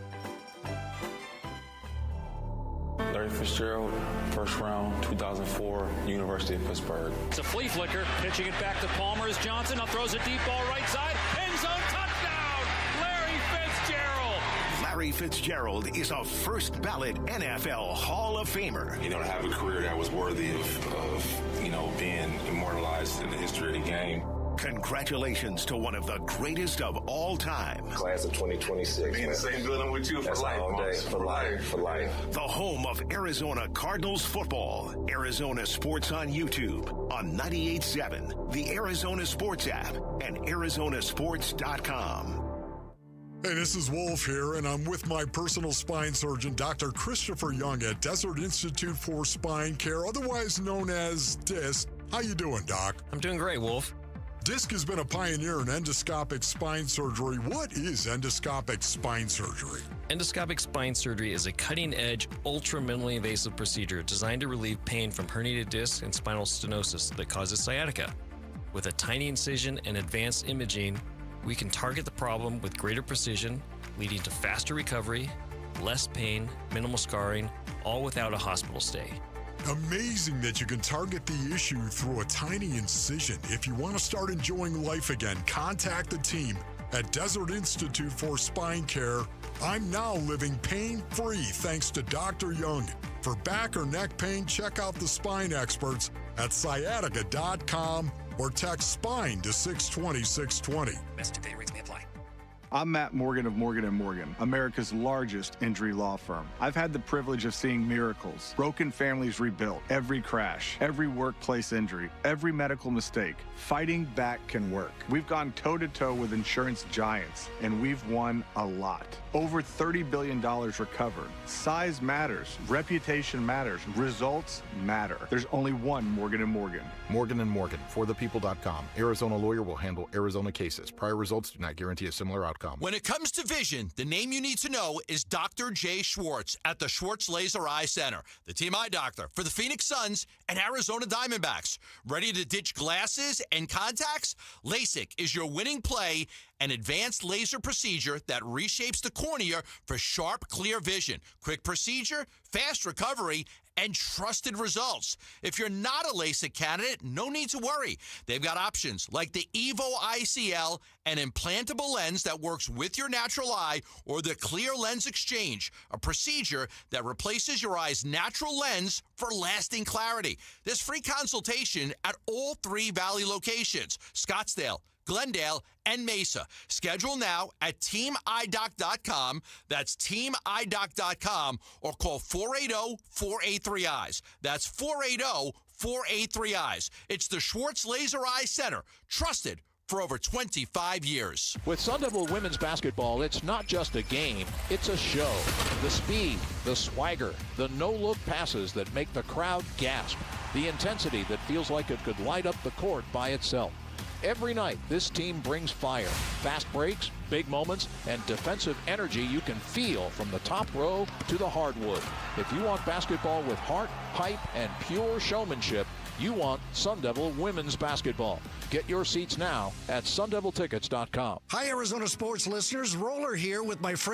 S15: Larry Fitzgerald, first round, 2004, University of Pittsburgh.
S16: It's a flea flicker, pitching it back to Palmer as Johnson. Now throws a deep ball right side. End zone touchdown, Larry Fitzgerald.
S4: Larry Fitzgerald is a first-ballot NFL Hall of Famer.
S15: You know, to have a career that was worthy of being immortalized in the history of the game.
S4: Congratulations to one of the greatest of all time.
S17: Class of 2026.
S15: Be in the same building with you for life.
S17: All day, for life.
S4: The home of Arizona Cardinals football. Arizona Sports on YouTube, on 98.7, the Arizona Sports app, and ArizonaSports.com.
S9: Hey, this is Wolf here, and I'm with my personal spine surgeon, Dr. Christopher Young at Desert Institute for Spine Care, otherwise known as DISC. How you doing, Doc?
S19: I'm doing great, Wolf.
S9: DISC has been a pioneer in endoscopic spine surgery. What is endoscopic spine surgery?
S19: Endoscopic spine surgery is a cutting-edge, ultra-minimally invasive procedure designed to relieve pain from herniated discs and spinal stenosis that causes sciatica. With a tiny incision and advanced imaging, we can target the problem with greater precision, leading to faster recovery, less pain, minimal scarring, all without a hospital stay.
S9: Amazing that you can target the issue through a tiny incision. If you want to start enjoying life again, contact the team at Desert Institute for Spine Care. I'm now living pain-free thanks to Dr. Young. For back or neck pain, check out the spine experts at sciatica.com or text SPINE to 620-620.
S19: Message and data rates may apply.
S20: I'm Matt Morgan of Morgan & Morgan, America's largest injury law firm. I've had the privilege of seeing miracles, broken families rebuilt, every crash, every workplace injury, every medical mistake. Fighting back can work. We've gone toe-to-toe with insurance giants, and we've won a lot. Over $30 billion recovered. Size matters. Reputation matters. Results matter. There's only one Morgan & Morgan.
S21: Morgan & Morgan, forthepeople.com. Arizona lawyer will handle Arizona cases. Prior results do not guarantee a similar outcome.
S7: When it comes to vision, the name you need to know is Dr. Jay Schwartz at the Schwartz Laser Eye Center, the team eye doctor for the Phoenix Suns and Arizona Diamondbacks. Ready to ditch glasses and contacts? LASIK is your winning play, an advanced laser procedure that reshapes the cornea for sharp, clear vision. Quick procedure, fast recovery, and trusted results. If you're not a LASIK candidate, no need to worry. They've got options like the Evo ICL, an implantable lens that works with your natural eye, or the Clear Lens Exchange, a procedure that replaces your eye's natural lens for lasting clarity. There's free consultation at all 3 Valley locations, Scottsdale, Glendale, and Mesa. Schedule now at teamidoc.com. That's teamidoc.com, or call 480-483-EYES. That's 480-483-EYES. It's the Schwartz Laser Eye Center, trusted for over 25 years.
S22: With Sun Devil women's basketball, it's not just a game, it's a show. The speed, the swagger, the no-look passes that make the crowd gasp, the intensity that feels like it could light up the court by itself. Every night, this team brings fire, fast breaks, big moments, and defensive energy you can feel from the top row to the hardwood. If you want basketball with heart, hype, and pure showmanship, you want Sun Devil women's basketball. Get your seats now at sundeviltickets.com.
S23: Hi, Arizona sports listeners. Roller here with my friend